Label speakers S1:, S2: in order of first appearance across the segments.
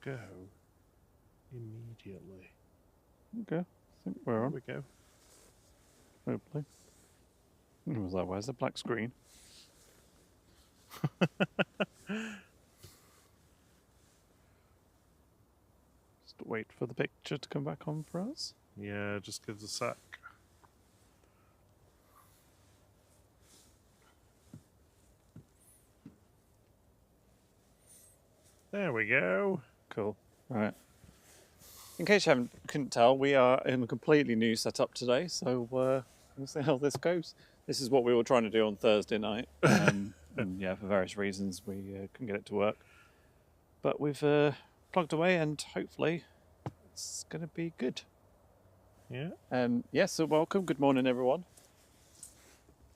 S1: go immediately.
S2: Okay, I think we're on.
S1: There we go.
S2: Hopefully. I was like, where's the black screen? Just wait for the picture to come back on for us.
S1: Yeah, just give us a sec. There we go.
S2: Cool. Right. In case you couldn't tell, we are in a completely new setup today, so we'll see how this goes. This is what we were trying to do on Thursday night, and yeah, for various reasons we couldn't get it to work. But we've plugged away, and hopefully it's going to be good.
S1: Yeah.
S2: Yes, so welcome. Good morning, everyone.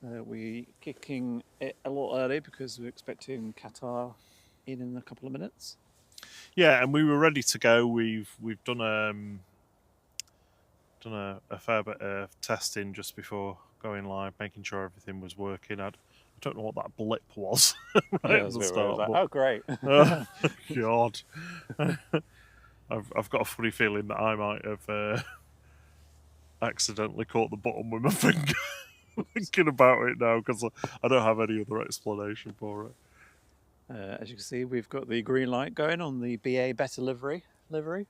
S2: We're kicking it a little early because we're expecting Qatar in a couple of minutes.
S1: Yeah, and we were ready to go. We've done a fair bit of testing just before going live, making sure everything was working. I don't know what that blip was right at the start.
S2: Like, oh, great!
S1: God, I've got a funny feeling that I might have accidentally caught the button with my finger. Thinking about it now because I don't have any other explanation for it.
S2: As you can see, we've got the green light going on the BA Better livery. There's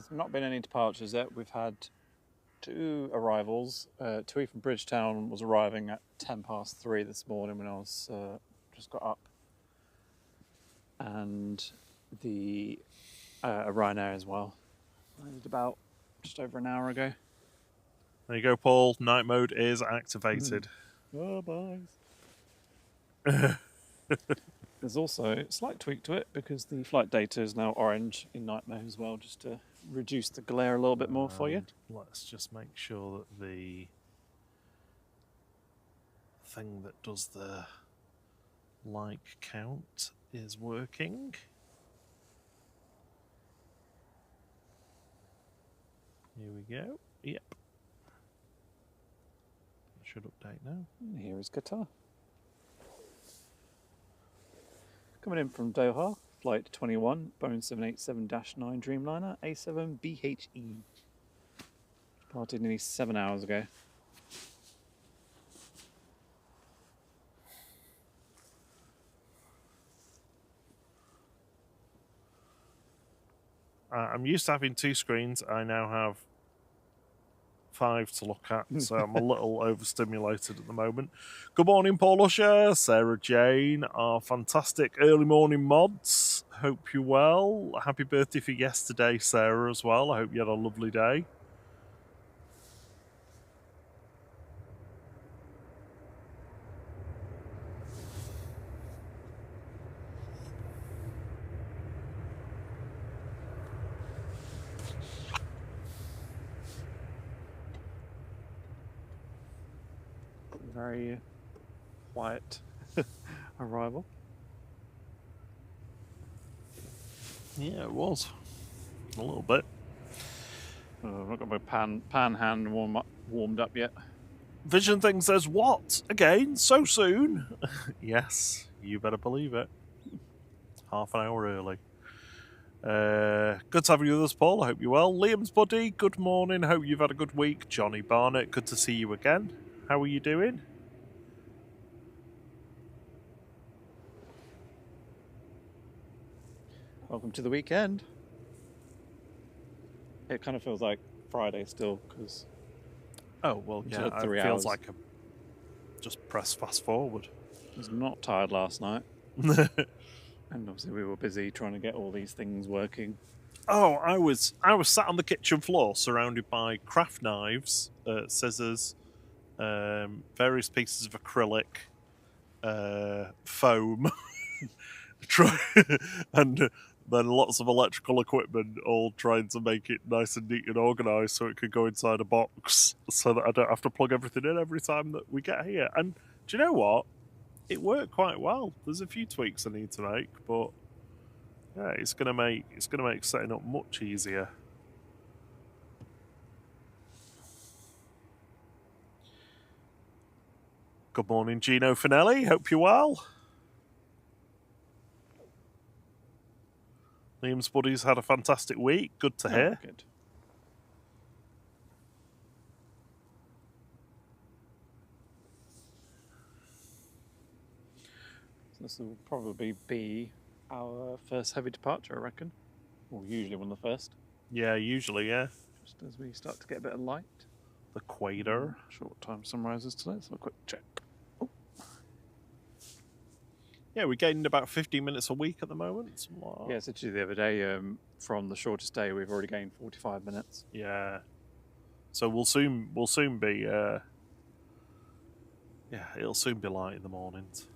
S2: not been any departures yet. We've had 2 arrivals. Tui from Bridgetown was arriving at 3:10 this morning when I was just got up. And the Ryanair as well. Landed about just over an hour ago.
S1: There you go, Paul. Night mode is activated.
S2: Oh, boys. There's also a slight tweak to it because the flight data is now orange in night mode as well, just to reduce the glare a little bit more for you.
S1: Let's just make sure that the thing that does the like count is working. Here we go. Yep. Should update now.
S2: Here is Qatar. Coming in from Doha, flight 21, Boeing 787-9 Dreamliner, A7BHE. Departed nearly 7 hours ago.
S1: I'm used to having 2 screens. I now have 5 to look at, so I'm a little overstimulated at the moment. Good morning, Paul Usher, Sarah Jane, our fantastic early morning mods. Hope you're well. Happy birthday for yesterday, Sarah, as well. I hope you had a lovely day.
S2: Very quiet arrival.
S1: Yeah, it was. A little bit.
S2: I've not got my pan hand warmed up yet.
S1: Vision Thing says, what? Again? So soon? Yes, you better believe it. Half an hour early. Good to have you with us, Paul. I hope you're well. Liam's buddy, good morning. Hope you've had a good week. Johnny Barnett, good to see you again. How are you doing?
S2: Welcome to the weekend. It kind of feels like Friday still, because...
S1: Oh, well, yeah, it
S2: 3
S1: feels
S2: hours.
S1: like just press fast forward.
S2: I was not tired last night. And obviously we were busy trying to get all these things working.
S1: Oh, I was sat on the kitchen floor surrounded by craft knives, scissors, various pieces of acrylic, foam, and then lots of electrical equipment, all trying to make it nice and neat and organised so it could go inside a box so that I don't have to plug everything in every time that we get here. And do you know what? It worked quite well. There's a few tweaks I need to make, but yeah, it's gonna make setting up much easier. Good morning, Gino Finelli. Hope you're well. Liam's buddies had a fantastic week. Good to hear.
S2: Good. So this will probably be our first heavy departure, I reckon. Or usually one of the first.
S1: Yeah, usually, yeah.
S2: Just as we start to get a bit of light.
S1: The Quader.
S2: Short time sunrises today, so a quick check. Oh.
S1: Yeah, we're getting about 15 minutes a week at the moment.
S2: Yeah, it's actually the other day, from the shortest day, we've already gained 45 minutes.
S1: Yeah. So we'll soon be, yeah, it'll soon be light in the mornings.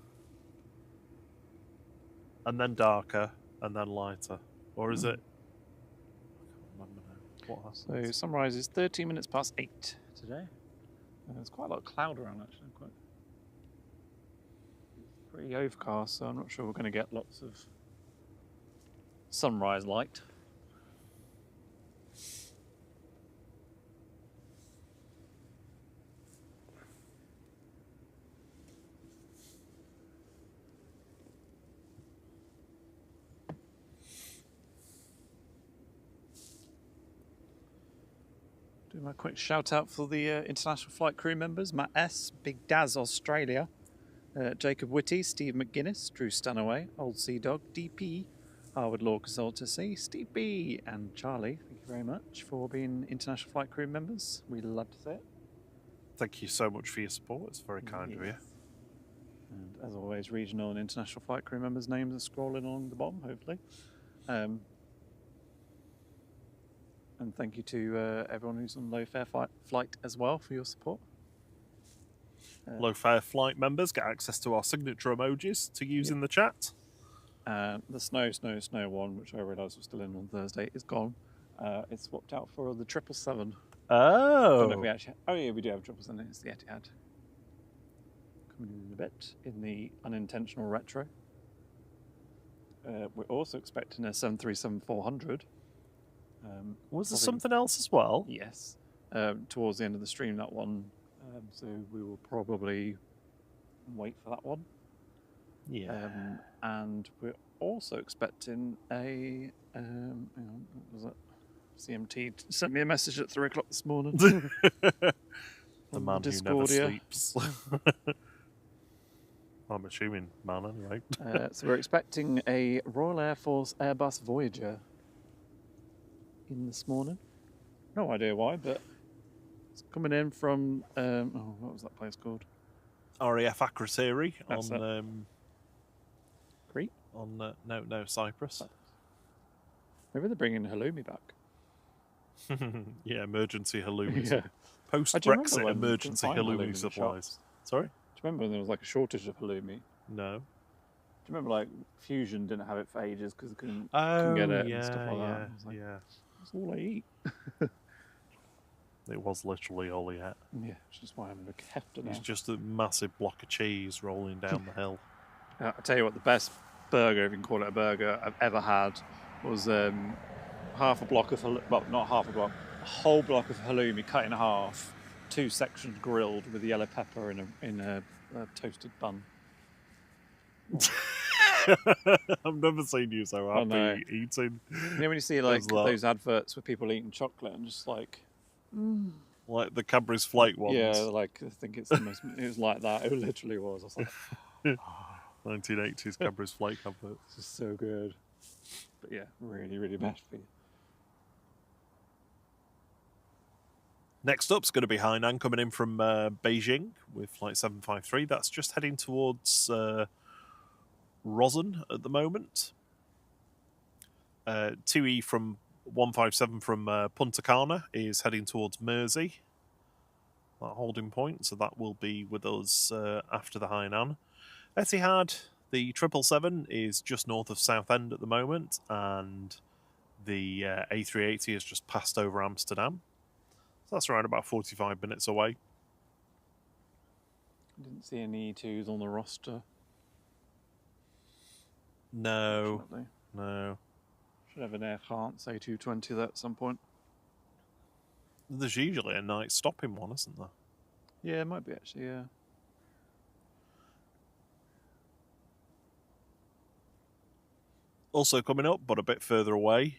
S1: And then darker, and then lighter. Or is it? I can't remember now. What happens?
S2: So sunrise is 13 minutes past 8 today. There's quite a lot of cloud around, actually. Pretty overcast, so I'm not sure we're going to get lots of sunrise light. Do my quick shout out for the international flight crew members: Matt S, Big Daz Australia, Jacob Whitty, Steve McGuinness, Drew Stanaway, Old Sea Dog, DP, Harvard Law Consultancy, Steve B, and Charlie. Thank you very much for being international flight crew members. We love to see it.
S1: Thank you so much for your support. It's very kind of you.
S2: And as always, regional and international flight crew members' names are scrolling along the bottom, hopefully. And thank you to everyone who's on low fare flight as well for your support.
S1: Low fare flight members get access to our signature emojis to use in the chat.
S2: The snow one, which I realised was still in on Thursday, is gone. It's swapped out for the 777.
S1: Oh.
S2: Don't know if we actually. Oh yeah, we do have 777. It's the Etihad. Coming in a bit in the unintentional retro. We're also expecting a 737-400.
S1: Was there something else as well?
S2: Yes. Towards the end of the stream, that one. So we will probably wait for that one.
S1: Yeah.
S2: And we're also expecting a. Hang on, what was it? CMT sent me a message at 3 o'clock this morning.
S1: The man who never sleeps. I'm assuming man anyway.
S2: So we're expecting a Royal Air Force Airbus Voyager in this morning. No idea why, but it's coming in from what was that place called?
S1: RAF Akrotiri
S2: That's
S1: on
S2: Crete?
S1: On no Cyprus.
S2: Maybe they're bringing halloumi back.
S1: Yeah, emergency halloumi.
S2: Yeah.
S1: Post Brexit emergency halloumi supplies. Sorry?
S2: Do you remember when there was like a shortage of halloumi?
S1: No.
S2: Do you remember like Fusion didn't have it for ages because they couldn't get it and stuff like that? Like, that's all I eat.
S1: It was literally all he had.
S2: Yeah, which is why I'm a hefter now.
S1: It's just a massive block of cheese rolling down the hill.
S2: I tell you what, the best burger, if you can call it a burger, I've ever had was half a block of well, not half a block, a whole block of halloumi cut in half, 2 sections grilled with yellow pepper in a toasted bun.
S1: I've never seen you so happy eating.
S2: You know when you see like those adverts with people eating chocolate and just like,
S1: like the Cadbury's Flake ones.
S2: Yeah, like I think it's the most. It was like that. It literally was. I was like,
S1: 1980s Cadbury's Flake adverts.
S2: This is so good. But yeah, really, really bad for you.
S1: Next up's going to be Hainan coming in from Beijing with flight 753. That's just heading towards Rosen at the moment. 2E from 157 from Punta Cana is heading towards Mersey, that holding point, so that will be with us after the Hainan. Etihad, the 777 is just north of Southend at the moment, and the A380 has just passed over Amsterdam. So that's around about 45 minutes away.
S2: I didn't see any E2s on the roster.
S1: No. No.
S2: Should have an Air France A220 there at some point.
S1: There's usually a night stopping one, isn't there?
S2: Yeah, it might be actually, yeah.
S1: Also coming up, but a bit further away,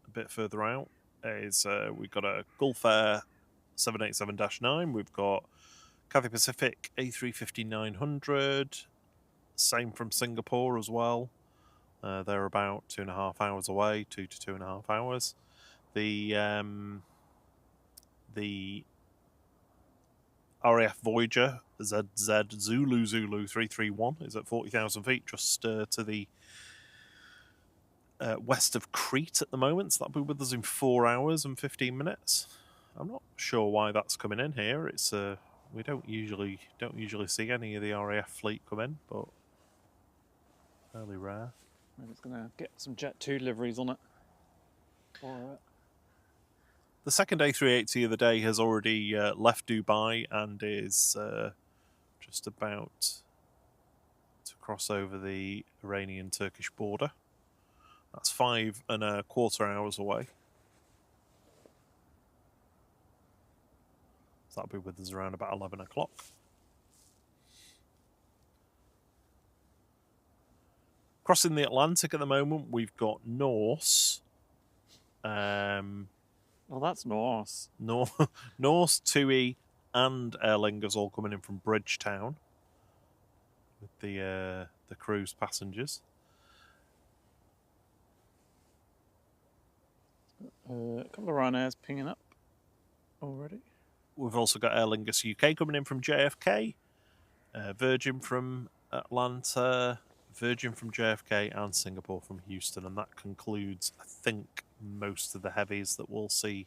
S1: a bit further out, is we've got a Gulf Air 787-9. We've got Cathay Pacific A350-900. Same from Singapore as well. They're about 2.5 hours away, 2 to 2.5 hours. The RAF Voyager ZZ Zulu 331 is at 40,000 feet, just to the west of Crete at the moment. So that'll be with us in 4 hours and 15 minutes. I'm not sure why that's coming in here. It's we don't usually see any of the RAF fleet come in, but fairly rare.
S2: Maybe it's going to get some Jet2 liveries on it. All right.
S1: The second A380 of the day has already left Dubai and is just about to cross over the Iranian-Turkish border. That's 5.25 hours away. So that'll be with us around about 11 o'clock. Crossing the Atlantic at the moment, we've got Norse.
S2: Well, that's nice.
S1: Norse, TUI, and Aer Lingus all coming in from Bridgetown with the cruise passengers.
S2: A couple of Ryanairs pinging up already.
S1: We've also got Aer Lingus UK coming in from JFK, Virgin from Atlanta, Virgin from JFK, and Singapore from Houston, and that concludes, I think, most of the heavies that we'll see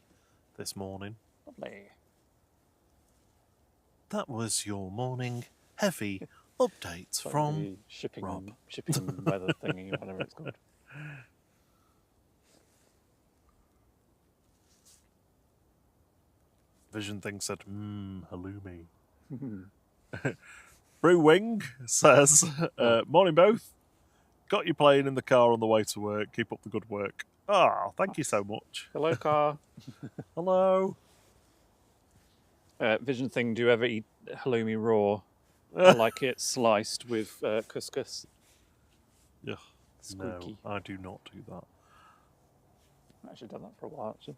S1: this morning.
S2: Lovely.
S1: That was your morning heavy updates from
S2: the shipping
S1: Rob.
S2: Shipping weather thingy, whatever it's called.
S1: Vision thing said, halloumi. Brewwing says, morning both. Got you playing in the car on the way to work. Keep up the good work. Ah, thank you so much.
S2: Hello, car.
S1: Hello.
S2: Vision thing, do you ever eat halloumi raw? I like it sliced with couscous.
S1: Yeah.
S2: Squeaky.
S1: No, I do not do that.
S2: I've actually done that for a while, actually.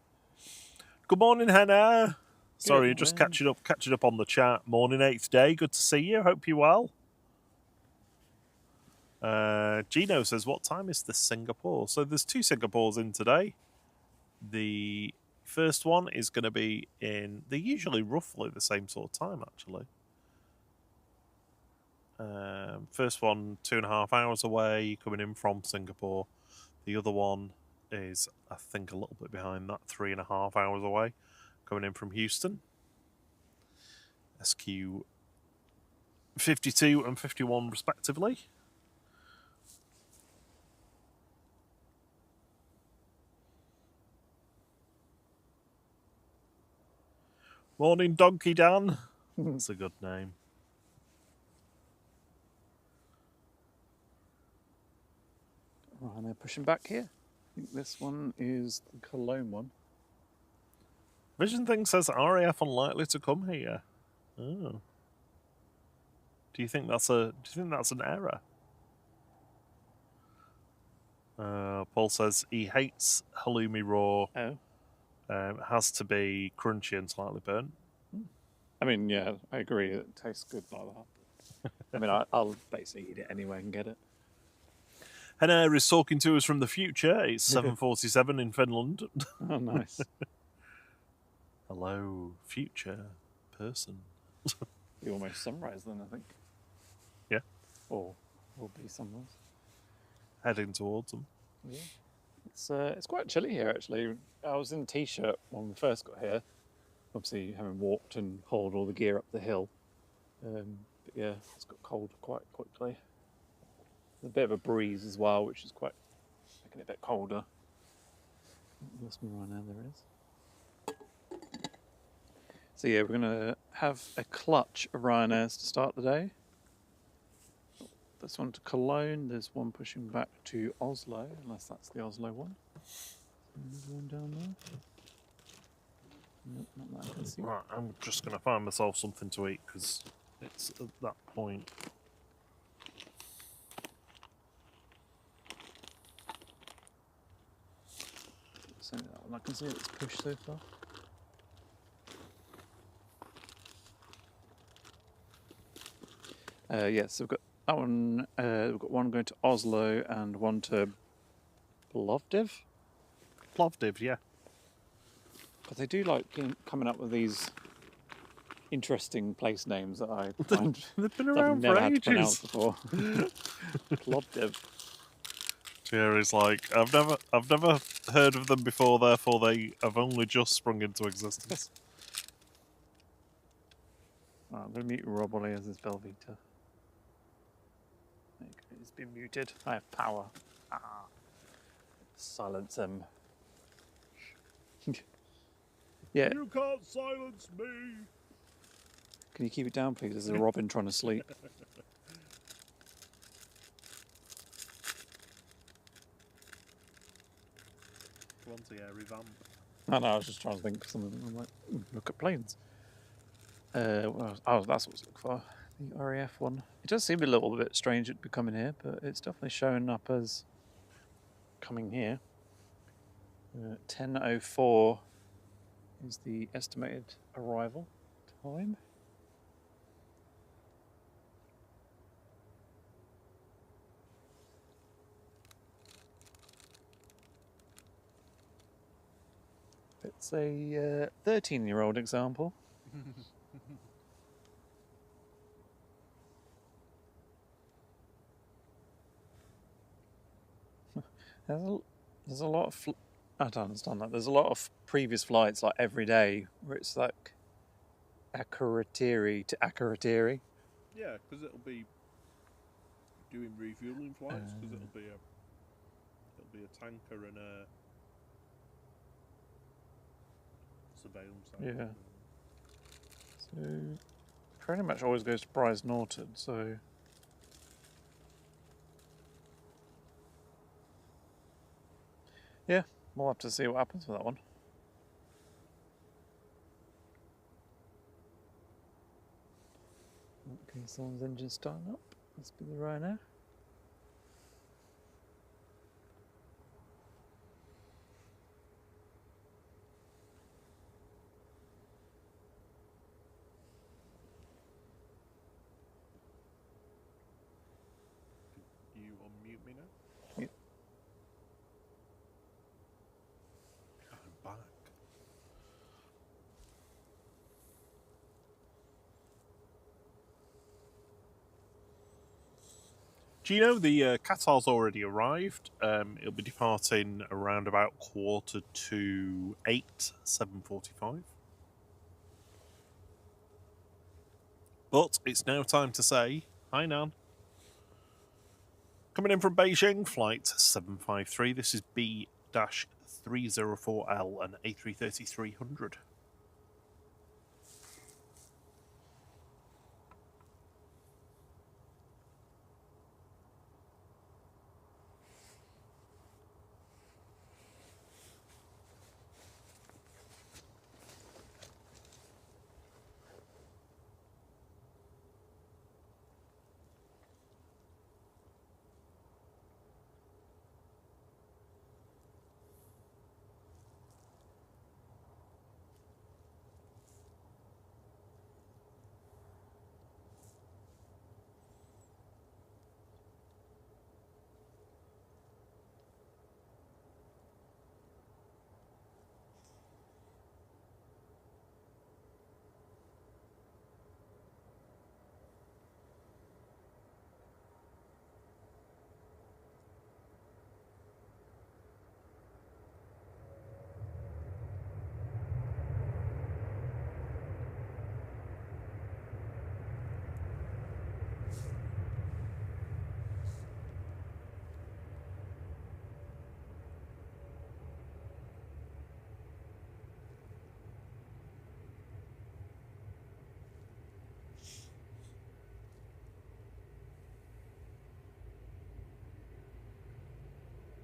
S1: Good morning, Hannah. Sorry,
S2: Good
S1: just
S2: morning.
S1: catching up on the chat. Morning, 8th day. Good to see you. Hope you're well. Gino says, what time is this Singapore? So there's 2 Singapores in today. The first one is going to be in... They're usually roughly the same sort of time, actually. First one, 2.5 hours away, coming in from Singapore. The other one is, I think, a little bit behind that, 3.5 hours away, coming in from Houston. SQ 52 and 51, respectively. Morning, Donkey Dan. That's a good name.
S2: Right, they're pushing back here. I think this one is the Cologne one.
S1: Vision thing says RAF unlikely to come here. Oh. Do you think that's an error? Paul says he hates halloumi raw.
S2: Oh.
S1: Has to be crunchy and slightly burnt.
S2: I mean, yeah, I agree. It tastes good like that. I mean, I'll basically eat it anyway and get it.
S1: Hannah is talking to us from the future. It's 7:47 in Finland.
S2: Oh, nice.
S1: Hello, future person.
S2: Be almost sunrise then, I think.
S1: Yeah.
S2: Or will be sunrise.
S1: Heading towards them.
S2: Yeah. It's quite chilly here, actually. I was in a t-shirt when we first got here. Obviously, having walked and hauled all the gear up the hill. But yeah, it's got cold quite quickly. There's a bit of a breeze as well, which is quite making it a bit colder. Lost me right now, there is. So yeah, we're going to have a clutch of Ryanairs to start the day. This one to Cologne, there's one pushing back to Oslo, unless that's the Oslo one. There's one down there. Nope, not that I can see.
S1: Right, I'm just going to find myself something to eat because it's at that point.
S2: 100% that one. I can see it's pushed so far. Yes, we've got that one. We've got one going to Oslo and one to Plovdiv.
S1: Plovdiv, yeah.
S2: But they do like coming up with these interesting place names that I find
S1: They've been
S2: that I've
S1: around
S2: never
S1: for
S2: had to pronounce
S1: ages.
S2: before. Plovdiv.
S1: Jerry's like, I've never heard of them before, therefore they have only just sprung into existence.
S2: Oh, I'm going to mute Rob while he has his Belvita. There you go, he's been muted. I have power. Silence him. Yeah.
S1: You can't silence me.
S2: Can you keep it down, please? There's a robin trying to sleep.
S1: Revamp.
S2: No, I was just trying to think of something. I'm like, look at planes. Oh, that's what I was looking for. The RAF one. It does seem a little bit strange it becoming here, but it's definitely showing up as coming here. 10:04 is the estimated arrival time. It's a 13-year-old example. There's a lot of... I don't understand that. There's a lot of previous flights, like every day, where it's like Akureyri to Akureyri.
S1: Yeah, because it'll be doing refueling flights, because it'll be a tanker and a surveillance.
S2: Yeah. So pretty much always goes to Bryce Norton. So yeah, we'll have to see what happens with that one. Okay, someone's engine starting up. Must be the Ryanair.
S1: You unmute me now?
S2: Yep.
S1: I'm back. Do you know the Qatar's already arrived? It'll be departing around about 7:45, 7:45. But it's now time to say Hainan. Coming in from Beijing, flight 753. This is B-304L and A330-300.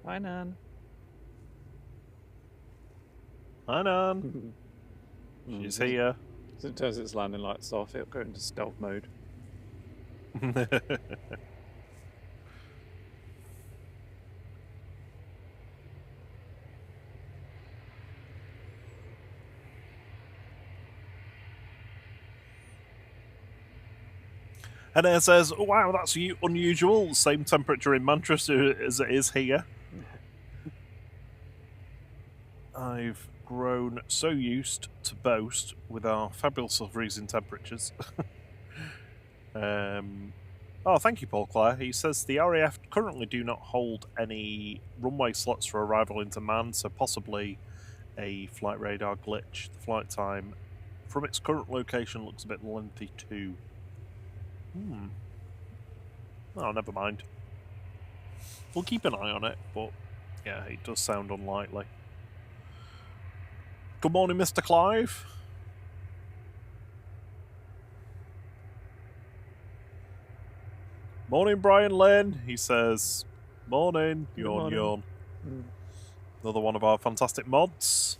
S2: Hainan.
S1: Hainan. She's here.
S2: As it turns its landing lights off, it'll go into stealth mode.
S1: And it says, oh, wow, that's unusual. Same temperature in Manchester as it is here. I've grown so used to boast with our fabulous freezing temperatures. Oh, thank you, Paul Clare. He says the RAF currently do not hold any runway slots for arrival into man, so possibly a flight radar glitch. The flight time from its current location looks a bit lengthy too. Oh, never mind. We'll keep an eye on it, but yeah, it does sound unlikely. Good morning, Mr. Clive. Morning, Brian Lynn. He says, morning, yawn, yawn. Another one of our fantastic mods.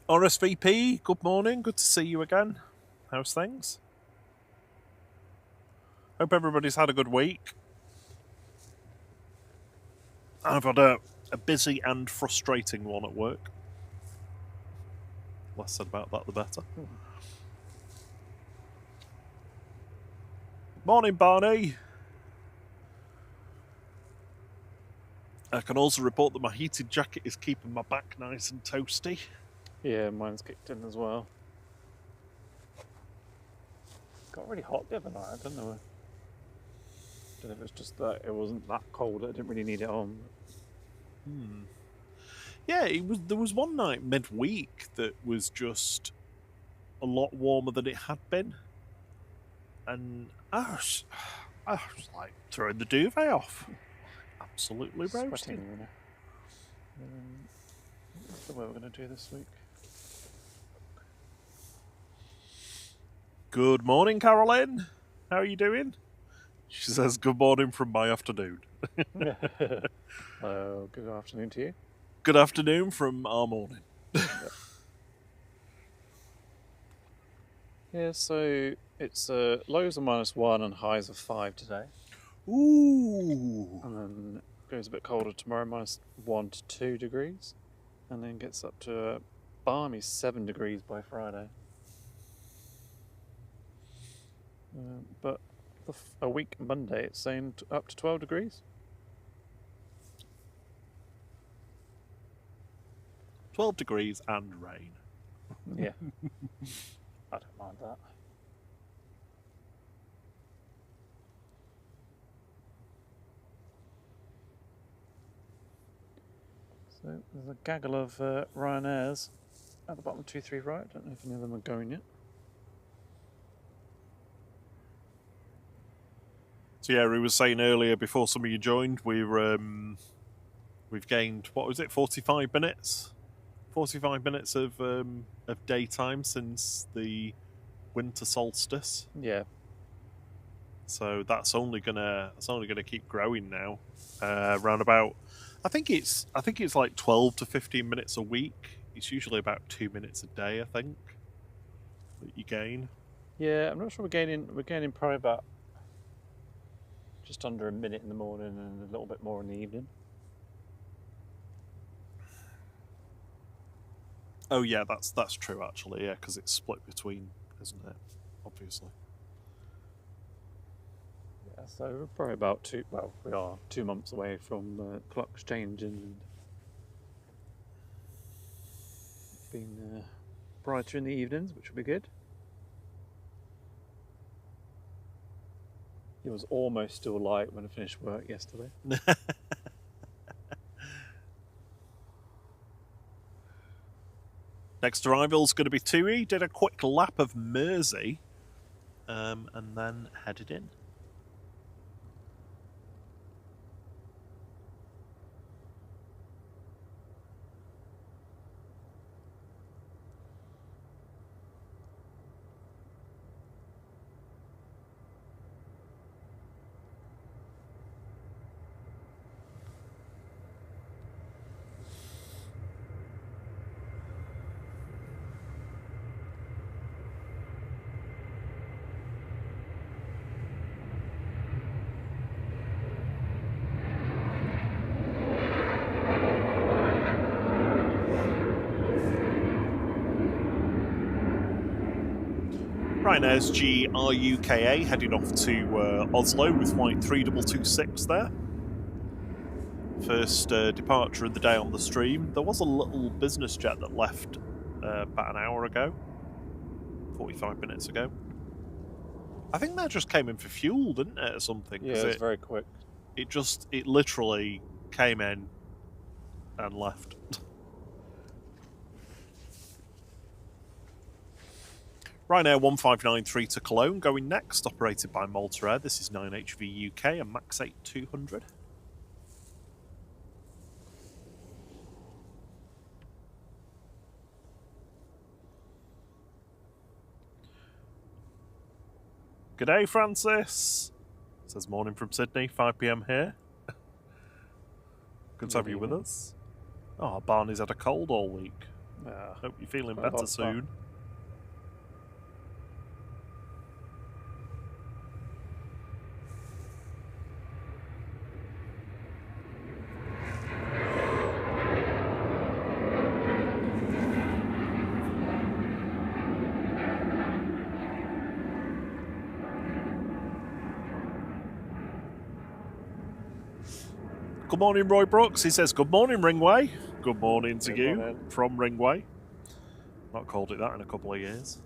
S1: RSVP, good morning. Good to see you again. How's things? Hope everybody's had a good week. I've had a busy and frustrating one at work. Less said about that, the better. Morning, Barney. I can also report that my heated jacket is keeping my back nice and toasty.
S2: Yeah, mine's kicked in as well. Got really hot the other night, I don't know. I don't know if it's just that it wasn't that cold, I didn't really need it on.
S1: Yeah, there was one night midweek that was just a lot warmer than it had been. And I was like throwing the duvet off. Absolutely roasting.
S2: What's the way we're going to do this week?
S1: Good morning, Caroline. How are you doing? She says, good morning from my afternoon.
S2: Good afternoon to you.
S1: Good afternoon from our morning.
S2: Yeah, so it's lows of -1 and highs of 5 today.
S1: Ooh.
S2: And then it goes a bit colder tomorrow, -1 to 2 degrees. And then gets up to a balmy 7 degrees by Friday. But a week Monday, it's saying up to 12 degrees.
S1: 12 degrees and rain.
S2: Yeah. I don't mind that. So there's a gaggle of Ryanairs at the bottom of 2-3 right. I don't know if any of them are going yet.
S1: So yeah, we were saying earlier before some of you joined, we've gained, what was it, 45 minutes? 45 minutes of daytime since the winter solstice.
S2: Yeah.
S1: So that's only gonna keep growing now. Around about, I think it's like 12 to 15 minutes a week. It's usually about 2 minutes a day, I think, that you gain.
S2: Yeah, I'm not sure we're gaining probably about just under a minute in the morning and a little bit more in the evening.
S1: Oh yeah, that's true actually. Yeah, because it's split between, isn't it? Obviously.
S2: Yeah, so we're probably about we are 2 months away from clocks changing and being brighter in the evenings, which will be good. It was almost still light when I finished work yesterday.
S1: Next arrival's going to be Tui. Did a quick lap of Mersey, and then headed in. Ryanair's GRUKA heading off to Oslo with flight 3226 there. First departure of the day on the stream. There was a little business jet that left about an hour ago, 45 minutes ago. I think that just came in for fuel, didn't it, or something?
S2: Yeah, it's very quick.
S1: It literally came in and left. Ryanair 1593 to Cologne going next, operated by Malta Air. This is 9HV UK and Max 8 200. G'day, Francis. Says morning from Sydney, 5 PM here. Good to have you with us. Oh, Barney's had a cold all week. Hope you're feeling better soon. Good morning, Roy Brooks. He says, good morning, Ringway. Good morning to you from Ringway. Not called it that in a couple of years.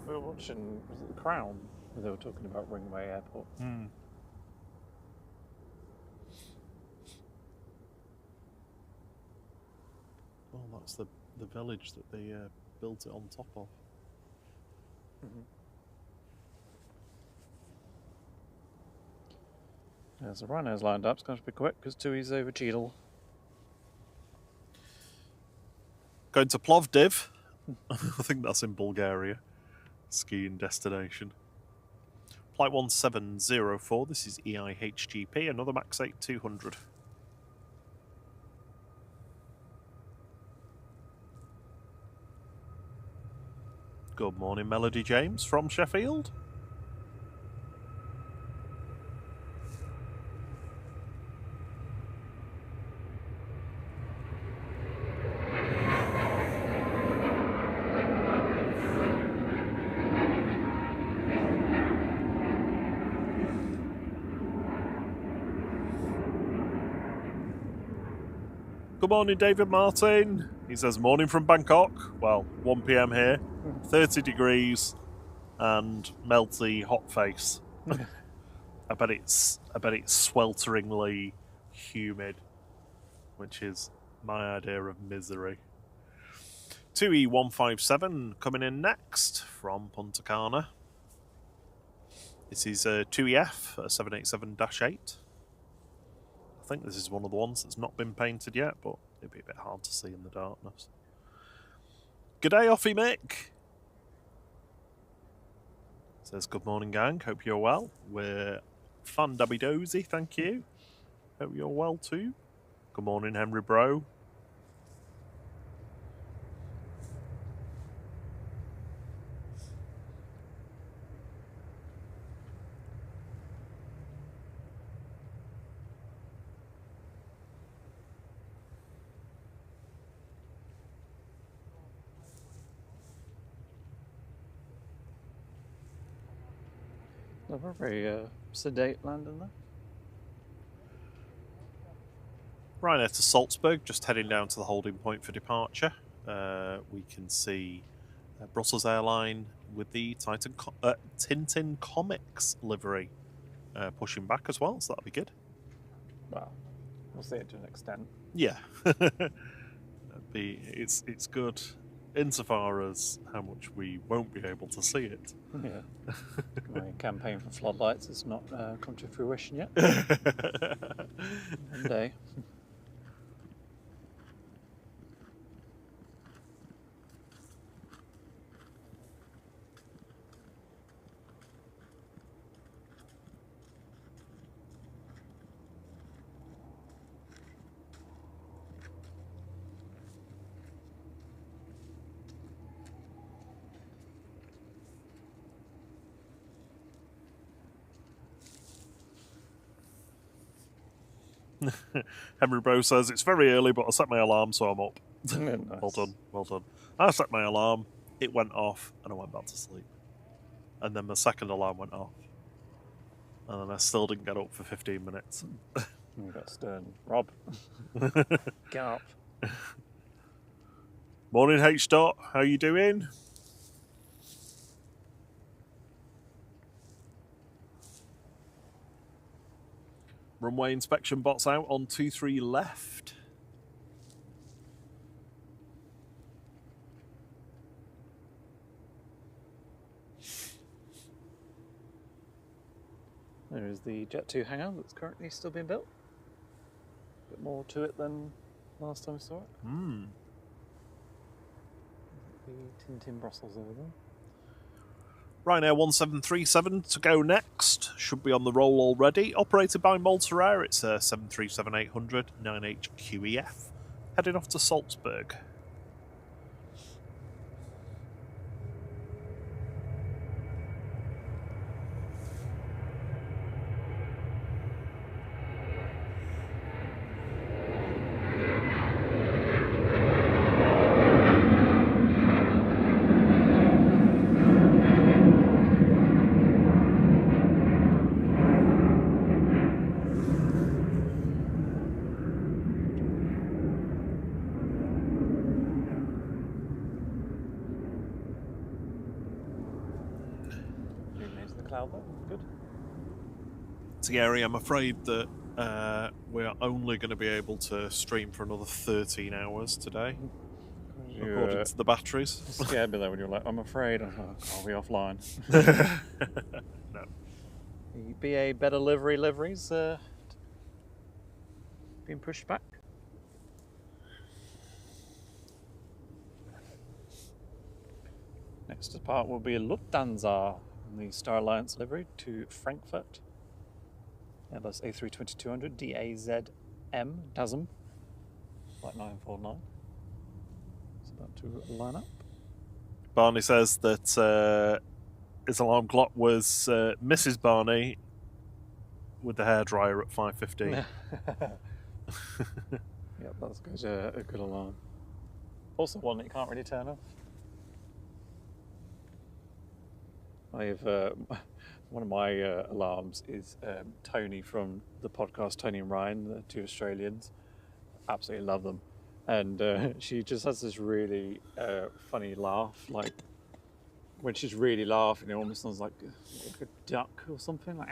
S2: We were watching, was it The Crown? Where they were talking about Ringway Airport.
S1: Oh, that's the village that they built it on top of.
S2: Yeah, so Ryanair's lined up. It's going to be quick because TUI's over Cheadle.
S1: Going to Plovdiv. I think that's in Bulgaria. Skiing destination. Flight 1704. This is EIHGP. Another Max 8 200. Good morning, Melody James from Sheffield. Good morning, David Martin. He says, morning from Bangkok. Well, 1 PM here, 30 degrees and melty hot face. I bet it's swelteringly humid, which is my idea of misery. 2E157 coming in next from Punta Cana. This is 2EF 787-8. I think this is one of the ones that's not been painted yet, but it'd be a bit hard to see in the darkness. G'day, Offie Mick. Says, good morning, gang. Hope you're well. We're fan-dabby dozy, thank you. Hope you're well too. Good morning, Henry Bro.
S2: They're very sedate landing there.
S1: Ryanair to Salzburg, just heading down to the holding point for departure. We can see Brussels Airline with the Tintin Comics livery pushing back as well, so that'll be good.
S2: Well, we'll see it to an extent.
S1: Yeah. It's good insofar as how much we won't be able to see it.
S2: Yeah. My campaign for floodlights has not come to fruition yet. One day.
S1: Henry Bro says, it's very early, but I set my alarm, so I'm up.
S2: Nice.
S1: Well done, well done. I set my alarm, it went off, and I went back to sleep. And then my second alarm went off. And then I still didn't get up for 15 minutes.
S2: You got stern. Rob, get up.
S1: Morning, H. Dot. How you doing? Runway inspection bots out on 23 left.
S2: There is the Jet2 hangar that's currently still being built. A bit more to it than last time we saw it. The Tintin Brussels over there.
S1: Ryanair 1737 to go next. Should be on the roll already. Operated by Malta Air. It's a 737-800 9HQEF. Heading off to Salzburg.
S2: Good.
S1: Thierry, I'm afraid that we're only going to be able to stream for another 13 hours today, according to the batteries.
S2: You scared me there when you were like, I'm afraid I'll be offline.
S1: No.
S2: The BA better liveries being pushed back. Next to depart will be Lufthansa on the Star Alliance livery to Frankfurt. Airbus A320-200 DAZM, flight 949. It's about to line up.
S1: Barney says that his alarm clock was Mrs. Barney with the hairdryer at 5:15.
S2: Yep, that's a good alarm. Also one that you can't really turn off. I have one of my alarms is Tony from the podcast Tony and Ryan, the two Australians. Absolutely love them, and she just has this really funny laugh. Like when she's really laughing, it almost sounds like a duck or something. Like,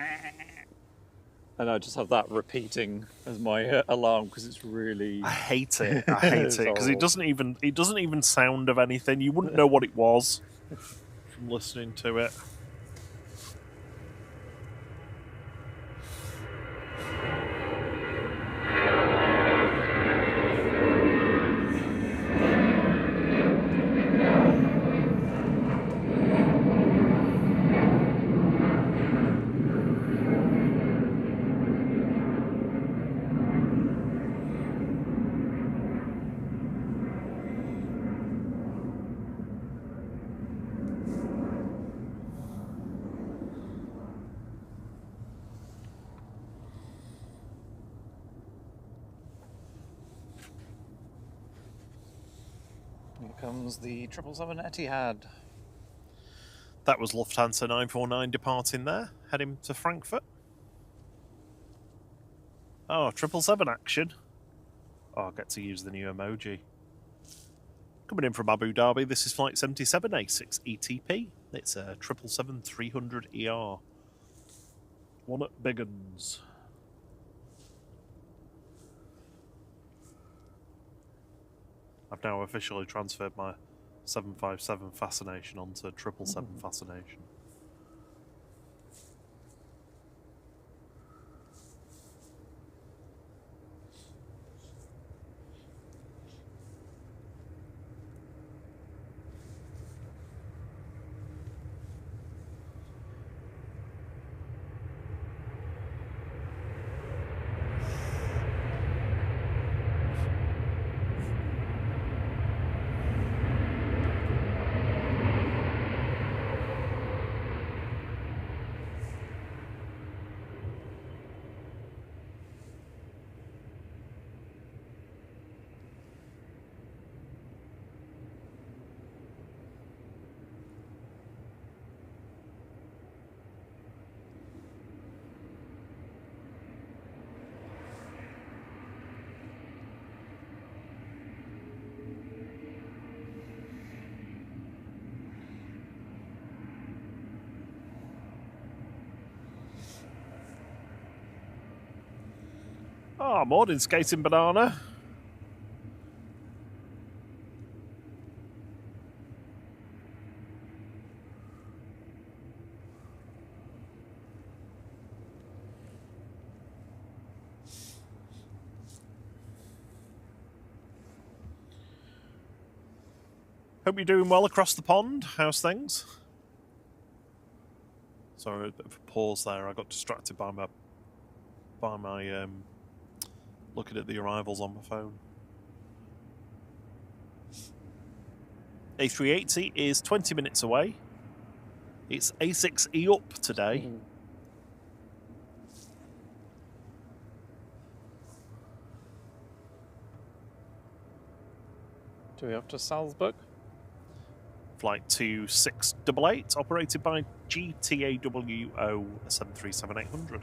S2: and I just have that repeating as my alarm because it's really.
S1: I hate it. I hate it because it doesn't even sound of anything. You wouldn't know what it was from listening to it.
S2: Here comes the 777 Etihad.
S1: That was Lufthansa 949 departing there, heading to Frankfurt. Oh, 777 action. Oh, I get to use the new emoji. Coming in from Abu Dhabi, this is flight 77 A6 ETP. It's a 777-300ER. One at Biggins. I've now officially transferred my 757 fascination onto 777 fascination. Oh, morning, Skating Banana. Hope you're doing well across the pond. How's things? Sorry, a bit of a pause there. I got distracted by my looking at the arrivals on my phone. A380 is 20 minutes away. It's A6E up today.
S2: Do we have to Salzburg?
S1: Flight 2688, operated by GTAWO 737-800.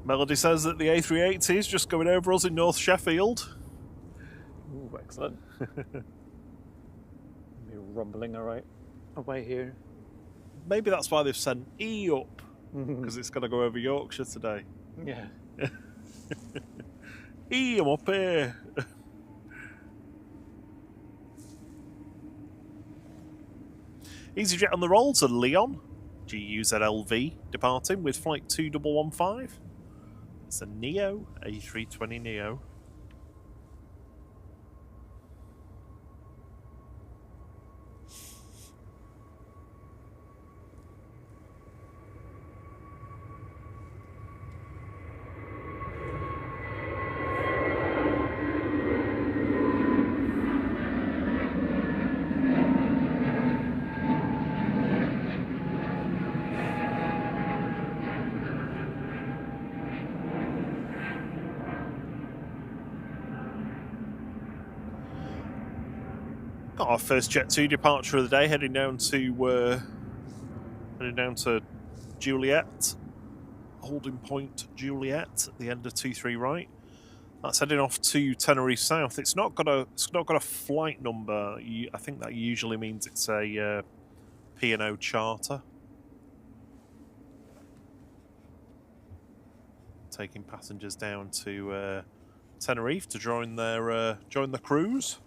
S1: Melody says that the A380 is just going over us in North Sheffield.
S2: Ooh, excellent. Be rumbling away here.
S1: Maybe that's why they've sent E up, because it's going to go over Yorkshire today.
S2: Yeah.
S1: E, I'm up here. EasyJet on the roll to Leon. GUZLV departing with flight 2115. It's a Neo, A320 Neo. Got our first Jet2 departure of the day, heading down to Juliet, holding point Juliet at the end of 23 right. That's heading off to Tenerife South. It's not got a flight number. I think that usually means it's a P&O charter. Taking passengers down to Tenerife to join the cruise.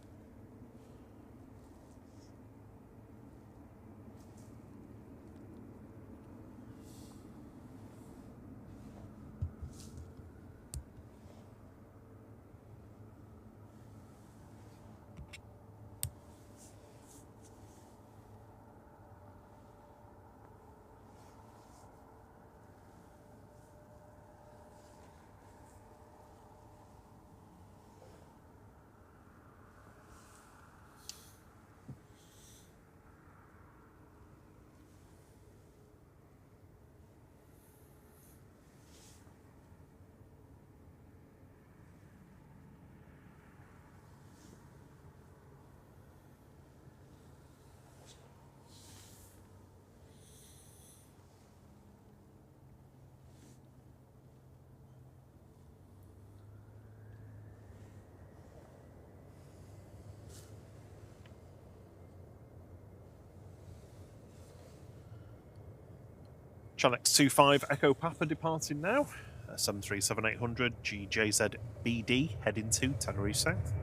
S1: Channel 25 Echo Papa departing now. 737-800 GJZ BD heading to Tenerife South.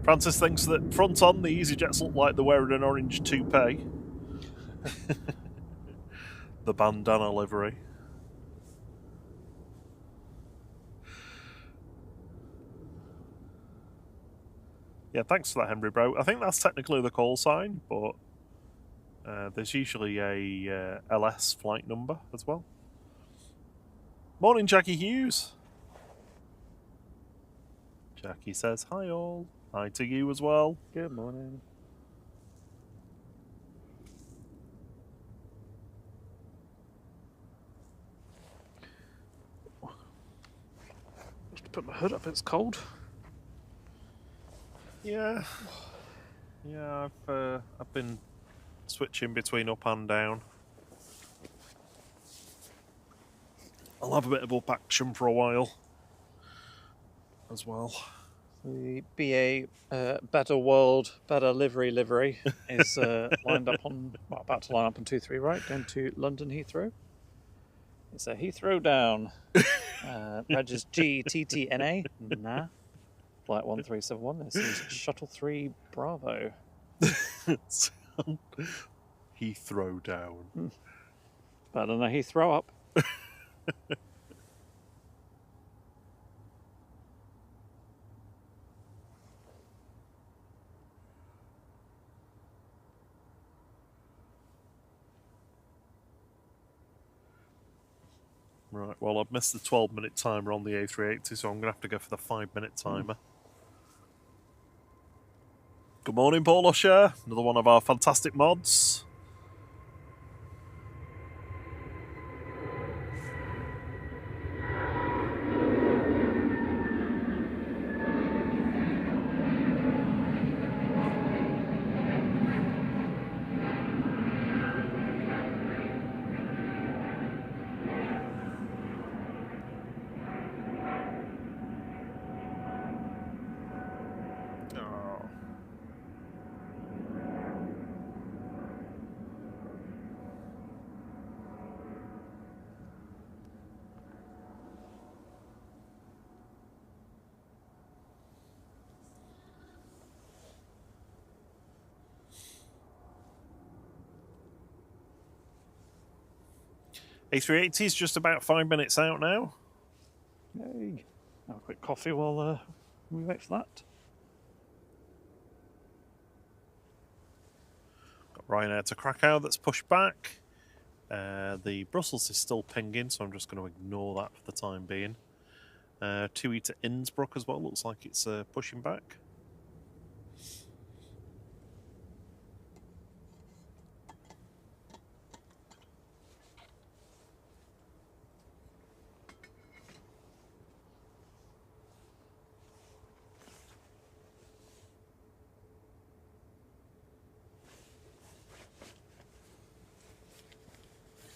S1: Francis thinks that front on the EasyJets look like they're wearing an orange toupee. The bandana livery. Yeah, thanks for that, Henry Bro. I think that's technically the call sign, but there's usually a LS flight number as well. Morning, Jackie Hughes. Jackie says, hi all. Hi to you as well.
S2: Good morning. Just put my hood up, it's cold.
S1: Yeah. Yeah, I've been switching between up and down. I'll have a bit of up action for a while as well.
S2: The BA Better World, Better Livery is lined up on, well, about to line up on 23 right, going to London Heathrow. It's a Heathrow down. Reg is GTTNA. Nah. Flight 1371. This is Shuttle 3 Bravo.
S1: Heathrow down.
S2: Better than a Heathrow up.
S1: Right, well, I've missed the 12-minute timer on the A380, so I'm going to have to go for the 5-minute timer. Good morning, Paul Usher. Another one of our fantastic mods. A380 is just about 5 minutes out now.
S2: Yay. Have a quick coffee while we wait for that.
S1: Got Ryanair to Krakow that's pushed back. The Brussels is still pinging, so I'm just going to ignore that for the time being. 2E to Innsbruck as well, looks like it's pushing back.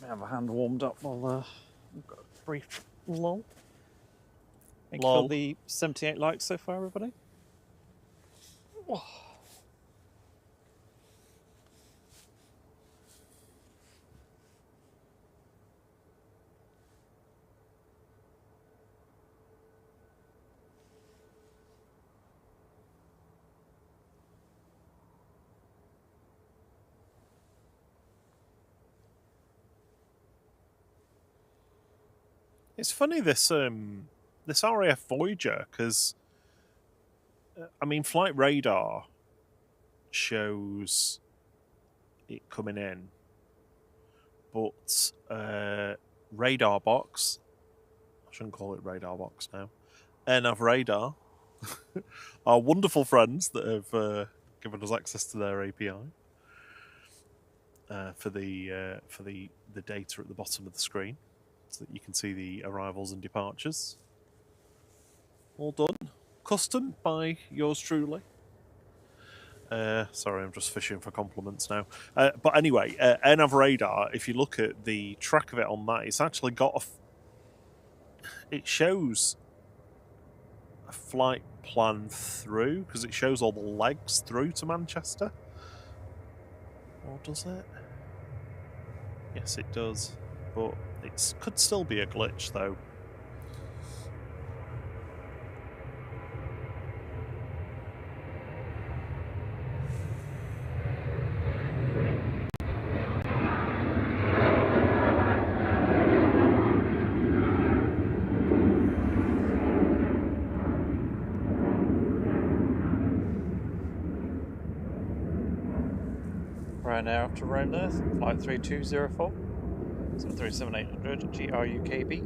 S2: Have a hand warmed up while we've got a brief lull. Thank you
S1: Lol.
S2: for the 78 likes so far, everybody. Oh.
S1: It's funny this this RAF Voyager, because I mean, flight radar shows it coming in, but radar box, I shouldn't call it radar box now, AirNav radar, our wonderful friends that have given us access to their API for the data at the bottom of the screen, so that you can see the arrivals and departures. All done. Custom by yours truly. Sorry, I'm just fishing for compliments now. But anyway, AirNav radar, if you look at the track of it on that, it's actually got it shows a flight plan through, because it shows all the legs through to Manchester. Or does it? Yes, it does. But it could still be a glitch, though.
S2: Right now after Rome there, flight 3204, 737-800 GRUKB.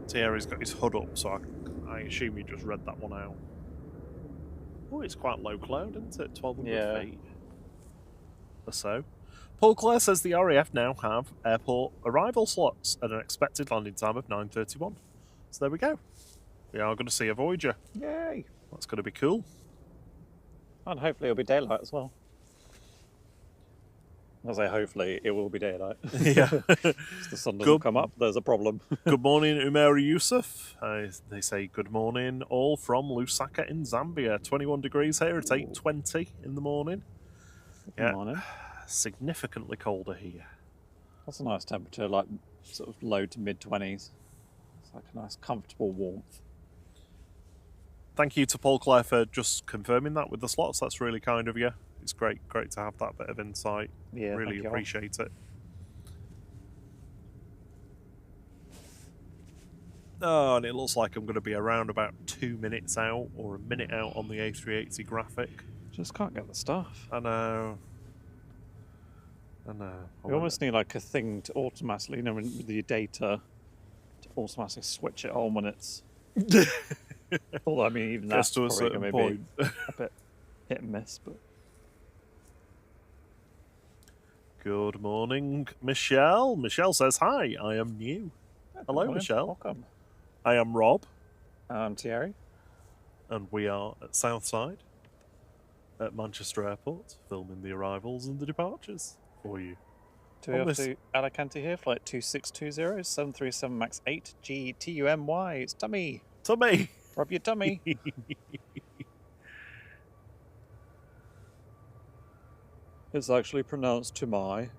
S1: Thierry's got his hood up, so I assume he just read that one out. Oh, it's quite low cloud, isn't it? 1,200 feet or so. Paul Clare says the RAF now have airport arrival slots and an expected landing time of 9:31. So there we go. We are going to see a Voyager.
S2: Yay!
S1: That's going to be cool.
S2: And hopefully it'll be daylight as well. I'll say hopefully it will be daylight.
S1: Yeah.
S2: If the sun doesn't come up, there's a problem.
S1: Good morning, Umair Yusuf. They say good morning all from Lusaka in Zambia. 21 degrees here. It's 8:20 in the morning.
S2: Good morning.
S1: Significantly colder here.
S2: That's a nice temperature, like sort of low to mid-20s. It's like a nice comfortable warmth.
S1: Thank you to Paul Clare for just confirming that with the slots. That's really kind of you. It's great to have that bit of insight.
S2: Yeah,
S1: really appreciate it. Oh, and it looks like I'm going to be around about 2 minutes out or a minute out on the A380 graphic.
S2: Just can't get the stuff.
S1: I know.
S2: You almost need like a thing to automatically, with your data, to automatically switch it on when it's. Although I mean, even that's
S1: to a
S2: probably
S1: certain
S2: going to
S1: point.
S2: be a bit hit and miss. But
S1: good morning, Michelle. Michelle says hi. I am new. Hello,
S2: morning.
S1: Michelle.
S2: Welcome.
S1: I am Rob.
S2: I'm Thierry.
S1: And we are at Southside at Manchester Airport, filming the arrivals and the departures for you.
S2: To off to Alicante here, flight 2620, 737 MAX 8 GTUMY. It's tummy.
S1: Tummy.
S2: Rub your tummy. It's actually pronounced Tumai.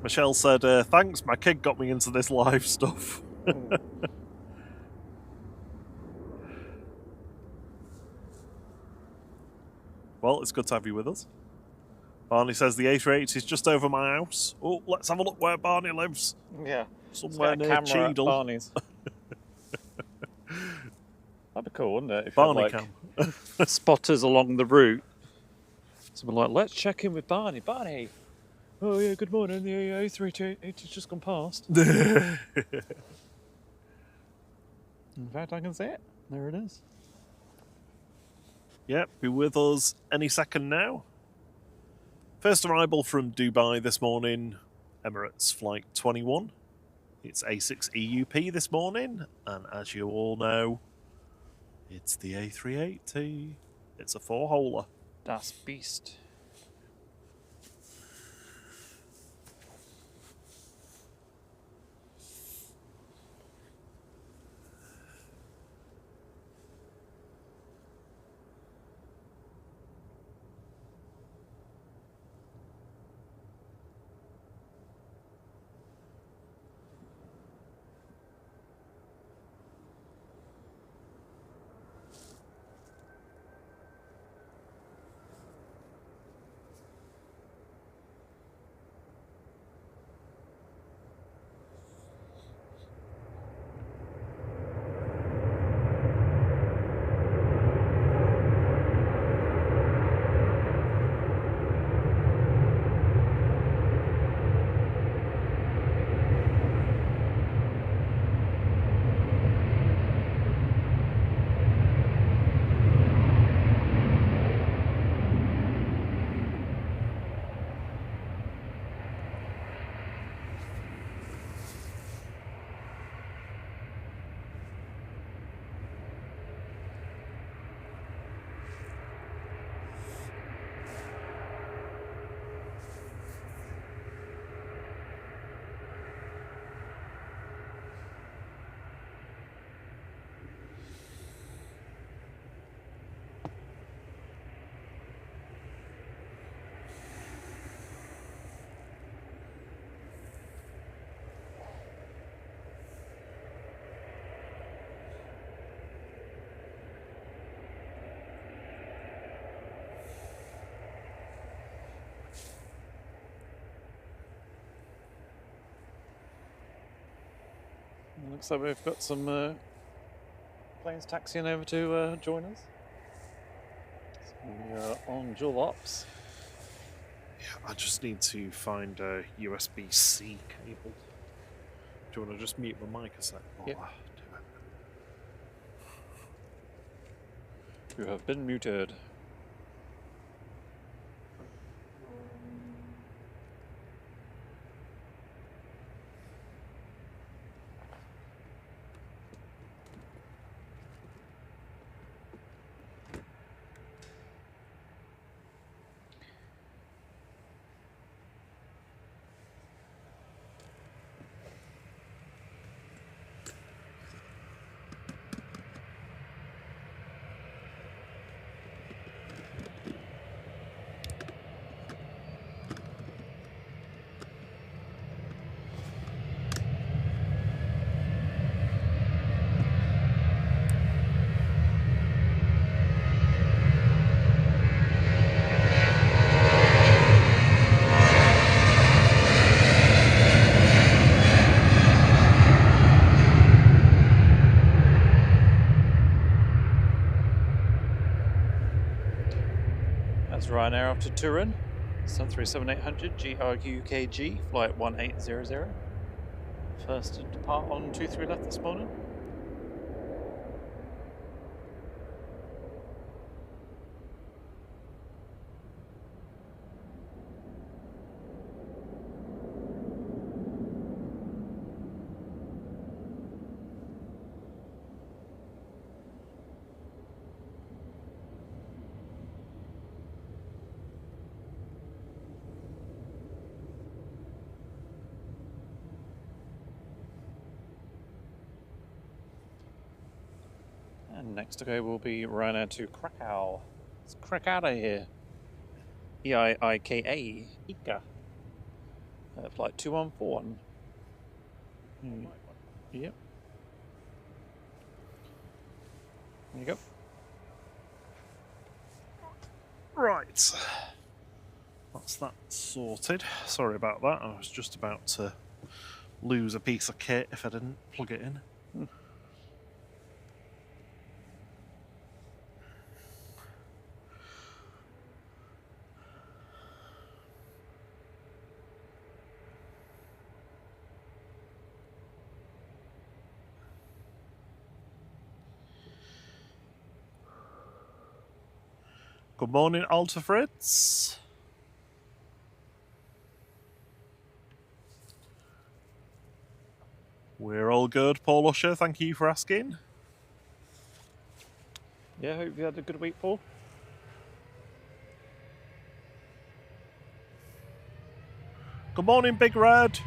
S1: Michelle said, thanks, my kid got me into this live stuff. Well, it's good to have you with us. Barney says the A380 is just over my house. Oh, let's have a look where Barney lives.
S2: Yeah.
S1: Somewhere near Cheadle.
S2: Barney's. That'd be cool, wouldn't it? If
S1: Barney
S2: you had, like, spotters along the route. Someone like, let's check in with Barney. Barney! Oh yeah, good morning. The A380 has just gone past. In fact, I can see it. There it is.
S1: Yep, be with us any second now. First arrival from Dubai this morning, Emirates Flight 21. It's A6 EUP this morning, and as you all know, it's the A380. It's a four-holer.
S2: Das Beast. Looks like we've got some planes taxiing over to join us. So we are on dual ops.
S1: Yeah, I just need to find a USB-C cable. Do you want to just mute my mic a sec?
S2: Yep.
S1: I do
S2: You have been muted. That's Ryanair off to Turin, Sun 37800 GRUKG, flight 1800. First to depart on 23 left this morning. And next to go will be Ryanair to Krakow. Let's crack out of here. EIIKA, IKA. Flight 2141. Yep. There you go.
S1: Right. That's that sorted. Sorry about that. I was just about to lose a piece of kit if I didn't plug it in. Good morning, Alta Fritz. We're all good, Paul Usher. Thank you for asking.
S2: Yeah, hope you had a good week, Paul.
S1: Good morning, Big Red.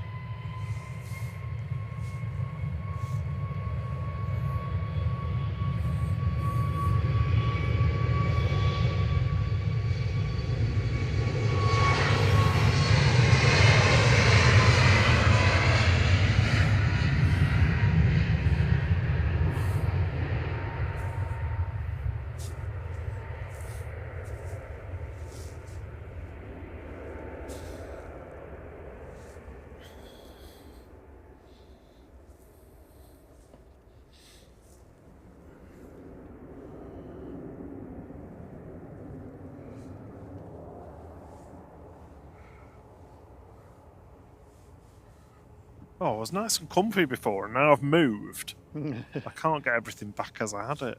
S1: Oh, I was nice and comfy before, and now I've moved. I can't get everything back as I had it.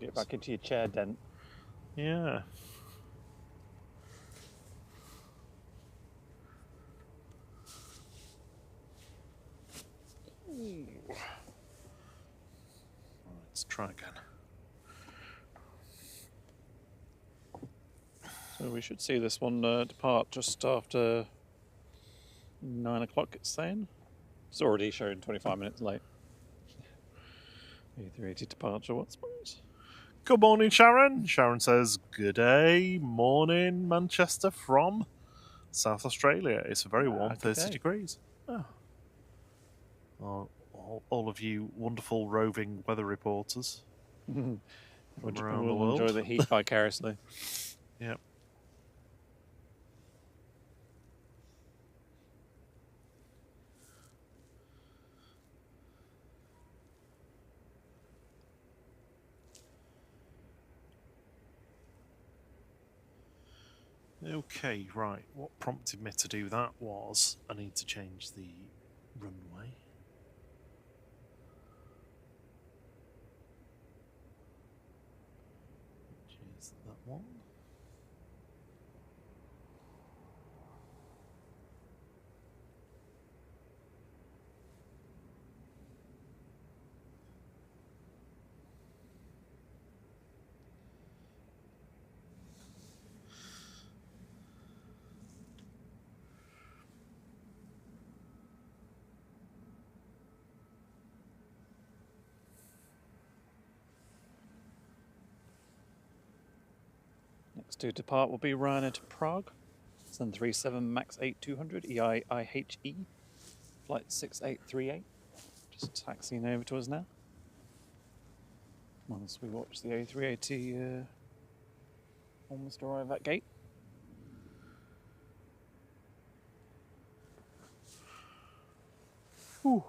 S2: Get back into your chair, Dent.
S1: Yeah. Ooh. Let's try again.
S2: So we should see this one depart just after 9 o'clock, it's saying. It's already showing 25 minutes late. A380 departure, what suppose?
S1: Good morning, Sharon. Sharon says, good day, morning, Manchester from South Australia. It's a very warm 30 degrees. Oh. All of you wonderful roving weather reporters from around the world.
S2: Enjoy the heat vicariously.
S1: Yep. Okay, right. What prompted me to do that was I need to change the runway. Which is that one.
S2: Next to depart will be Ryanair to Prague, 737 MAX 8200 EIIHE, flight 6838. Just taxiing over to us now. Once we watch the A380 almost arrive at gate.
S1: Whew.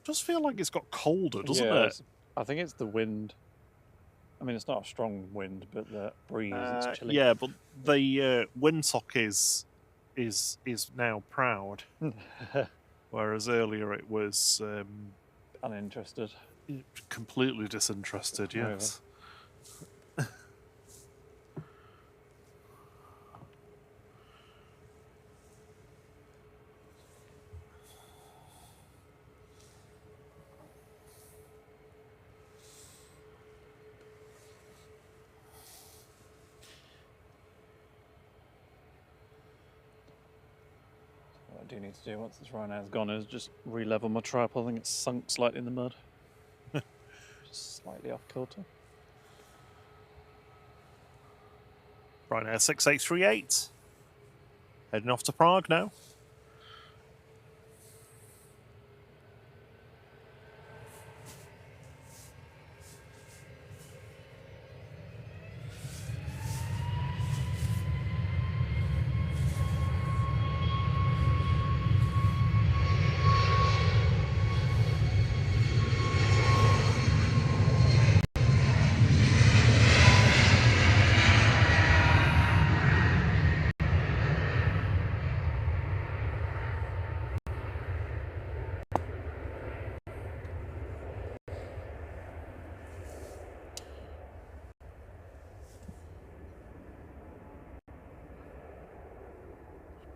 S1: Does feel like it's got colder, doesn't
S2: Yeah,
S1: it?
S2: I think it's the wind. I mean, it's not a strong wind, but the breeze is chilly.
S1: Yeah, but the windsock is now proud, whereas earlier it was
S2: Uninterested.
S1: completely disinterested. Yes.
S2: What I do need to do once this Ryanair's gone is just re-level my tripod. I think it's sunk slightly in the mud. Just slightly off kilter.
S1: Ryanair 6838 heading off to Prague now.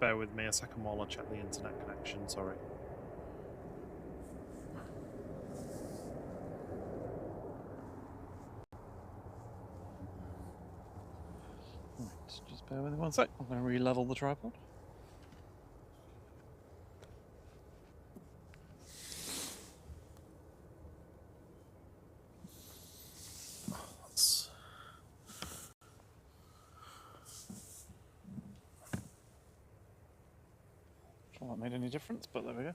S1: Bear with me a second while I check the internet connection, sorry.
S2: Right, just bear with me one sec. I'm going to re-level the tripod. Not that made any difference, but there we go.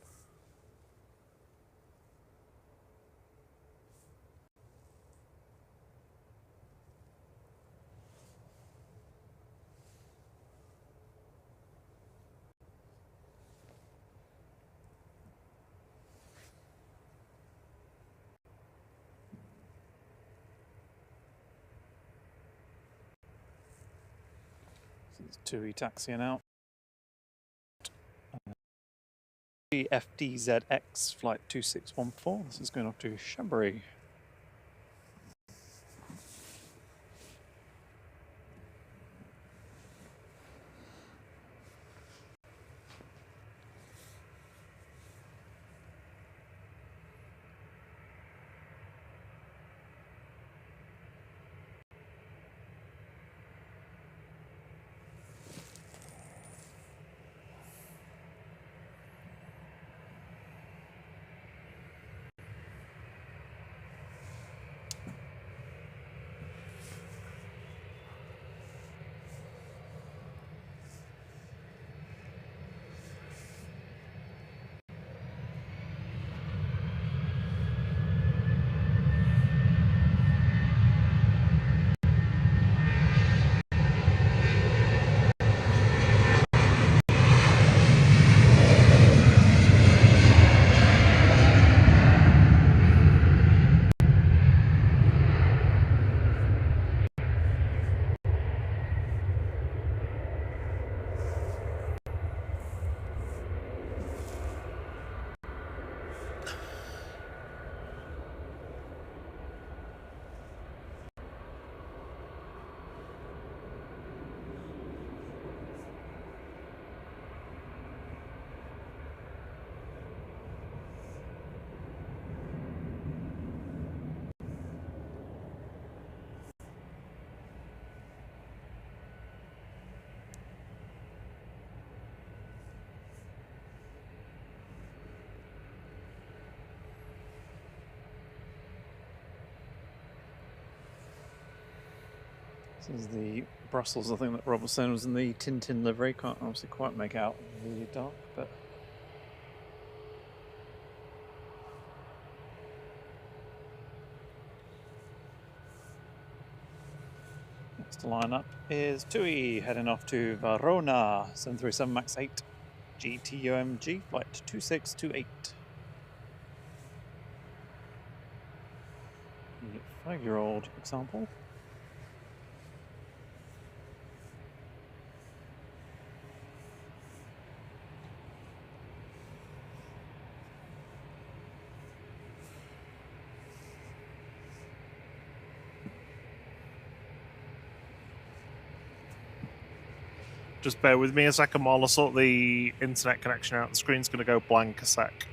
S2: So it's 2E taxiing out. FDZX flight 2614. This is going off to Chambéry. This is the Brussels, I think that Rob was saying was in the Tintin livery. Can't obviously quite make out, really dark, but. Next lineup is TUI heading off to Verona, 737 MAX 8, GTOMG, flight 2628. The 5-year-old example.
S1: Just bear with me a second while I sort the internet connection out. The screen's going to go blank a sec.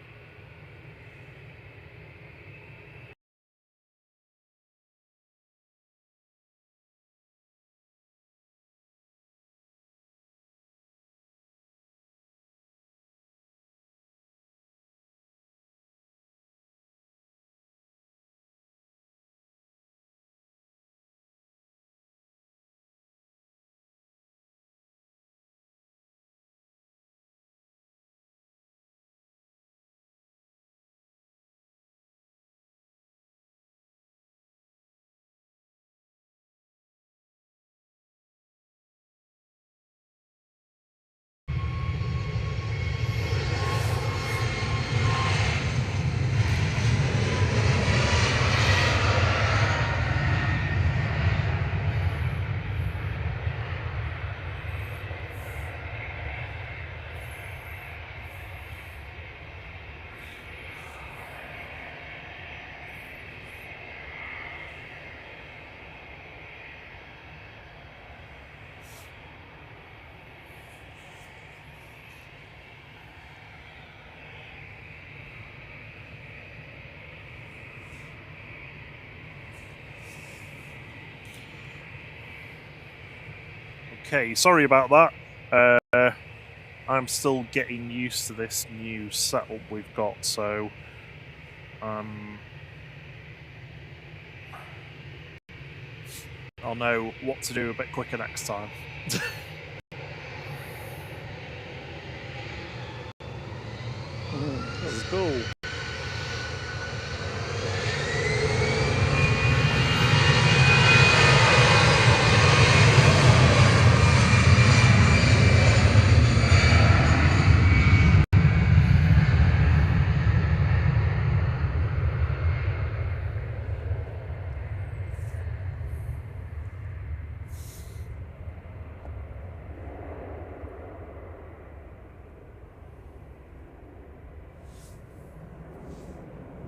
S1: Okay, sorry about that. I'm still getting used to this new setup we've got, so I'll know what to do a bit quicker next time.
S2: That was cool.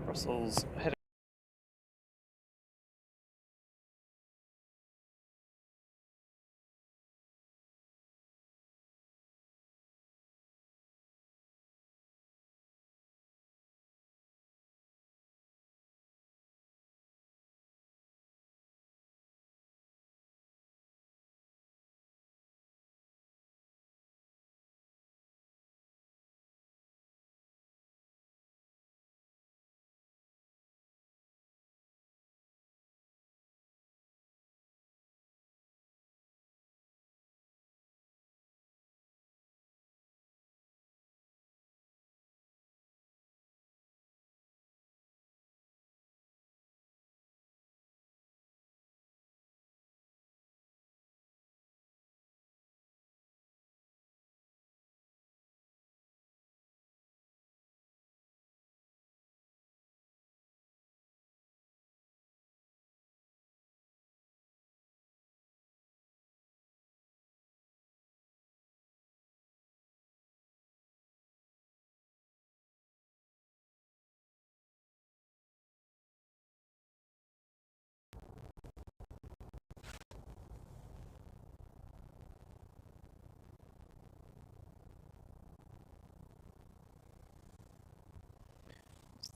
S2: Brussels heading.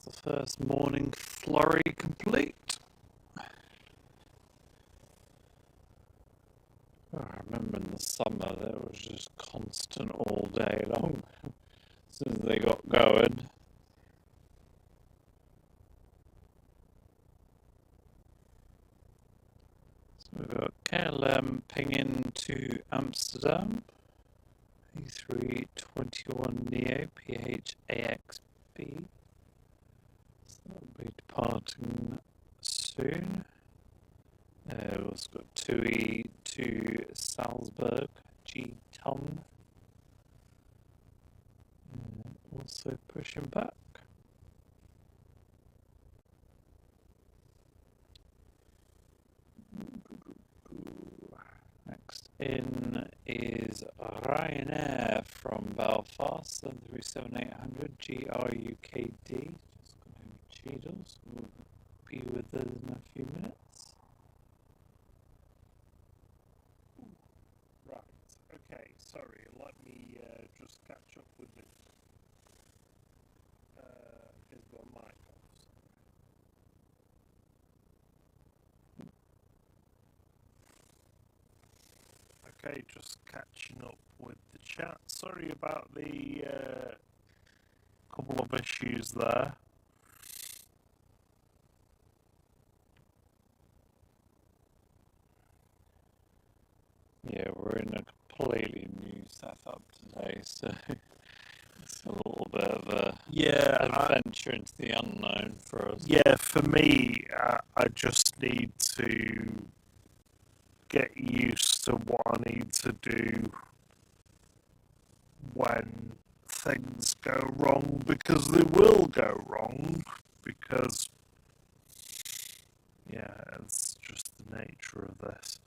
S2: The first morning flurry complete. I remember in the summer there was just constant all day long as soon as they got going. So we've got KLM KLM pinging to Amsterdam. A321neo PHAXB. So that'll be departing soon. We've also got TUI to Salzburg, G-Ton. Also pushing back. Next in is Ryanair from Belfast, 737-800 GRUKD. Just got any Cheadles. We'll be with us in a few minutes.
S1: Right, okay, sorry, let me just catch up with this. Is my mic off? Okay, just catching up with the chat. Sorry about the couple of issues there.
S2: Yeah, we're in a completely new setup today, so it's a little bit of a adventure into the unknown for us.
S1: Yeah, for me, I just need to get used to what I need to do when things go wrong, because they will go wrong, because yeah, it's just the nature of this.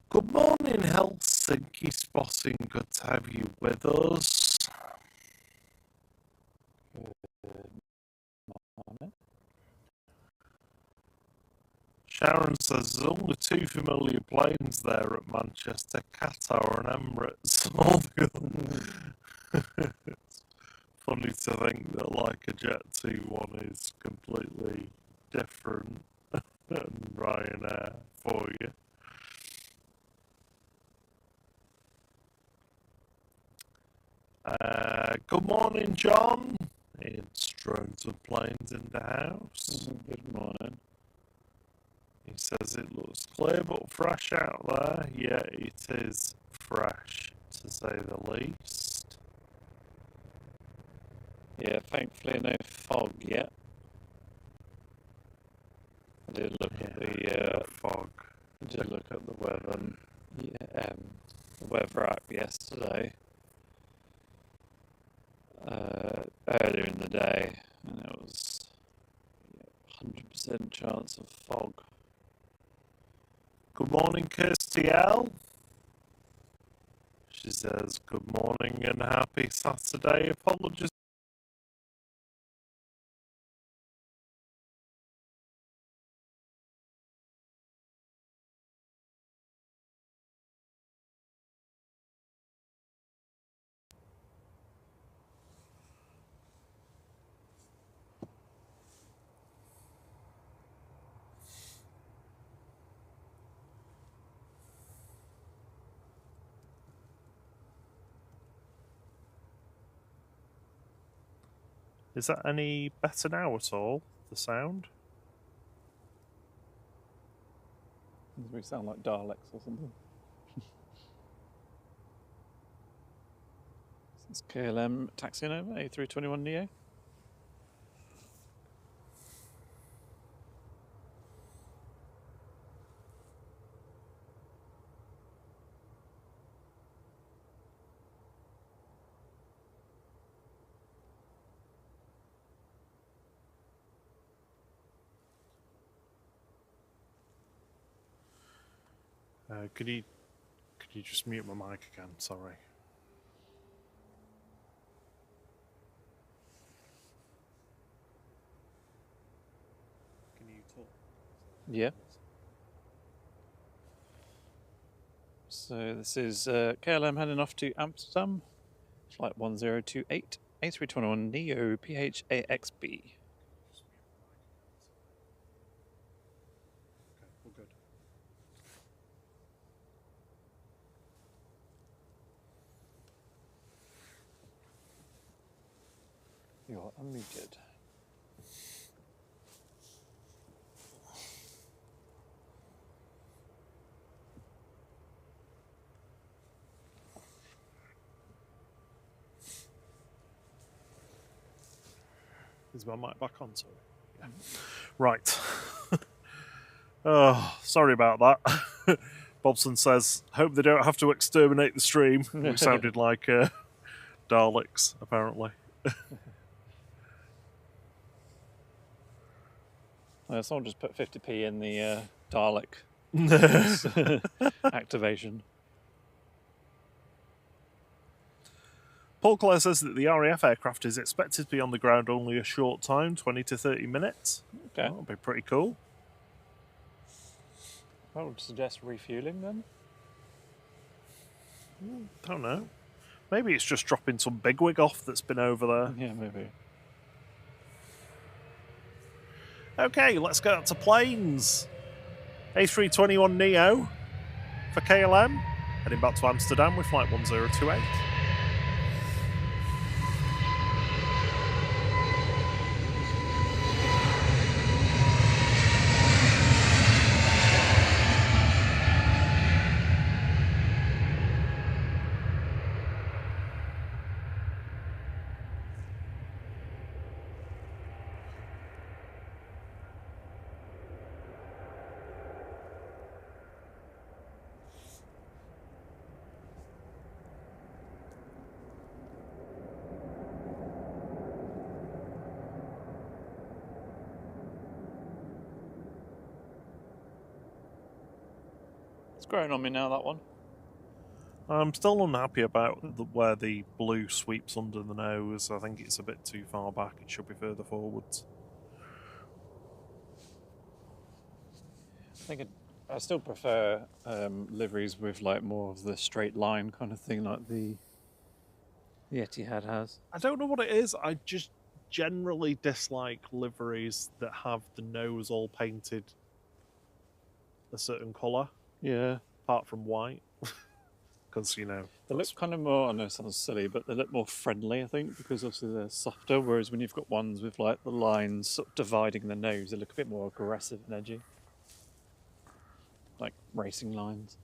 S1: Good morning, Helsinki Spotting. Good to have you with us. Sharon says there's only two familiar planes there at Manchester, Qatar and Emirates. It's funny to think that like a Jet2 one is completely different than Ryanair for you. Good morning, John. It's drones and planes in the house.
S2: Good morning.
S1: He says it looks clear but fresh out there. Yeah, it is fresh, to say the least.
S2: Yeah, thankfully no fog yet. I did look at the
S1: fog.
S2: I did look at the weather, the weather app yesterday. Earlier in the day, and it was 100% chance of fog.
S1: Good morning, Kirsty L. She says, good morning and happy Saturday. Apologies. Is that any better now at all, the sound?
S2: We sound like Daleks or something. It's KLM taxiing over, A321neo.
S1: Could you just mute my mic again? Sorry. Can you talk?
S2: Yeah. So this is KLM heading off to Amsterdam, flight 1028, A321neo PHAXB.
S1: All good.
S2: You're unmuted.
S1: Is my mic back on? Sorry. Yeah. Right. Oh, sorry about that. Bobson says, hope they don't have to exterminate the stream. Which sounded like Daleks, apparently.
S2: Someone just put 50p in the Dalek activation.
S1: Paul Clare says that the RAF aircraft is expected to be on the ground only a short time, 20 to 30 minutes.
S2: Okay.
S1: That'll be pretty cool.
S2: I would suggest refueling then.
S1: Don't know. Maybe it's just dropping some bigwig off that's been over there.
S2: Yeah, maybe.
S1: Okay, let's go out to planes. A321neo for KLM. Heading back to Amsterdam with flight 1028.
S2: It's growing on me now, that one.
S1: I'm still unhappy about where the blue sweeps under the nose. I think it's a bit too far back. It should be further forwards.
S2: I still prefer liveries with like more of the straight line kind of thing, like the Etihad has.
S1: I don't know what it is. I just generally dislike liveries that have the nose all painted a certain colour.
S2: Yeah.
S1: Apart from white. Because, you know...
S2: They look kind of more, I know it sounds silly, but they look more friendly, I think, because obviously they're softer, whereas when you've got ones with like the lines sort of dividing the nose, they look a bit more aggressive and edgy. Like racing lines.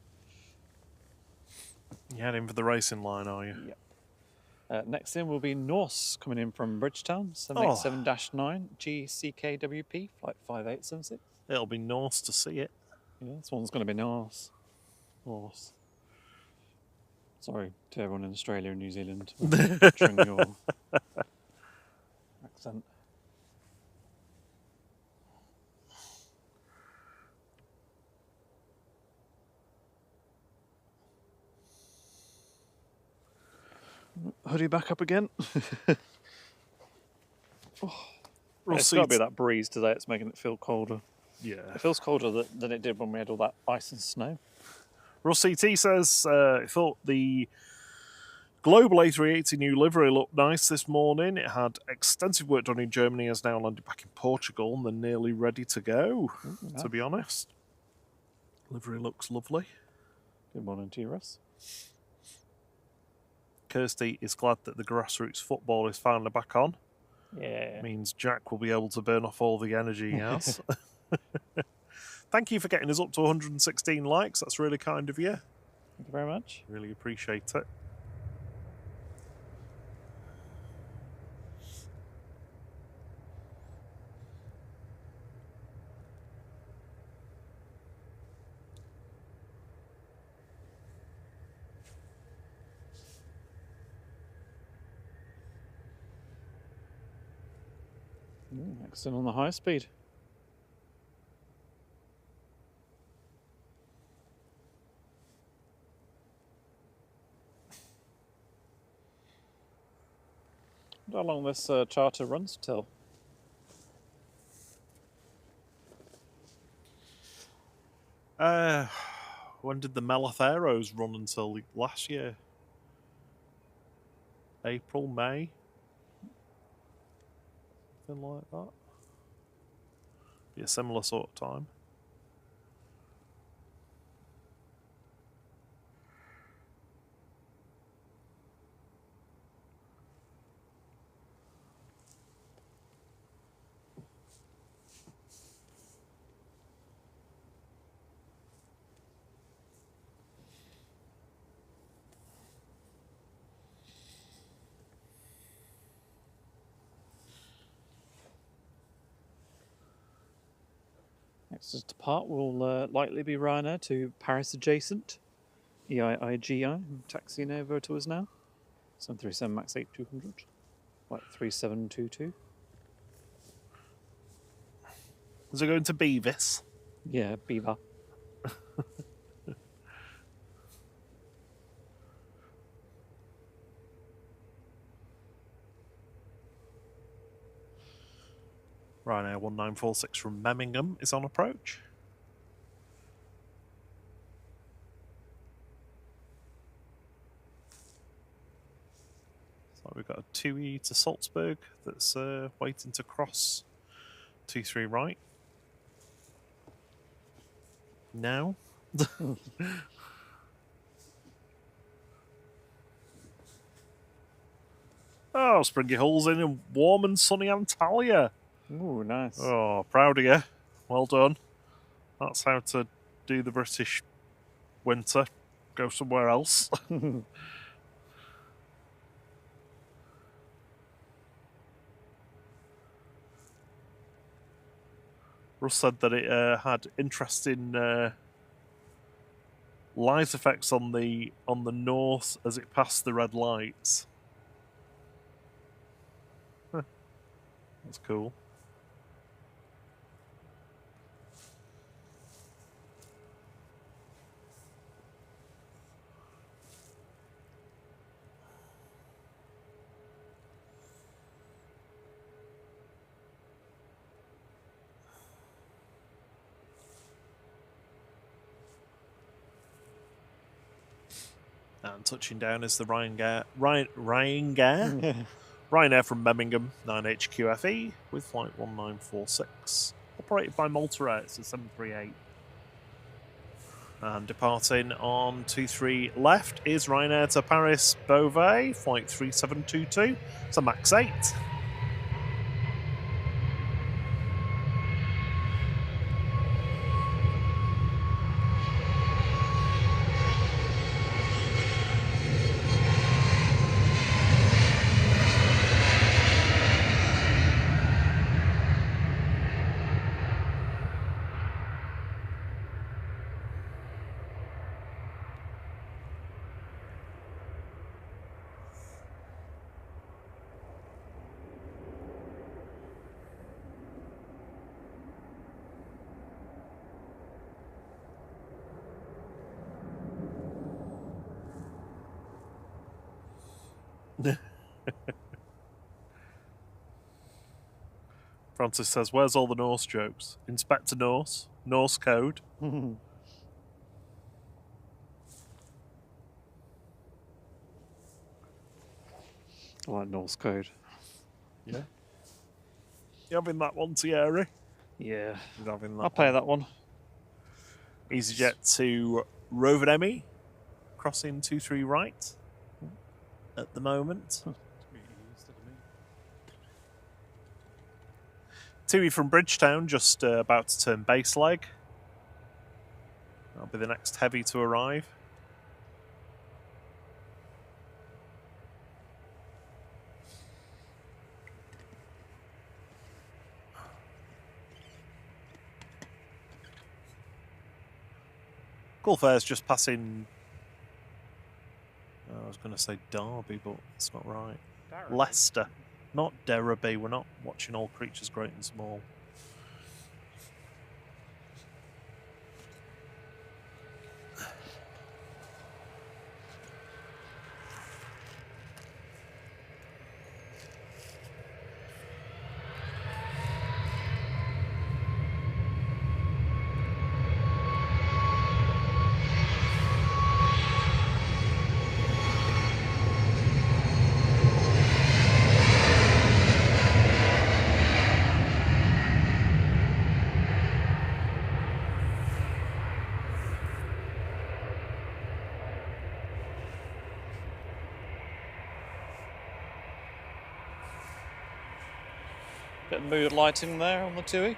S1: You're heading for the racing line, are you?
S2: Yep. Next in will be Norse coming in from Bridgetown, 787-9, GCKWP, flight 5876.
S1: It'll be Norse to see it.
S2: Yeah, this one's going to be Norse. Norse. Sorry to everyone in Australia and New Zealand for butchering your accent. Hoodie back up again. It's got to be that breeze today. It's making it feel colder.
S1: Yeah.
S2: It feels colder than it did when we had all that ice and snow.
S1: Russ CT says, he thought the Global A380 new livery looked nice this morning. It had extensive work done in Germany, has now landed back in Portugal, and they're nearly ready to go, to be honest. Livery looks lovely.
S2: Good morning to you, Russ.
S1: Kirsty is glad that the grassroots football is finally back on.
S2: Yeah.
S1: Means Jack will be able to burn off all the energy he has. Thank you for getting us up to 116 likes. That's really kind of you.
S2: Thank you very much.
S1: Really appreciate it.
S2: Next in on the high speed. How long this charter runs till?
S1: When did the Melatheros run until last year? April, May? Something like that. Be a similar sort of time.
S2: Next to depart will likely be Ryanair to Paris adjacent. EIIGI, taxiing over to us now. 737 MAX 8200. Flight 3722.
S1: Is it going to Beavis?
S2: Yeah, Beaver.
S1: Ryanair 1946 from Birmingham is on approach. So we've got a 2E to Salzburg that's waiting to cross 23 right. Now. Oh, Springy Hull's in warm and sunny Antalya.
S2: Ooh, nice.
S1: Oh, proud of you. Well done. That's how to do the British winter. Go somewhere else. Russ said that it had interesting light effects on the north as it passed the red lights. Huh. That's cool. And touching down is the Ryanair from Birmingham 9HQFE with flight 1946. Operated by Malta Air, it's a 738. And departing on 23 left is Ryanair to Paris Beauvais, flight 3722. It's a MAX 8. Francis says, where's all the Norse jokes? Inspector Norse, Norse code.
S2: I like Norse code.
S1: Yeah. You having that one, Thierry?
S2: Yeah.
S1: He's having that
S2: I'll pay that one.
S1: EasyJet to Rovaniemi, crossing 23 right at the moment. 2E from Bridgetown, just about to turn base leg. That'll be the next heavy to arrive. Gulf Air's just passing. I was going to say Derby, but it's not right.
S2: Derby.
S1: Leicester, not Derby. We're not watching All Creatures Great and Small.
S2: Bit of mood lighting there on the TUI.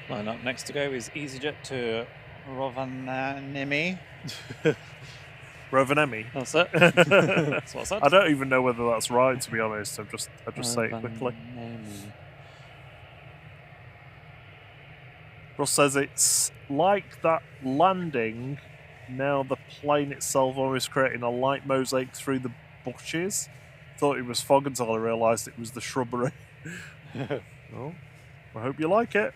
S2: Line up next to go is EasyJet to Rovaniemi.
S1: Rovaniemi.
S2: That's it. That's what I said.
S1: I don't even know whether that's right, to be honest. I just say it quickly.
S2: Rovaniemi.
S1: Russ says it's like that landing. Now the plane itself almost creating a light mosaic through the bushes. Thought it was fog until I realised it was the shrubbery. Well, I hope you like it.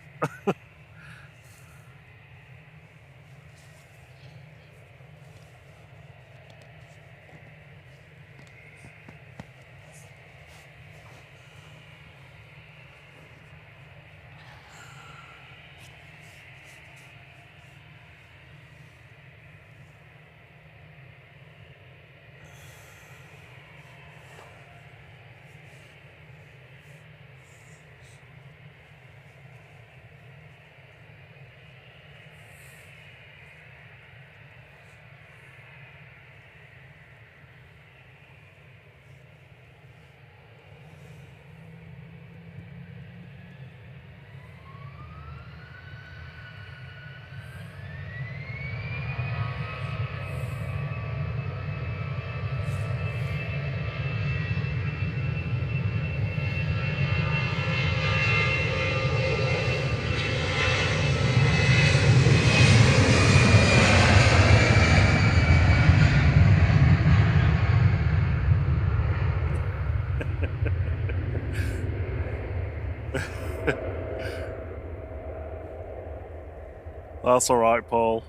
S1: That's all right, Paul.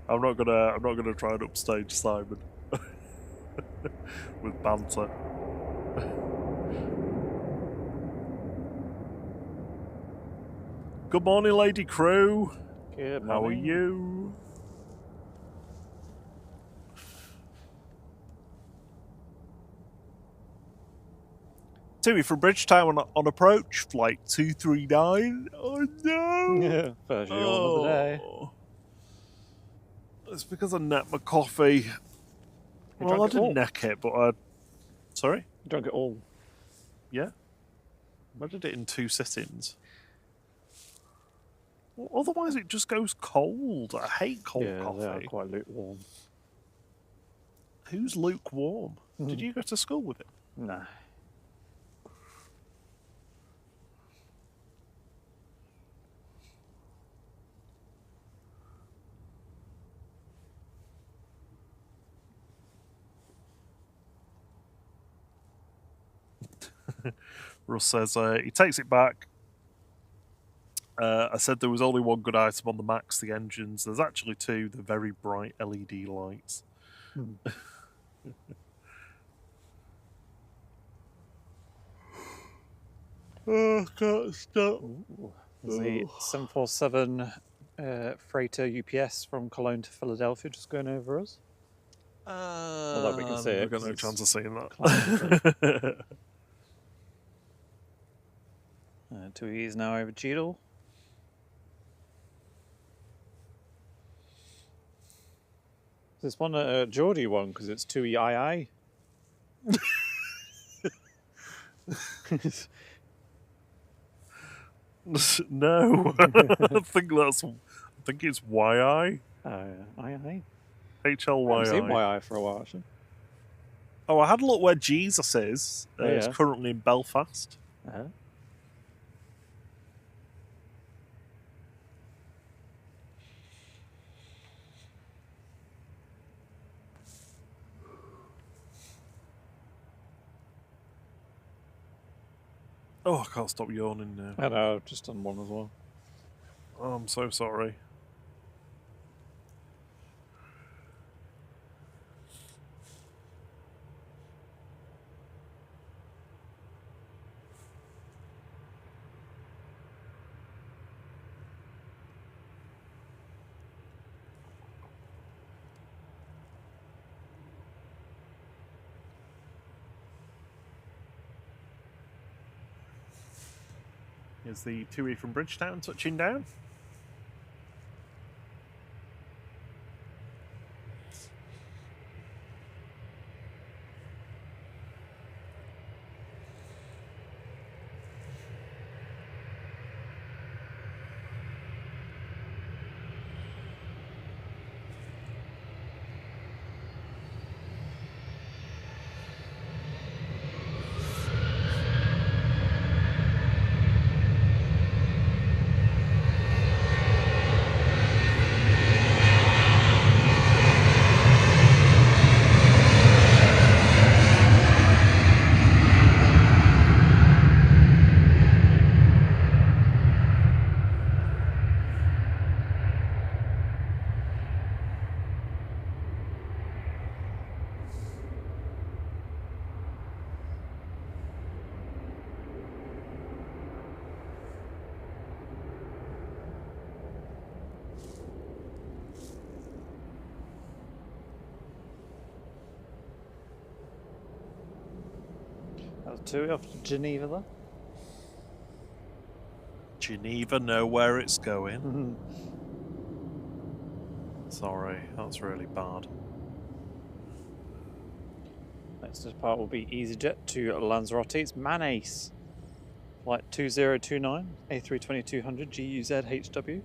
S1: I'm not gonna try and upstage Simon with banter. Good morning, Lady Crew.
S2: Good morning.
S1: How are you? Timmy from Bridgetown on approach, flight 239. Oh no!
S2: Yeah, first yawn of the day.
S1: It's because I necked my coffee. Well, I didn't neck it, but I... Sorry?
S2: You drank it all?
S1: Yeah. I did it in 2 sittings. Well, otherwise it just goes cold. I hate cold coffee.
S2: Yeah, they are quite lukewarm.
S1: Who's lukewarm? Did you go to school with it?
S2: No.
S1: Russ says he takes it back. I said there was only one good item on the Max, the engines. There's actually 2, the very bright LED lights. Oh, can't stop.
S2: There's the 747 freighter UPS from Cologne to Philadelphia just going over us. Although we can see it.
S1: I've got no chance of seeing that.
S2: 2E's now over Cheadle. Is this one a Geordie one because it's 2EII?
S1: No, I think it's YI.
S2: II.
S1: HLYI.
S2: I've seen YI for a while actually.
S1: Oh, I had a look where Jesus is. It's currently in Belfast. Oh, I can't stop yawning now.
S2: I know, I've just done one as well.
S1: Oh, I'm so sorry. Here's the 2E from Bridgetown touching down.
S2: 2 off to Geneva there.
S1: Geneva know where it's going. Sorry, that's really bad.
S2: Next depart will be EasyJet to Lanzarote. It's Manace. Flight 2029, A320-200 GUZ-HW.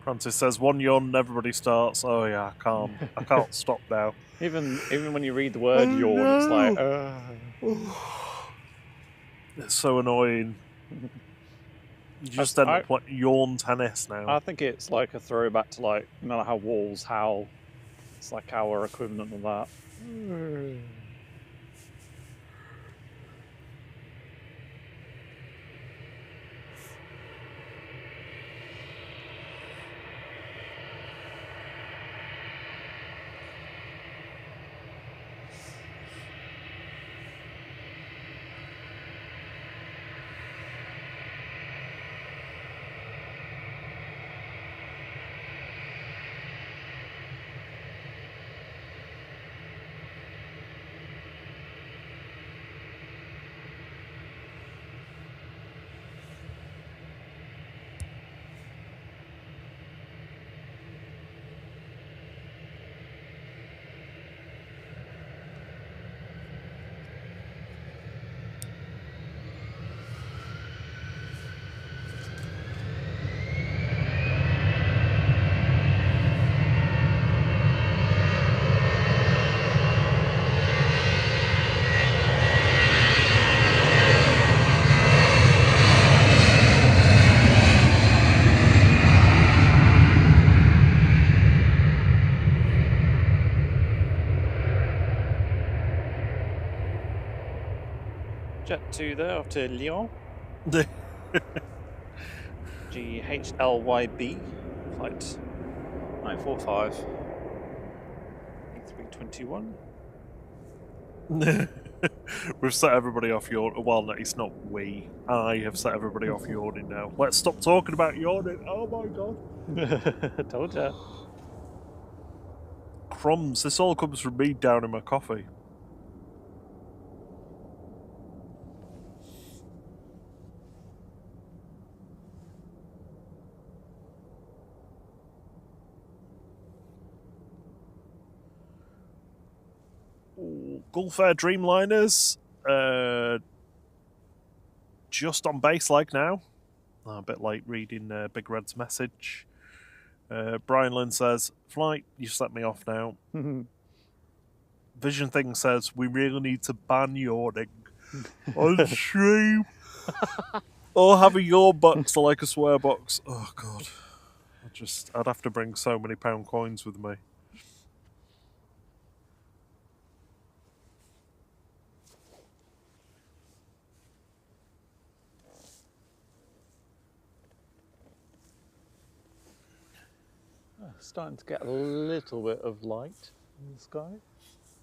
S1: Francis says, one yawn and everybody starts. Oh yeah, I can't stop now.
S2: Even when you read the word yawn, it's like,
S1: It's so annoying. You just end up like yawn tennis now.
S2: I think it's like a throwback to like, you know how walls howl. It's like our equivalent of that. Jet2 there off to Lyon. GHLYB, flight 945, A321.
S1: We've set everybody off yawning. Well, no, it's not we. I have set everybody off yawning now. Let's stop talking about yawning. Oh my god.
S2: Told ya.
S1: Crumbs. This all comes from me down in my coffee. Gulf Air Dreamliners, just on base like now. A bit late reading Big Red's message. Brian Lynn says, Flight, you set me off now. Vision Thing says, we really need to ban yawning on stream. Or have a yawn box like a swear box. Oh god. I'd have to bring so many pound coins with me.
S2: Starting to get a little bit of light in the sky.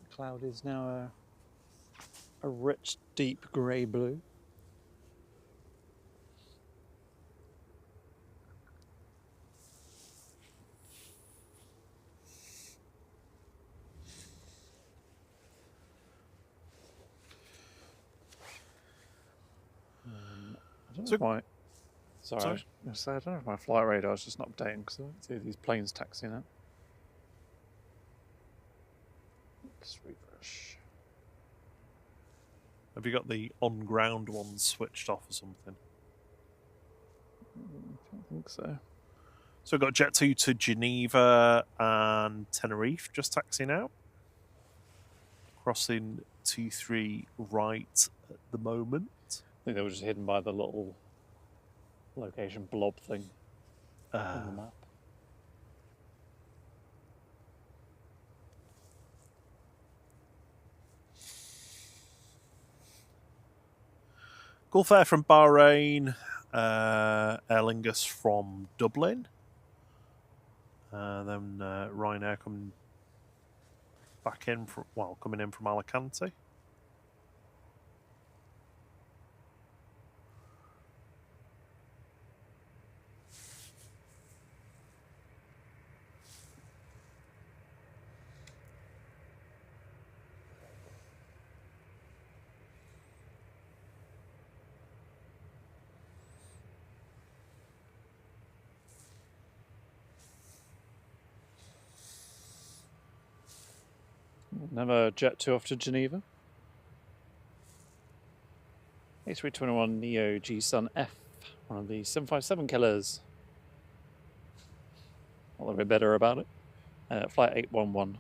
S2: The cloud is now a rich, deep grey blue. I don't know why. Sorry. I don't know if my flight radar is just not updating because I don't see these planes taxiing out. Let's refresh.
S1: Have you got the on-ground ones switched off or something?
S2: I don't think so.
S1: So we've got Jet2 to Geneva and Tenerife just taxiing out. Crossing 23 right at the moment.
S2: I think they were just hidden by the little location blob thing on the map.
S1: Gulf Air from Bahrain, Aer Lingus from Dublin, then Ryanair coming in from Alicante.
S2: Another Jet2 off to Geneva. A321 Neo G-Sun F, one of the 757 killers. A little bit better about it. Flight 811.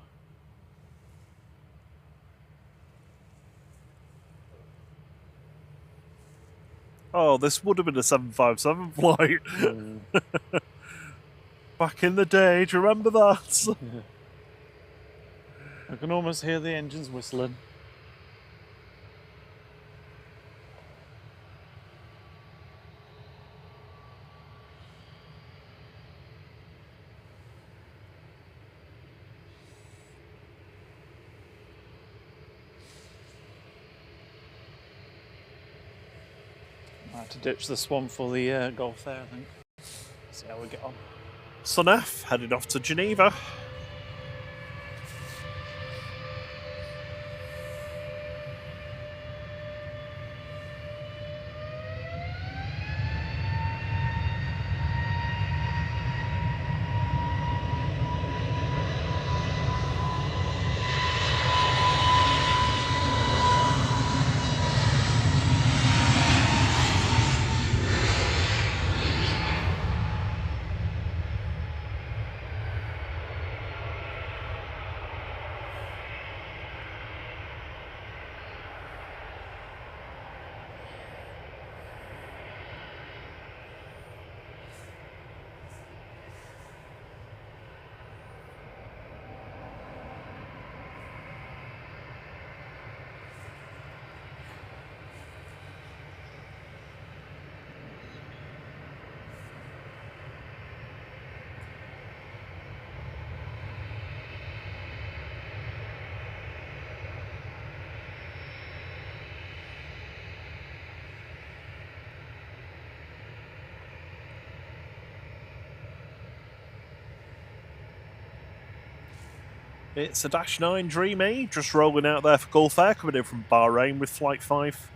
S1: Oh, this would have been a 757 flight. Back in the day, do you remember that?
S2: Yeah. I can almost hear the engines whistling. I have to ditch this one for the Gulf there, I think. See how we get on.
S1: Sun F headed off to Geneva. It's a Dash 9 Dream E, just rolling out there for Gulf Air, coming in from Bahrain with Flight 5.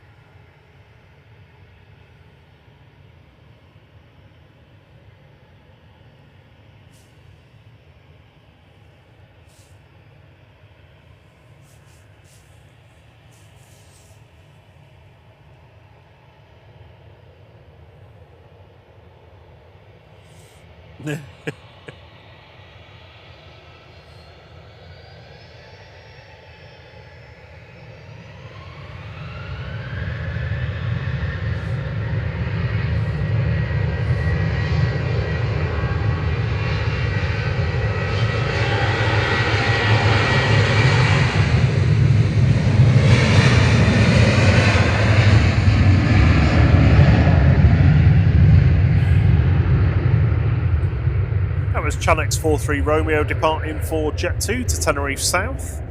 S1: Chanex 43 Romeo departing for Jet2 to Tenerife South,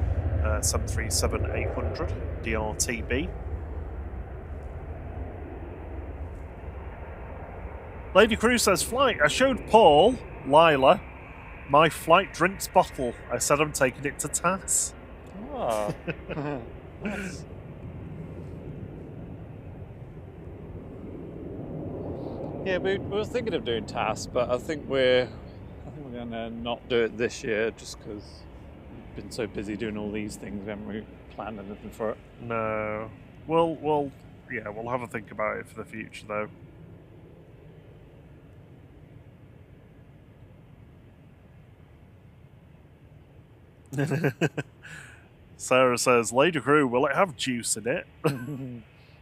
S1: 737-800 DRTB. Lady Crew says, Flight, I showed Paul, Lila, my flight drinks bottle. I said I'm taking it to TAS.
S2: Oh, nice. Yeah, we were thinking of doing TAS, but I think we're going to not do it this year just because we've been so busy doing all these things. We haven't really planned anything for it.
S1: No. We'll have a think about it for the future, though. Sarah says, Lady Crew, will it have juice in it?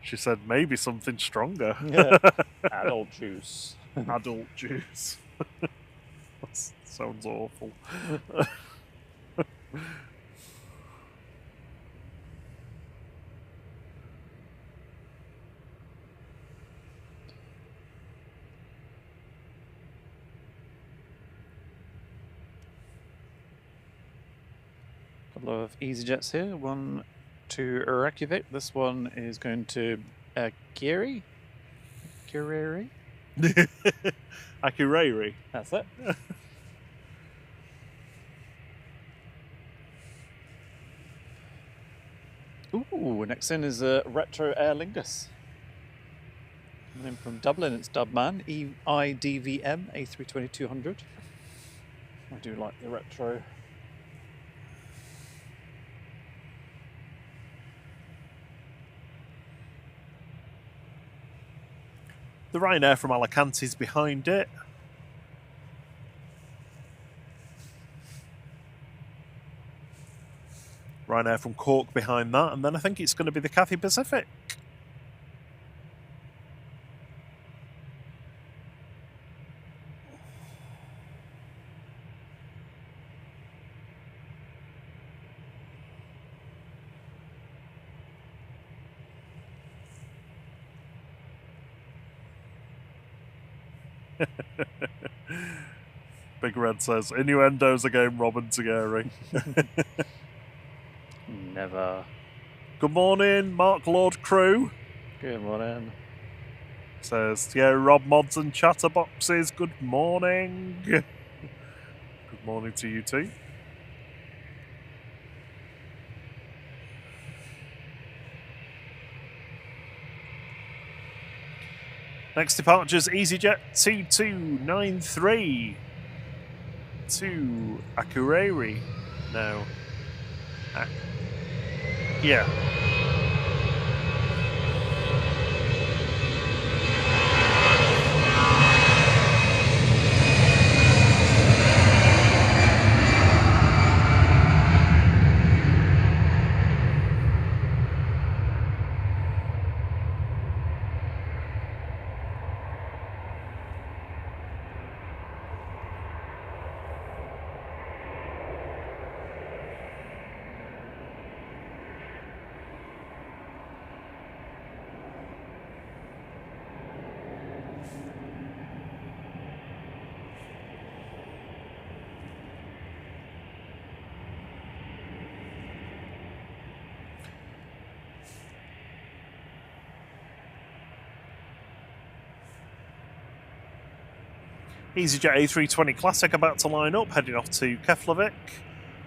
S1: She said, maybe something stronger.
S2: Yeah. Adult juice.
S1: Adult juice. That sounds awful.
S2: Couple of EasyJets here. One to Reykjavik. This one is going to Akureyri.
S1: Akureyri.
S2: That's it. Ooh, next in is Retro Aer Lingus. Coming in from Dublin, it's Dubman, EIDVM A320-200. I do like the retro.
S1: The Ryanair from Alicante is behind it. Ryanair from Cork behind that, and then I think it's going to be the Cathay Pacific. Big Red says, innuendo's a game Robin Tagari.
S2: Never.
S1: Good morning, Mark Lord Crew.
S2: Good morning.
S1: Says, yeah, Rob Mods and Chatterboxes, good morning. Good morning to you too. Next departure's EasyJet 2293 to Akureyri now. Yeah. EasyJet A320 Classic about to line up, heading off to Keflavik,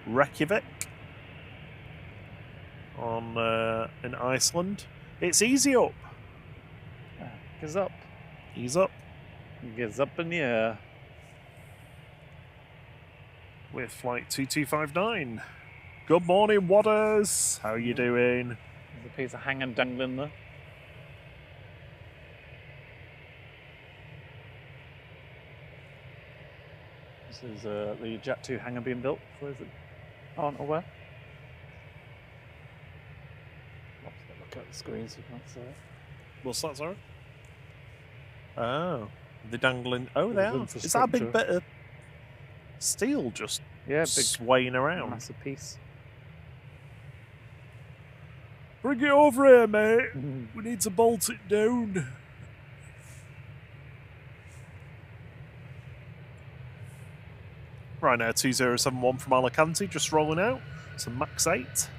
S1: Reykjavik in Iceland. It's easy up.
S2: He's up.
S1: He's up.
S2: He's up in the air.
S1: With flight 2259. Good morning, Wadders. How are you doing?
S2: There's a piece of hanging dangling there. This is the Jet2 hangar being built, for those that aren't aware. Look at the screen so you can't see it.
S1: What's that, sorry? Oh, they're dangling. Oh, they are. Is that a big
S2: infrastructure.
S1: bit of steel just
S2: Yeah, big
S1: swaying around?
S2: massive piece.
S1: Bring it over here, mate. We need to bolt it down. Right now, 2071 from Alicante, just rolling out. It's a Max 8.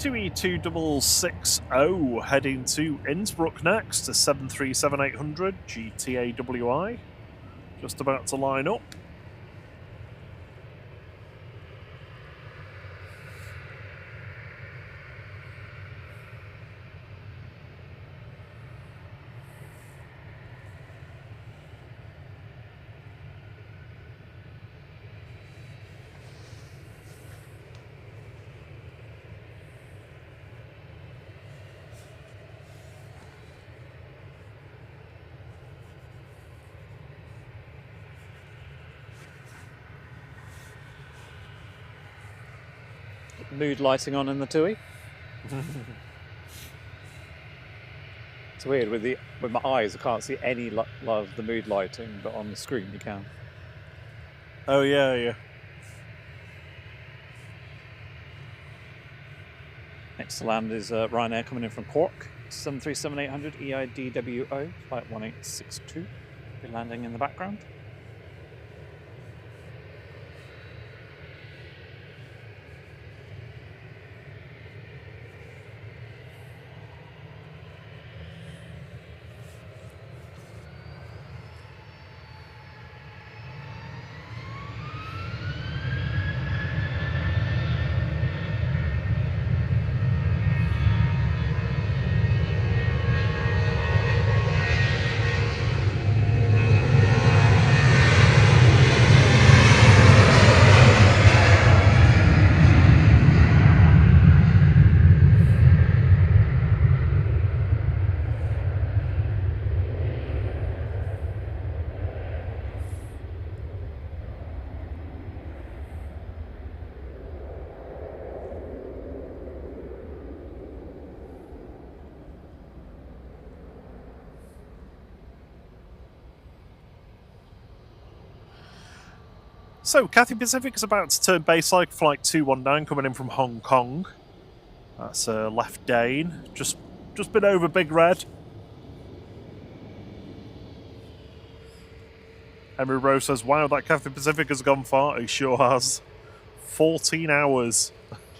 S1: 2E2660 heading to Innsbruck next to 737-800 GTAWI. Just about to line up.
S2: Mood lighting on in the TUI. It's weird with my eyes. I can't see any of the mood lighting, but on the screen you can.
S1: Oh yeah.
S2: Next to land is Ryanair coming in from Cork. 737-800 EIDWO, flight 1862. Be landing in the background.
S1: So, Cathay Pacific is about to turn baseline flight 219 coming in from Hong Kong. That's left Dane. Just been over Big Red. Emery Rose says, wow, that Cathay Pacific has gone far. He sure has. 14 hours.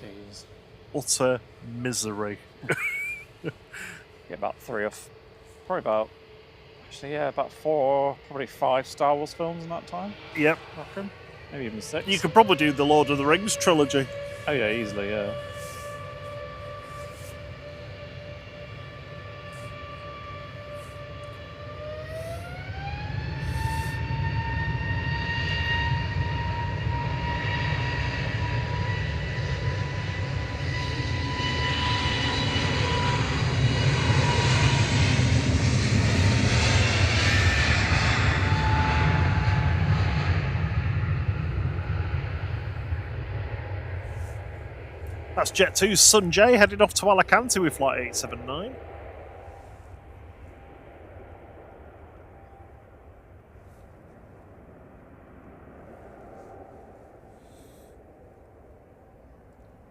S2: Jeez.
S1: Utter misery.
S2: Get about about 4, probably 5 Star Wars films in that time.
S1: Yep.
S2: I reckon. Maybe even 6.
S1: You could probably do the Lord of the Rings trilogy.
S2: Oh yeah, easily, yeah.
S1: That's Jet2's Sunjay heading off to Alicante with flight 879.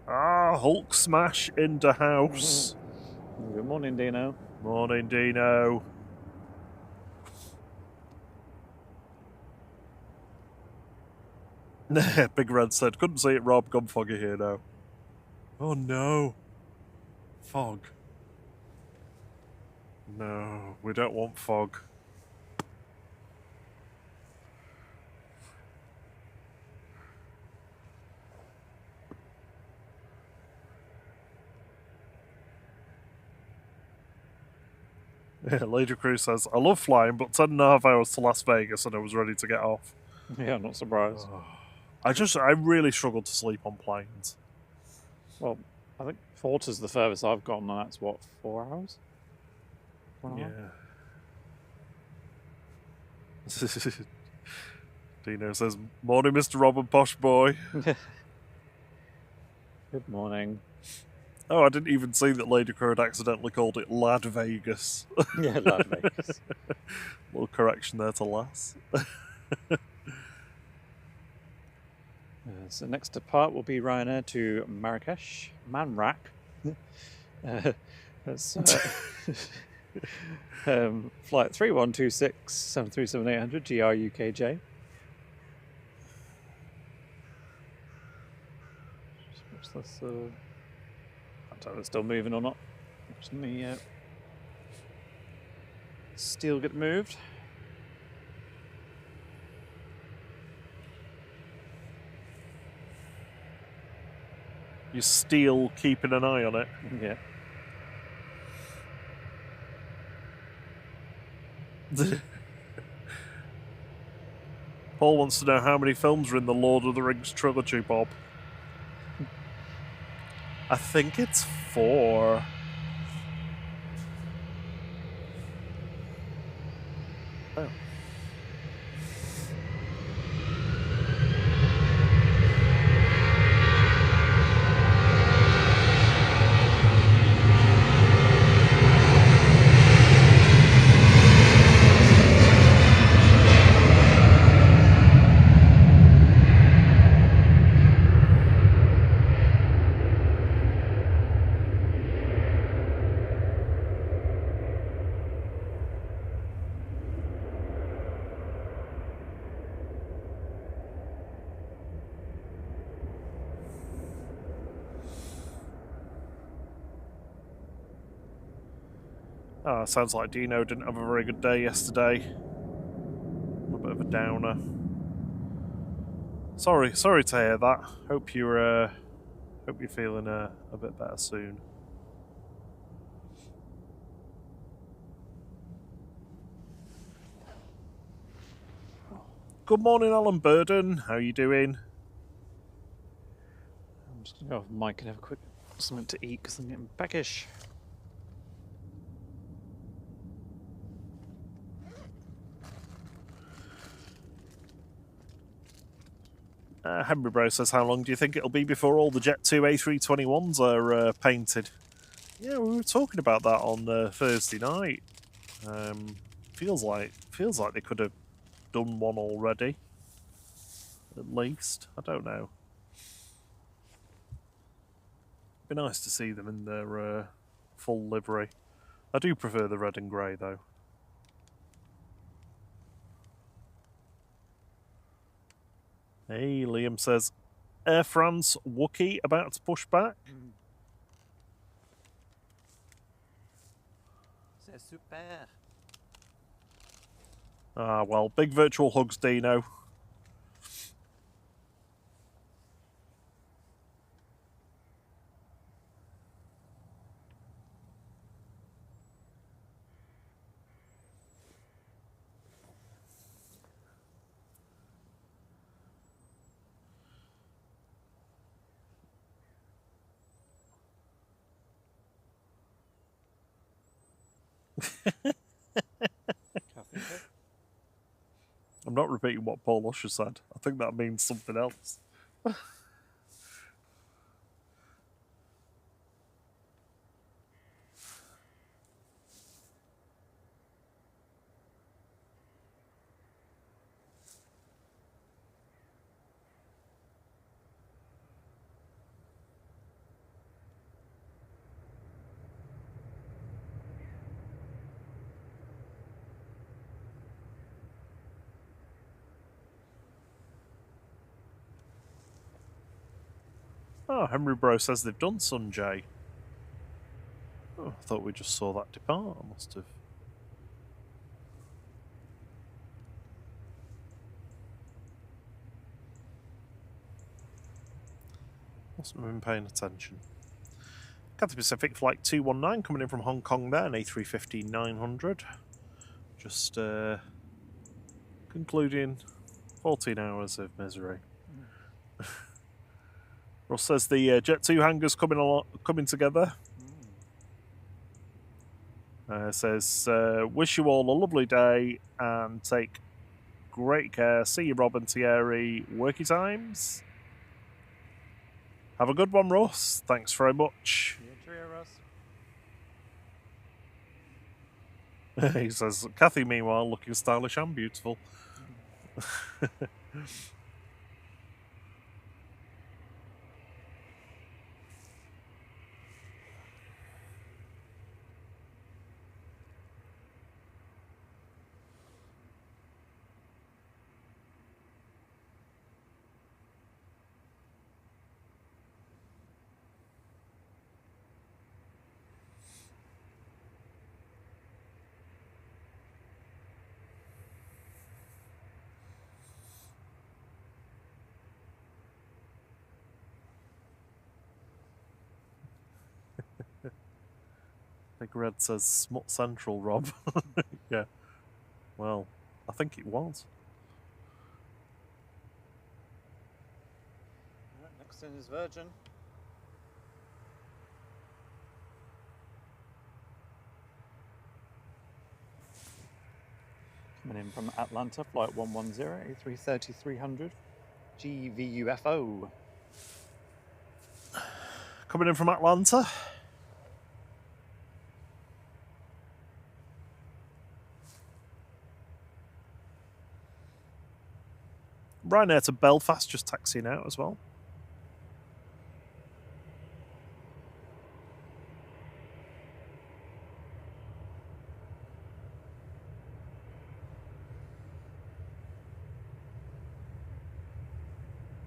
S1: Hulk smash in the house.
S2: Good morning, Dino.
S1: Morning, Dino. Big Red said, couldn't see it, Rob. Gone foggy here now. Oh no. Fog. No, we don't want fog. Yeah, Lady Crew says, I love flying, but 10.5 hours to Las Vegas and I was ready to get off.
S2: Yeah, not surprised.
S1: I really struggle to sleep on planes.
S2: Well, I think Forta's the furthest I've gotten, and that's what, 4 hours?
S1: Yeah. Dino says, morning, Mr. Rob and Posh Boy.
S2: Good morning.
S1: Oh, I didn't even see that Lady Crow had accidentally called it Lad Vegas.
S2: Yeah, Lad Vegas.
S1: Little correction there to Lass.
S2: So next depart will be Ryanair to Marrakesh, Manrak. That's flight 3126, 737-800, GRUKJ. What's this? Don't know if it's still moving or not. Watching the steel get moved.
S1: You're still keeping an eye on it.
S2: Yeah.
S1: Paul wants to know how many films are in the Lord of the Rings trilogy, Bob. I think it's 4. Oh. Oh, sounds like Dino didn't have a very good day yesterday. A bit of a downer. Sorry to hear that. Hope you're feeling a bit better soon. Good morning, Alan Burden. How are you doing?
S2: I'm just going to go off mic and have a quick something to eat because I'm getting peckish.
S1: Henry Bro says, how long do you think it'll be before all the Jet2 A321s are painted? Yeah, we were talking about that on Thursday night. Feels like they could have done one already. At least. I don't know. Be nice to see them in their full livery. I do prefer the red and grey, though. Hey, Liam says, Air France Wookiee about to push back?
S2: C'est super.
S1: Ah, well, big virtual hugs, Dino. I'm not repeating what Paul Usher said. I think that means something else. Oh, Henry Bro says they've done Sunjay. Oh, I thought we just saw that depart. I must have. Mustn't have been paying attention. Cathay Pacific Flight 219 coming in from Hong Kong there, an A350-900. Just concluding 14 hours of misery. Ross says the Jet2 hangars coming together. Says, wish you all a lovely day and take great care. See you, Rob and Thierry. Worky times. Have a good one, Ross. Thanks very much. He says, Kathy, meanwhile, looking stylish and beautiful. Big Red says Smut Central, Rob. Yeah. Well, I think it was.
S2: Right, next in is Virgin. Coming in from Atlanta, flight 110, A330-300, GVUFO.
S1: Coming in from Atlanta. Ryanair to Belfast, just taxiing out as well.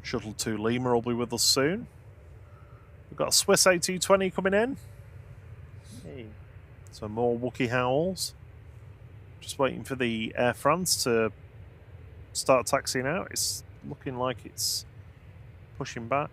S1: Shuttle to Lima will be with us soon. We've got a Swiss A220 coming in.
S2: Hey.
S1: So more Wookiee howls. Just waiting for the Air France to start taxiing out. It's looking like it's pushing back.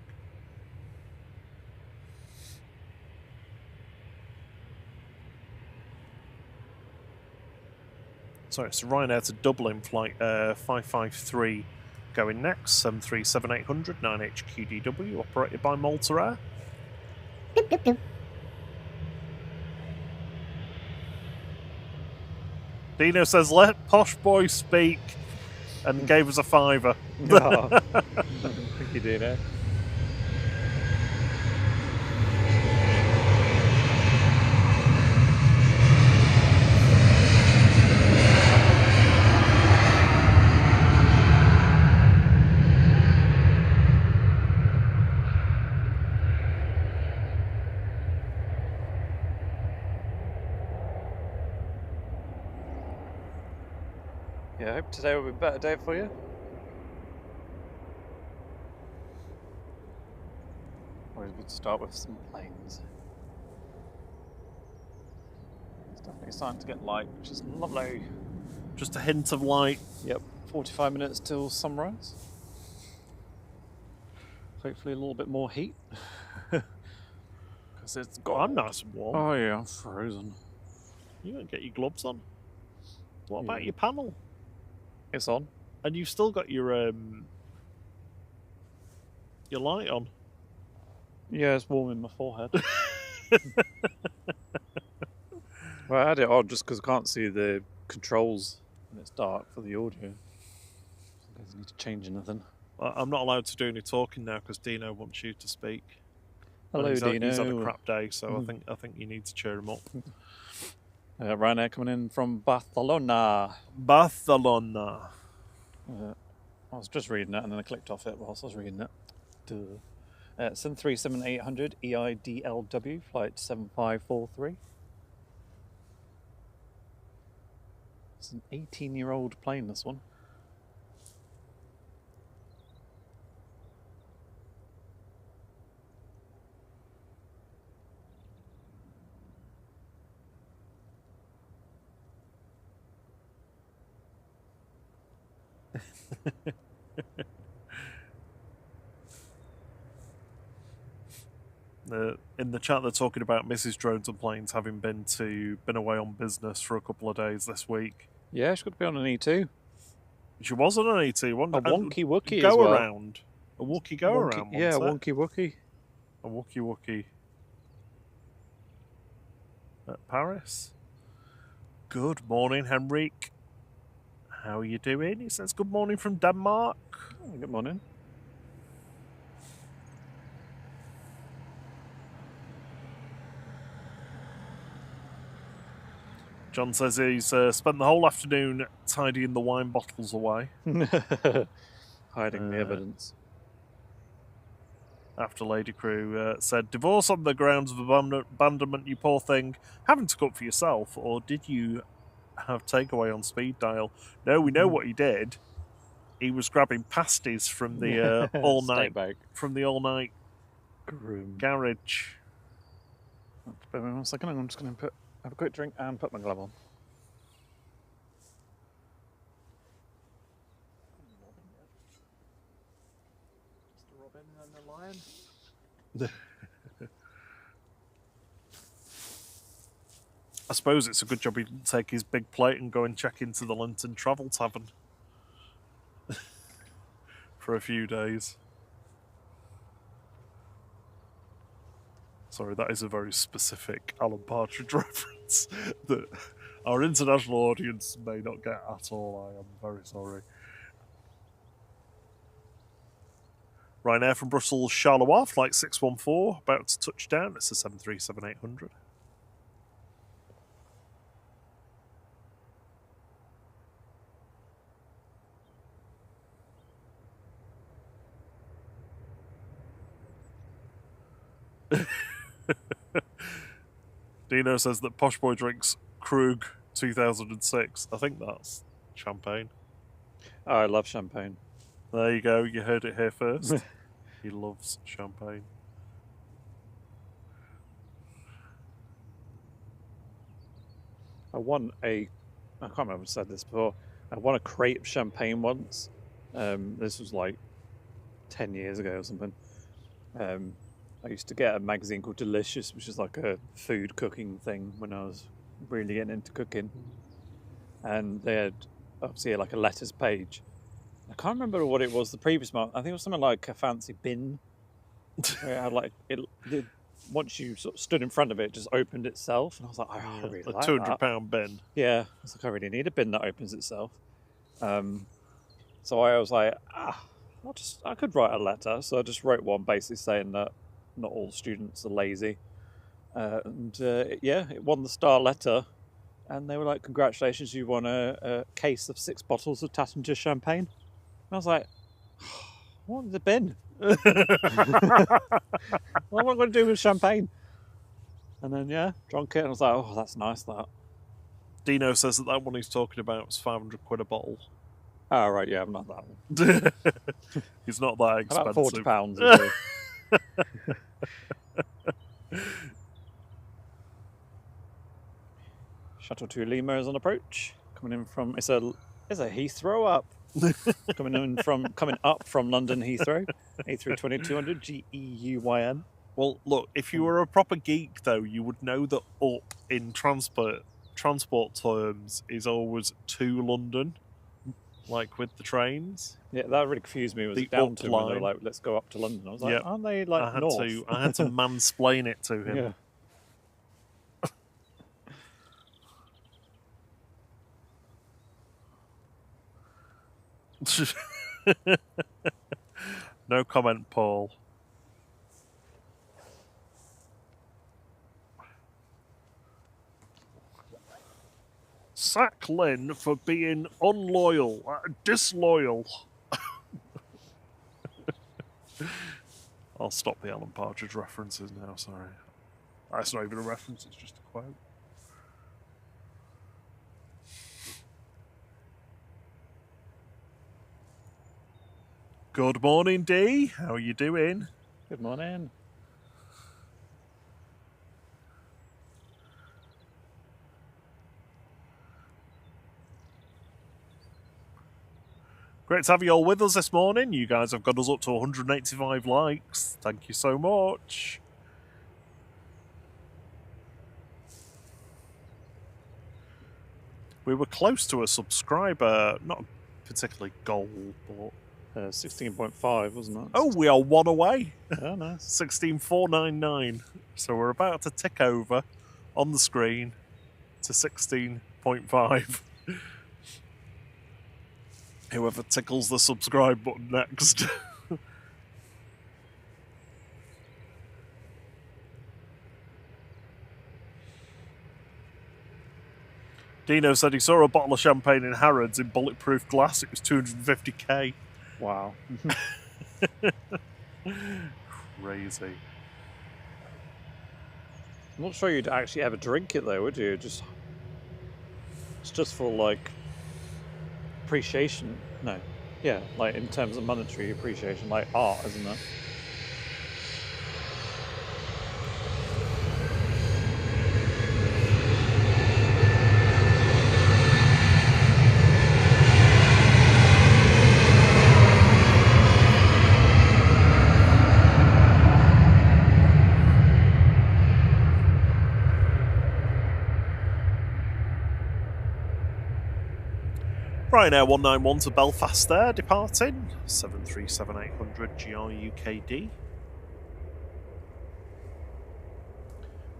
S1: So it's Ryanair to Dublin, flight 553 going next, 737-800, 9HQDW, operated by Malta Air. Dino says, let Posh Boy speak, and gave us a $5.
S2: Oh, thank you, Dino. Yeah, I hope today will be a better day for you. Always good to start with some planes. It's definitely starting to get light, which is lovely.
S1: Just a hint of light.
S2: Yep, 45 minutes till sunrise. Hopefully a little bit more heat. Because it's got...
S1: I'm nice and warm.
S2: Oh yeah, I'm frozen.
S1: You don't get your gloves on. What about your panel?
S2: It's on.
S1: And you've still got your light on.
S2: Yeah, it's warm in my forehead. Well, I had it on just because I can't see the controls when it's dark for the audio. I don't need to change anything.
S1: I'm not allowed to do any talking now because Dino wants you to speak.
S2: Hello, Dino.
S1: He's had a crap day, so I think you need to cheer him up.
S2: Ryanair coming in from Barcelona.
S1: Barcelona.
S2: I was just reading it and then I clicked off it whilst I was reading it. Duh. 737-800 EIDLW, flight 7543. It's an 18-year-old plane, this one.
S1: In the chat, they're talking about Mrs. Drones and Planes having been away on business for a couple of days this week.
S2: Yeah, she could be on an E2.
S1: She was on an E2.
S2: A wonky Wookie
S1: go
S2: as well.
S1: Around. A Wookie go around.
S2: Yeah, a wonky Wookie.
S1: A Wookie. At Paris. Good morning, Henrik. How are you doing? He says good morning from Denmark.
S2: Oh, good morning.
S1: John says he's spent the whole afternoon tidying the wine bottles away.
S2: Hiding the evidence.
S1: After Lady Crew said, divorce on the grounds of abandonment, you poor thing. Having to cook for yourself, or did you have takeaway on speed dial? No, we know what he did. He was grabbing pasties from the all-night garage.
S2: Bear with me 1 second, I'm just going to have a quick drink and put my glove on. Just a robin and a lion.
S1: I suppose it's a good job he didn't take his big plate and go and check into the Linton Travel Tavern for a few days. Sorry, that is a very specific Alan Partridge reference that our international audience may not get at all. I am very sorry. Ryanair from Brussels, Charleroi, flight 614, about to touch down. It's a 737-800. Dino says that Posh Boy drinks Krug 2006. I think that's champagne.
S2: Oh, I love champagne.
S1: There you go. You heard it here first. He loves champagne.
S2: I can't remember if I said this before. I won a crate of champagne once. This was like 10 years ago or something. I used to get a magazine called Delicious, which is like a food cooking thing when I was really getting into cooking. And they had obviously like a letters page. I can't remember what it was the previous month. I think it was something like a fancy bin. Where it had like once you sort of stood in front of it, it just opened itself, and I was like, I really like that.
S1: A £200 bin.
S2: Yeah, I was like, I really need a bin that opens itself. So I was like, I could write a letter. So I just wrote one basically saying that not all students are lazy, and it won the star letter. And they were like, congratulations, you won a case of 6 bottles of Tattinger champagne. And I was like, what has it been? What am I going to do with champagne? And then, drank it, and I was like, oh, that's nice, that.
S1: Dino says that one he's talking about is £500 a bottle.
S2: Oh, right, yeah, I've not that one.
S1: He's not that expensive.
S2: About £40 a day. Shuttle to Lima is on approach. Coming in from it's a Heathrow up. coming up from London Heathrow. A320-200 GEUYN.
S1: Well, look, if you were a proper geek though, you would know that up in transport terms is always to London, like with the trains.
S2: Yeah, that really confused me. It was
S1: the
S2: down to when they were like, let's go up to London. I was like, aren't they like north?
S1: I had to mansplain it to him.
S2: Yeah.
S1: No comment, Paul. Sack Lynn for being disloyal. I'll stop the Alan Partridge references now, sorry. That's not even a reference, it's just a quote. Good morning, Dee. How are you doing?
S2: Good morning.
S1: Great to have you all with us this morning. You guys have got us up to 185 likes. Thank you so much. We were close to a subscriber, not particularly goal, but
S2: 16.5, wasn't it?
S1: oh, we are one away.
S2: Oh, nice.
S1: 16,499. So we're about to tick over on the screen to 16.5. Whoever tickles the subscribe button next. Dino said he saw a bottle of champagne in Harrods in bulletproof glass. It was 250k.
S2: Wow.
S1: Crazy.
S2: I'm not sure you'd actually ever drink it though, would you? It's just for like appreciation. No. Yeah, like in terms of monetary appreciation, like art, isn't it?
S1: Ryanair 191 to Belfast there, departing. 737-800 GRUKD.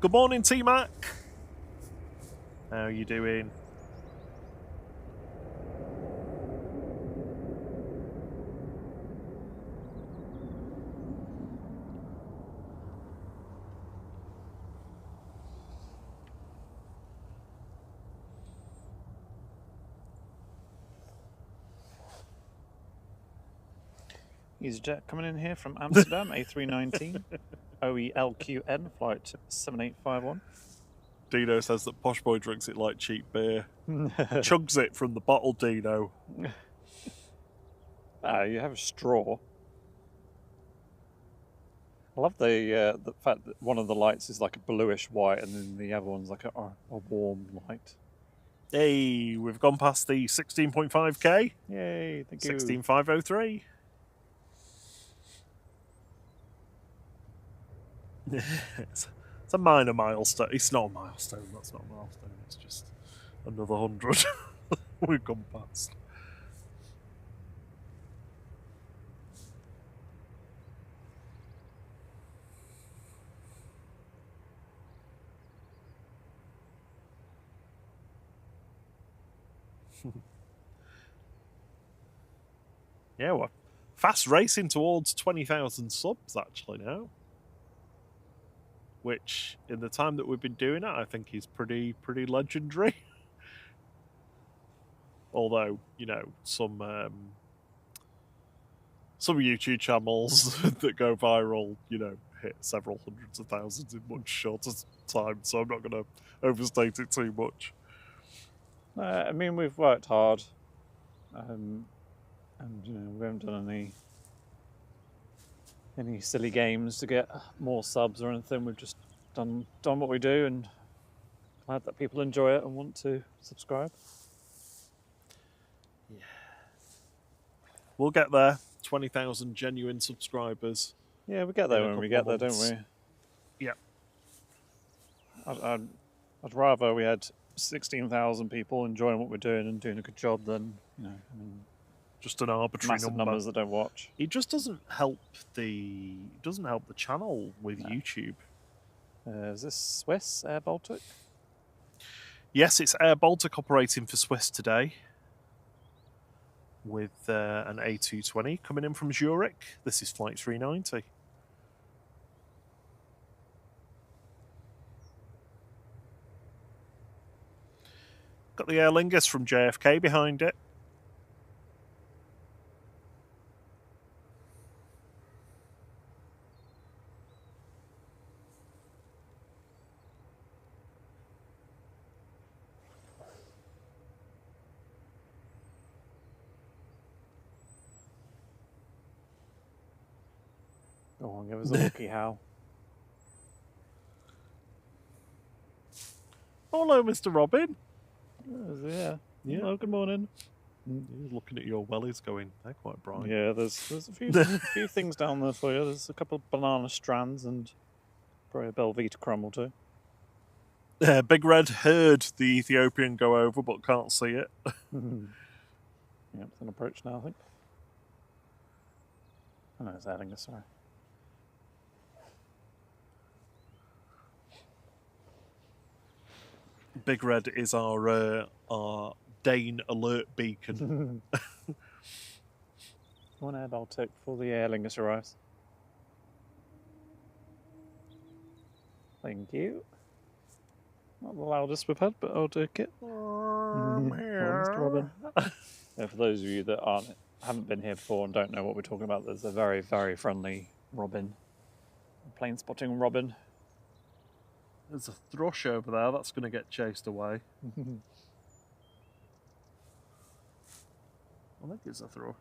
S1: Good morning, T-Mac. How are you doing?
S2: EasyJet coming in here from Amsterdam, A319, OELQN, flight 7851.
S1: Dino says that Posh Boy drinks it like cheap beer. Chugs it from the bottle, Dino.
S2: You have a straw. I love the fact that one of the lights is like a bluish white and then the other one's like a warm light.
S1: Hey, we've gone past the 16.5k.
S2: Yay, thank you.
S1: 16,503. It's a minor milestone. It's not a milestone. That's not a milestone. It's just another 100 we've gone past. Yeah, we're fast racing towards 20,000 subs actually now. Which, in the time that we've been doing it, I think is pretty legendary. Although, you know, some YouTube channels that go viral, you know, hit several hundreds of thousands in much shorter time. So I'm not going to overstate it too much.
S2: I mean, we've worked hard, and you know, we haven't done any silly games to get more subs or anything. We've just done what we do, and glad that people enjoy it and want to subscribe.
S1: Yeah, we'll get there. 20,000 genuine subscribers.
S2: Yeah, we get there when we get there, don't we?
S1: Yeah.
S2: I'd rather we had 16,000 people enjoying what we're doing and doing a good job than, you know, I mean,
S1: just an arbitrary
S2: massive
S1: number.
S2: numbers that don't watch.
S1: It just doesn't help the channel with YouTube.
S2: Is this Swiss Air Baltic?
S1: Yes, it's Air Baltic operating for Swiss today with an A220 coming in from Zurich. This is flight 390. Got the Aer Lingus from JFK behind it.
S2: Go on, give us a lucky how.
S1: Hello, Mr. Robin.
S2: Yeah.
S1: Yeah.
S2: Hello, good morning.
S1: He's looking at your wellies going, they're quite bright.
S2: Yeah, there's a few things down there for you. There's a couple of banana strands and probably a Belvita crumb or two.
S1: Big Red heard the Ethiopian go over but can't see it.
S2: Yep, it's an approach now, I think. Oh no, it's Aer Lingus, sorry.
S1: Big Red is our Dane alert beacon.
S2: One Air Baltic before the Aer Lingus arrives. Thank you. Not the loudest we've had, but I'll take it. Mr. Robin. Yeah, for those of you that haven't been here before and don't know what we're talking about, there's a very, very friendly robin. A plane spotting robin.
S1: There's a thrush over there that's going to get chased away. I think it's a thrush.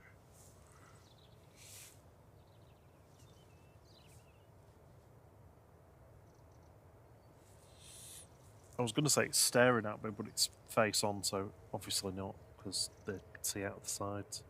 S1: I was going to say it's staring at me, but it's face on, so obviously not, because they see out the sides.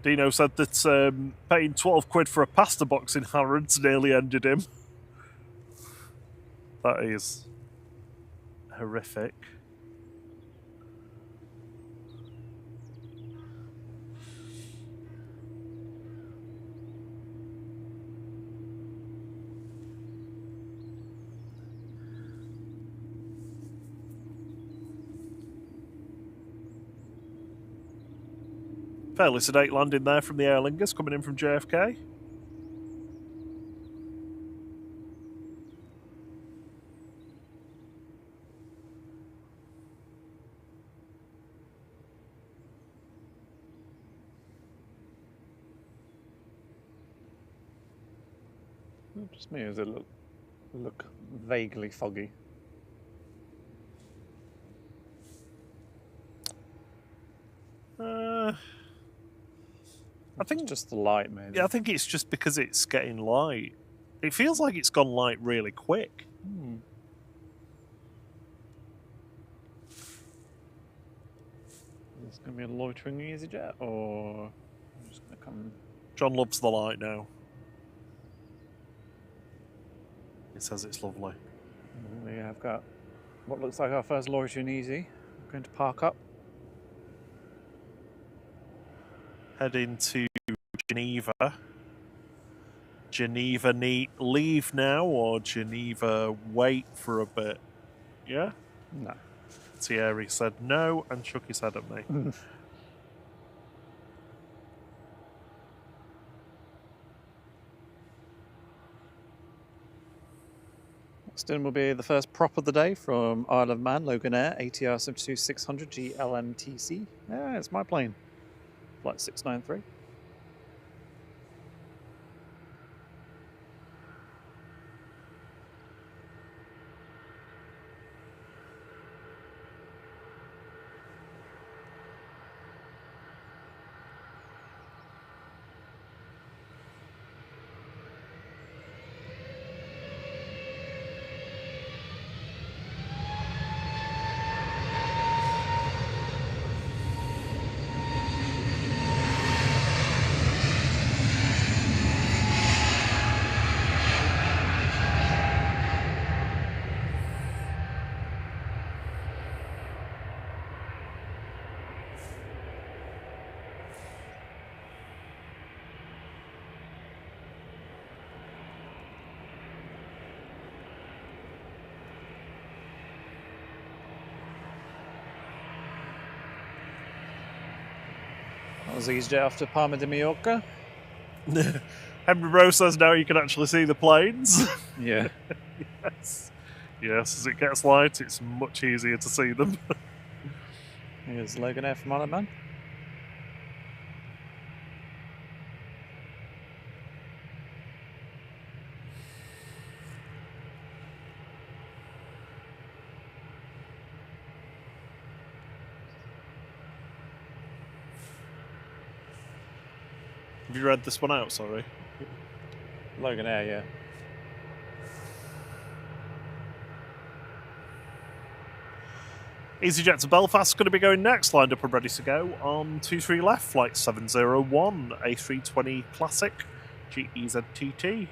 S1: Dino said that paying 12 quid for a pasta box in Harrods nearly ended him. That is horrific. Fairly sedate landing there from the Aer Lingus coming in from JFK.
S2: Just me, does it look vaguely foggy?
S1: I think
S2: it's just the light, maybe.
S1: Yeah, I think it's just because it's getting light. It feels like it's gone light really quick.
S2: Is this going to be a loitering EasyJet, or I'm just going to come?
S1: John loves the light now. He says it's lovely.
S2: Yeah, I've got what looks like our first loitering easy. I'm going to park up.
S1: Heading to Geneva. Geneva need leave now, or Geneva wait for a bit? Yeah?
S2: No.
S1: Thierry said no and shook his head at me.
S2: Next in will be the first prop of the day from Isle of Man, Logan Air, ATR 72600 GLMTC. Yeah, it's my plane. Flight 693. That was EasyJet off to Palma de Mallorca.
S1: Henry Rowe says now you can actually see the planes.
S2: Yeah.
S1: Yes. Yes, as it gets light, it's much easier to see them.
S2: Here's Logan Air from Isle of Man.
S1: Have you read this one out, sorry?
S2: Logan Air, yeah.
S1: EasyJet to Belfast is going to be going next, lined up and ready to go on 23 left, flight 701, A320 Classic, GEZTT.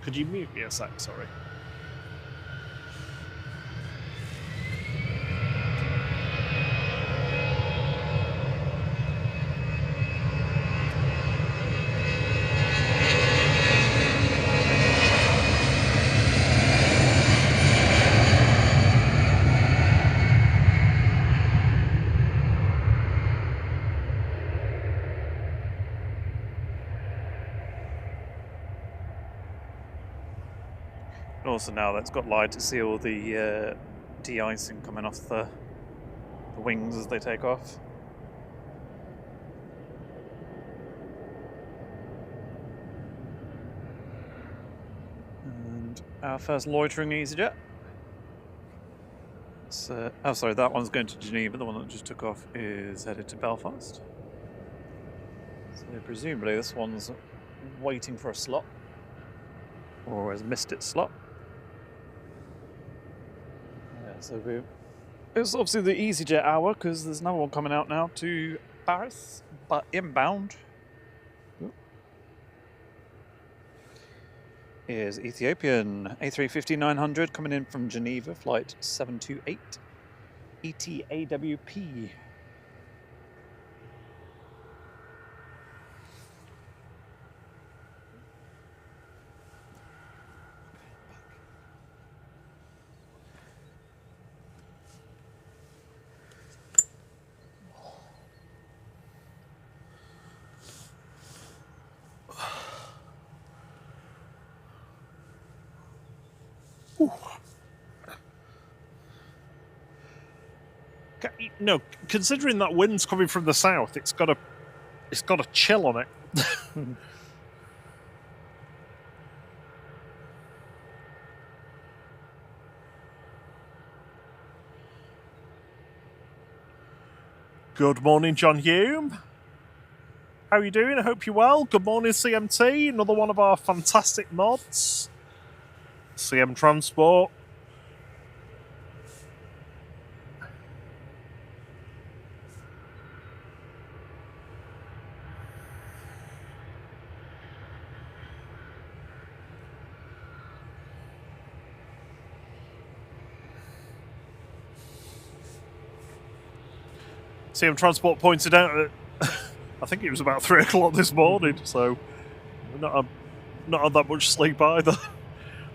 S1: Could you mute me a sec, sorry?
S2: Also now that's got light to see all the de-icing coming off the wings as they take off. And our first loitering EasyJet. Oh sorry, that one's going to Geneva, the one that just took off is headed to Belfast. So presumably this one's waiting for a slot, or has missed its slot. So it's obviously the EasyJet hour because there's another one coming out now to Paris, but inbound is Ethiopian A350-900 coming in from Geneva, flight 728, ETAWP.
S1: No, considering that wind's coming from the south, it's got a chill on it. Good morning, John Hume. How are you doing? I hope you're well. Good morning, CMT. Another one of our fantastic mods. CM Transport. CM Transport pointed out that I think it was about 3 o'clock this morning, so not had that much sleep either.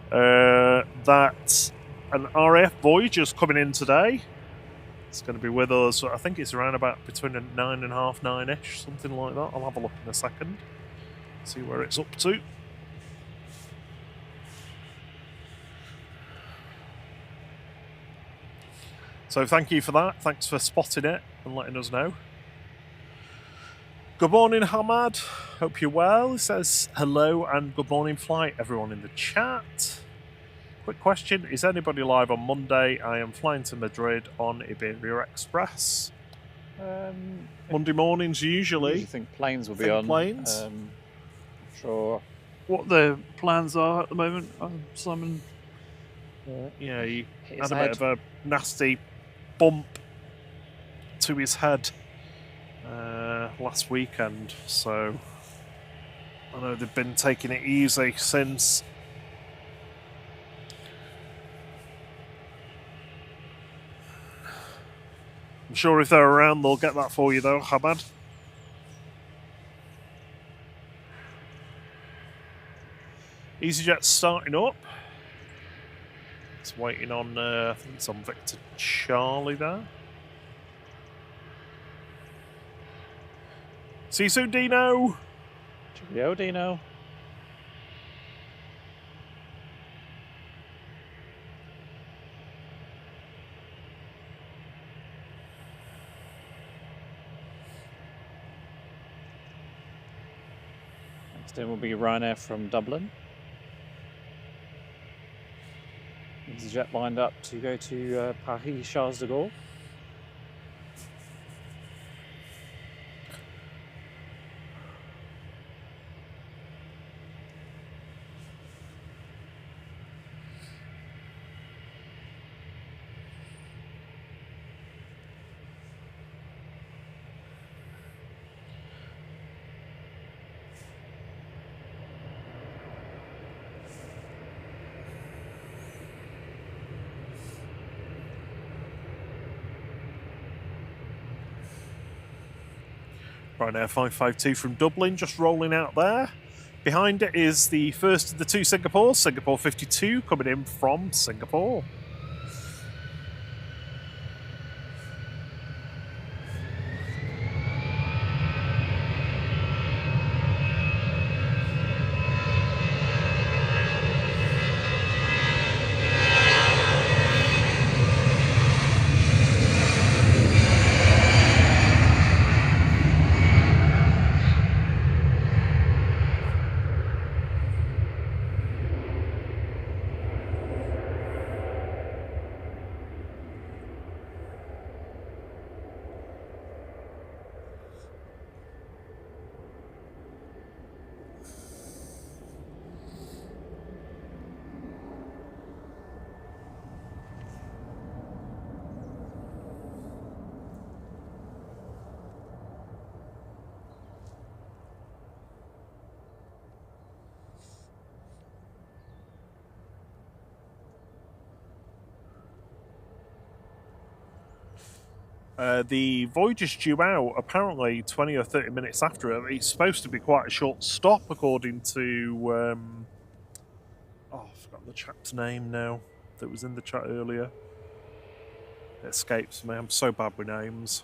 S1: That an RAF Voyager's coming in today. It's going to be with us. I think it's around about between 9:30, 9-ish, something like that. I'll have a look in a second, see where it's up to. So thank you for that. Thanks for spotting it and letting us know. Good morning, Hamad. Hope you're well. He says hello and good morning, flight, everyone in the chat. Quick question, is anybody live on Monday? I am flying to Madrid on Iberia Express. Monday mornings usually.
S2: I think planes will be on.
S1: Planes?
S2: Not sure what the plans are at the moment. Simon.
S1: Yeah, he had a bit of a nasty bump to his head last weekend, so I know they've been taking it easy since. I'm sure if they're around they'll get that for you though, Hamad. EasyJet's starting up. It's waiting on, I think it's on Victor Charlie there. See you soon, Dino.
S2: Cheerio, Dino. Next in will be Ryanair from Dublin. EasyJet lined up to go to Paris Charles de Gaulle.
S1: Ryanair 552 from Dublin, just rolling out there. Behind it is the first of the two Singapores, Singapore 52, coming in from Singapore. The Voyager's due out apparently 20 or 30 minutes after it. It's supposed to be quite a short stop, according to... I forgot the chap's name now that was in the chat earlier. It escapes me. I'm so bad with names.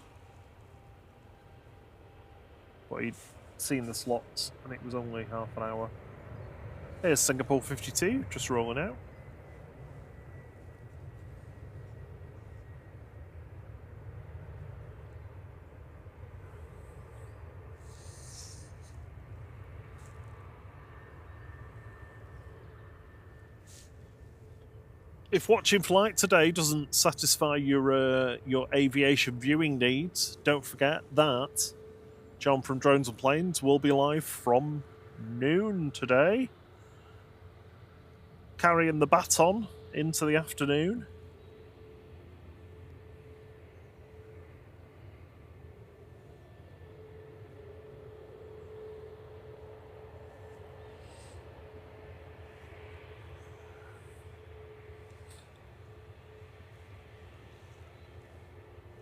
S1: But he'd seen the slots, and it was only half an hour. Here's Singapore 52, just rolling out. If watching flight today doesn't satisfy your aviation viewing needs, don't forget that John from Drones and Planes will be live from noon today, carrying the baton into the afternoon.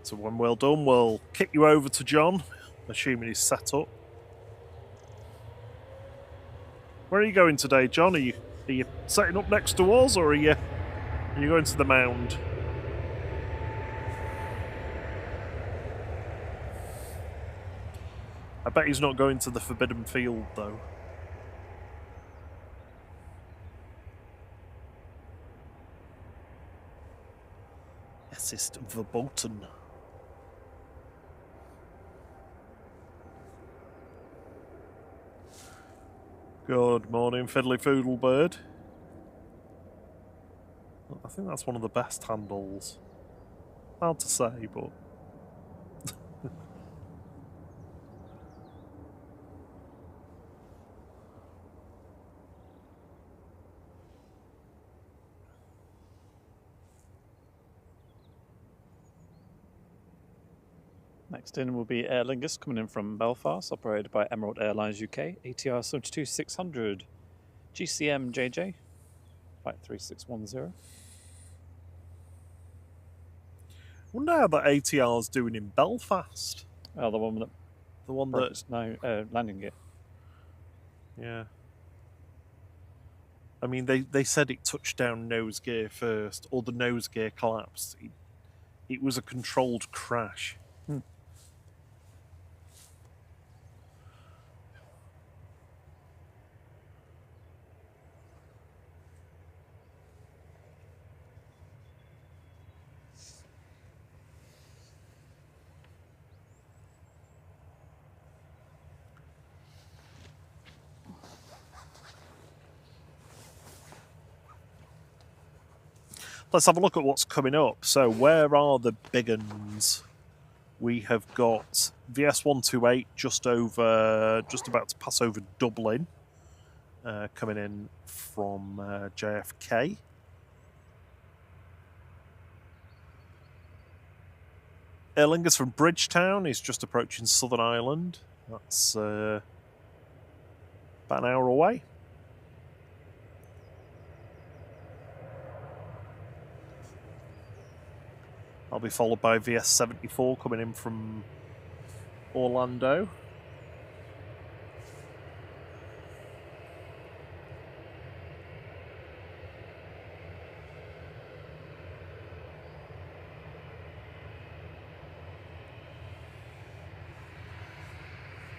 S1: So when we're done, we'll kick you over to John, assuming he's set up. Where are you going today, John? Are you setting up next to us, or are you going to the mound? I bet he's not going to the Forbidden Field, though. Assist verboten. Good morning, Fiddly Foodlebird. I think that's one of the best handles. Hard to say, but...
S2: Next in will be Aer Lingus coming in from Belfast, operated by Emirates Airlines UK, ATR 72600, GCM JJ, flight 3610.
S1: Wonder how that ATR's doing in Belfast.
S2: Oh, the one that
S1: no
S2: landing gear.
S1: Yeah. I mean, they said it touched down nose gear first, or the nose gear collapsed. It was a controlled crash. Let's have a look at what's coming up. So where are the big uns? We have got VS128 just about to pass over Dublin, coming in from JFK. Aer Lingus from Bridgetown is just approaching Southern Ireland. That's about an hour away. I'll be followed by VS74 coming in from Orlando.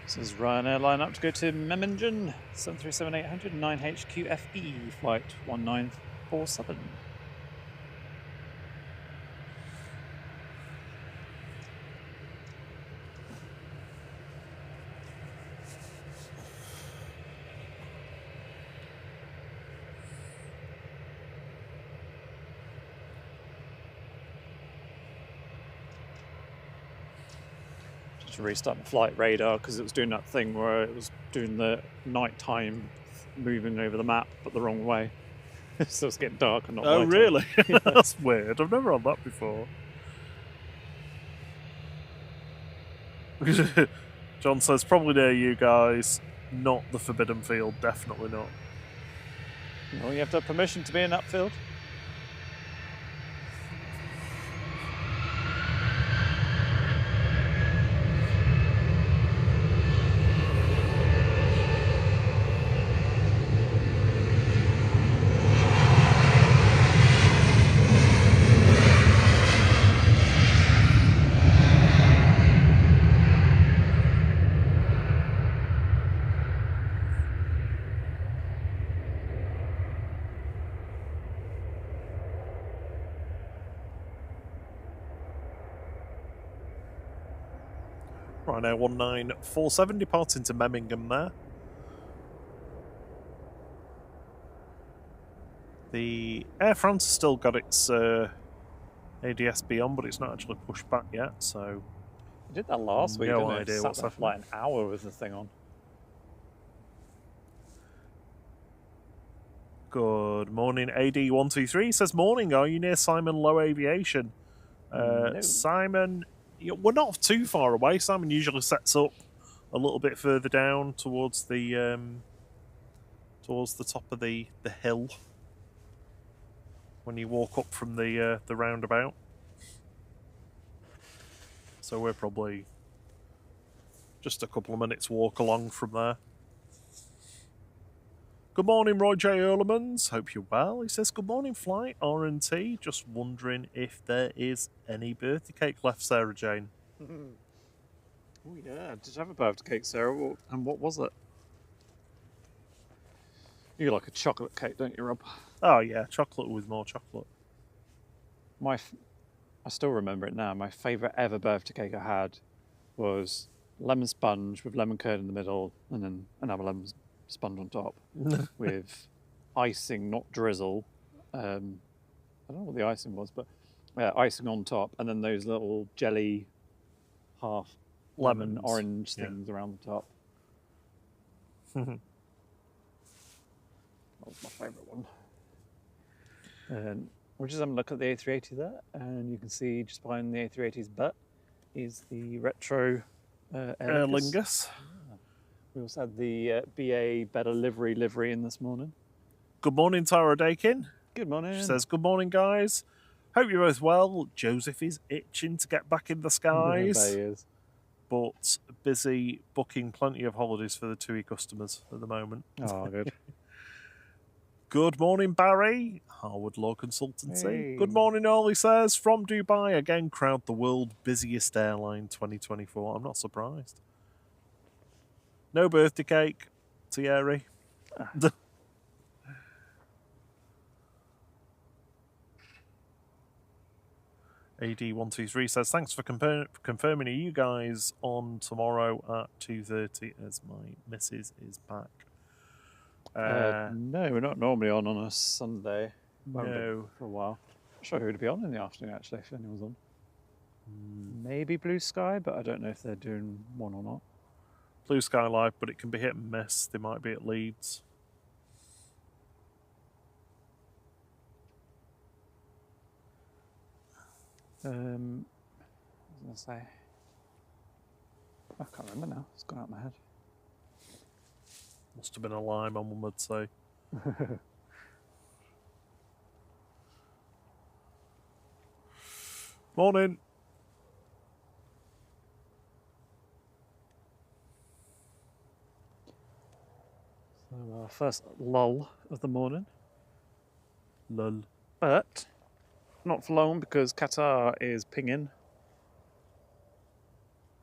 S2: This is Ryanair line up to go to Memmingen, 737-800 9HQFE, flight 1947. To restart the flight radar because it was doing that thing where it was doing the nighttime moving over the map but the wrong way. So it's getting dark and not
S1: Oh,
S2: nighttime.
S1: really? That's weird. I've never had that before. John says, probably near you guys. Not the Forbidden Field. Definitely not.
S2: Well, you have to have permission to be in that field.
S1: Right now, 1947 departing to Memmingen there. The Air France has still got its ADS-B on, but it's not actually pushed back yet, so...
S2: We did that last week,
S1: no
S2: didn't it?
S1: idea
S2: Sat
S1: what's
S2: there for
S1: happening.
S2: like an hour with the thing on.
S1: Good morning, AD123 says, morning, are you near Simon Low Aviation?
S2: No.
S1: Simon, we're not too far away. Simon usually sets up a little bit further down towards the top of the hill when you walk up from the roundabout. So we're probably just a couple of minutes walk along from there. Good morning, Roy J. Earlemans. Hope you're well. He says, good morning, Flight R&T. Just wondering if there is any birthday cake left, Sarah Jane.
S2: Oh, yeah. Did you have a birthday cake, Sarah? And what was it? You like a chocolate cake, don't you, Rob?
S1: Oh, yeah. Chocolate with more chocolate.
S2: I still remember it now. My favourite ever birthday cake I had was lemon sponge with lemon curd in the middle and then another lemon sponge on top with icing, not drizzle. I don't know what the icing was, but icing on top, and then those little jelly half lemon
S1: Lemons.
S2: orange things around the top. That was my favourite one. We're just having a look at the A380 there, and you can see just behind the A380's butt is the retro Aer Lingus. Yeah. We also had the BA better livery in this morning.
S1: Good morning, Tara Dakin.
S2: Good morning.
S1: She says, good morning, guys. Hope you're both well. Joseph is itching to get back in the skies.
S2: There he is.
S1: But busy booking plenty of holidays for the TUI customers at the moment.
S2: Oh, good.
S1: Good morning, Barry. Harwood Law Consultancy.
S2: Hey.
S1: Good morning, all, he says. From Dubai, again, crowned the world busiest airline 2024. I'm not surprised. No birthday cake, Thierry. AD123 says, thanks for confirming you guys on tomorrow at 2:30 as my missus is back.
S2: No, we're not normally on a Sunday.
S1: No.
S2: For a while. Not sure who would be on in the afternoon, actually, if anyone's on. Maybe Blue Sky, but I don't know if they're doing one or not.
S1: Blue Sky Live, but it can be hit and miss. They might be at Leeds.
S2: What was I going to say? I can't remember now. It's gone out of my head.
S1: Must have been a lie, my mum would say. Morning.
S2: So our first lull of the morning.
S1: Lull.
S2: But not for long because Qatar is pinging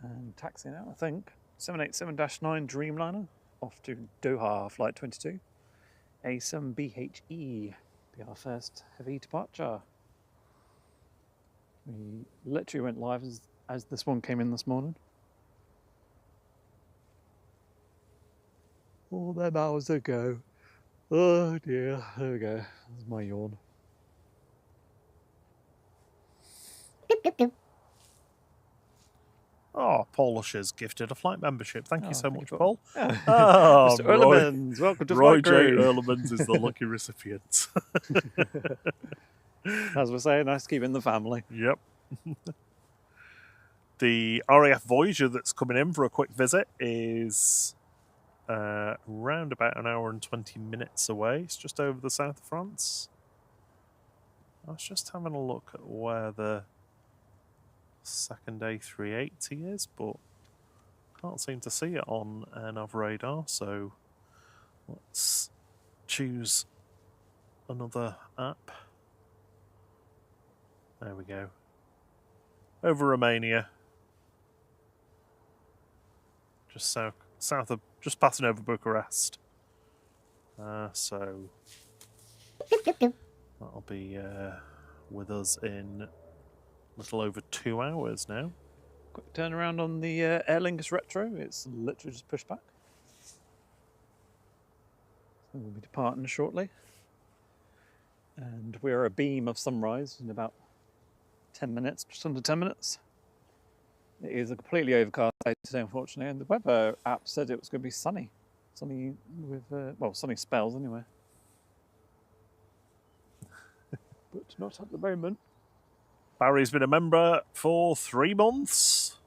S2: and taxiing out, I think. 787-9 Dreamliner off to Doha, flight 22. A7BHE be our first heavy departure. We literally went live as this one came in this morning. All them hours ago. Oh dear, there we go. There's my yawn.
S1: Oh, Polish has gifted a flight membership. Thank you so much,
S2: you,
S1: Paul.
S2: Yeah.
S1: Oh,
S2: Mr. Earlemans, welcome to
S1: Roy
S2: Flight
S1: J.
S2: Crew.
S1: Earlemans is the lucky recipient.
S2: As we're saying, nice to keep in the family.
S1: Yep. The RAF Voyager that's coming in for a quick visit is around about an hour and 20 minutes away. It's just over the south of France. I was just having a look at where the second A380 is, but can't seem to see it on AirNav radar, so let's choose another app. There we go. Over Romania. Just south of, just passing over Bucharest. So that'll be with us in a little over 2 hours now.
S2: quick turnaround on the Aer Lingus Retro. It's literally just pushed back. So we'll be departing shortly. And we're a beam of sunrise in about 10 minutes, just under 10 minutes. It is a completely overcast day today, unfortunately, and the weather app said it was going to be sunny. Sunny with, well, sunny spells anyway. But not at the moment.
S1: Barry's been a member for 3 months.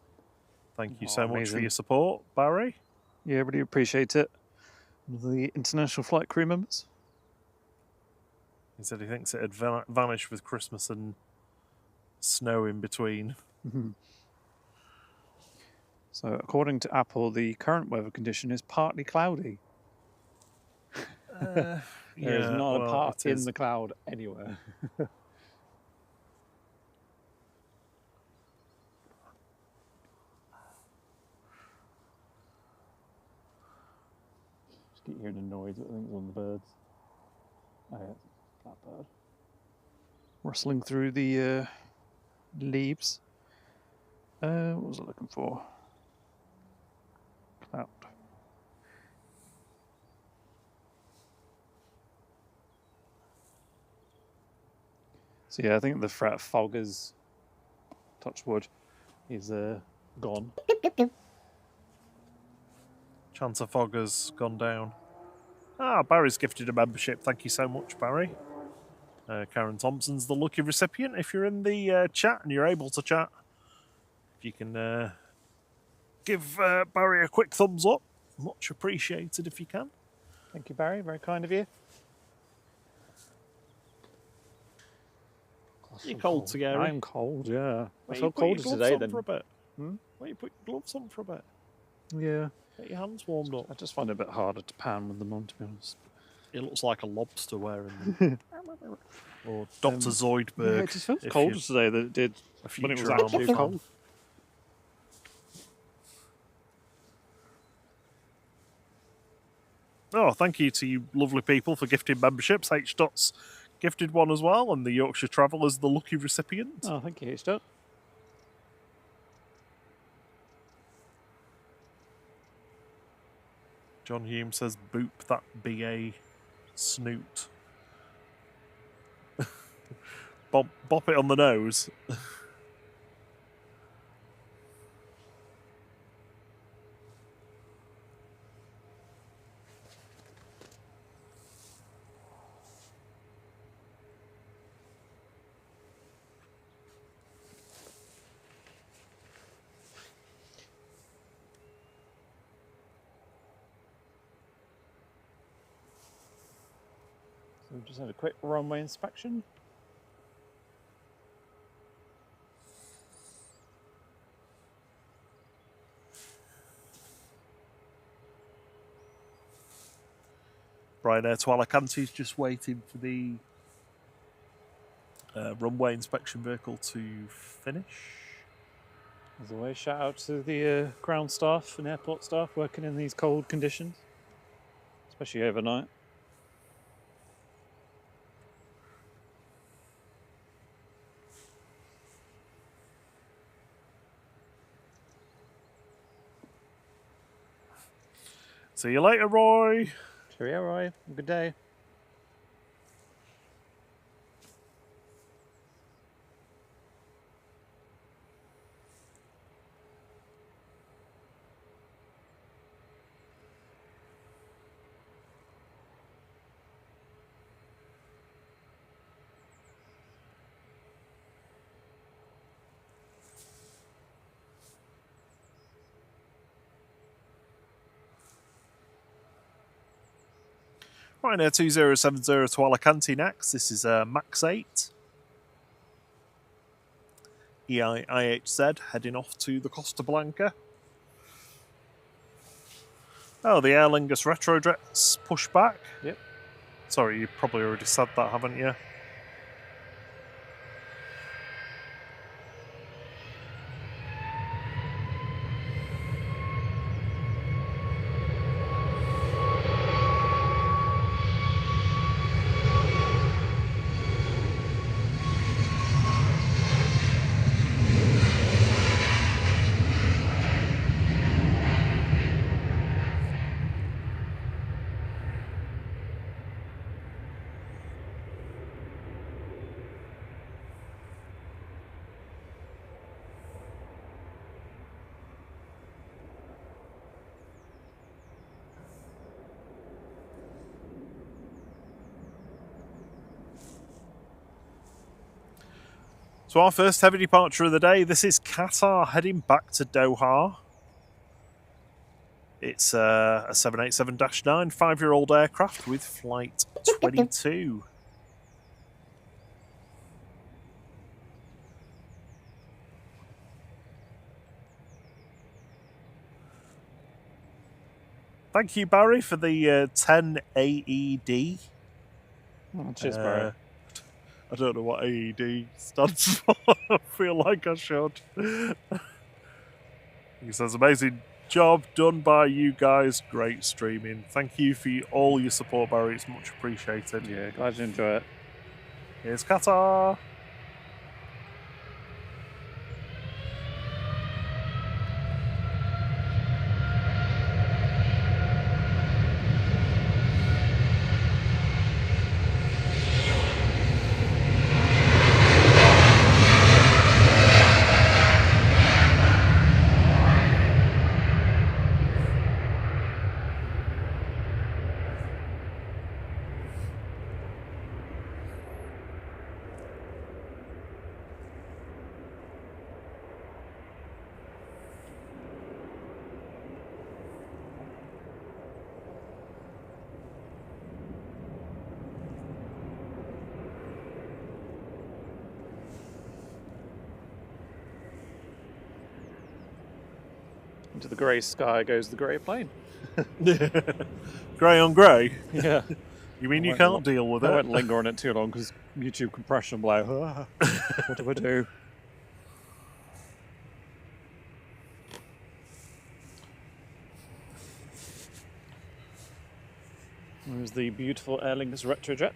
S1: Thank you so much for your support, Barry.
S2: Yeah, really appreciate it. The international flight crew members.
S1: He said he thinks it had vanished with Christmas and snow in between.
S2: So, according to Apple, the current weather condition is partly cloudy. There is not a part in the cloud anywhere. Just keep hearing a noise. I think it's on the birds. Oh, yeah, blackbird. Rustling through the leaves. What was I looking for? Cloud. So yeah, I think the threat fog is, touch wood, is gone.
S1: Chance of fog has gone down. Ah, Barry's gifted a membership. Thank you so much, Barry. Karen Thompson's the lucky recipient. If you're in the chat and you're able to chat, if you can give Barry a quick thumbs up, much appreciated if you can.
S2: Thank you, Barry. Very kind of you.
S1: You're cold together.
S2: I'm cold, yeah. I feel
S1: colder
S2: today than...
S1: for a bit.
S2: Hmm?
S1: Why you put your gloves on for a bit?
S2: Yeah.
S1: Get your hands warmed up.
S2: I just find it a bit harder to pan with them on, to be honest.
S1: It looks like a lobster wearing them. Or Dr. Zoidberg.
S2: Yeah, it just feels colder today than it did when it was actually cold.
S1: Oh, thank you to you lovely people for gifting memberships. H-Dot's gifted one as well, and the Yorkshire Traveller's the lucky recipient.
S2: Oh, thank you, H-Dot.
S1: John Hume says, boop that BA snoot. Bop it on the nose.
S2: So we've just had a quick runway inspection.
S1: Ryanair to Alicante's just waiting for the runway inspection vehicle to finish.
S2: As always, shout out to the ground staff and airport staff working in these cold conditions, especially overnight.
S1: See you later, Roy.
S2: Cheerio, Roy. Good day.
S1: Ryanair 2070 to Alicante next. This is Max 8. EIHZ heading off to the Costa Blanca. Oh, the Aer Lingus Retro Jets push back.
S2: Yep.
S1: Sorry, you probably already said that, haven't you? So our first heavy departure of the day, this is Qatar heading back to Doha. It's a 787-9 5-year-old aircraft with flight 22. Thank you, Barry, for the 10 AED.
S2: Oh, cheers, Barry.
S1: I don't know what AED stands for. I feel like I should. He says, amazing job done by you guys. Great streaming. Thank you for all your support, Barry. It's much appreciated.
S2: Yeah, glad you enjoy it.
S1: Here's Qatar.
S2: Into the grey sky goes the grey plane.
S1: Grey on grey?
S2: Yeah.
S1: You mean you can't deal with it?
S2: I won't linger on it too long because YouTube compression will be like, what do I do? There's the beautiful Aer Lingus Retrojet.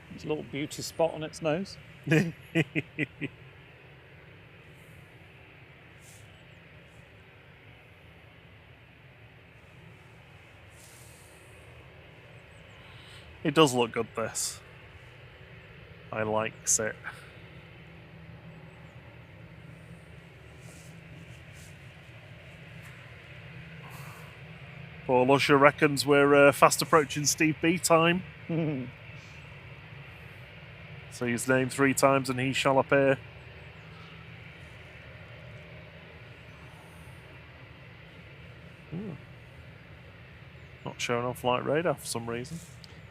S2: There's a little beauty spot on its nose.
S1: It does look good, this. I likes it. Paul Usher reckons we're fast approaching Steve B time. Say his name 3 times and he shall appear. Not showing on flight radar for some reason.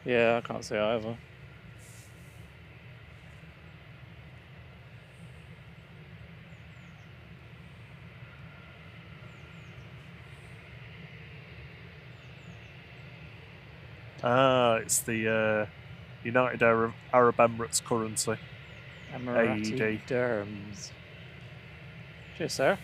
S2: Yeah, I can't see either.
S1: Ah, it's the United Arab Emirates currency.
S2: Emirati
S1: AED.
S2: dirhams. Cheers, sir.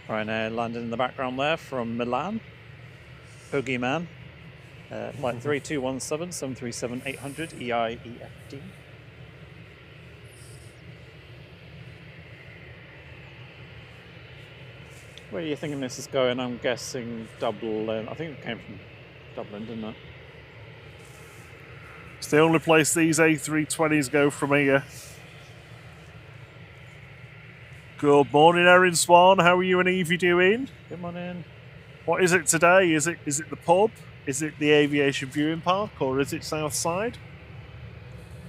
S2: Ryanair landed in the background there from Milan. Boogeyman. Flight 3217, 737 800 EIEFD. Where are you thinking this is going? I'm guessing Dublin. I think it came from Dublin, didn't it?
S1: It's the only place these A320s go from here. Good morning, Erin Swan. How are you and Evie doing?
S2: Good morning.
S1: What is it today? Is it the pub? Is it the Aviation Viewing Park? Or is it Southside?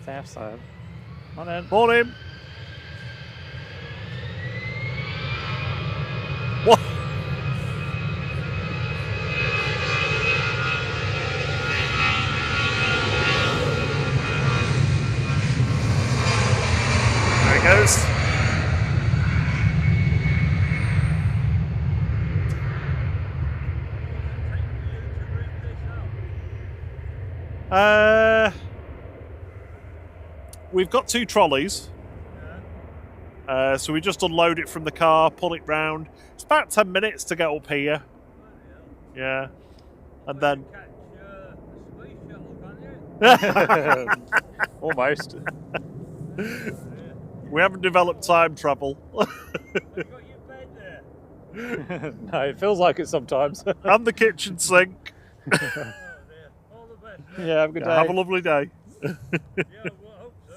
S2: Southside. Morning.
S1: Morning. What? There it goes. We've got 2 trolleys. So we just unload it from the car, pull it round. It's about 10 minutes to get up here. Yeah. And then...
S2: Almost.
S1: We haven't developed time travel.
S3: Have you got your bed there?
S2: No, it feels like it sometimes.
S1: And the kitchen sink.
S3: Oh dear. All the best, mate.
S2: Yeah, have a good day.
S1: Have a lovely day.
S3: Yeah, well, I hope so,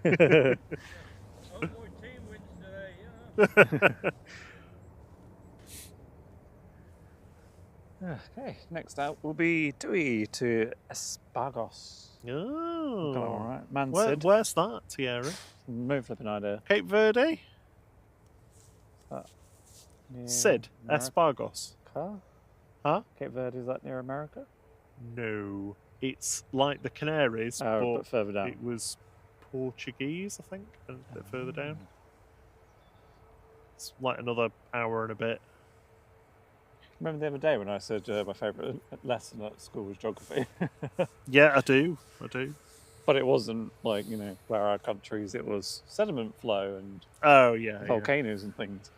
S3: yeah. Hope my team wins today, yeah.
S2: Okay, next out will be Dewey to Espargos.
S1: Oh.
S2: Got it all right. Man Sid.
S1: Where's that, Tierra?
S2: No flipping idea.
S1: Cape Verde?
S2: Near
S1: Sid.
S2: America?
S1: Espargos. Huh?
S2: Cape Verde, is that near America?
S1: No. It's like the Canaries,
S2: Oh, but further down.
S1: it was Portuguese, I think, and a bit further down. It's like another hour and a bit.
S2: Remember the other day when I said my favourite lesson at school was geography?
S1: Yeah, I do.
S2: But it wasn't like, where our countries, it was sediment flow and
S1: Oh, yeah.
S2: volcanoes and things.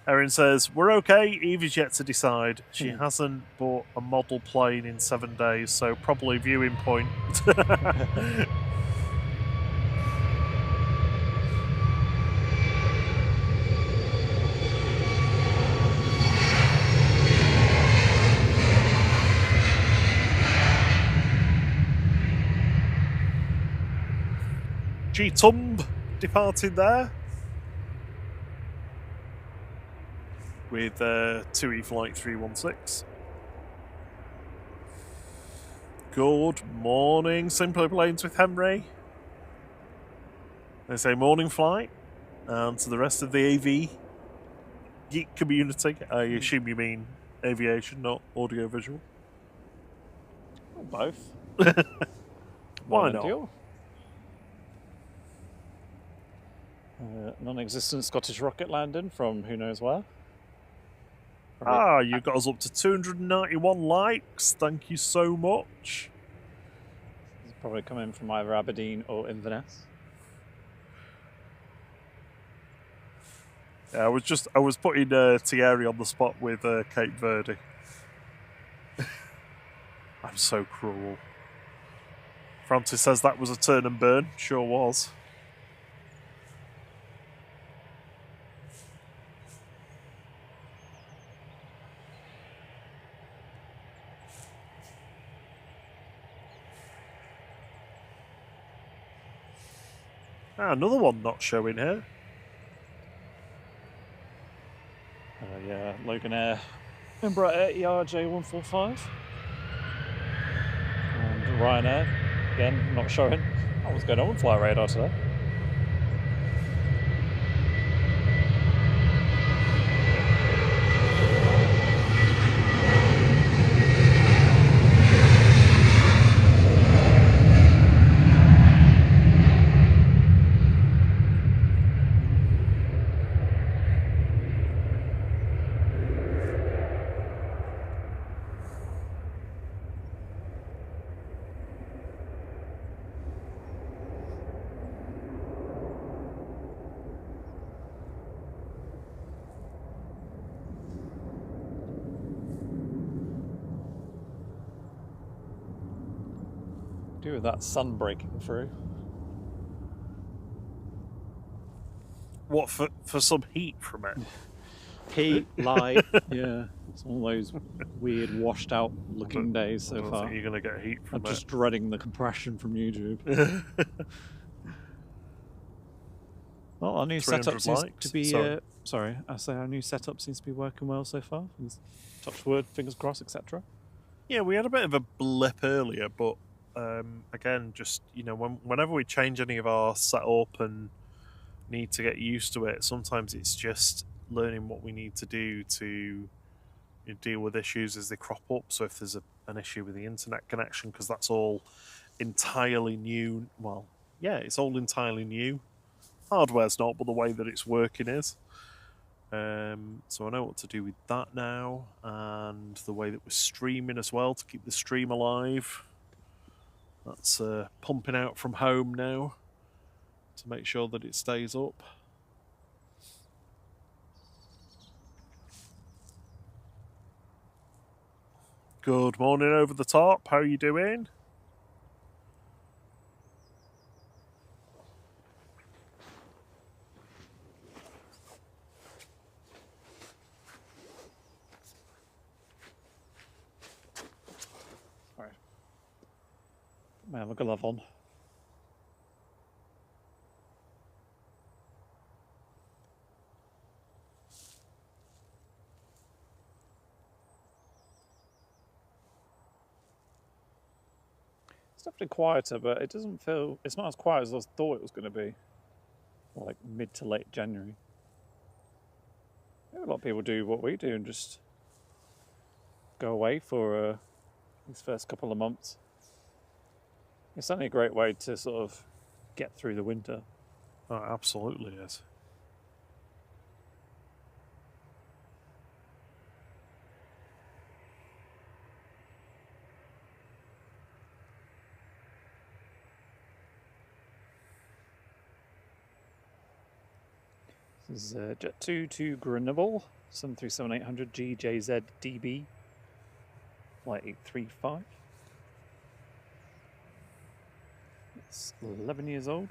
S1: Erin says, we're okay, Evie's yet to decide. She hasn't bought a model plane in 7 days, so probably viewing point. G-Tumb departing there. With 2E Flight 316. Good morning, Simply Planes with Henry. They say morning flight, and to the rest of the AV geek community, I assume you mean aviation, not audio-visual.
S2: Both.
S1: Why not?
S2: Non-existent Scottish rocket landing from who knows where.
S1: You got us up to 291 likes. Thank you so much.
S2: It's probably coming from either Aberdeen or Inverness.
S1: Yeah, I was putting Thierry on the spot with Cape Verde. I'm so cruel. Francis says that was a turn and burn. Sure was. Another one not showing here.
S2: Yeah, Logan Air. Emirates ERJ145. And Ryanair, again, not showing. Oh, what's going on with Flight Radar today? Do with that sun breaking through.
S1: What, for some heat from it?
S2: Heat, light, yeah. It's all those weird washed out looking days so
S1: I don't
S2: far.
S1: think you're going to get heat from
S2: I'm just dreading the compression from YouTube. Well, our new setup seems to be... sorry, I say our new setup seems to be working well so far. Touch wood, fingers crossed, etc.
S1: Yeah, we had a bit of a blip earlier, but again, just, whenever we change any of our setup and need to get used to it, sometimes it's just learning what we need to do to deal with issues as they crop up. So if there's an issue with the internet connection, because that's all entirely new. Well, yeah, it's all entirely new. Hardware's not, but the way that it's working is. So I know what to do with that now, and the way that we're streaming as well to keep the stream alive. That's pumping out from home now to make sure that it stays up. Good morning over the top. How are you doing?
S2: Sorry. I have a glove on. It's definitely quieter, but it doesn't feel... It's not as quiet as I thought it was going to be. Like mid to late January. A lot of people do what we do and just go away for these first couple of months. It's certainly a great way to sort of get through the winter.
S1: Oh, absolutely is.
S2: This is Jet2 to Grenoble, 737-800 GJZ-DB, flight 835. It's 11 years old.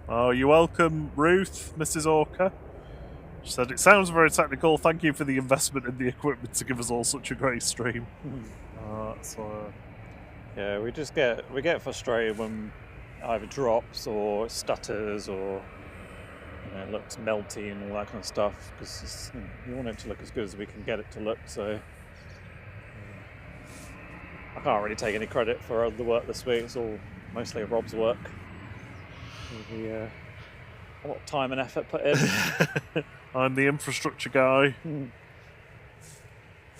S1: Oh, you're welcome, Ruth, Mrs. Orca. She said, it sounds very technical. Thank you for the investment in the equipment to give us all such a great stream.
S2: Yeah, we get frustrated when either drops or stutters or it looks melty and all that kind of stuff because we want it to look as good as we can get it to look. So I can't really take any credit for the work this week. It's all mostly Rob's work. A lot of time and effort put in.
S1: I'm the infrastructure guy.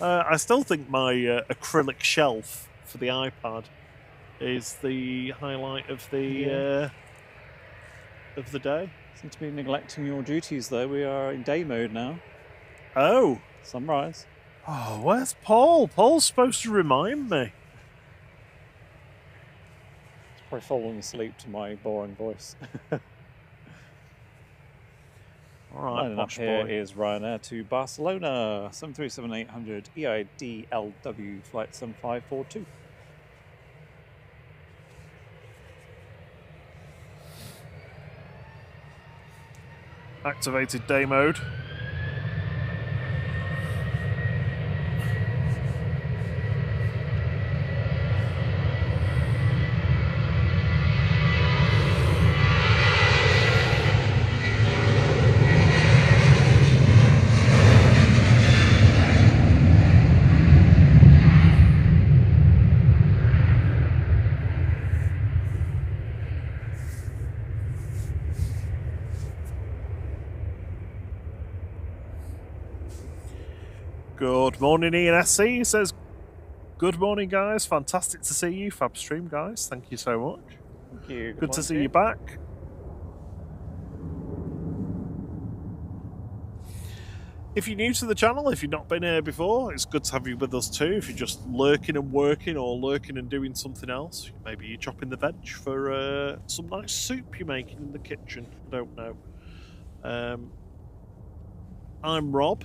S1: I still think my acrylic shelf for the iPad is the highlight of the day.
S2: Seem to be neglecting your duties though. We are in day mode now.
S1: Oh.
S2: Sunrise.
S1: Oh, where's Paul? Paul's supposed to remind me.
S2: Probably fallen asleep to my boring voice.
S1: Alright,
S2: up here is Ryanair to Barcelona, 737-800 EIDLW flight 7542.
S1: Activated day mode. Good morning, Ian SC. He says, good morning, guys. Fantastic to see you. Fab stream, guys. Thank you so much.
S2: Thank you.
S1: Good to see you back. If you're new to the channel, if you've not been here before, it's good to have you with us too. If you're just lurking and working or lurking and doing something else, maybe you're chopping the veg for some nice soup you're making in the kitchen. I don't know. I'm Rob.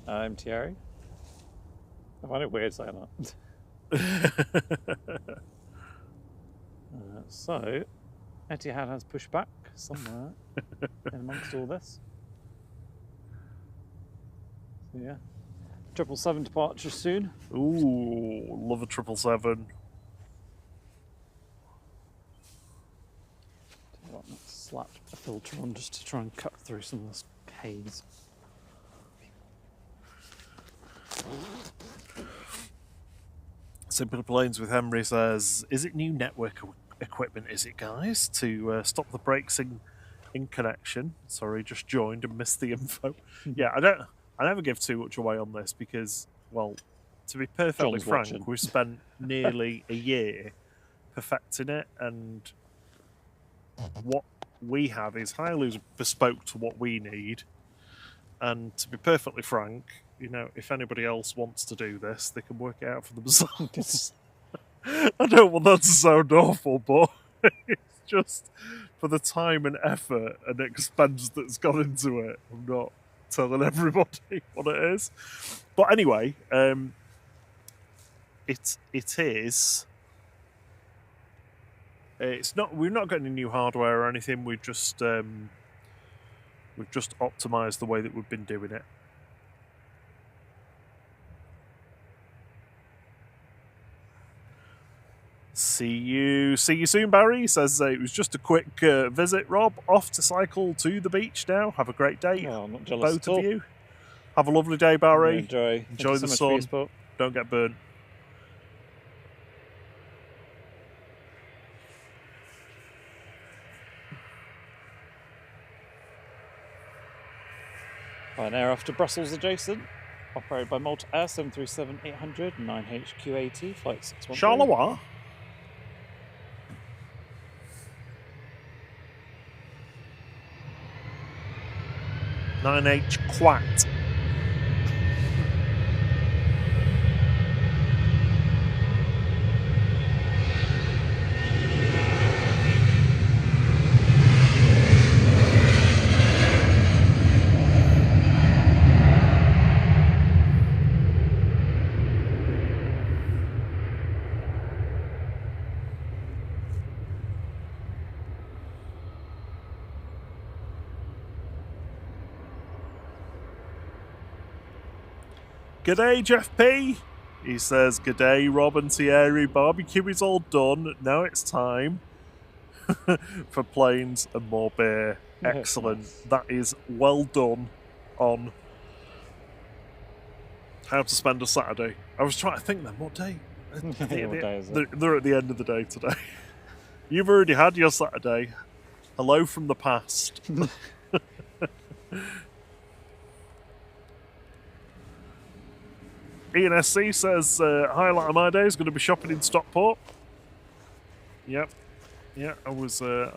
S2: I'm Thierry. I find it weird saying that. So, Etihad has pushed back somewhere in amongst all this. Yeah. 777 departure soon.
S1: Ooh, love a 777.
S2: Let's slap a filter on just to try and cut through some of this haze.
S1: Simple Planes with Henry says, is it new network equipment, is it, guys, to stop the breaks in connection? Sorry, just joined and missed the info. Yeah, I never give too much away on this because, well, to be perfectly
S2: John's
S1: frank,
S2: watching.
S1: we've spent nearly a year perfecting it, and what we have is highly bespoke to what we need. And to be perfectly frank, you know, if anybody else wants to do this, they can work it out for themselves. I don't want that to sound awful, but it's just for the time and effort and expense that's gone into it. I'm not telling everybody what it is. But anyway, it is. It's not. We've not got any new hardware or anything. We've just optimized the way that we've been doing it. See you soon, Barry. Says it was just a quick visit, Rob. Off to cycle to the beach now. Have a great day.
S2: Oh, I'm not jealous
S1: Both
S2: at all.
S1: of you. Have a lovely day, Barry.
S2: Enjoy
S1: Enjoy the sun. Don't get burnt.
S2: An air after Brussels adjacent, operated by Malta Air 737-800, 9HQ80, flight 613.
S1: Charleroi. "9H Quat." G'day, Jeff P. He says, "G'day, Rob and Thierry. Barbecue is all done. Now it's time for planes and more beer."
S2: Yes,
S1: Excellent.
S2: nice.
S1: That is well done on how to spend a Saturday. I was trying to think then, what day?
S2: What day is it?
S1: They're at the end of the day today. You've already had your Saturday. Hello from the past. Ian SC says, highlight of my day is going to be shopping in Stockport. Yep. Yeah, I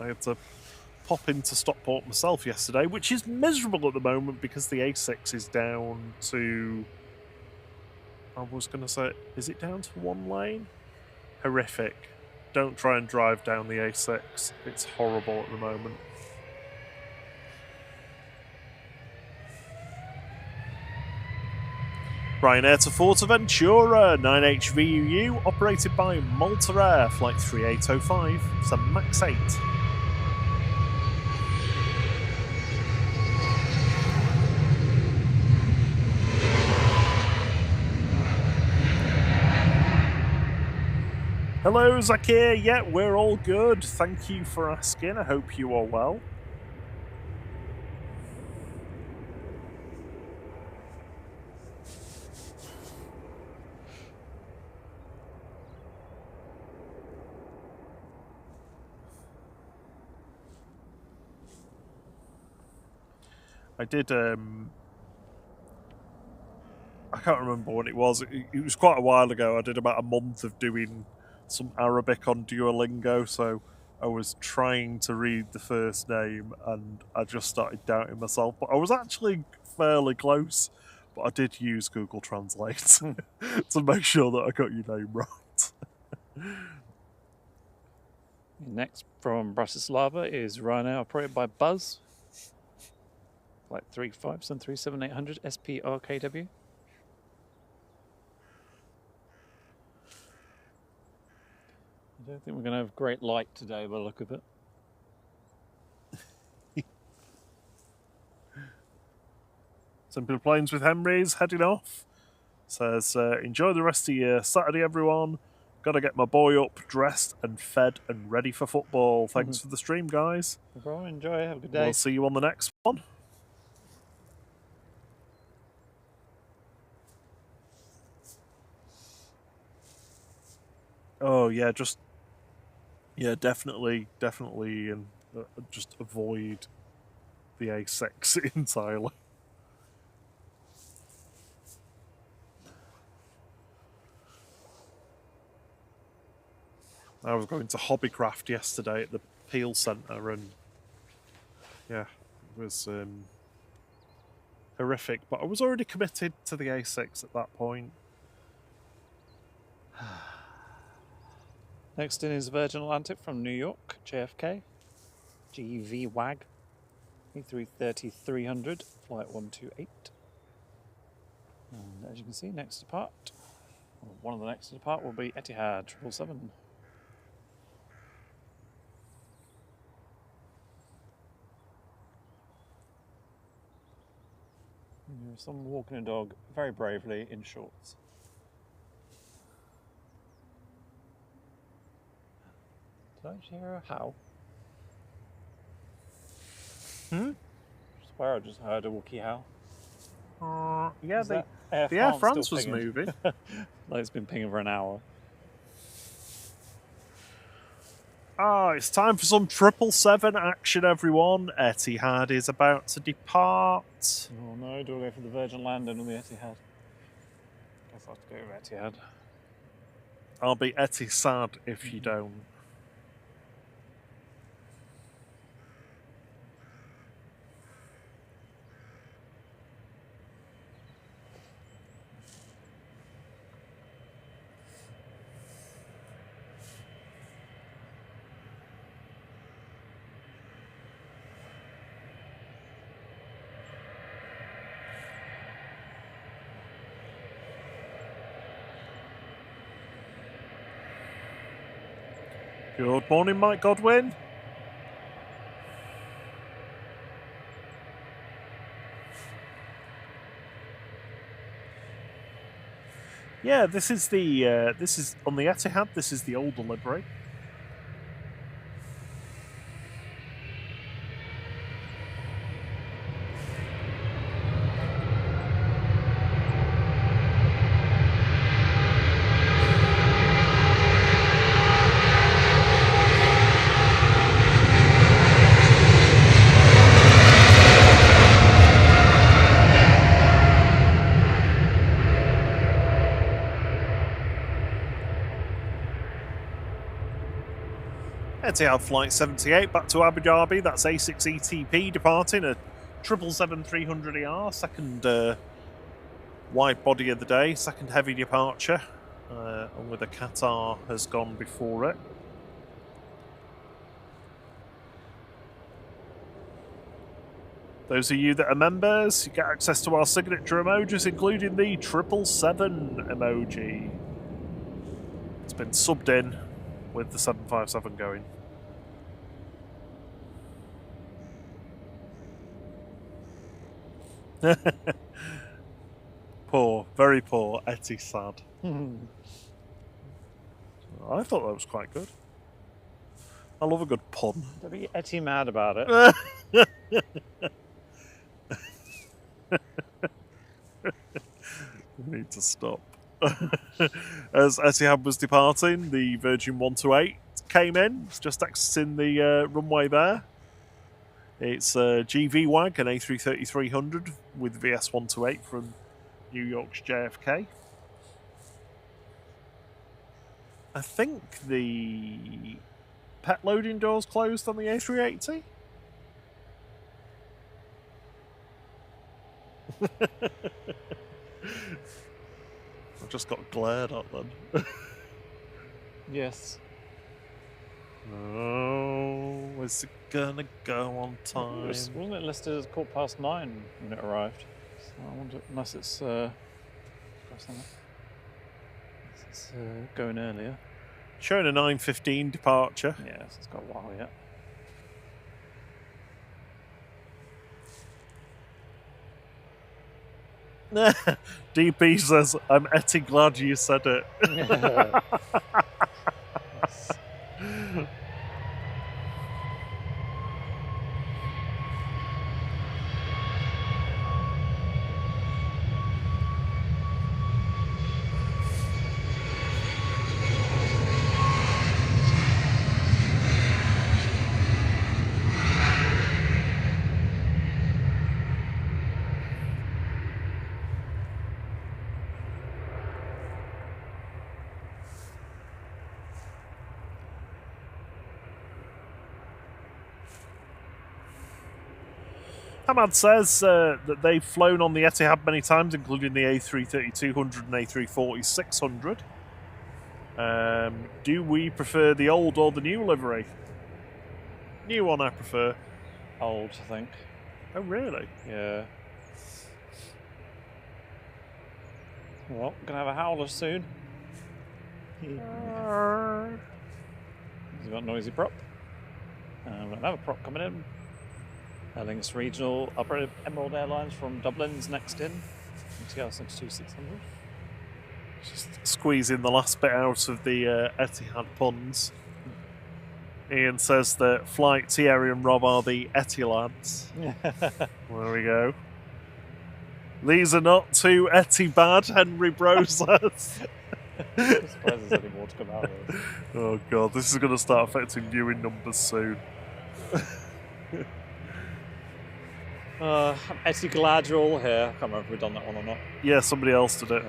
S1: had to pop into Stockport myself yesterday, which is miserable at the moment because the A6 is down to... I was going to say, is it down to one lane? Horrific. Don't try and drive down the A6. It's horrible at the moment. Ryanair to Forteventura, 9HVUU, operated by Malta Air, flight 3805, it's a MAX 8. Hello, Zakir. Yeah, we're all good. Thank you for asking. I hope you are well. I did, I can't remember when it was. It was quite a while ago. I did about a month of doing some Arabic on Duolingo, so I was trying to read the first name and I just started doubting myself. But I was actually fairly close, but I did use Google Translate to make sure that I got your name right.
S2: Next from Bratislava is Ryanair, operated by Buzz. Flight 3573-7800 SPRKW. I don't think we're going to have great light today by the look of it.
S1: Simple Planes with Henry's heading off. Says, enjoy the rest of your Saturday, everyone. Gotta get my boy up, dressed and fed and ready for football. Thanks for the stream, guys.
S2: No problem. Enjoy. Have a good day.
S1: We'll see you on the next one. Oh, yeah, definitely, just avoid the A6 entirely. I was going to Hobbycraft yesterday at the Peel Centre, and yeah, it was horrific. But I was already committed to the A6 at that point.
S2: Next in is Virgin Atlantic from New York, JFK, GV WAG, A330-300, flight 128. And as you can see, next to depart, or one of the next to depart will be Etihad 777. There's someone walking a dog very bravely in shorts. Did I hear a howl? I swear I just heard a Wookiee howl.
S1: Yeah,
S2: Is
S1: the
S2: that
S1: Air
S2: France
S1: France
S2: still
S1: was
S2: pinging?
S1: moving.
S2: Like it's been pinging for an hour.
S1: It's time for some 777 action, everyone. Etihad is about to depart.
S2: Oh no, do I go for the Virgin landing on the Etihad? Guess I'll have to go with Etihad.
S1: I'll be Etihad if you don't. Good morning, Mike Godwin. Yeah, this is on the Etihad. This is the older livery. Etihad Flight 78 back to Abu Dhabi. That's A6ETP departing a 777-300ER, second wide body of the day, second heavy departure, and with a Qatar has gone before it. Those of you that are members, you get access to our signature emojis, including the 777 emoji. It's been subbed in with the 757 going. Poor, very poor Etihad. I thought that was quite good. I love a good pun.
S2: Don't be Etty mad about it.
S1: We need to stop. As Etihad was departing, the Virgin 128 came in. It's just exiting the runway there. It's GV WAG, an A330-300 with VS 128 from New York's JFK. I think the pet loading doors closed on the A380. I've just got glared at then.
S2: Yes.
S1: Oh, is it gonna go on time?
S2: Wasn't it listed as 9:15 when it arrived? So I wonder, unless it's going earlier.
S1: Showing a 9:15 departure.
S2: Yes, it's got a while yet.
S1: DP says, I'm etty glad you said it. Hamad says that they've flown on the Etihad many times, including the A330-200 and A340-600. Do we prefer the old or the new livery? New one I prefer.
S2: Old, I think.
S1: Oh, really?
S2: Yeah. Well, gonna have a howler soon. He's got noisy prop. We've got another prop coming in. Airlines Regional operated Emerald Airlines from Dublin's next in. TR-72-600.
S1: Just squeezing the last bit out of the Etihad puns. Ian says that Flight, Thierry and Rob are the Etty lads. There we go. These are not too Etty bad, Henry Bro says.
S2: I'm surprised there's any more to come out of it.
S1: Oh god, this is going to start affecting viewing numbers soon.
S2: I'm Etty glad you're all here. I can't remember if we've done that one or not.
S1: Yeah, somebody else did it.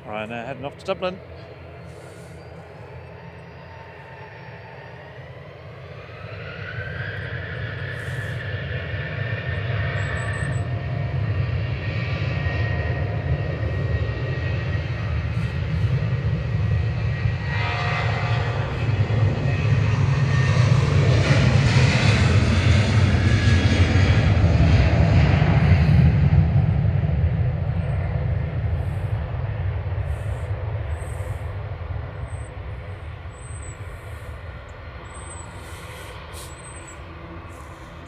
S2: Ryanair heading off to Dublin.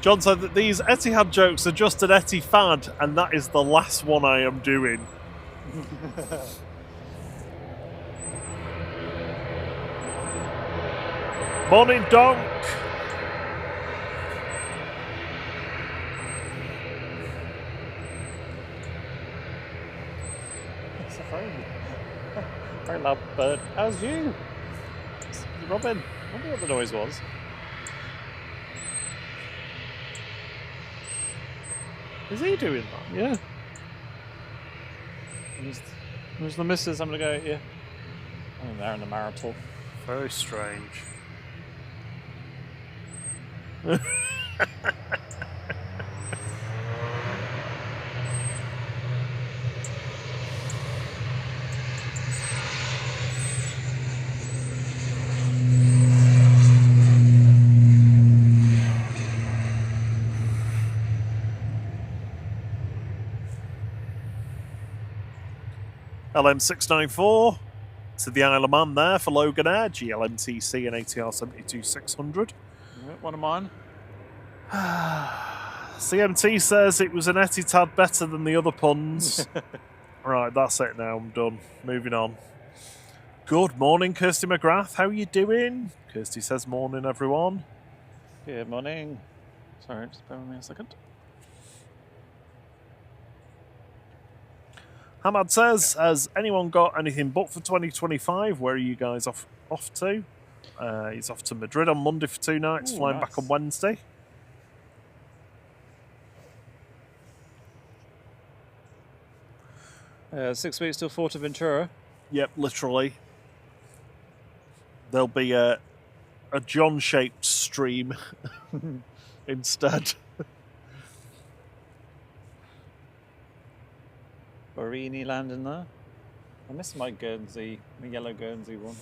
S1: John said that these Etihad jokes are just an Etty fad, and that is the last one I am doing. Morning, Donk.
S2: It's a very loud bird. How's you? It's Robin. I wonder what the noise was.
S1: Is he doing that?
S2: Yeah. Where's the missus? I'm going to go at you. I'm there in the marital.
S1: Very strange. LM694 to the Isle of Man there for Logan Air, GLMTC and ATR-72-600.
S2: One of mine.
S1: CMT says it was an Etty tad better than the other puns. Right, that's it now. I'm done. Moving on. Good morning, Kirsty McGrath. How you doing? Kirsty says morning, everyone.
S2: Good morning. Sorry, just bear with me a second.
S1: Hamad says, has anyone got anything booked for 2025? Where are you guys off to? He's off to Madrid on Monday for 2 nights, flying
S2: nice.
S1: back on Wednesday.
S2: 6 weeks till Fuerteventura.
S1: Yep, literally. There'll be a John-shaped stream instead.
S2: Barini landing there. I miss my Guernsey, the yellow Guernsey one.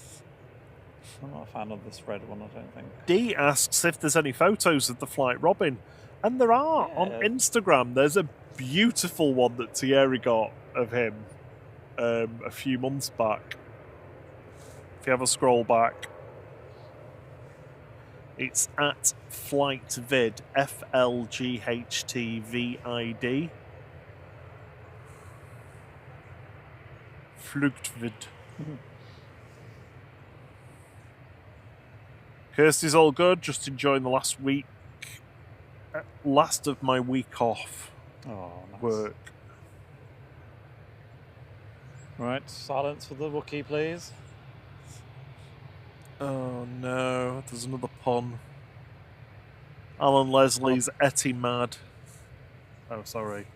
S2: I'm not a fan of this red one, I don't think.
S1: D asks if there's any photos of the Flight Robin. And there are. On Instagram, there's a beautiful one that Thierry got of him. a few months back. If you have a scroll back, it's at flght_vid, FLGHTVID. Flugtvid. Kirsty's all good, just enjoying the last of my week off work.
S2: Right, silence for the Wookiee, please.
S1: Oh no, there's another pun. Alan Leslie's Etty mad. Oh, sorry.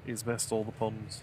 S1: He's missed all the puns.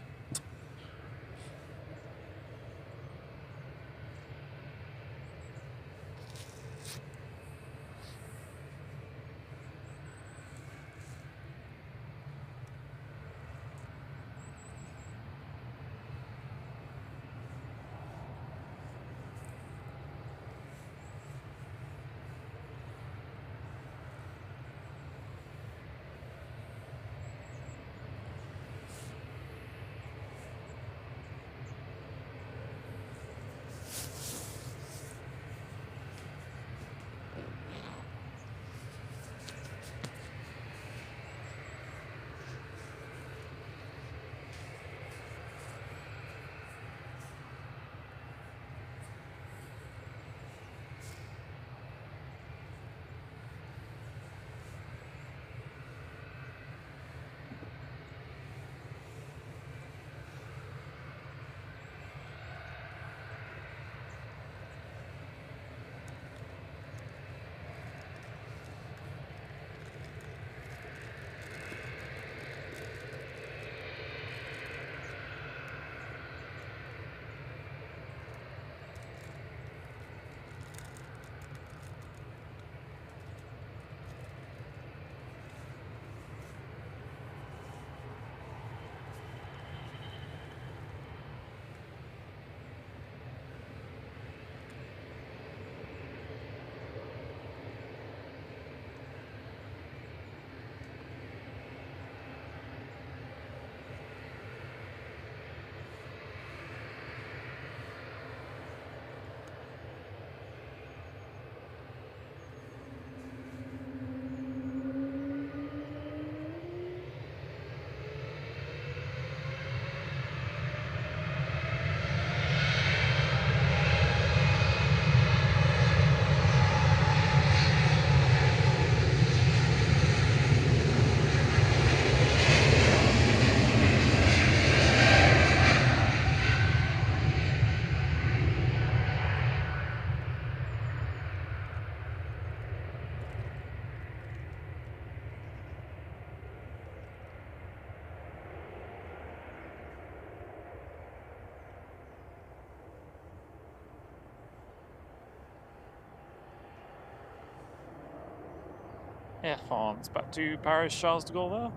S2: Air France, back to Paris Charles de Gaulle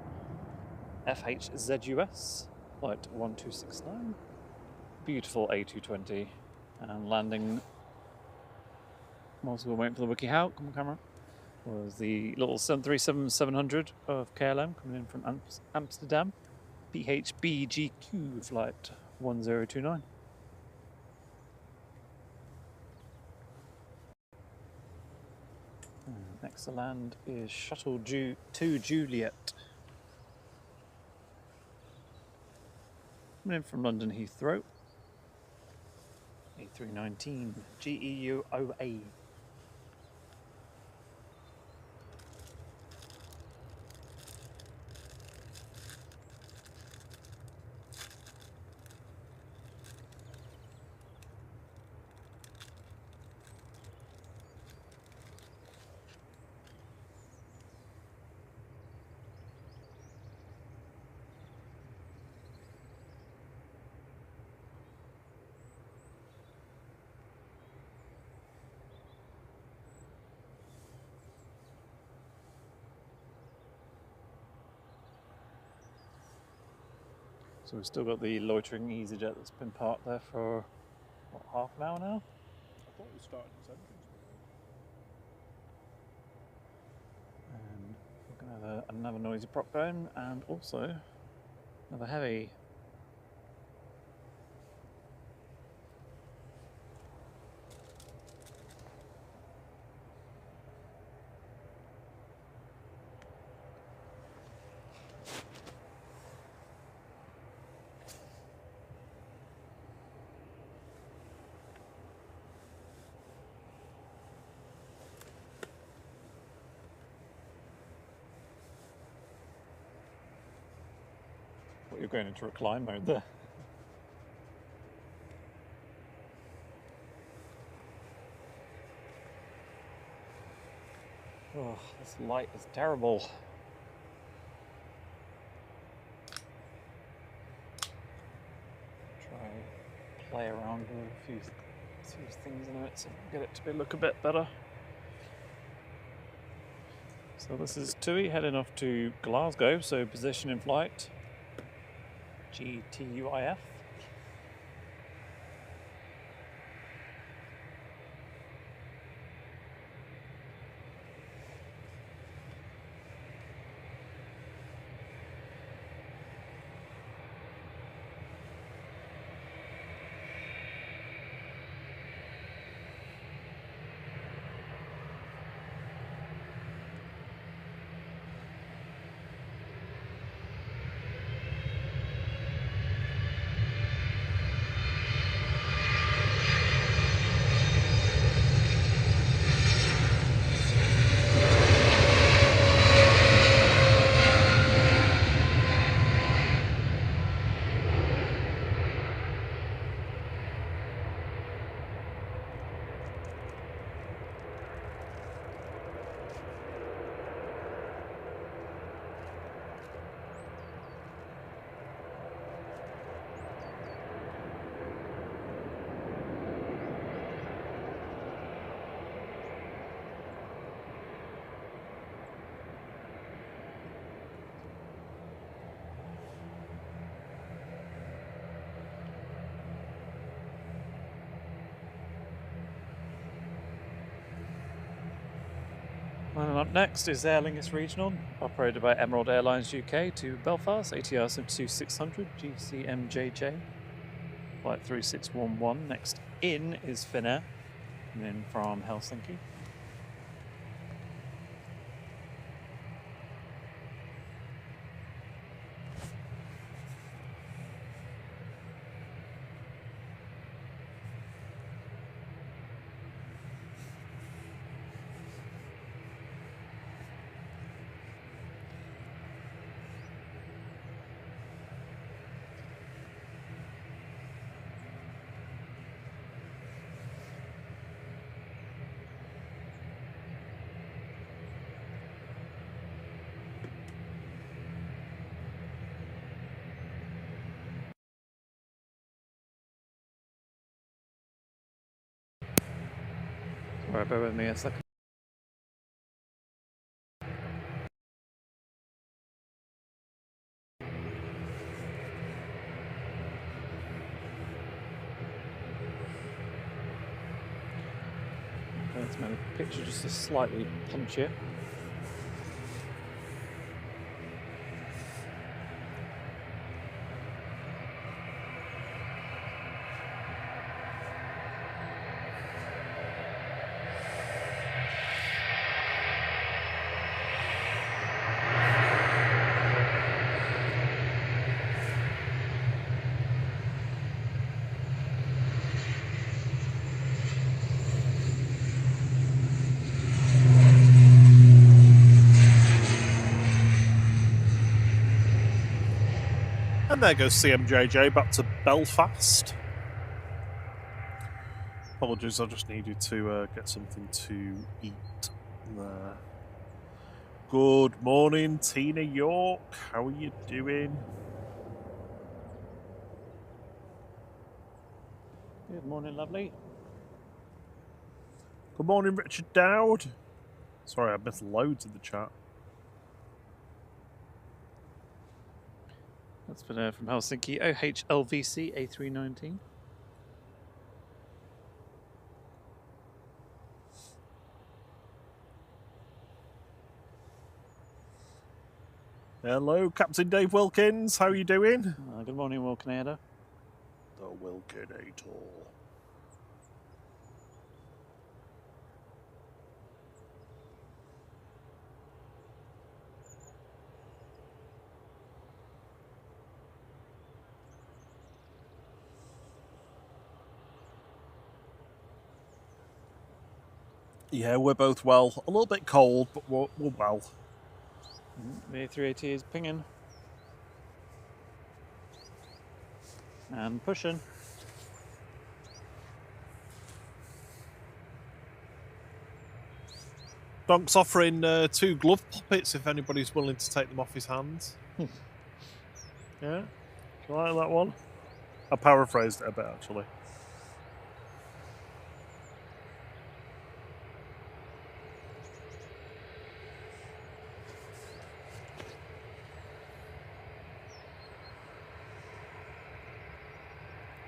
S2: there. FHZUS, flight 1269. Beautiful A220. And landing, whilst we were waiting for the Wookiee How, come on camera, was the little 737-700 of KLM coming in from Amsterdam. PHBGQ flight 1029. Next to land is Shuttle 2 Juliet. Coming in from London Heathrow. A319 GEUOA. So we've still got the loitering EasyJet that's been parked there for, what, half an hour now?
S4: I thought we started its engines.
S2: And we're going to have another noisy prop going, and also another heavy going into recline mode there. Oh, this light is terrible. Try play around with a few things in it so get it to look a bit better. So this is TUI heading off to Glasgow, so position in flight GTUIF. And up next is Aer Lingus Regional, operated by Emirates Airlines UK to Belfast, ATR 72600 GCMJJ, flight 3611. Next in is Finnair, coming in from Helsinki. Alright, bear with me a second. Let's make the picture just slightly punchier.
S1: And there goes CMJJ back to Belfast. Apologies, I just needed to get something to eat there. Good morning, Tina York. How are you doing?
S2: Good morning, lovely.
S1: Good morning, Richard Dowd. Sorry, I missed loads in the chat.
S2: That's Finnair from Helsinki, OHLVC A319.
S1: Hello, Captain Dave Wilkins. How are you doing?
S2: Good morning, Wilkinator.
S1: The Wilkinator. Yeah, we're both well. A little bit cold, but we're well.
S2: The A380 is pinging. And pushing.
S1: Donk's offering 2 glove poppets if anybody's willing to take them off his hands. Yeah? Do you like that one? I paraphrased it a bit, actually.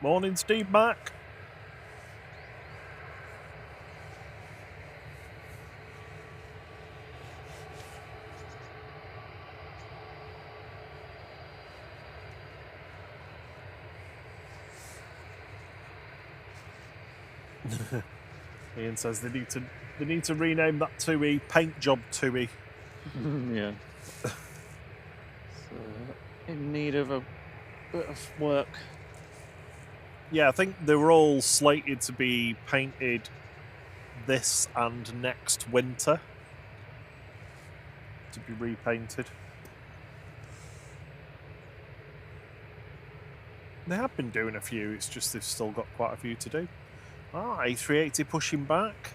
S1: Morning, Steve Mack. Ian says they need to rename that TUI Paint Job TUI.
S2: Yeah. So, in need of a bit of work.
S1: Yeah, I think they were all slated to be painted this and next winter. To be repainted. They have been doing a few, it's just they've still got quite a few to do. Ah, A380 pushing back.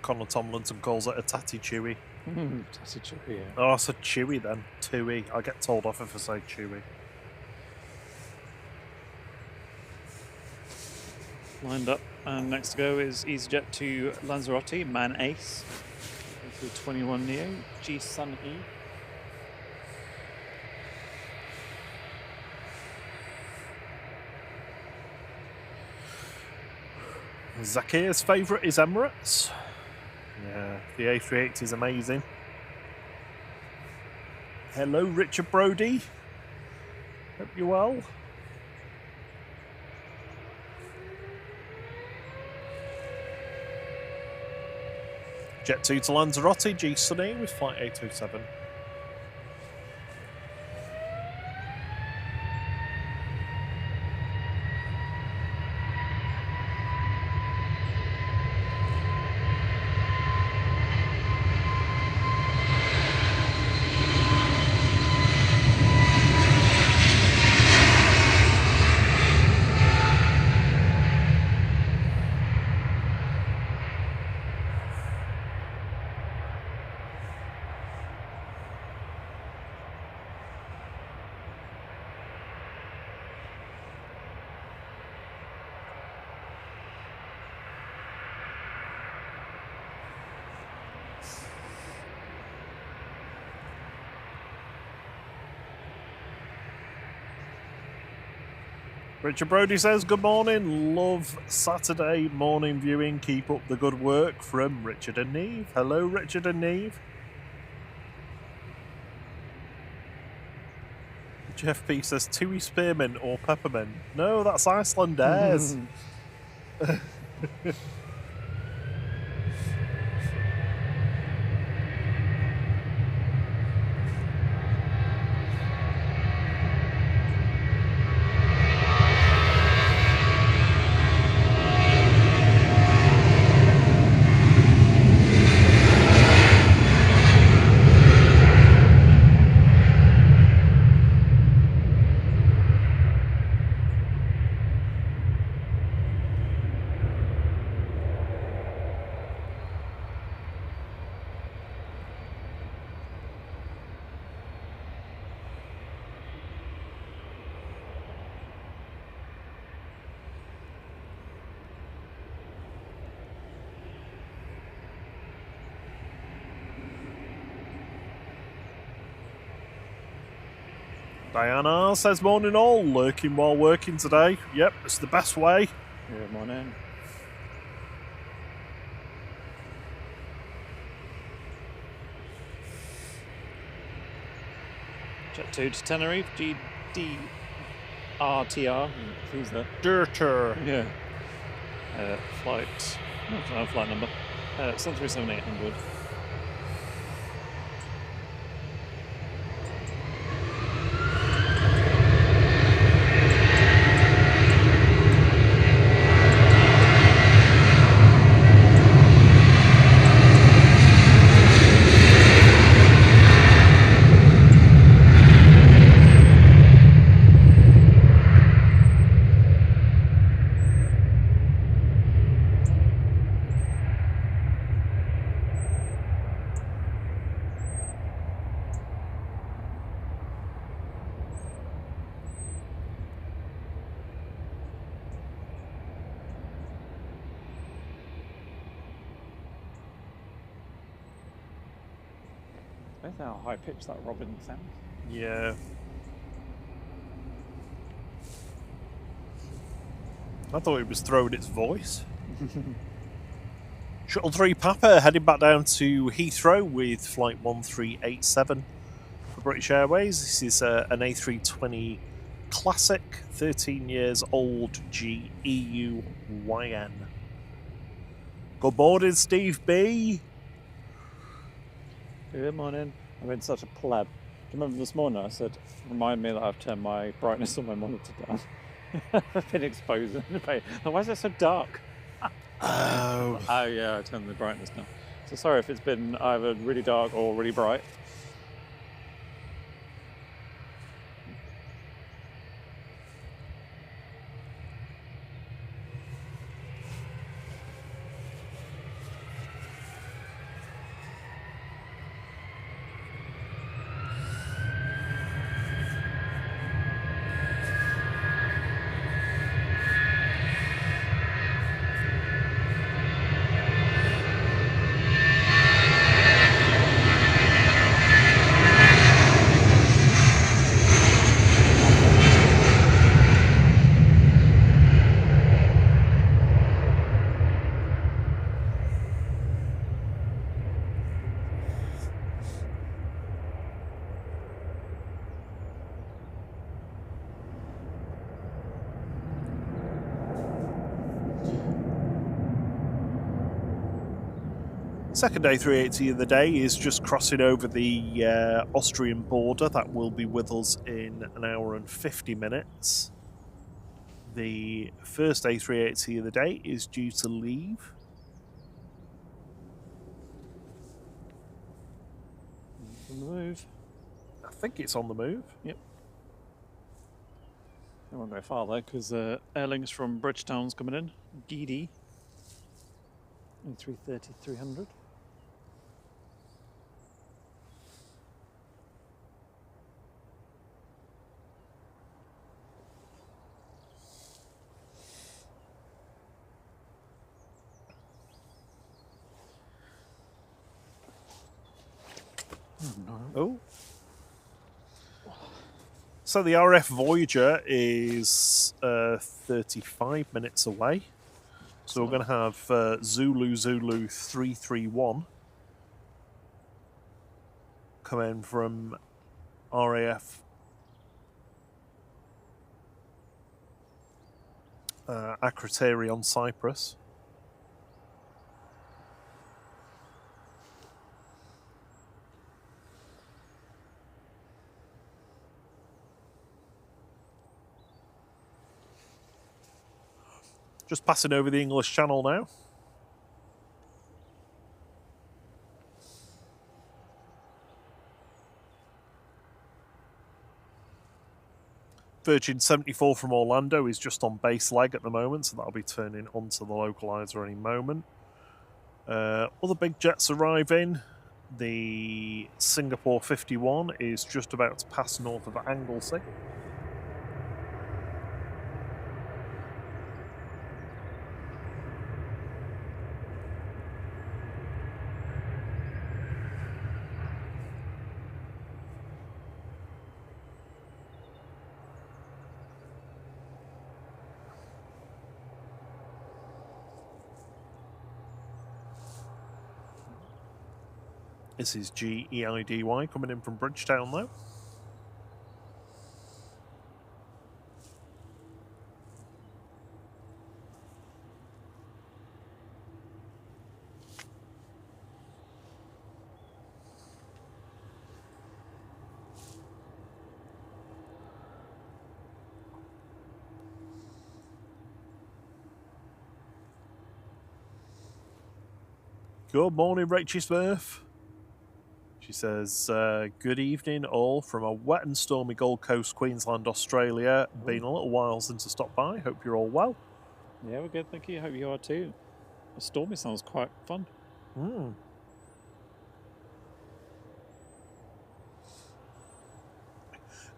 S1: Connor Tomlinson calls it a tatty chewy.
S2: Tatty chewy, yeah.
S1: Oh, I said chewy then. Tui. I get told off if I say chewy.
S2: Lined up, and next to go is EasyJet to Lanzarote, Man Ace, A321neo, G Sun E.
S1: Zakir's favourite is Emirates. Yeah, the A380 is amazing. Hello, Richard Brody. Hope you're well. Jet2 to Lanzarote, G Sunny with flight 807. Richard Brody says, good morning, love Saturday morning viewing, keep up the good work from Richard and Neve. Hello, Richard and Neve. Jeff P says, Tui spearmint or peppermint? No, that's Icelandaise. Diana says, morning all, lurking while working today. Yep, it's the best way.
S2: Good morning. Jet2 to Tenerife, GDRTR. Who's that?
S1: Dirter.
S2: Yeah. Flight. I don't know, flight number. 737-800. That's how high pitched that robin sounds.
S1: Yeah. I thought it was throwing its voice. Shuttle 3 Papa heading back down to Heathrow with flight 1387 for British Airways. This is an A320 Classic, 13 years old GEU YN. Good morning, Steve B.
S2: Good morning. I've been such a pleb. Do you remember this morning I said, remind me that I've turned my brightness on my monitor down? I've been exposing the page. Why is it so dark?
S1: Oh.
S2: Oh yeah, I turned the brightness down. So sorry if it's been either really dark or really bright.
S1: Second A380 of the day is just crossing over the Austrian border. That will be with us in an hour and 50 minutes. The first A380 of the day is due to leave.
S2: On the move.
S1: I think it's on the move.
S2: Yep. I won't go far though, because Airlines from Bridgetown's coming in. DD. A330-300.
S1: Oh. So the RAF Voyager is 35 minutes away. So we're going to have Zulu 331 come in from RAF Akrotiri on Cyprus. Just passing over the English Channel now. Virgin 74 from Orlando is just on base leg at the moment, so that'll be turning onto the localizer any moment. Other big jets arriving. The Singapore 51 is just about to pass north of Anglesey. This is GEIDY coming in from Bridgetown, though. Good morning, Rachel Smurf. She says, good evening all from a wet and stormy Gold Coast, Queensland, Australia. Been a little while since I stopped by. Hope you're all well.
S2: Yeah, we're good, thank you. Hope you are too. Stormy sounds quite fun.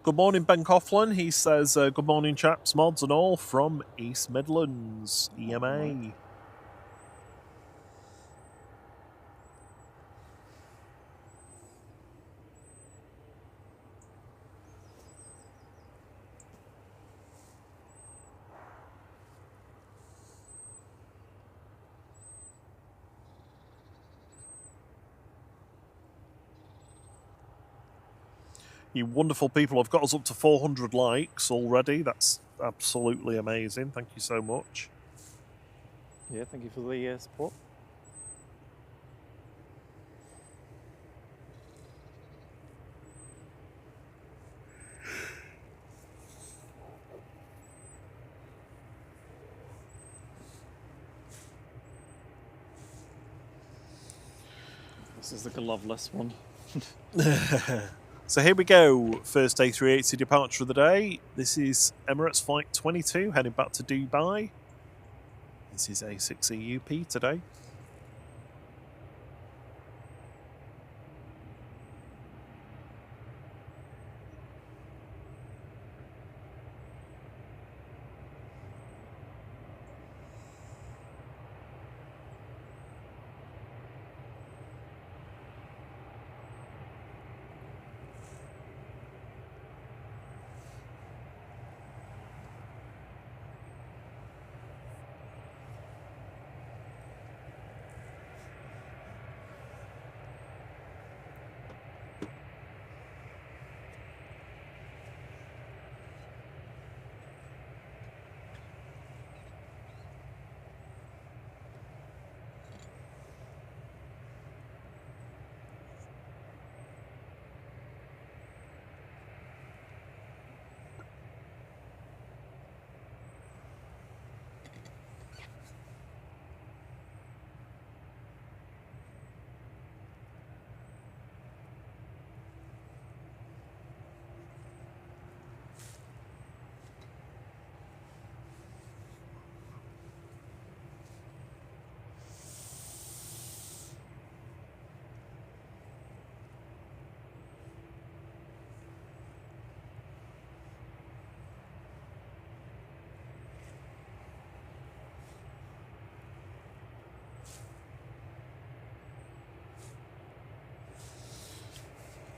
S1: Good morning, Ben Coughlin. He says, good morning, chaps, mods and all from East Midlands, EMA.
S2: Right.
S1: You wonderful people have got us up to 400 likes already. That's absolutely amazing. Thank you so much.
S2: Yeah, thank you for the support. This is like a loveless one.
S1: So here we go. First A380 departure of the day. This is Emirates Flight 22 heading back to Dubai. This is A6EUP today.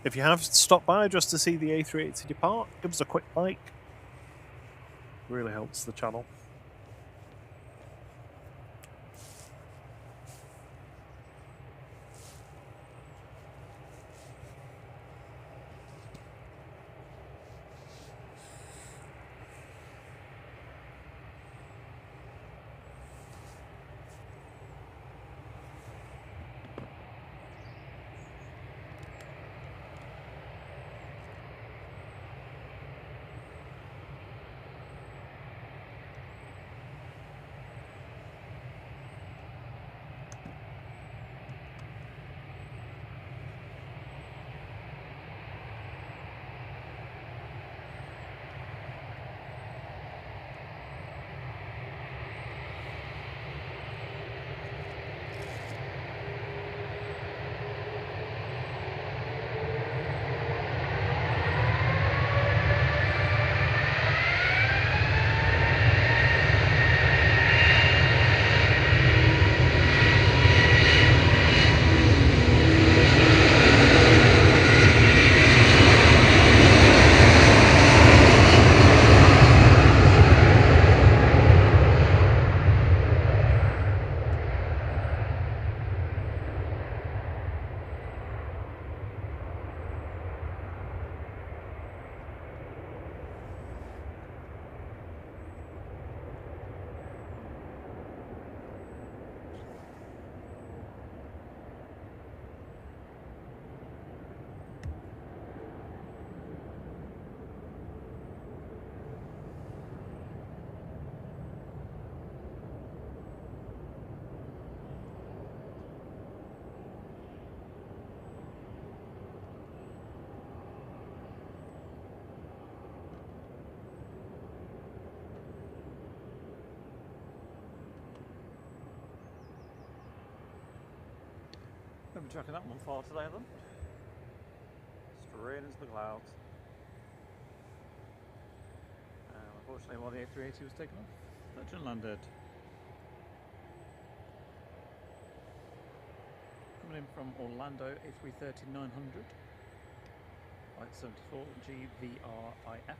S1: If you have stopped by just to see the A380 depart, give us a quick like. Really helps the channel.
S2: be tracking that one far today then. Straight into the clouds. Unfortunately, while the A380 was taken off, that didn't landed. Coming in from Orlando, A330-900, flight 74 GVRIF.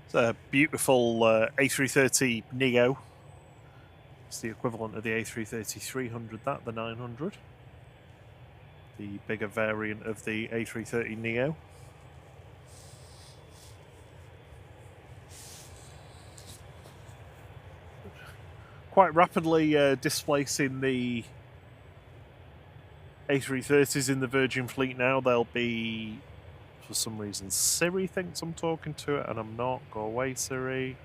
S1: It's a beautiful A330 Neo. It's the equivalent of the A330-300, the 900. The bigger variant of the A330 Neo. Quite rapidly displacing the A330s in the Virgin fleet now. They'll be, for some reason, Siri thinks I'm talking to it, and I'm not. Go away, Siri.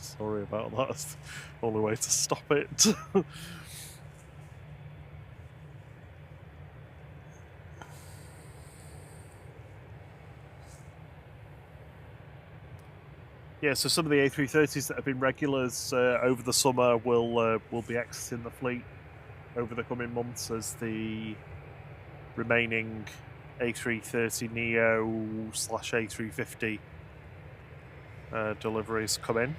S1: Sorry about that. That's the only way to stop it. Yeah, so some of the A330s that have been regulars over the summer will be exiting the fleet over the coming months as the remaining A330 Neo / A350 deliveries come in.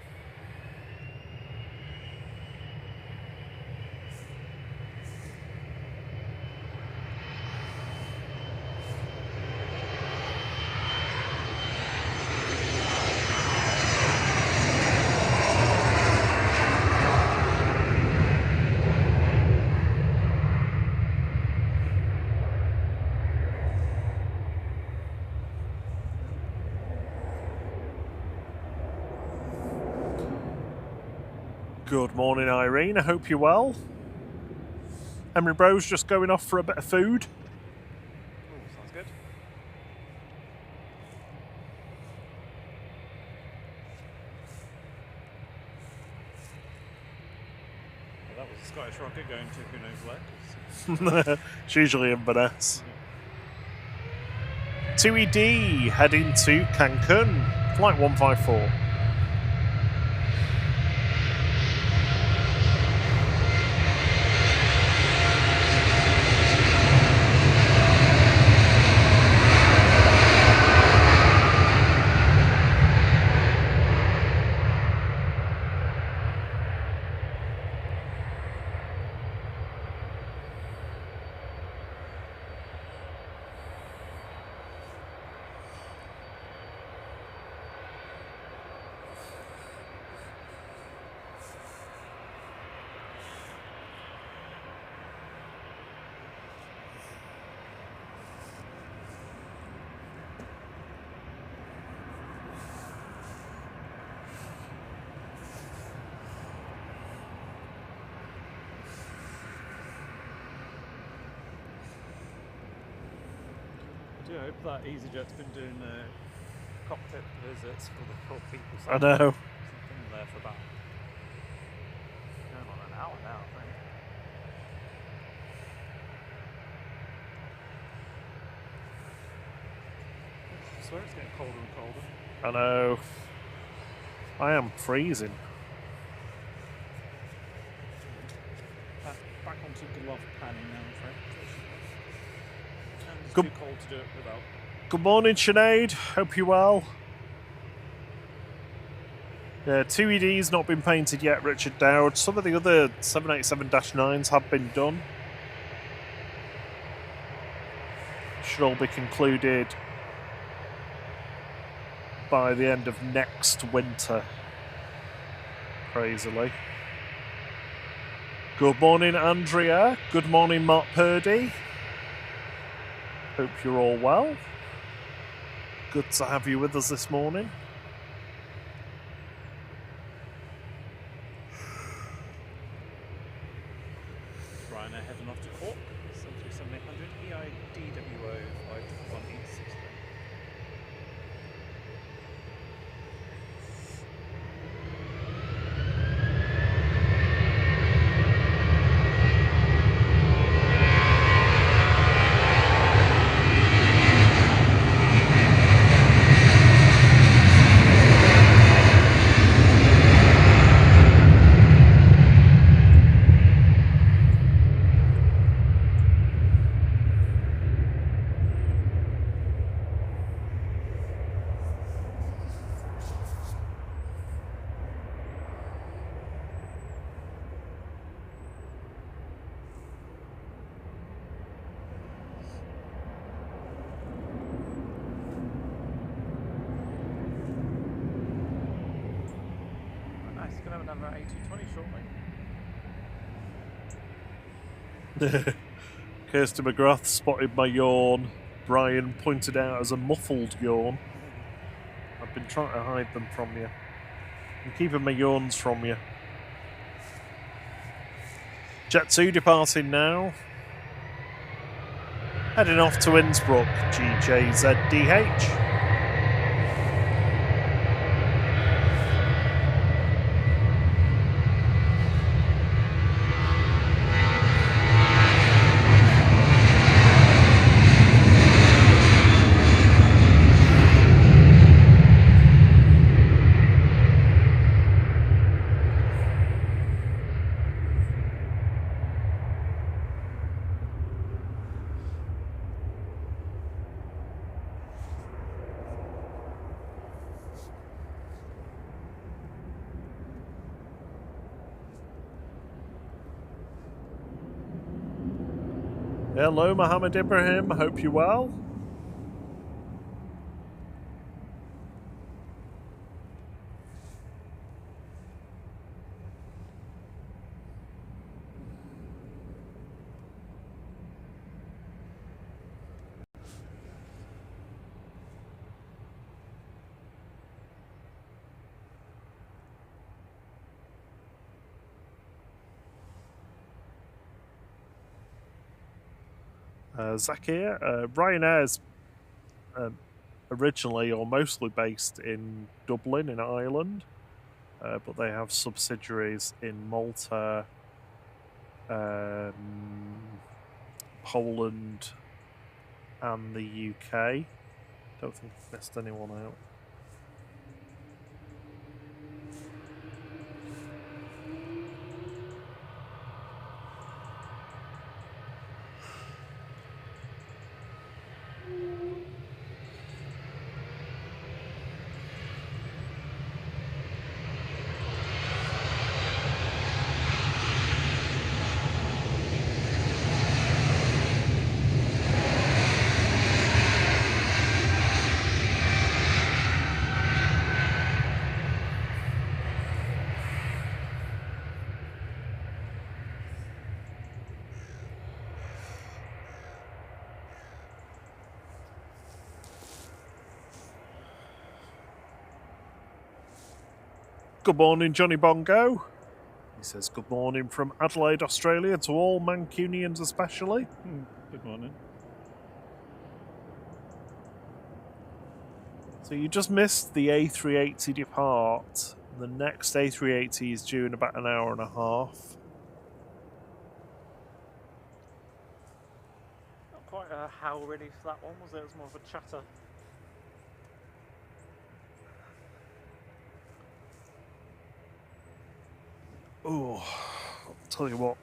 S1: Good morning, Irene. I hope you're well. Henry Bro's just going off for a bit of food.
S2: Oh, sounds good. Well, that was a Scottish rocket going to who knows where.
S1: It's usually Inverness. 2ED heading to Cancun, flight 154.
S2: I do hope that EasyJet's been doing cockpit visits for the poor people.
S1: I know.
S2: Something there for about going on an hour now, I think. I swear it's getting colder and colder.
S1: I know. I am freezing.
S2: Back onto glove panning now, I'm afraid. It's
S1: Good.
S2: too cold to do it without.
S1: Good morning, Sinead. Hope you're well. Yeah, 2ED's not been painted yet, Richard Dowd. Some of the other 787-9s have been done. Should all be concluded by the end of next winter. crazily. Good morning, Andrea. Good morning, Mark Purdy. Hope you're all well. Good to have you with us this morning.
S2: Ryanair heading off to Cork, 737-800 EIDWO 51860. Nice, gonna have another A220 shortly.
S1: Kirsty McGrath spotted my yawn. Brian pointed out as a muffled yawn. I've been trying to hide them from you. I'm keeping my yawns from you. Jet2 departing now. Heading off to Innsbruck, GJZDH. Hello, Mohammed Ibrahim. Hope you're well. Zakir, Ryanair's originally or mostly based in Dublin in Ireland, but they have subsidiaries in Malta, Poland, and the UK. Don't think I've missed anyone out. Good morning, Johnny Bongo. He says good morning from Adelaide, Australia, to all Mancunians especially.
S2: Good morning.
S1: So you just missed the A380 depart. The next A380 is due in about an hour and a half.
S2: Not quite a howl really for that one, was it? It was more of a chatter.
S1: Oh, I'll tell you what.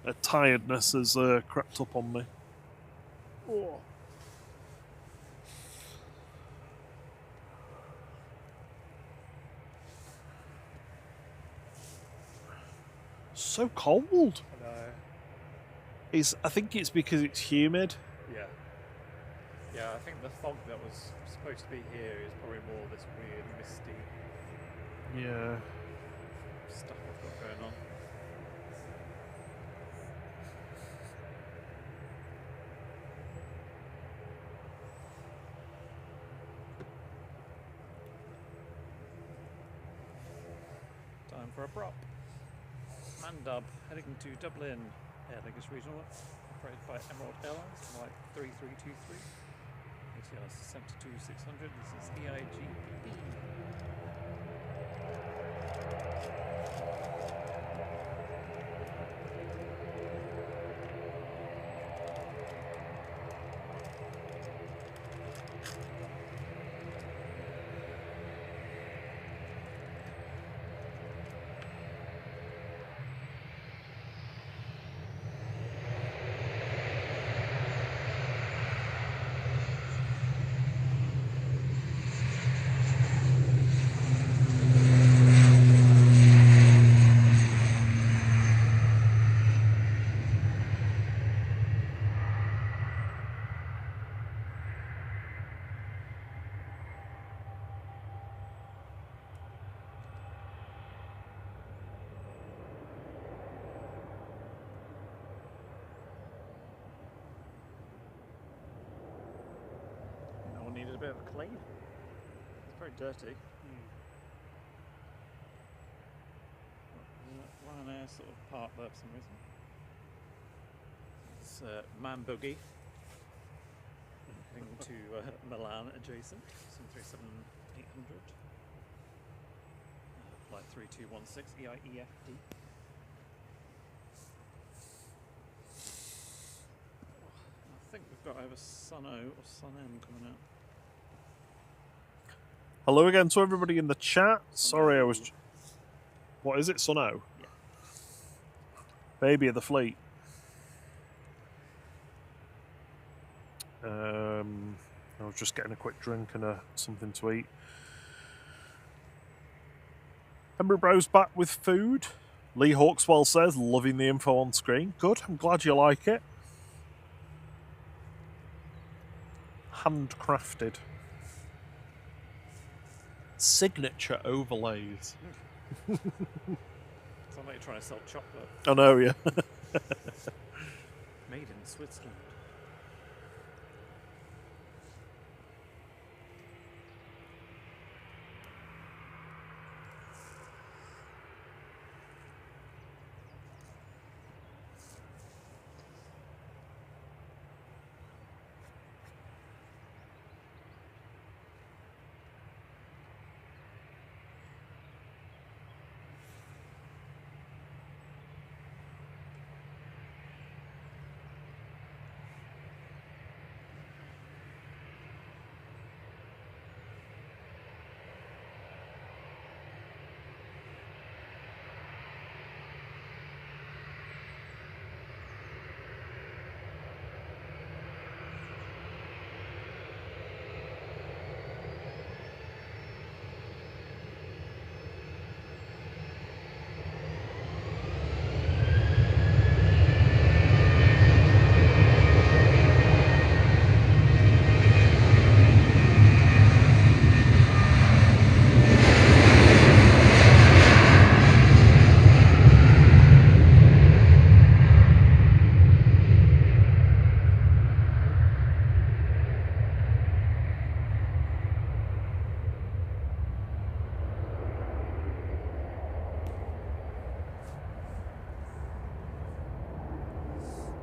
S1: A tiredness has crept up on me. Oh. So cold.
S2: I know.
S1: I think it's because it's humid.
S2: Yeah. Yeah, I think the fog that was supposed to be here is probably more this weird misty.
S1: Yeah.
S2: stuff I've got going on. Time for a prop. Handub heading to Dublin, Aer Lingus Regional, operated by Emirates Airlines, flight 3323. ATR 72600. This is EIGCC. Needed a bit of a clean. It's very dirty. Ryanair sort of parked there for some reason. It's Man Boogie heading to Milan adjacent, 737-800. Flight 3216 EIEFD. I think we've got over Sun O or Sun M coming out.
S1: Hello again to everybody in the chat. Sorry, I was... What is it, Suno?
S2: Yeah.
S1: Baby of the fleet. I was just getting a quick drink and something to eat. Ember Bros back with food. Lee Hawkswell says, loving the info on screen. Good, I'm glad you like it. Handcrafted. Signature overlays.
S2: Sounds like you're trying to sell chocolate.
S1: I know, yeah.
S2: Made in Switzerland.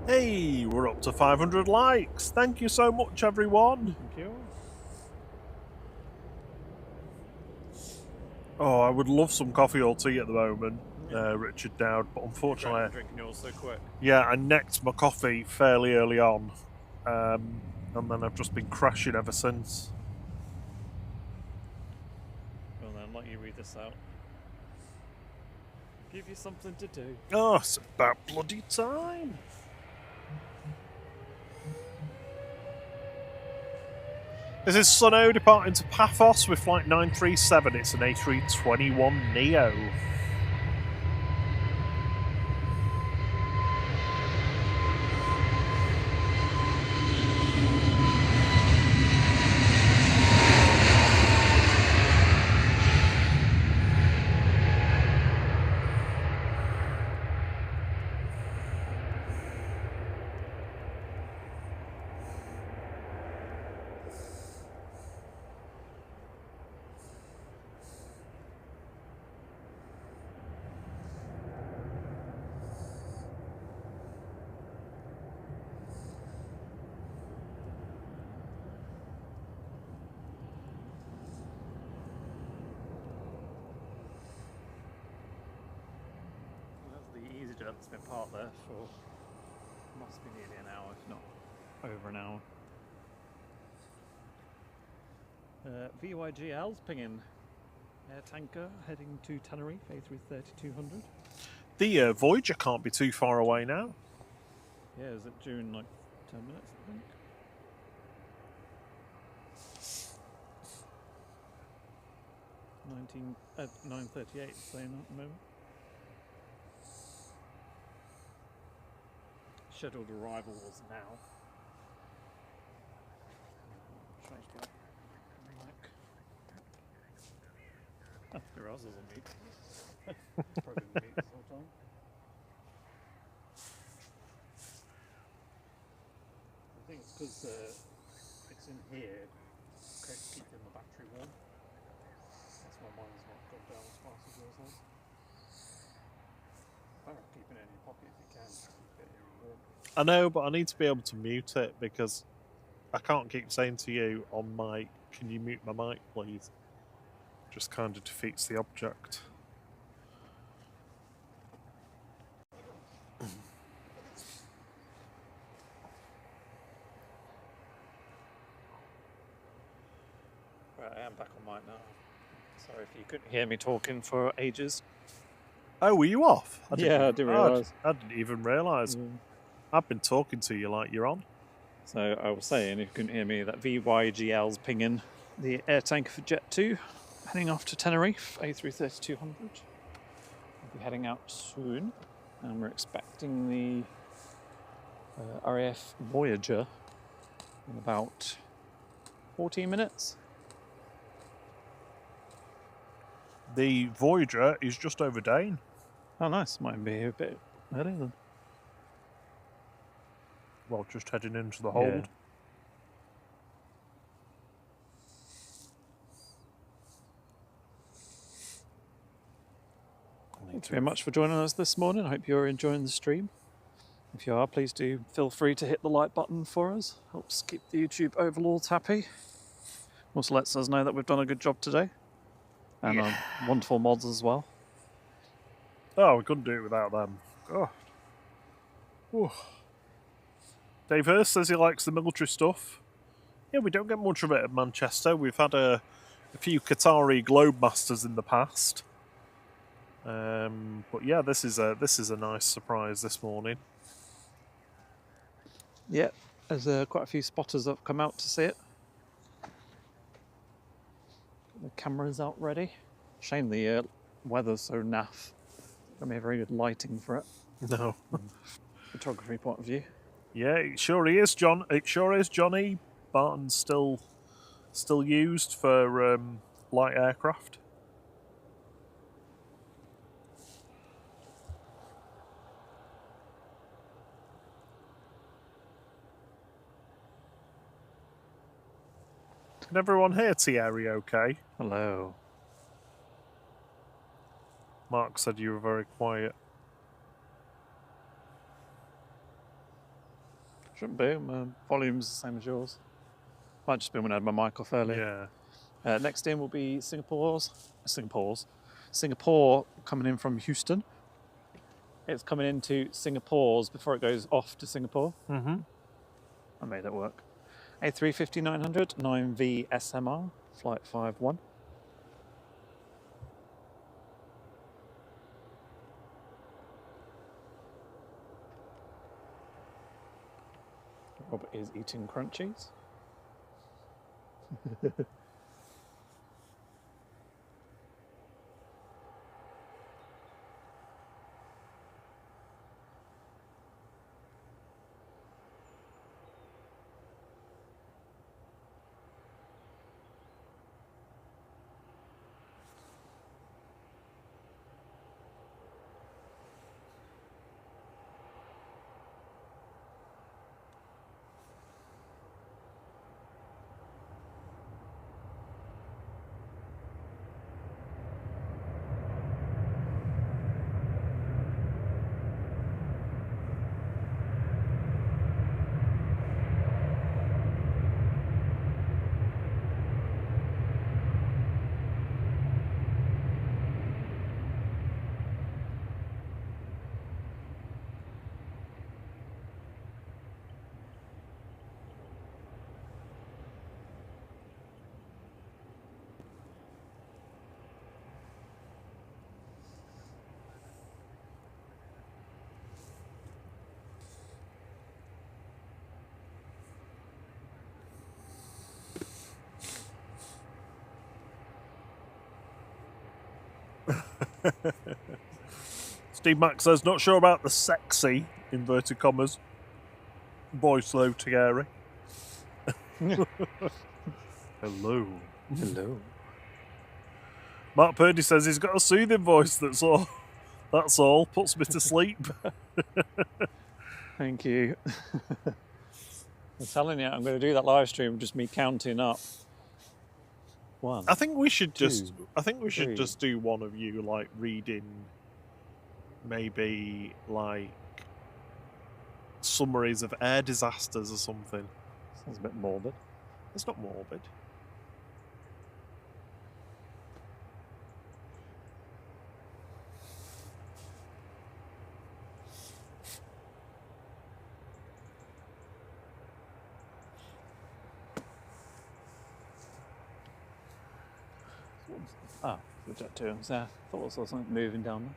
S1: Hey, we're up to 500 likes. Thank you so much, everyone.
S2: Thank you.
S1: Oh, I would love some coffee or tea at the moment, Richard Dowd, but unfortunately...
S2: Drinking yours so quick.
S1: Yeah, I necked my coffee fairly early on, and then I've just been crashing ever since.
S2: Well then, let you read this out. Give you something to do.
S1: Oh, it's about bloody time. This is Suno departing to Paphos with flight 937. It's an A321neo.
S2: it's been parked there for must be nearly an hour, if not over an hour. VYGL's pinging air tanker heading to Tenerife, A330-200.
S1: The Voyager can't be too far away now.
S2: Yeah, is it due in like 10 minutes, I think? 9:38 it's saying at the moment. Scheduled arrival was now. Change the mic. Oh, your ours is on mute. Probably been mute this whole time. I think it's because it's in here, keeping the battery warm. That's why mine's not gone down as fast as yours has. I don't keep it in your pocket if you can. Keep it warm.
S1: I know, but I need to be able to mute it because I can't keep saying to you on mic, can you mute my mic, please? Just kind of defeats the object.
S2: Right, I am back on mic now. Sorry if you couldn't hear me talking for ages.
S1: Oh, were you off?
S2: I didn't realise.
S1: I didn't even realise. I've been talking to you like you're on.
S2: So I was saying, if you couldn't hear me, that VYGL's pinging the air tanker for Jet2, heading off to Tenerife, A330-200. We'll be heading out soon, and we're expecting the RAF Voyager in about 14 minutes.
S1: The Voyager is just over Dane.
S2: Oh, nice. Might be a bit early then.
S1: Well, just heading into the hold.
S2: Yeah. Thanks very much for joining us this morning. I hope you're enjoying the stream. If you are, please do feel free to hit the like button for us. Helps keep the YouTube overlords happy. Also lets us know that we've done a good job today. And our wonderful mods as well.
S1: Oh, we couldn't do it without them. God. Whew. Dave Hurst says he likes the military stuff. Yeah, we don't get much of it at Manchester. We've had a few Qatari Globemasters in the past. But yeah, this is a nice surprise this morning.
S2: Yeah, there's quite a few spotters that have come out to see it. The camera's out ready. Shame the weather's so naff. Gonna be a very good lighting for it.
S1: No.
S2: Photography point of view.
S1: Yeah, it sure is, John. It sure is, Johnny. Barton's still used for light aircraft. Can everyone hear Thierry okay?
S2: Hello.
S1: Mark said you were very quiet.
S2: Shouldn't be. My volume's the same as yours. Might just be when I had my mic off earlier.
S1: Yeah.
S2: Next in will be Singapore coming in from Houston. It's coming into Singapore's before it goes off to Singapore.
S1: Mm-hmm.
S2: I made it work. A350-900, 9V SMR, flight 51. Robert is eating crunchies.
S1: Steve Mack says, not sure about the sexy, inverted commas, voice though, Tagari. Hello.
S2: Hello.
S1: Mark Purdy says he's got a soothing voice, that's all. That's all. Puts me to sleep.
S2: Thank you. I'm telling you, I'm going to do that live stream, just me counting up. 1.
S1: I think we should just.
S2: 2,
S1: I think we should
S2: 3.
S1: just do one of you like reading, maybe like summaries of air disasters or something.
S2: Sounds a bit morbid.
S1: It's not morbid.
S2: Ah, the Jet2 was there. I thought I saw something moving down there.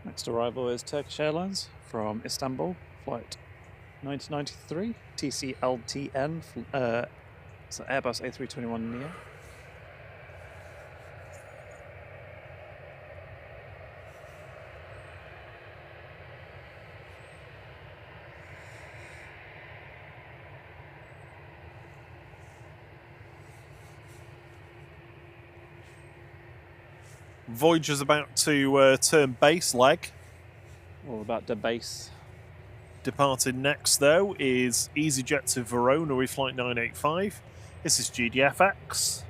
S2: Next arrival is Turkish Airlines from Istanbul, flight 1993, TCLTN, it's an Airbus A321 Neo.
S1: Voyager's about to turn base leg.
S2: All about the base.
S1: Departing next, though, is EasyJet to Verona with flight 985. This is GDFX.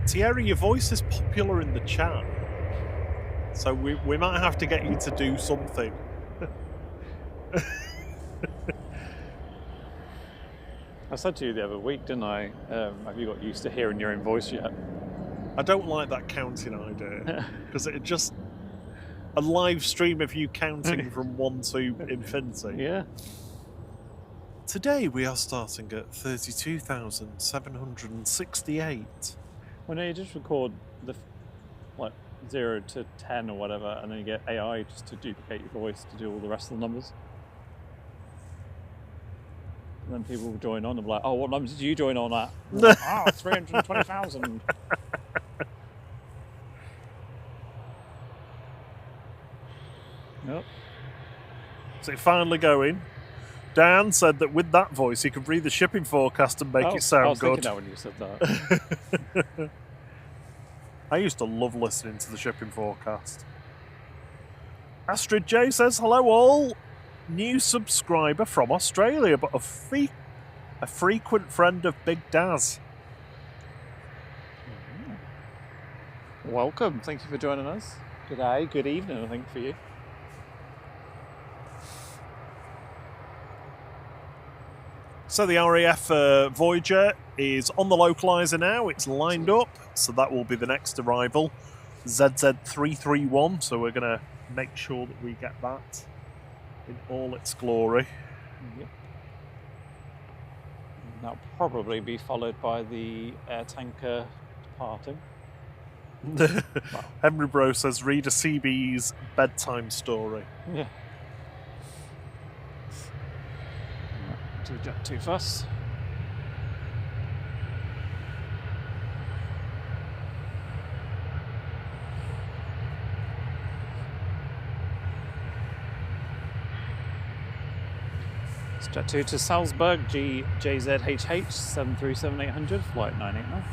S1: Thierry, your voice is popular in the chat, so we might have to get you to do something.
S2: I said to you the other week, didn't I? Have you got used to hearing your own voice yet?
S1: I don't like that counting idea, because it just... A live stream of you counting from 1 to infinity.
S2: Yeah.
S1: Today we are starting at 32,768.
S2: Well, no, you just record the 0 to 10 or whatever, and then you get AI just to duplicate your voice to do all the rest of the numbers. And then people will join on and be like, oh, what numbers did you join on at? Oh, 320,000. Yep.
S1: So it finally going. Dan said that with that voice he could read the shipping forecast and make it sound
S2: I was
S1: good.
S2: thinking that when you said that.
S1: I used to love listening to the shipping forecast. Astrid J says, hello all. New subscriber from Australia, but a frequent friend of Big Daz.
S2: Welcome. Thank you for joining us. Good day, good evening, I think, for you.
S1: So the RAF Voyager is on the localizer now. It's lined up, so that will be the next arrival. ZZ331, so we're going to make sure that we get that in all its glory.
S2: Yep. That'll probably be followed by the air tanker departing.
S1: Henry Bro says, read a CB's bedtime story.
S2: Yeah. To Jet2 first. It's Jet2 to Salzburg, JZHH 737-800, flight 989.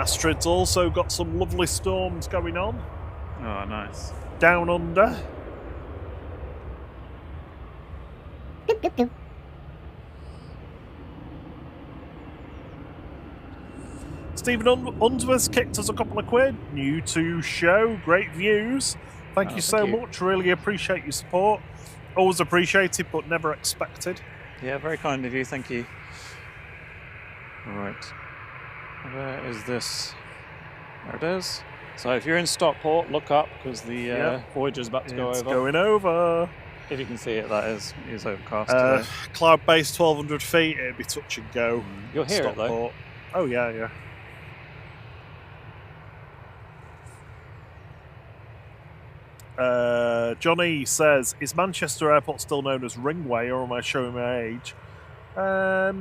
S1: Astrid's also got some lovely storms going on.
S2: Oh, nice.
S1: Down under. Stephen Unsworth's kicked us a couple of quid. New to show, great views. Thank you so much. Really appreciate your support. Always appreciated, but never expected.
S2: Yeah, very kind of you. Thank you. All right. Where is this? There it is. So if you're in Stockport, look up because the Voyager's about to go over.
S1: It's going over.
S2: If you can see it, that is. It's overcast today.
S1: Cloud base 1,200 feet. It'd be touch and go.
S2: You'll hear it though.
S1: Oh yeah. Johnny says, is Manchester Airport still known as Runway, or am I showing my age?
S2: I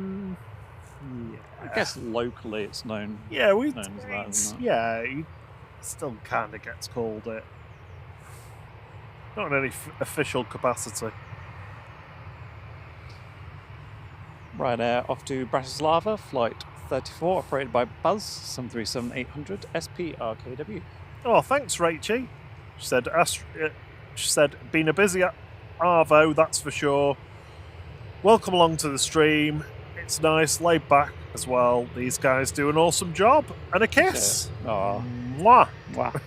S2: guess locally it's known.
S1: Yeah,
S2: known as that, isn't it?
S1: Yeah, it still kind of gets called it. Not in any official capacity.
S2: Ryanair off to Bratislava, flight 34, operated by Buzz 737-800 SP RKW.
S1: Oh, thanks, Rachie. She said, been a busy Arvo, that's for sure. Welcome along to the stream. It's nice, laid back as well. These guys do an awesome job. And a kiss.
S2: Oh.
S1: Mwah.
S2: Mwah.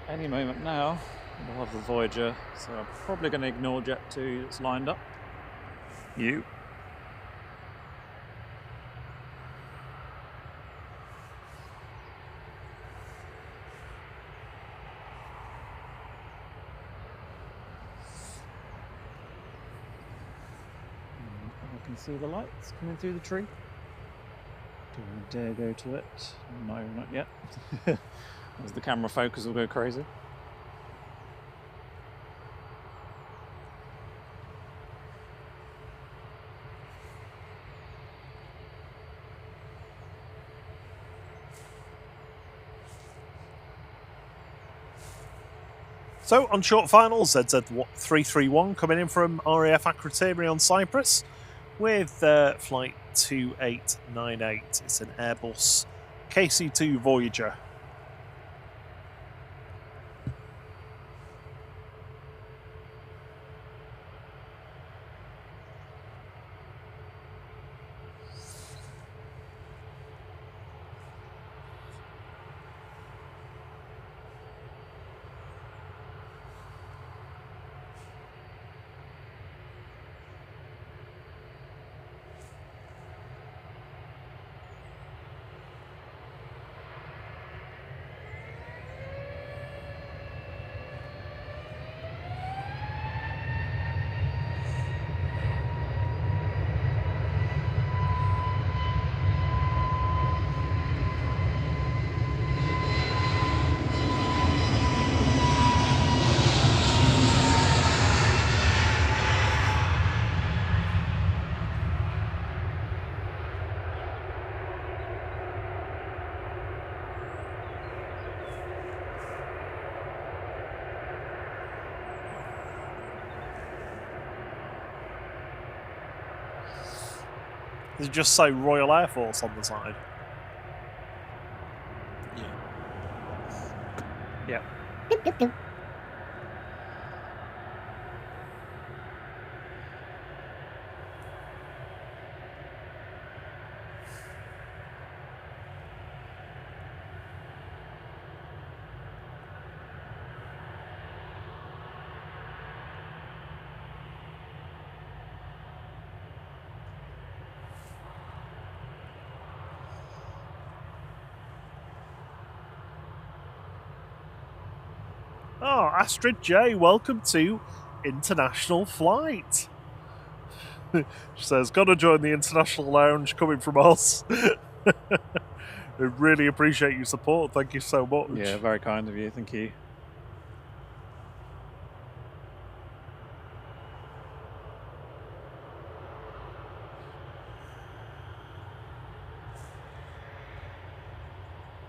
S2: Any moment now, we'll have the Voyager, so I'm probably going to ignore Jet2 that's lined up. You. I can see the lights coming through the tree. Do I dare go to it? No, not yet. As the camera focus will go crazy.
S1: So on short finals, ZZ331 coming in from RAF Akrotiri on Cyprus with flight 2898. It's an Airbus KC2 Voyager. Does it just say Royal Air Force on the side?
S2: Yeah.
S1: Oh, Astrid J, welcome to International Flight. She says, gotta join the International Lounge coming from us. We really appreciate your support. Thank you so much.
S2: Yeah, very kind of you. Thank you.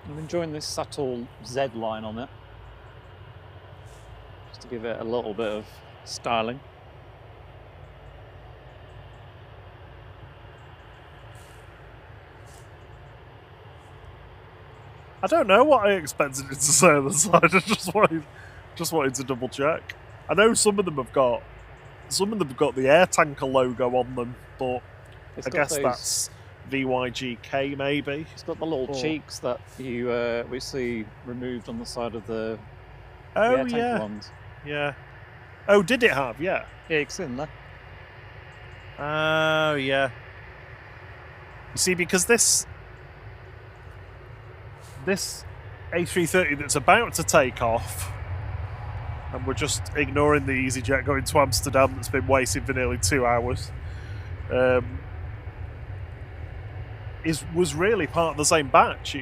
S2: I'm enjoying this subtle Z line on it, just to give it a little bit of styling.
S1: I don't know what I expected it to say on the side. I just wanted to double check. I know some of them have got the air tanker logo on them, but I guess that's VYGK maybe.
S2: It's got the little cheeks that you we see removed on the side of the
S1: Oh
S2: air tanker
S1: yeah,
S2: ones.
S1: yeah. Oh, did it have? Yeah.
S2: Yeah, it's in there.
S1: Oh yeah. You see, because this A330 that's about to take off, and we're just ignoring the EasyJet going to Amsterdam that's been waiting for nearly 2 hours, was really part of the same batch.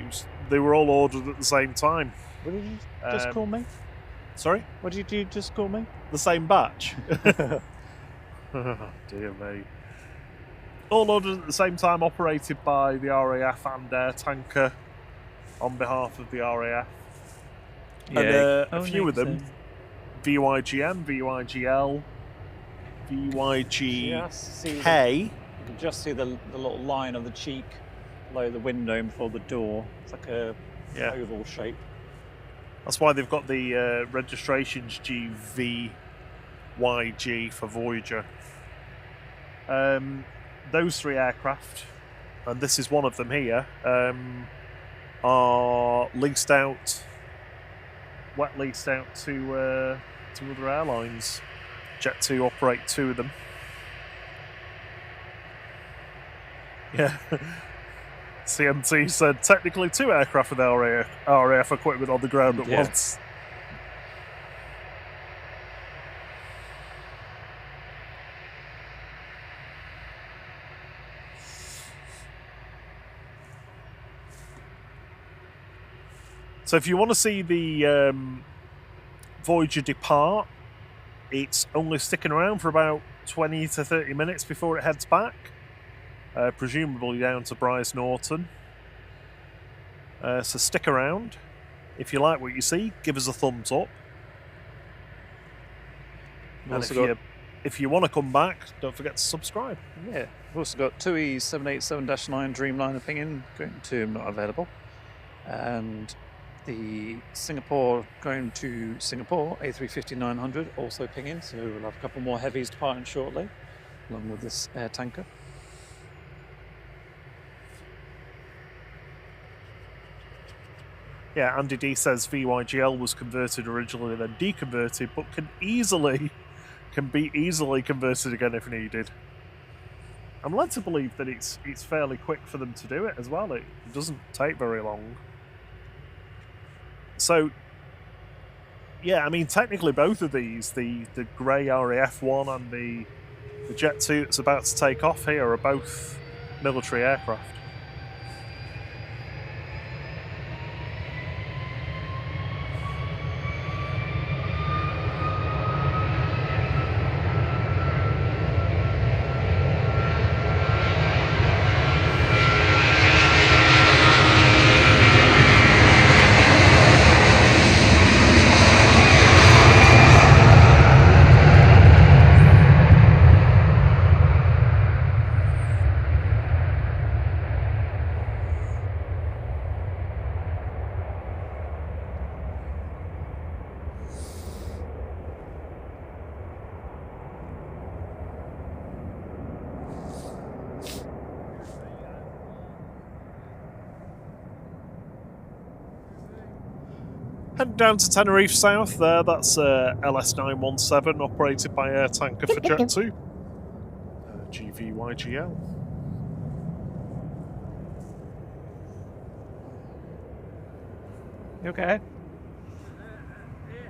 S1: They were all ordered at the same time.
S2: What did you just call me?
S1: Sorry?
S2: What did you just call me?
S1: The same batch. Oh, dear me. All ordered at the same time, operated by the RAF and Air Tanker on behalf of the RAF.
S2: Yeah.
S1: And a few of them, VYGM, VYGL, VYGK.
S2: You can just see the little line of the cheek below the window before the door. It's like a oval shape.
S1: That's why they've got the registrations GVYG for Voyager. Those three aircraft, and this is one of them here, are leased out, wet leased out to other airlines. Jet2 operate 2 of them. Yeah. CMT said technically 2 aircraft with RAF equipment on the ground at once. So if you want to see the Voyager depart, it's only sticking around for about 20 to 30 minutes before it heads back. Presumably down to Bryce Norton. So stick around. If you like what you see, give us a thumbs up. And if you want to come back, don't forget to subscribe.
S2: Yeah, we've also got 2E787-9 Dreamliner pinging, going to not available. And the Singapore going to Singapore, A350-900 also pinging, so we'll have a couple more heavies departing shortly, along with this air tanker.
S1: Yeah, Andy D says VYGL was converted originally, then deconverted, but can be easily converted again if needed. I'm led to believe that it's fairly quick for them to do it as well. It doesn't take very long. So, yeah, I mean, technically both of these, the grey RAF one and the Jet2 that's about to take off here, are both military aircraft. Heading down to Tenerife South there, that's LS917 operated by Air Tanker for Jet2. GVYGL.
S2: You okay?
S3: Air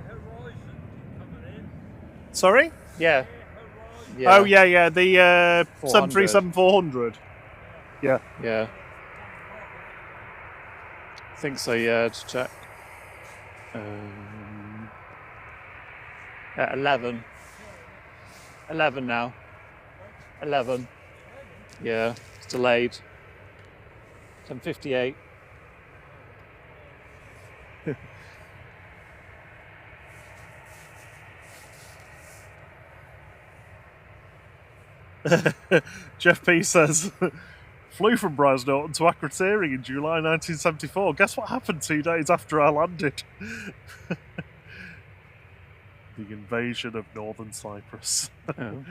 S3: Horizon
S1: Sorry?
S2: Yeah.
S1: Oh, yeah, the
S2: 400.
S1: 737-400. Yeah.
S2: Yeah. I think so, yeah, to check. At 11. 11 now. 11. Yeah, it's delayed. 10:58.
S1: Jeff P says, flew from Brize Norton to Akrotiri in July 1974. Guess what happened 2 days after I landed? The invasion of Northern Cyprus.
S2: Oh.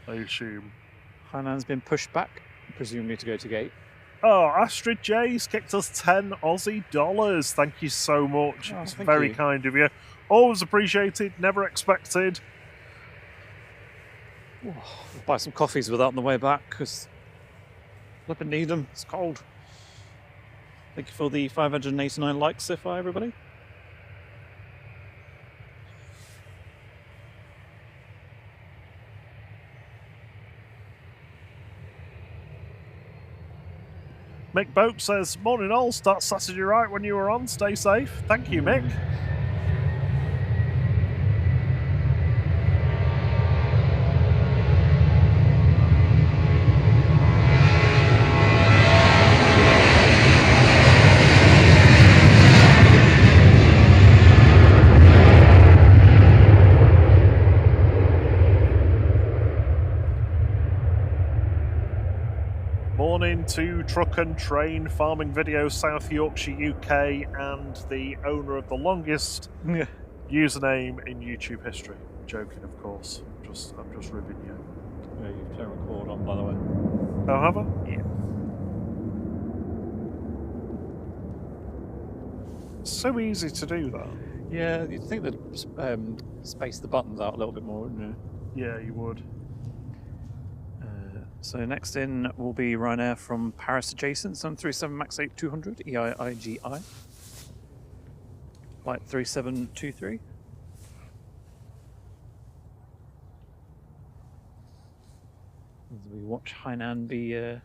S1: I assume.
S2: Hainan's been pushed back, presumably to go to gate.
S1: Oh, Astrid J's kicked us 10 Aussie dollars. Thank you so much.
S2: Oh,
S1: It's
S2: thank
S1: very
S2: you.
S1: kind of you. Always appreciated, never expected.
S2: We'll buy some coffees with that on the way back, because flipping need them. It's cold. Thank you for the 589 likes so far, everybody.
S1: Mick Boat says, morning all, start Saturday right when you were on. Stay safe. Thank you, Mick. Morning to Truck and Train Farming Videos, South Yorkshire, UK, and the owner of the longest username in YouTube history. I'm joking, of course. I'm just ribbing you.
S2: Yeah, you've turned record on, by the way.
S1: Oh, have I?
S2: Yeah.
S1: So easy to do that.
S2: Yeah, you'd think they'd space the buttons out a little bit more, wouldn't you?
S1: Yeah, you would.
S2: So next in will be Ryanair from Paris adjacent, 737 MAX 8200 EIIGI. Flight 3723. As we watch Hainan be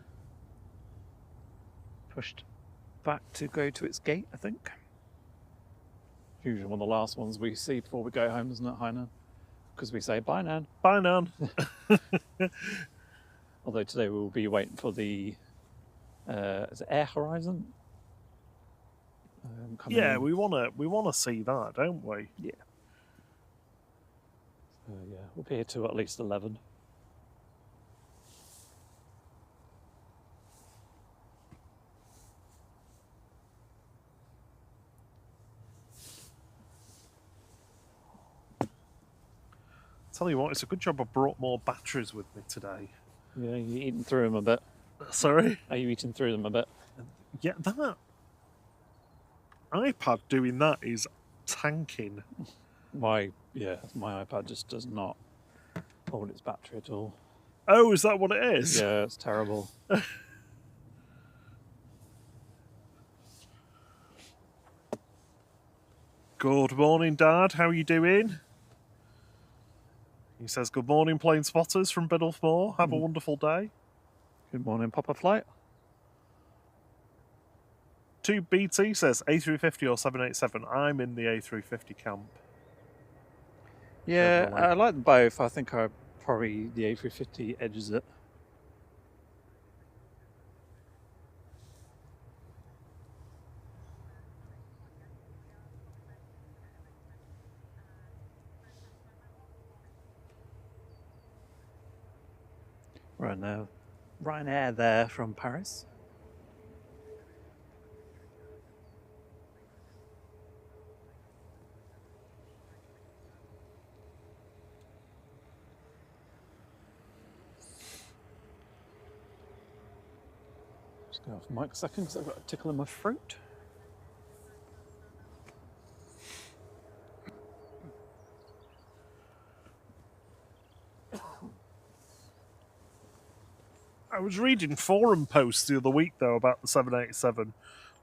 S2: pushed back to go to its gate, I think. Usually one of the last ones we see before we go home, isn't it, Hainan? Because we say, bye, Nan.
S1: Bye, Nan.
S2: Although today we will be waiting for the is it Air Horizon?
S1: Yeah,
S2: in.
S1: we wanna see that, don't we?
S2: Yeah. So yeah, we'll be here till at least 11.
S1: Tell you what, it's a good job I brought more batteries with me today.
S2: Yeah, you're eating through them a bit.
S1: Sorry?
S2: Are you eating through them a bit?
S1: Yeah, that iPad doing that is tanking.
S2: My iPad just does not hold its battery at all.
S1: Oh, is that what it is?
S2: Yeah, it's terrible.
S1: Good morning, Dad. How are you doing? He says, good morning, plane spotters from Biddulphmore. Have a wonderful day.
S2: Good morning, Papa Flight.
S1: 2BT says, A350 or 787. I'm in the A350 camp.
S2: Yeah,
S1: Definitely.
S2: I like them both. I think probably the A350 edges it. Right now, Ryanair there from Paris. Just go off the mic a second because I've got a tickle in my throat.
S1: I was reading forum posts the other week, though, about the 787.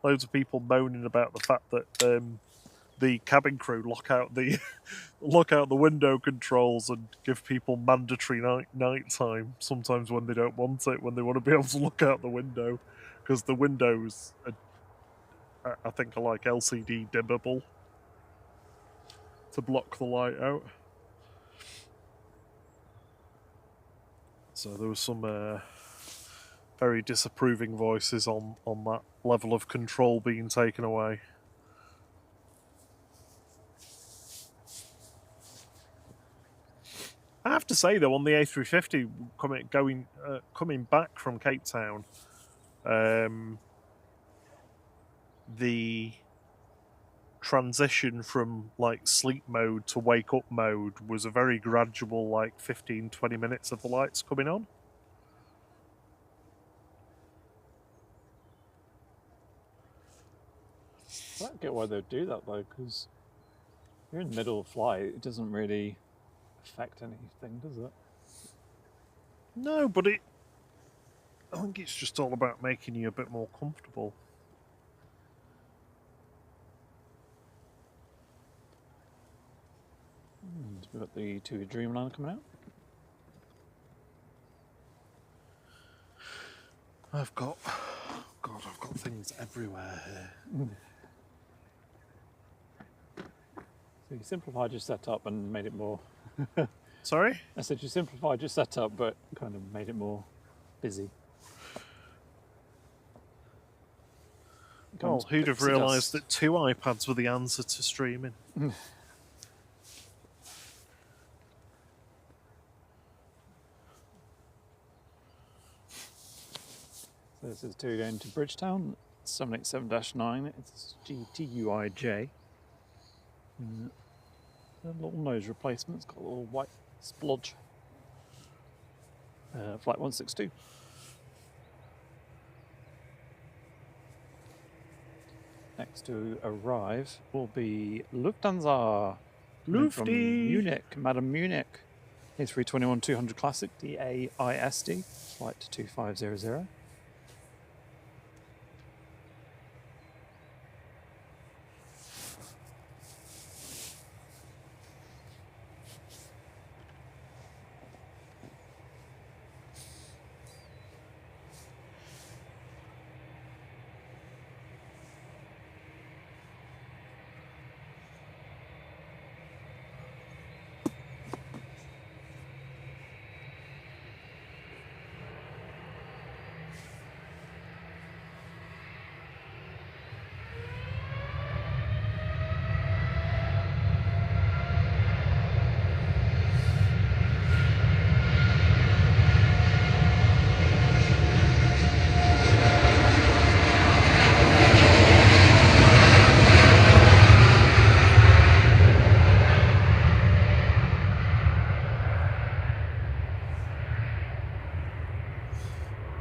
S1: Loads of people moaning about the fact that the cabin crew lock out the lock out the window controls and give people mandatory night time sometimes when they don't want it, when they want to be able to look out the window, because the windows are, I think, are like LCD dimmable to block the light out. So there was some very disapproving voices on that level of control being taken away. I have to say though, on the A350 coming back from Cape Town, the transition from like sleep mode to wake up mode was a very gradual, like 15-20 minutes of the lights coming on.
S2: I don't get why they'd do that though, because you're in the middle of flight, it doesn't really affect anything, does it?
S1: No, but I think it's just all about making you a bit more comfortable.
S2: We've got the TUI Dreamliner coming out.
S1: I've got things everywhere here.
S2: So you simplified your setup and made it more...
S1: Sorry?
S2: I said you simplified your setup but kind of made it more busy.
S1: Well, who'd have realised that 2 iPads were the answer to streaming?
S2: So this is TUI going to Bridgetown, 787-9, it's GTUIJ. A little nose replacement, it's got a little white splodge. Flight 162. Next to arrive will be Lufthansa. From Munich, Madam Munich. A321-200 Classic, DAISD, flight 2500.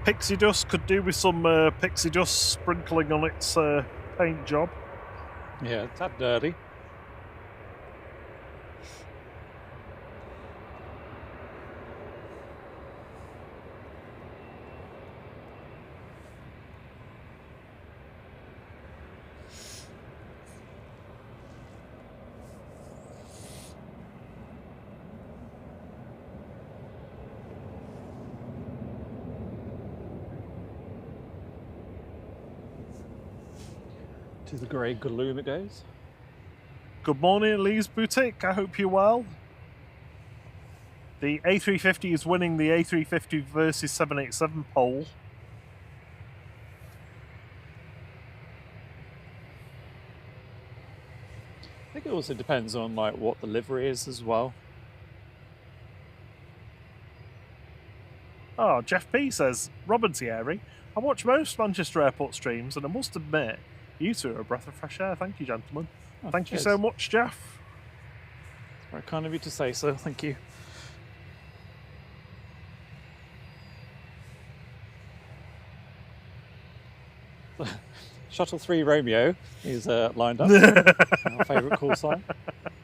S1: Pixie dust could do with some pixie dust sprinkling on its paint job.
S2: Yeah, it's that dirty. To the grey gloom it goes.
S1: Good morning, Lee's Boutique. I hope you're well. The A350 is winning the A350 versus 787 poll.
S2: I think it also depends on like what the livery is as well.
S1: Oh, Jeff P says, Robin Thierry, I watch most Manchester Airport streams and I must admit, you two are a breath of fresh air. Thank you, gentlemen.
S2: Oh,
S1: Thank
S2: cheers.
S1: you so much, Jeff.
S2: It's very kind of you to say so. Thank you. Shuttle 3 Romeo is lined up. Our favourite call sign.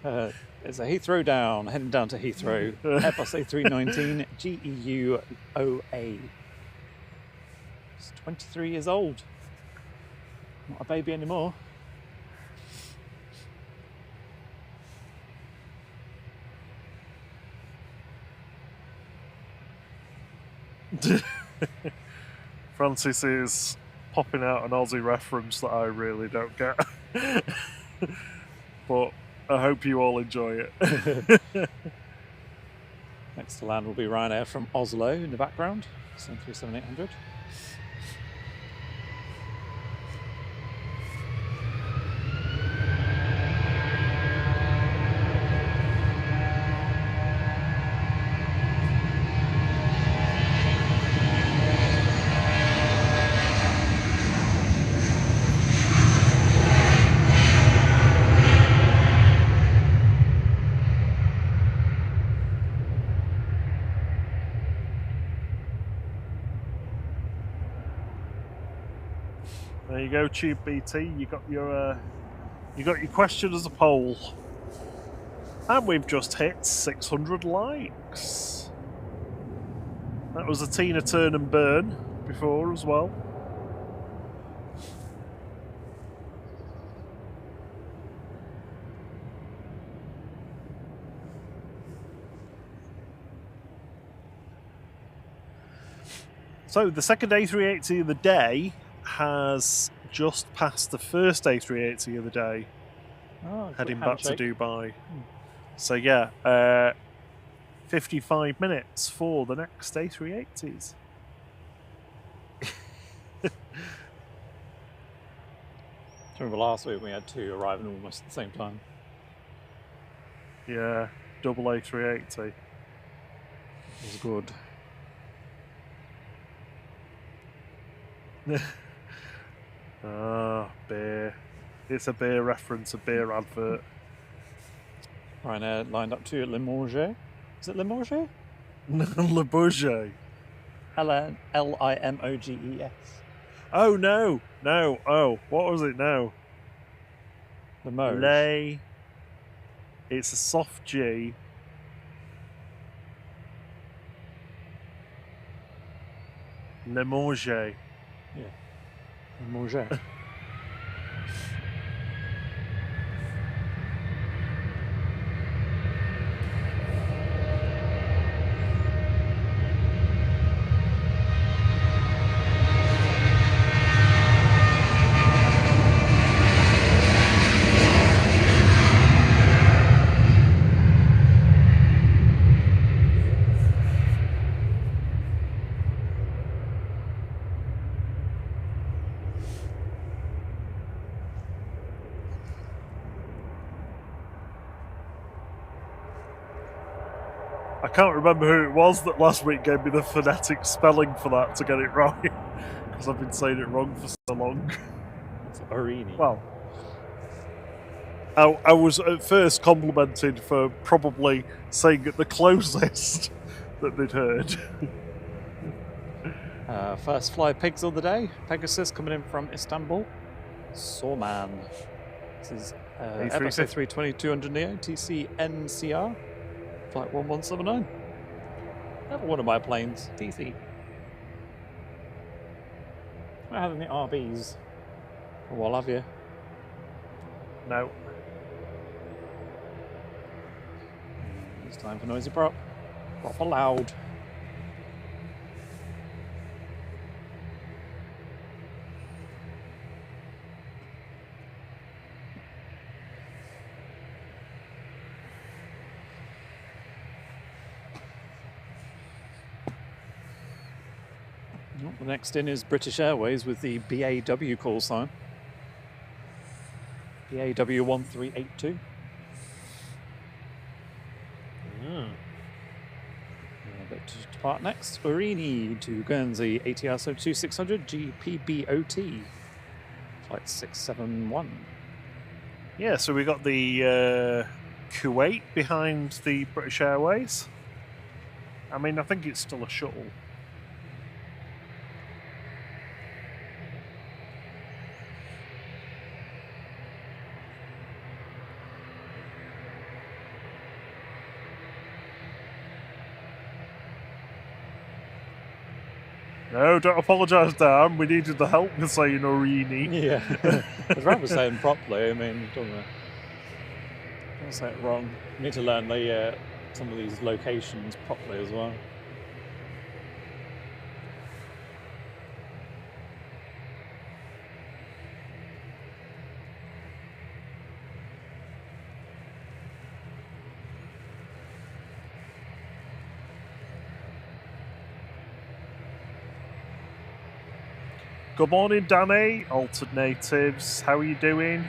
S2: It's a Heathrow down, heading down to Heathrow. Airbus A319 GEUOA. It's 23 years old. Not a baby anymore.
S1: Francis is popping out an Aussie reference that I really don't get. But I hope you all enjoy it.
S2: Next to land will be Ryanair from Oslo in the background, 737-800.
S1: There you go, Tube BT. You got your question as a poll, and we've just hit 600 likes. That was a Tina Turn and Burn before as well. So the second A380 of the day has just passed the first A380 of the day, heading back to Dubai. So yeah, 55 minutes for the next A380s.
S2: Remember last week we had two arriving almost at the same time.
S1: Yeah, double A380.
S2: It was good.
S1: Beer. It's a beer reference, a beer advert.
S2: Ryanair lined up to Limoges. Is it Limoges?
S1: Le Bourget.
S2: Limoges.
S1: Oh no. Oh, what was it now?
S2: Limoges.
S1: It's a soft G. Limoges.
S2: Yeah. Limoges.
S1: I can't remember who it was that last week gave me the phonetic spelling for that to get it right, because I've been saying it wrong for so long.
S2: It's Arini.
S1: Well, I was at first complimented for probably saying it the closest that they'd heard.
S2: First fly pigs of the day. Pegasus coming in from Istanbul. Sawman. This is Airbus A320-200neo TC NCR. Flight 1179. Never one of my planes. TC. I had any RBs for a while, have you?
S1: No.
S2: It's time for noisy prop. Proper loud. The next in is British Airways with the BAW call sign. BAW 1382. But to depart next, Urini to Guernsey, ATR 72600 GPBOT, flight 671.
S1: Yeah, so we got the Kuwait behind the British Airways. I mean, I think it's still a shuttle. No, don't apologise, Dan. We needed the help with saying Urini.
S2: Yeah, I'd rather say them properly. I mean, don't say it wrong. We need to learn the some of these locations properly as well.
S1: Good morning, Danny. Altered Natives, how are you doing?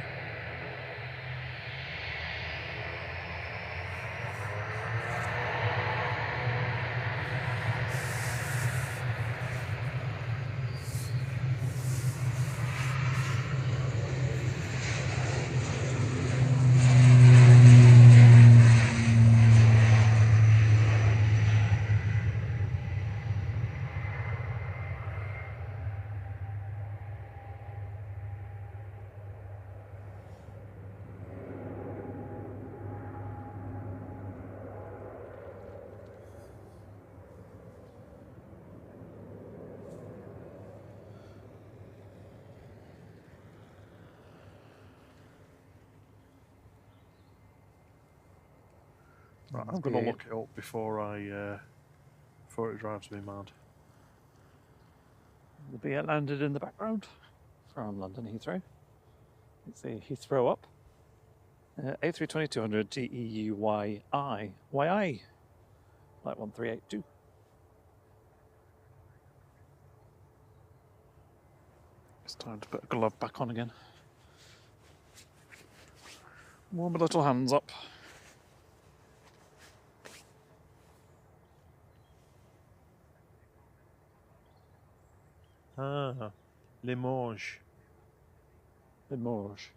S1: Right, I'm going to look it up before it drives me mad.
S2: The BA landed in the background from London Heathrow. It's a Heathrow up. A320-200 TEUYI. YI. Flight 1382. It's time to put a glove back on again. Warm my little hands up.
S1: Ah, Limoges.
S2: Limoges.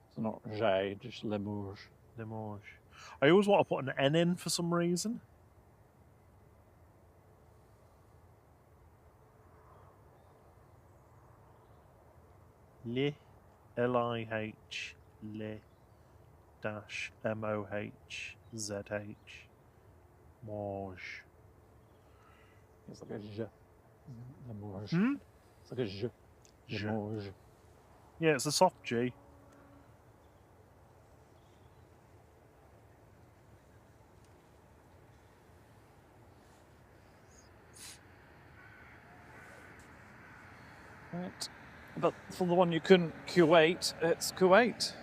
S2: It's not Jay, just Limoges.
S1: Limoges. I always want to put an N in for some reason. Le, L-I-H, Le, dash, M-O-H-Z-H, Morge.
S2: It's like a J. Limoges.
S1: Hmm?
S2: It's like a J.
S1: Je.
S2: Limoges.
S1: Yeah, it's a soft G.
S2: Right. But for the one you couldn't, Kuwait, it's Kuwait.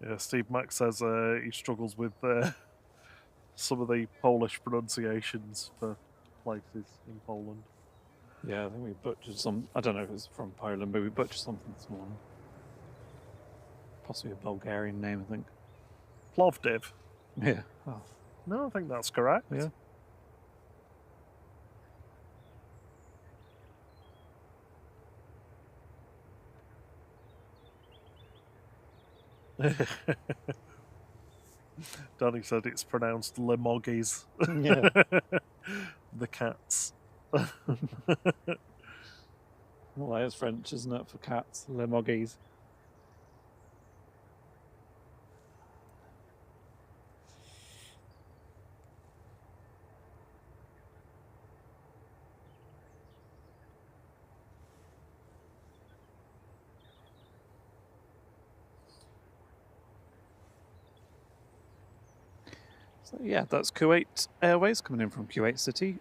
S1: Yeah, Steve Mack says he struggles with some of the Polish pronunciations for places in Poland.
S2: Yeah, I think we butchered some. I don't know if it's from Poland, but we butchered something this morning. Possibly a Bulgarian name, I think.
S1: Plovdiv.
S2: Yeah. Oh,
S1: No, I think that's correct.
S2: yeah.
S1: Danny said it's pronounced Lemoggies.
S2: Yeah.
S1: The cats.
S2: Well, that is French, isn't it, for cats? Lemoggies. So yeah, that's Kuwait Airways coming in from Kuwait City.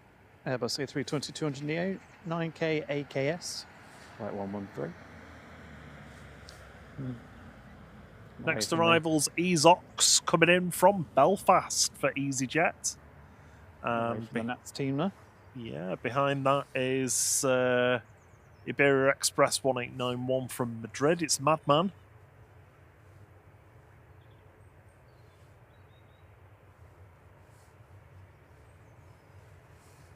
S2: Airbus A320-200 9K AKS, flight 113.
S1: Next arrival's Ezox coming in from Belfast for EasyJet.
S2: From the Nats team there.
S1: Yeah, behind that is Iberia Express 1891 from Madrid. It's Madman.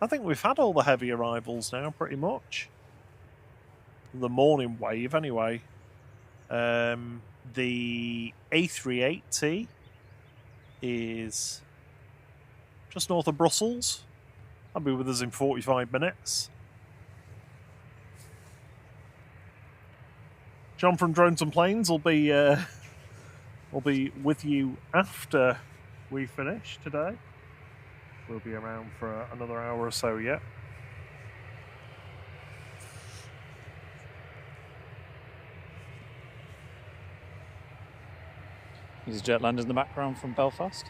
S1: I think we've had all the heavy arrivals now, pretty much. The morning wave, anyway. The A380 is just north of Brussels. I'll be with us in 45 minutes. John from Drones and Planes will be with you after we finish today. We'll be around for another hour or so yet.
S2: EasyJet landed in the background from Belfast.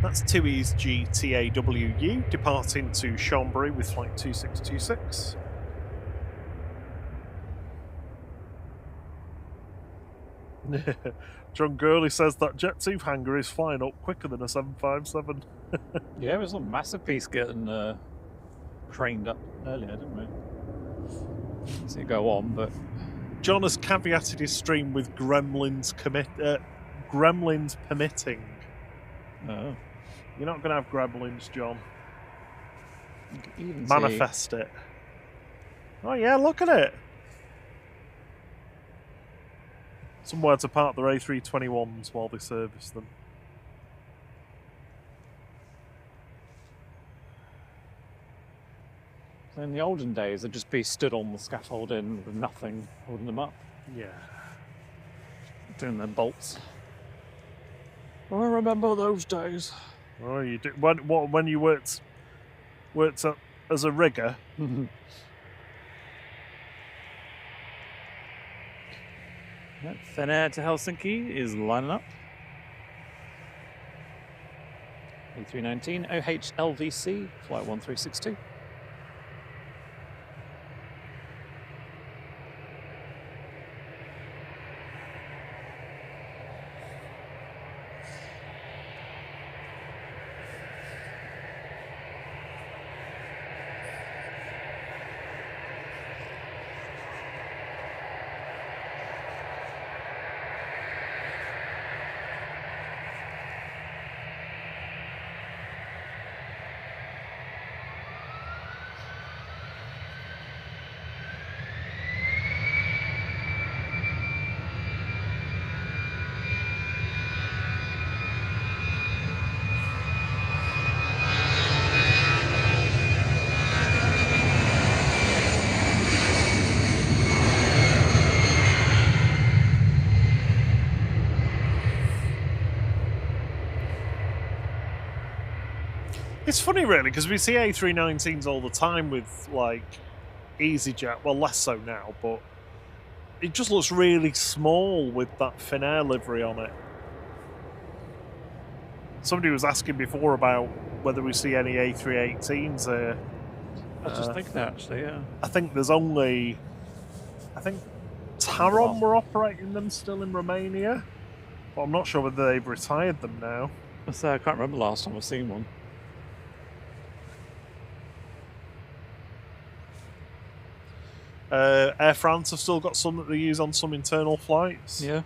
S1: That's 2E's GTAWU departing to Chambéry with flight 2626. John Gurley says that Jet2 hangar is flying up quicker than a 757.
S2: Yeah, it was a massive piece getting trained up earlier, didn't we? Didn't see it go on, but
S1: John has caveated his stream with gremlins permitting.
S2: oh,
S1: You're not going to have gremlins, John.
S2: you can even
S1: Manifest it. Oh yeah, look at it. Somewhere to park their A321s while they service them.
S2: See, in the olden days, they'd just be stood on the scaffolding with nothing holding them up,
S1: Yeah.
S2: doing their bolts. I remember those days.
S1: Oh, you did when you worked as a rigger.
S2: Finnair to Helsinki is lining up. A319 OHLVC, flight 1362.
S1: It's funny, really, because we see A319s all the time with, like, EasyJet. Well, less so now, but it just looks really small with that Finnair livery on it. Somebody was asking before about whether we see any A318s here.
S2: I was just thinking that, actually, yeah.
S1: I think there's only... I think Taron were operating them still in Romania, but I'm not sure whether they've retired them now.
S2: I can't remember the last time I've seen one.
S1: Air France have still got some that they use on some internal flights.
S2: Yeah.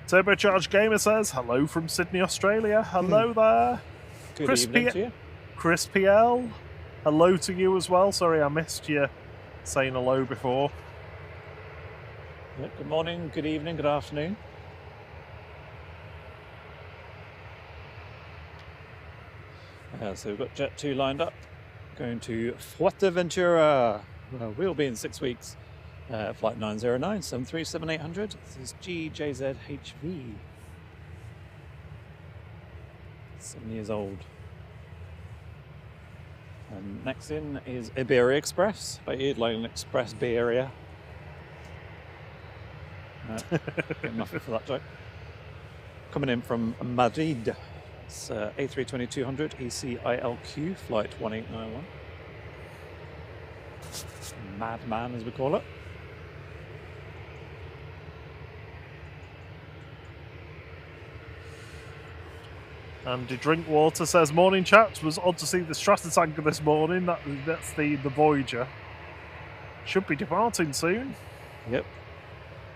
S1: Turbocharged Gamer says, hello from Sydney, Australia. Hello there.
S2: Good
S1: Chris
S2: evening to you.
S1: Chris PL, hello to you as well. Sorry, I missed you saying hello before.
S2: Yeah, good morning, good evening, good afternoon. So we've got Jet2 lined up, going to Fuerteventura. We'll be in 6 weeks. Flight 909, 737-800. This is GJZHV. 7 years old. And next in is Iberia Express, by Airlines Express Iberia. Get nothing for that joke. Coming in from Madrid. It's A320-200 ECILQ, flight 1891. Madman, as we call it.
S1: Andy Drinkwater says, morning chat, was odd to see the Stratotanker this morning. That's the Voyager. Should be departing soon.
S2: Yep.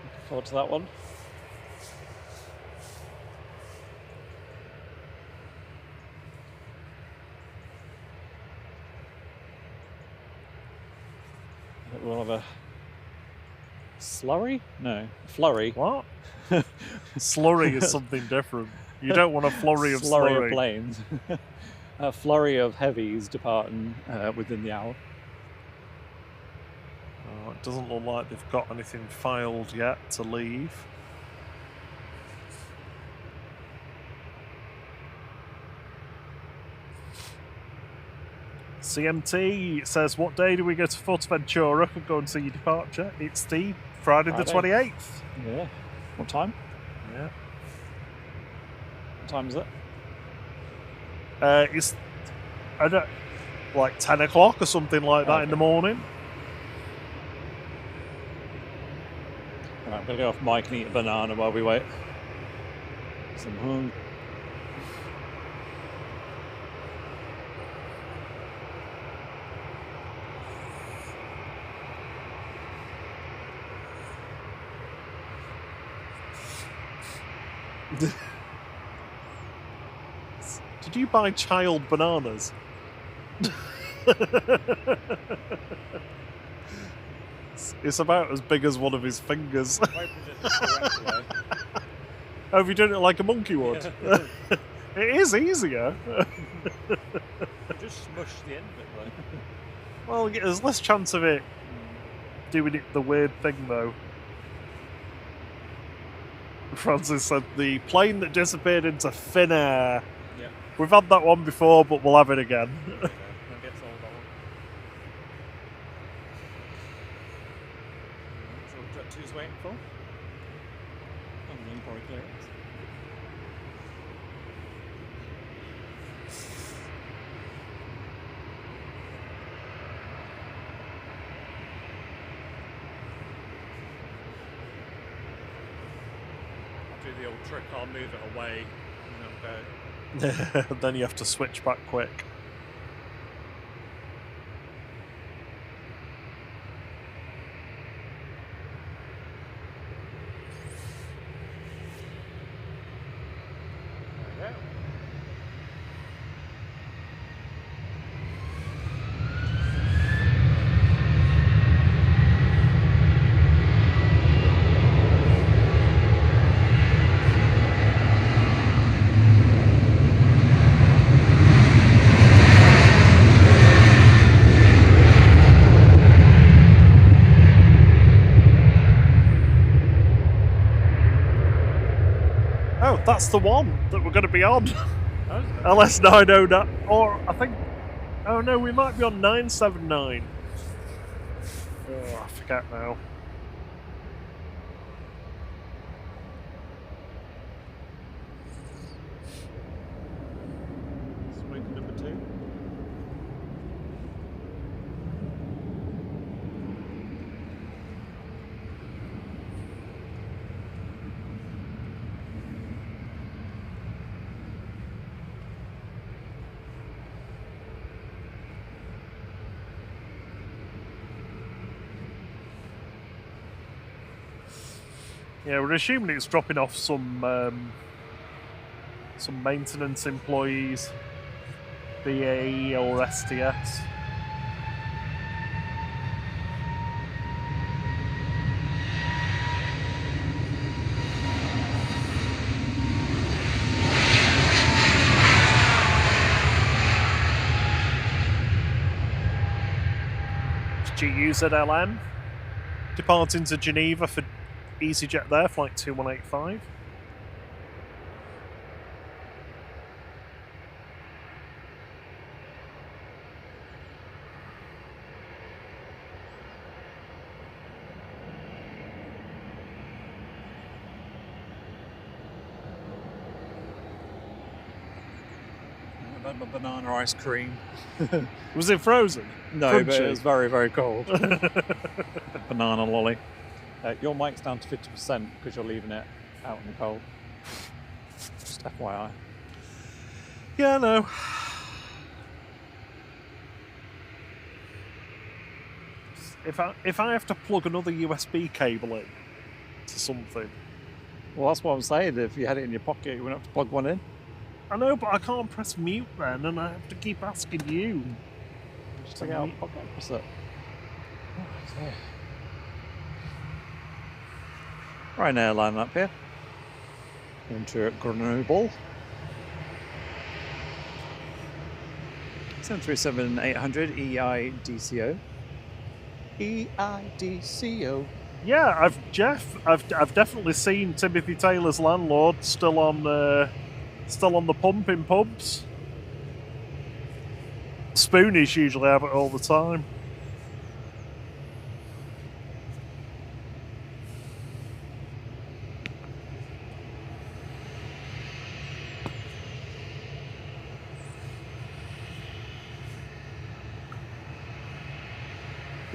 S2: Looking forward to that one. We'll have a slurry? No, flurry.
S1: What? Slurry is something different. You don't want a flurry of slurry.
S2: Of planes. A flurry of heavies departing within the hour.
S1: Oh, it doesn't look like they've got anything filed yet to leave. CMT says, what day do we go to Fuerteventura? Could go and see your departure. It's the Friday the 28th.
S2: Yeah. What time?
S1: Yeah.
S2: What time is it?
S1: It's I don't like 10 o'clock or something like that in the morning.
S2: Right, I'm gonna go off mic and eat a banana while we wait. Some hung.
S1: Did you buy child bananas? It's about as big as one of his fingers. Oh, have you done it like a monkey would?
S2: Yeah.
S1: It is easier.
S2: Just smush the end of it though.
S1: Well, there's less chance of it doing it the weird thing though. Francis said the plane that disappeared into thin air.
S2: Yeah.
S1: We've had that one before, but we'll have it again.
S2: That gets all that one. So Jet2's waiting for? Inventory clearance. I'll do the old trick, I'll move it away and then go.
S1: Then you have to switch back quick.
S2: There we go.
S1: Oh, that's the one that we're going to be on.
S2: Oh,
S1: LS 909, or I think. Oh no, we might be on 979. Oh, I forget now.
S2: Smoke number 2.
S1: Yeah, we're assuming it's dropping off some maintenance employees, BAE or STS. GUZLN departing to Geneva for EasyJet there, flight 2185.
S2: I've had my banana ice cream.
S1: Was it frozen?
S2: No, but
S1: Crunchy.
S2: it was very, very cold. Banana lolly. Your mic's down to 50% because you're leaving it out in the cold. Just FYI.
S1: Yeah, no. If I have to plug another USB cable in to something,
S2: Well, that's what I'm saying. If you had it in your pocket, you wouldn't have to plug one in.
S1: I know, but I can't press mute then, and I have to keep asking you.
S2: Just take it out of the pocket. What's that? Right, now line up here. Into Grenoble. 737-800 EIDCO. EIDCO.
S1: Yeah, I've definitely seen Timothy Taylor's landlord still on the pump in pubs. Spoonies usually have it all the time.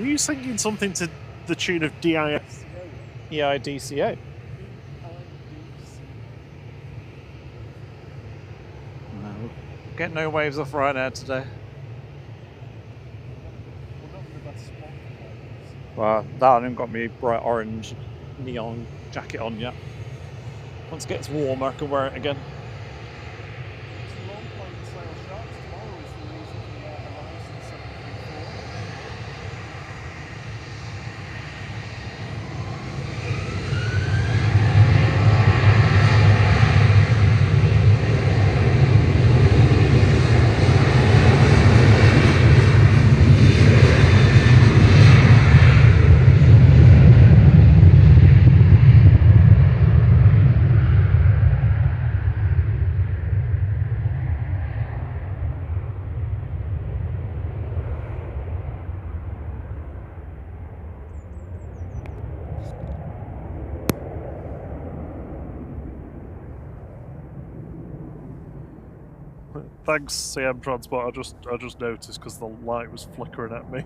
S1: Were you singing something to the tune of DIS?
S2: EIDCA. No, get no waves off Ryanair today. Well, that hasn't got me bright orange neon jacket on yet. Once it gets warmer, I can wear it again.
S1: Thanks, CM Transport. I just noticed because the light was flickering at me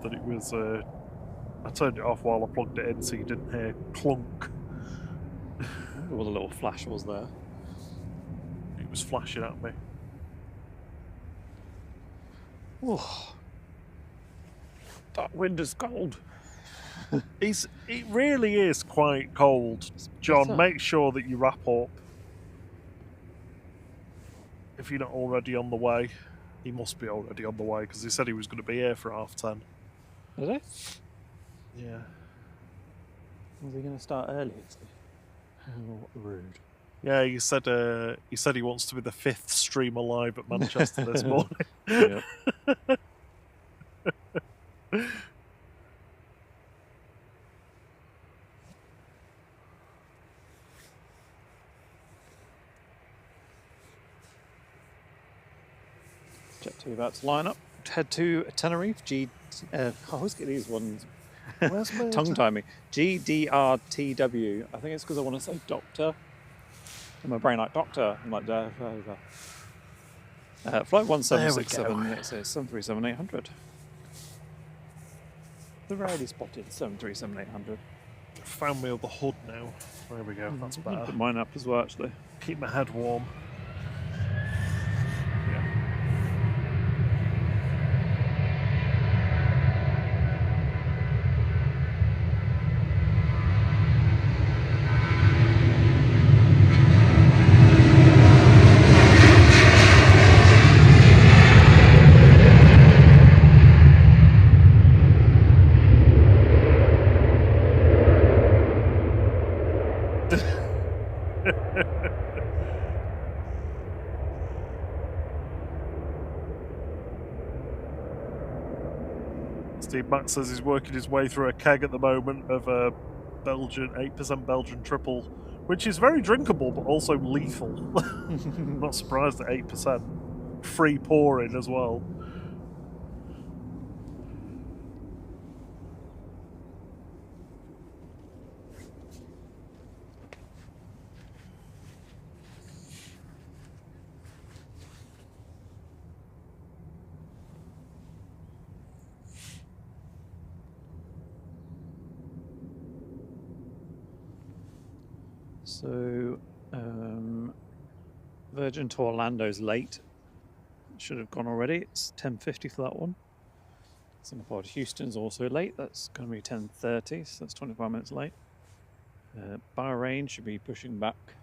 S1: that it was. I turned it off while I plugged it in, so you didn't hear clunk.
S2: Well, the little flash was there.
S1: It was flashing at me.
S2: Oh, that wind is cold.
S1: It really is quite cold. John,
S2: better.
S1: make sure that you wrap up. If you're not already on the way, he must be already on the way because he said he was going to be here for 10:30.
S2: Is it?
S1: Yeah.
S2: Was he going to start early? How rude.
S1: Yeah, he said he wants to be the 5th streamer live at Manchester this morning.
S2: Yep. Jet2 about to line up. Head to Tenerife. I always get these ones.
S1: Where's my
S2: Tongue tie me. GDRTW. I think it's because I want to say doctor. And my brain like doctor. I'm like flight 1767. It says 737-800. The rarely spotted 737-800.
S1: Found me on the hood now. There we go. That's better.
S2: Put mine up as well, actually.
S1: Keep my head warm. Steve Max says he's working his way through a keg at the moment of a Belgian 8% Belgian triple, which is very drinkable but also lethal. I'm not surprised at 8%. Free pouring as well.
S2: So, Virgin to Orlando's late. Should have gone already. It's 10:50 for that one. Singapore to Houston's also late. That's going to be 10:30, so that's 25 minutes late. Bahrain should be pushing back.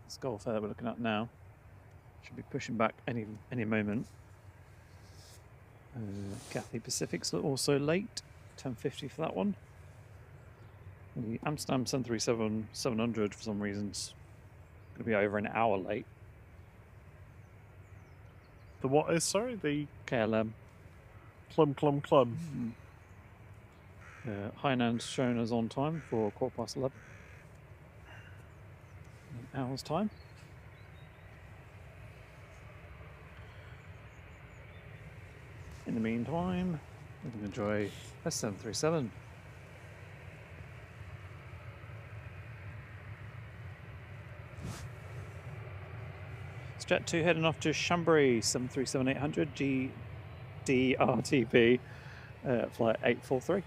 S2: This Gulf Air that we're looking at now should be pushing back any moment. Cathay Pacific's also late. 10:50 for that one. The Amsterdam 737-700 for some reason's going to be over an hour late.
S1: The what is, sorry? The
S2: KLM.
S1: Clum.
S2: Hainan's shown us on time for 11:15. An hour's time. In the meantime, we can enjoy S737. Jet2 heading off to Chambéry, 737-800 GDRTP. flight 843.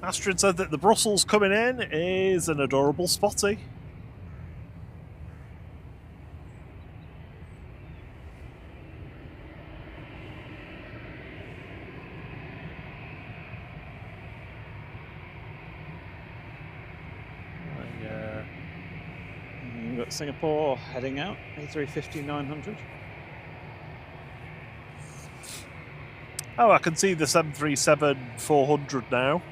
S1: Astrid said that the Brussels coming in is an adorable spotty.
S2: We've got Singapore heading out, A350-900.
S1: Oh, I can see the 737-400 now.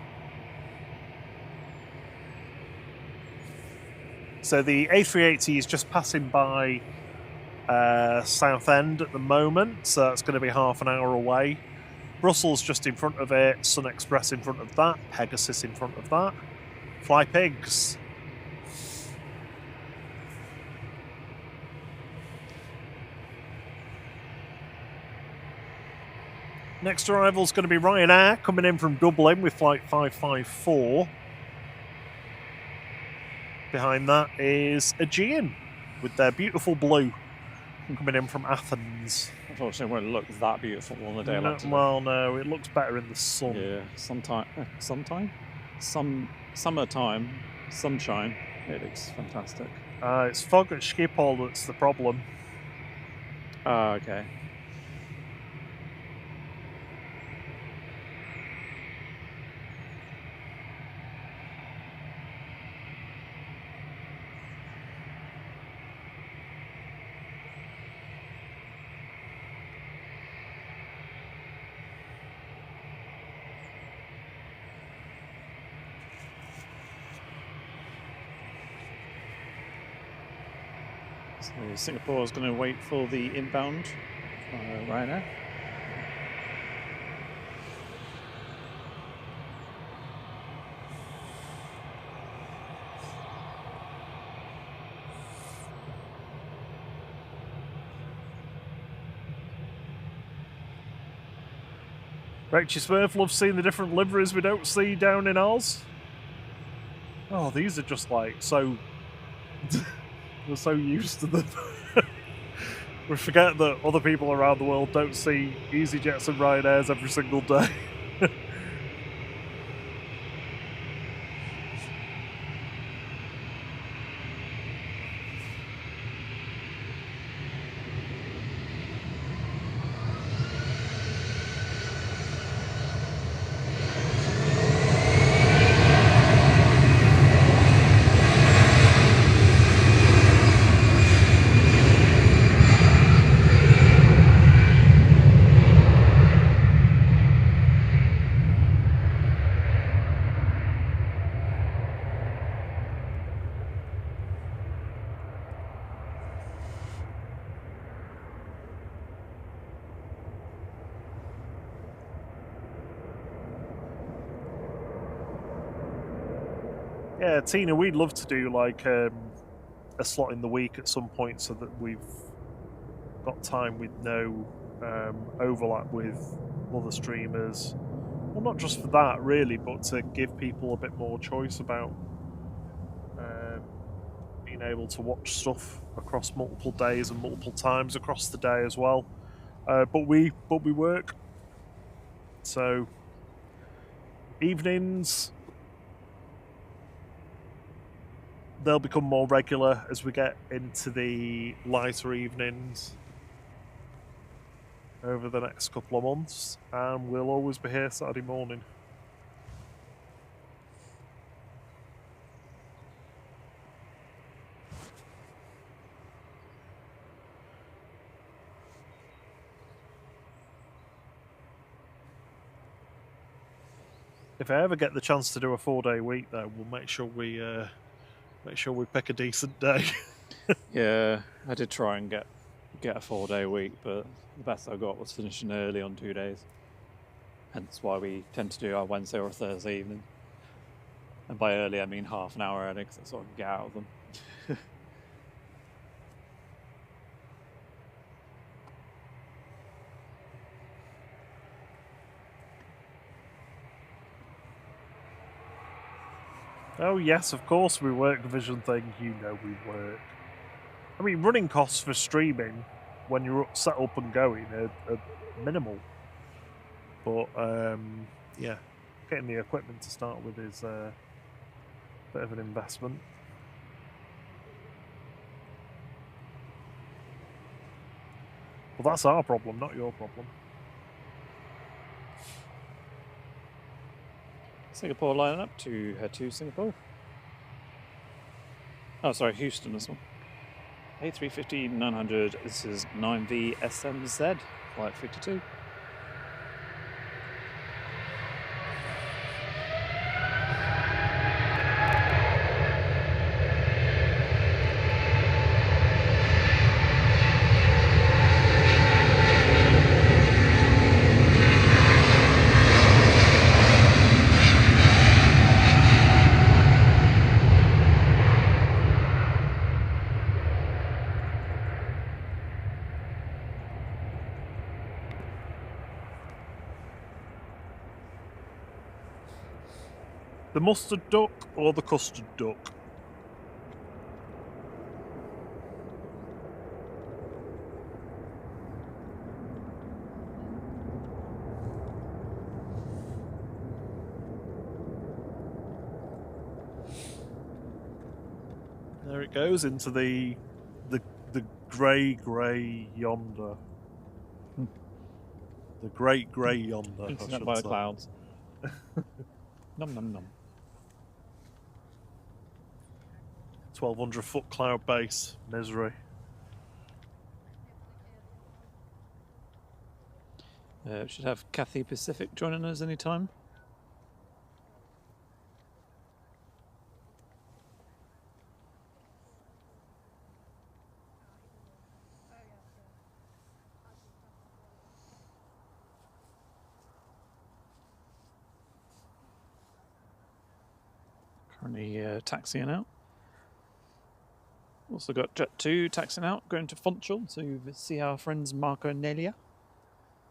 S1: So the A380 is just passing by Southend at the moment, so that's going to be half an hour away. Brussels just in front of it, Sun Express in front of that, Pegasus in front of that. Fly Pigs. Next arrival is going to be Ryanair coming in from Dublin with flight 554. Behind that is Aegean with their beautiful blue coming in from Athens.
S2: Unfortunately, it won't look that beautiful on a day like today.
S1: Well, no, it looks better in the sun.
S2: Yeah, summertime, sunshine. It looks fantastic.
S1: It's fog at Schiphol that's the problem.
S2: Ah, okay. So Singapore is going to wait for the inbound Ryanair.
S1: Rachel Smurf loves seeing the different liveries we don't see down in Oz. Oh, these are just like so... We're so used to them. We forget that other people around the world don't see EasyJets and Ryanairs every single day. Yeah, Tina, we'd love to do like a slot in the week at some point so that we've got time with no overlap with other streamers. Well, not just for that, really, but to give people a bit more choice about being able to watch stuff across multiple days and multiple times across the day as well. But we work, so evenings. They'll become more regular as we get into the lighter evenings over the next couple of months, and we'll always be here Saturday morning. If I ever get the chance to do a 4-day week, though, we'll make sure we pick a decent day.
S2: Yeah, I did try and get a 4-day week, but the best I got was finishing early on 2 days. Hence why we tend to do our Wednesday or Thursday evening. And by early, I mean half an hour early, because that's so I can get out of them.
S1: Oh yes, of course we work, Vision thing. You know we work. I mean, running costs for streaming when you're set up and going are minimal. But yeah, getting the equipment to start with is a bit of an investment. Well, that's our problem, not your problem.
S2: Singapore lining up to head to Singapore. Oh, sorry, Houston this one. A350-900, this is 9V SMZ, flight 52.
S1: The mustard duck or the custard duck? There it goes into the grey yonder. The great grey yonder.
S2: Eaten up by the clouds. Num num num.
S1: 1,200-foot cloud base. Misery.
S2: Should have Cathay Pacific joining us anytime. Currently taxiing out. Also got Jet2 taxiing out, going to Funchal to see our friends Marco and Nelia.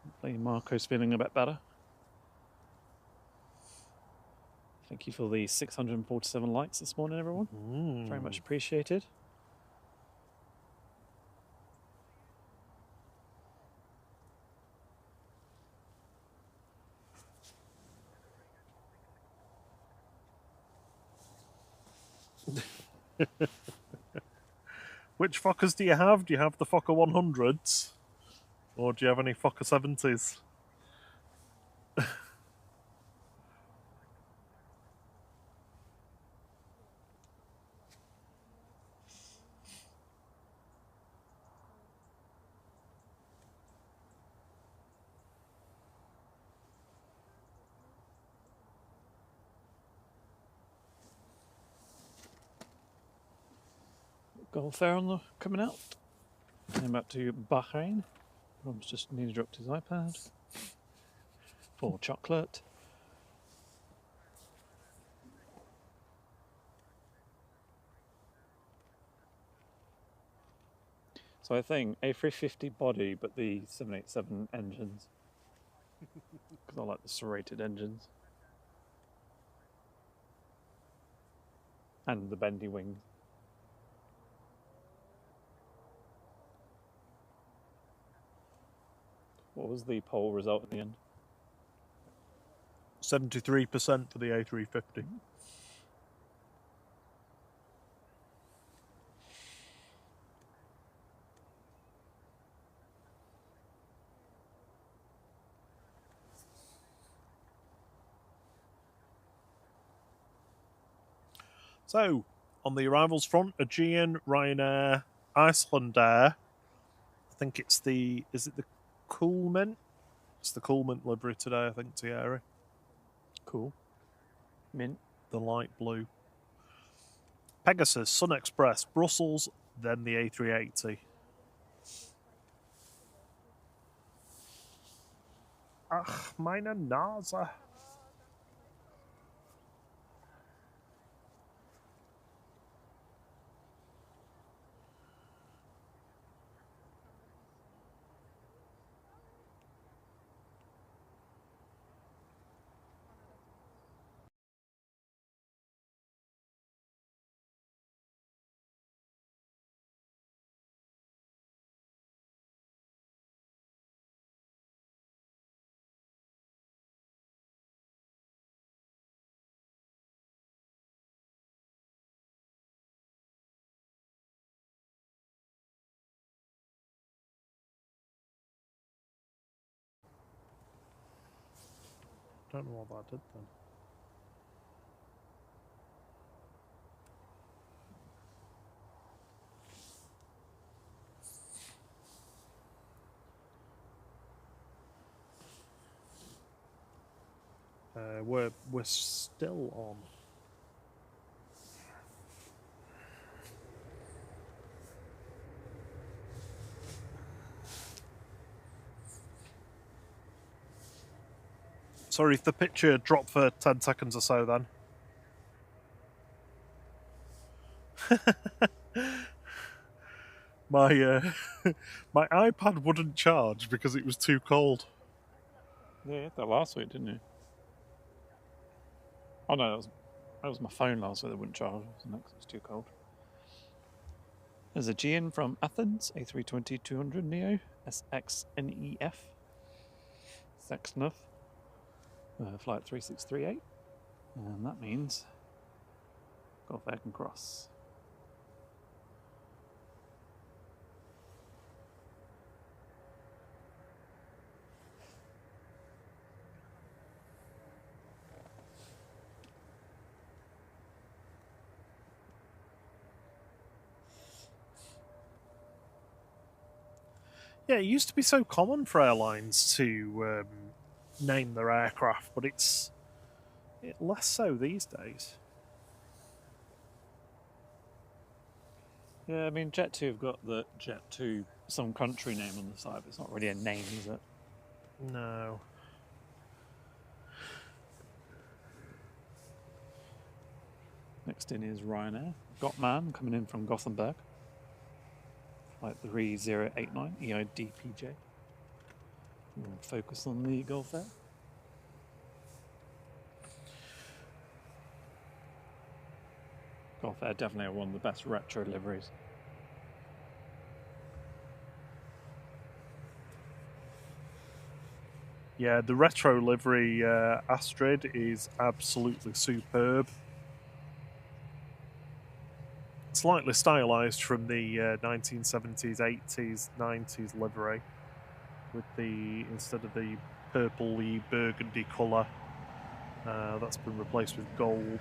S2: Hopefully Marco's feeling a bit better. Thank you for the 647 likes this morning, everyone. Very much appreciated.
S1: Which Fokkers do you have? Do you have the Fokker 100s? Or do you have any Fokker 70s?
S2: Gulf Air on the coming out. Came back to Bahrain. Rob's just nearly dropped his iPad. For chocolate. So I think A350 body, but the 787 engines. Because I like the serrated engines. And the bendy wings. What was the poll result in the end?
S1: 73% for the A350. So, on the arrivals front, Aegean, Ryanair, Icelandair. I think it's the... Is it the Coolmint? It's the Coolmint livery today, I think, Thierry.
S2: Cool. Mint.
S1: The light blue. Pegasus, Sun Express, Brussels, then the A380. Ach, meine Nase. Don't know what that did then. We're still on. Sorry if the picture dropped for 10 seconds or so then. My my iPad wouldn't charge because it was too cold.
S2: Yeah, you had that last week, didn't you? Oh no, that was my phone last week that wouldn't charge. It was too cold. There's a Gian from Athens, A320-200 Neo, SXNEF. Sexnuf. Flight 3638. And that means Golf Air can cross.
S1: Yeah, it used to be so common for airlines to name their aircraft, but it's less so these days.
S2: Yeah, I mean, Jet2 have got the Jet2 some country name on the side, but it's not really a name, is it?
S1: No.
S2: Next in is Ryanair. Gottman coming in from Gothenburg. Flight 3089 EIDPJ. We'll focus on the Gulf Air. Gulf Air definitely are one of the best retro liveries.
S1: Yeah, the retro livery Astrid is absolutely superb. Slightly stylized from the 1970s, 80s, 90s livery, with the instead of the purpley burgundy colour, that's been replaced with gold.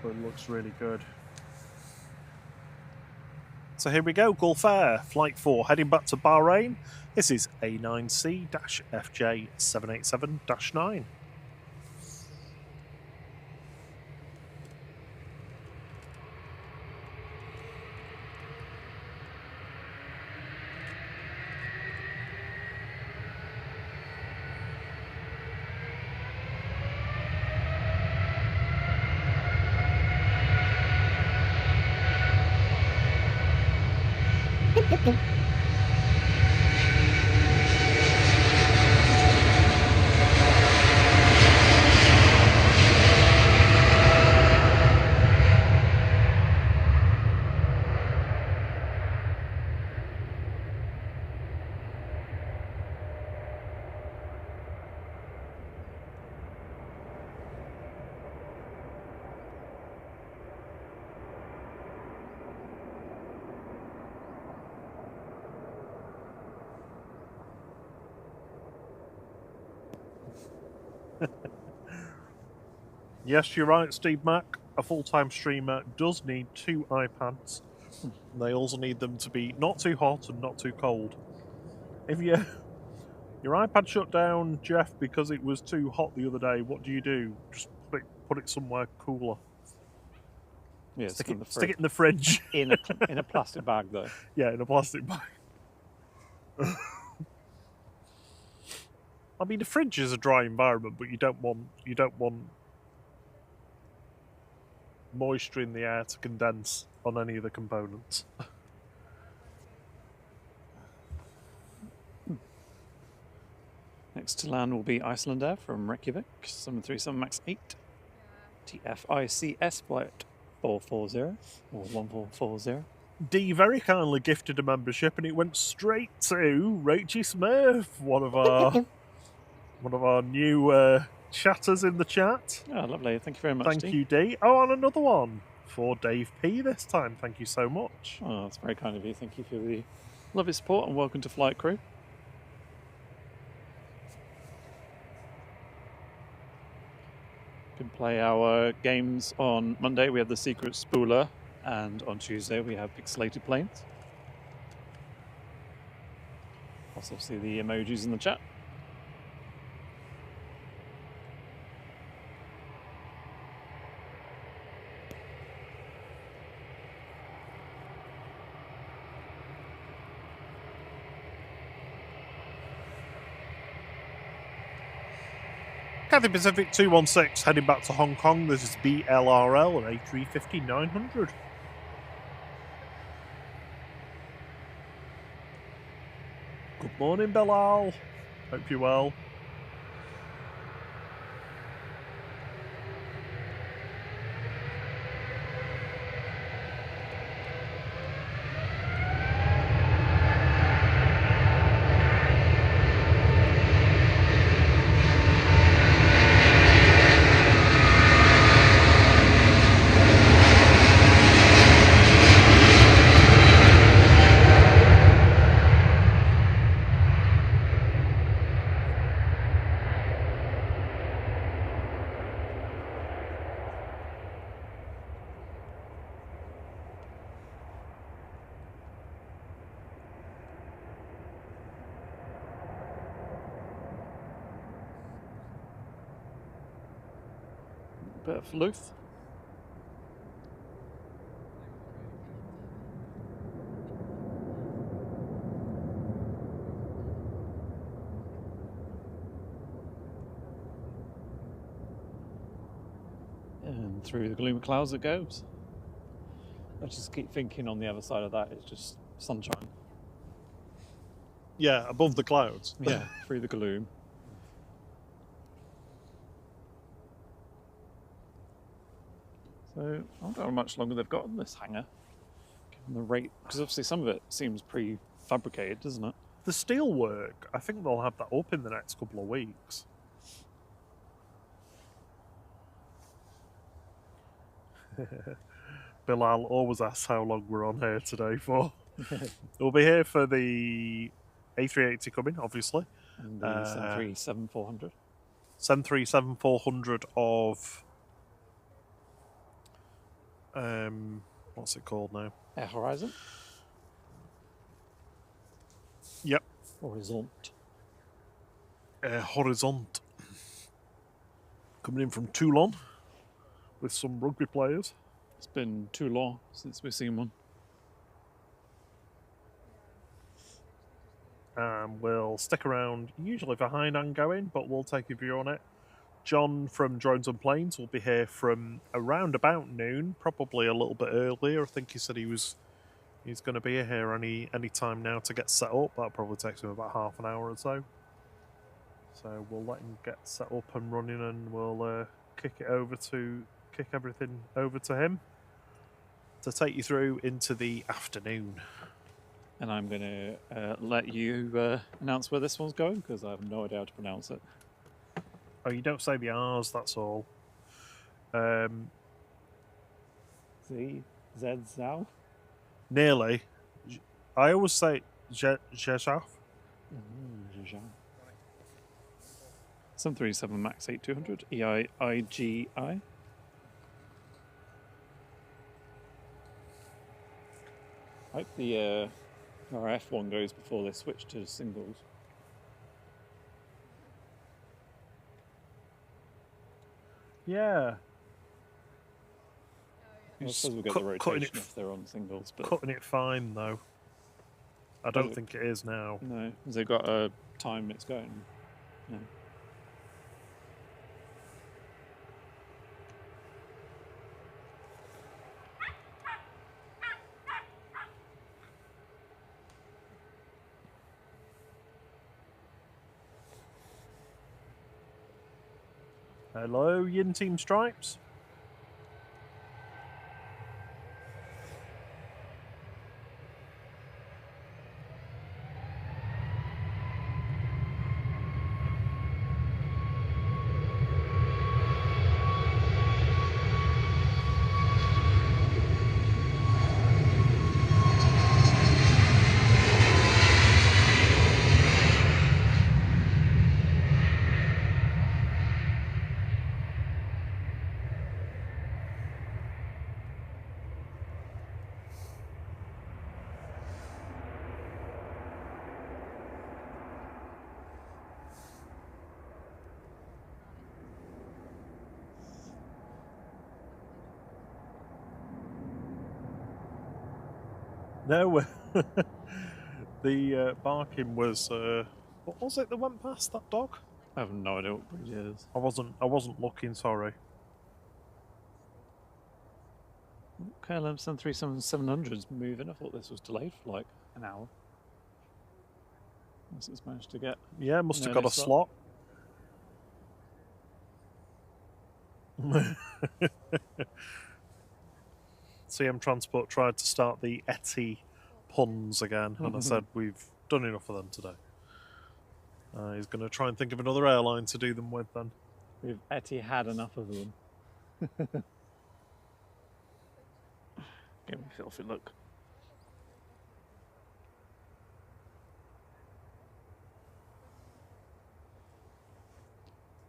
S1: But it looks really good. So here we go, Gulf Air, Flight 4, heading back to Bahrain. This is A9C-FJ787-9. Yes, you're right, Steve Mack. A full-time streamer does need 2 iPads. They also need them to be not too hot and not too cold. If you Your iPad shut down, Jeff, because it was too hot the other day. What do you do? Just put it somewhere cooler.
S2: Yeah,
S1: Stick it in the fridge.
S2: in a plastic bag though.
S1: Yeah, in a plastic bag. I mean, the fridge is a dry environment, but you don't want moisture in the air to condense on any of the components.
S2: Next to land will be Iceland Air from Reykjavik, 737 MAX 8, TFICS flight 440 or 1440.
S1: D very kindly gifted a membership, and it went straight to Rachie Smith, one of our new chatters in the chat.
S2: Oh, lovely. Thank you very much,
S1: Thank
S2: D.
S1: you, D. Oh, and another one for Dave P this time. Thank you so much.
S2: Oh, that's very kind of you. Thank you for the lovely support and welcome to Flight Crew. Can play our games on Monday. We have the Secret Spooler, and on Tuesday we have Pixelated Planes. Also see the emojis in the chat.
S1: Cathay Pacific 216 heading back to Hong Kong. This is BLRL and A350-900. Good morning, Bilal. Hope you're well.
S2: Bit of Luth. And through the gloomy clouds it goes. I just keep thinking on the other side of that it's just sunshine.
S1: Yeah, above the clouds.
S2: Yeah, through the gloom. So I wonder how much longer they've got on this hangar. Given the rate, because obviously some of it seems prefabricated, doesn't it?
S1: The steel work, I think they'll have that up in the next couple of weeks. Bilal always asks how long we're on here today for. We'll be here for the A380 coming, obviously.
S2: And the 737-400.
S1: 737-400 of... what's it called now?
S2: Air Horizon?
S1: Yep.
S2: Horizont.
S1: Horizont. Coming in from Toulon with some rugby players.
S2: It's been too long since we've seen one.
S1: We'll stick around usually for Hainan going, but we'll take a view on it. John from Drones and Planes will be here from around about noon, probably a little bit earlier. I think he said he's going to be here any time now to get set up. That probably takes him about half an hour or so. So we'll let him get set up and running, and we'll kick everything over to him to take you through into the afternoon.
S2: And I'm going to let you announce where this one's going, because I have no idea how to pronounce it.
S1: Oh, you don't say the R's, that's all.
S2: Zhao?
S1: Nearly. I always say Zheshaf.
S2: 737 MAX 8200 EIGI. I hope the RAF one goes before they switch to singles.
S1: Yeah.
S2: I suppose we'll get
S1: Cut-
S2: the
S1: cutting
S2: rotation
S1: it-
S2: if they're on singles, but
S1: Cutting it fine though. I don't think it is now.
S2: no, has they got a time it's going? No.
S1: Hello, Yin Team Stripes. No, the barking was. What was it that went past that dog?
S2: I have no idea what breed it is.
S1: I wasn't looking. Sorry.
S2: KLM 737-700's moving. I thought this was delayed for like an hour. Unless it's managed to get.
S1: Yeah, must have
S2: An
S1: got a
S2: early
S1: slot. CM Transport tried to start the Etty puns again, and I said we've done enough of them today. He's going to try and think of another airline to do them with then.
S2: We've actually had enough of them. Give me a filthy look.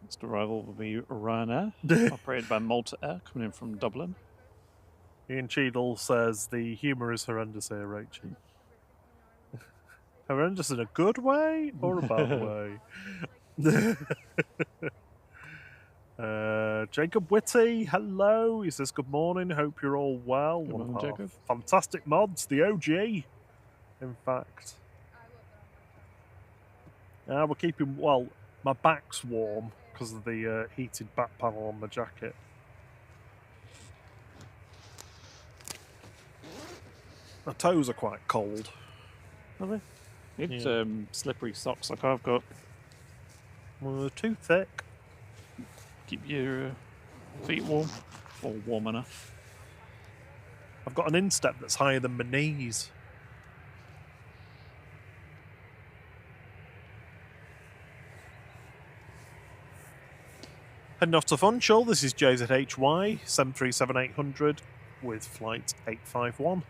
S2: Next arrival will be Ryanair, operated by Malta Air, coming in from Dublin.
S1: Ian Cheadle says the humour is horrendous here, Rachel. Horrendous in a good way or a bad way? Jacob Whitty, hello. He says, good morning. Hope you're all well.
S2: Good morning, Jacob.
S1: Fantastic mods, the OG, in fact. We're keeping, well, my back's warm because of the heated back panel on my jacket. My toes are quite cold.
S2: Are they? Need
S1: Yeah.
S2: slippery socks like I've got.
S1: Well, they're too thick.
S2: Keep your feet warm, or warm enough.
S1: I've got an instep that's higher than my knees. Heading off to Funchal, this is JZHY 737-800 with flight 851.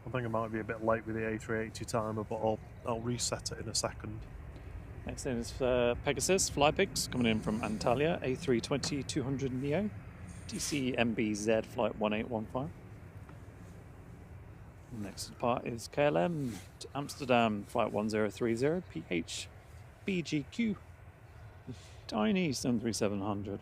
S1: I think I might be a bit late with the A380 timer, but I'll reset it in a second.
S2: Next thing is Pegasus Flypigs coming in from Antalya, A320-200 Neo, DC MBZ flight 1815. Next part is KLM to Amsterdam flight 1030 PH BGQ, tiny 73700.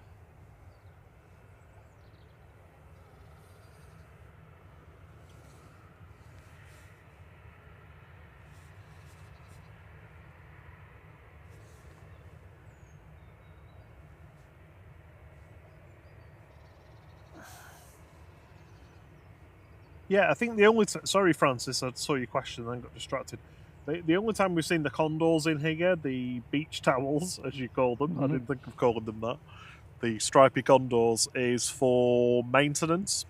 S1: Yeah, I think the only sorry, Francis, I saw your question and then got distracted. The only time we've seen the condors in here, the beach towels, as you call them, I didn't think of calling them that, the stripy condors, is for maintenance.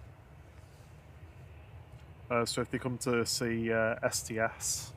S1: So if they come to see STS.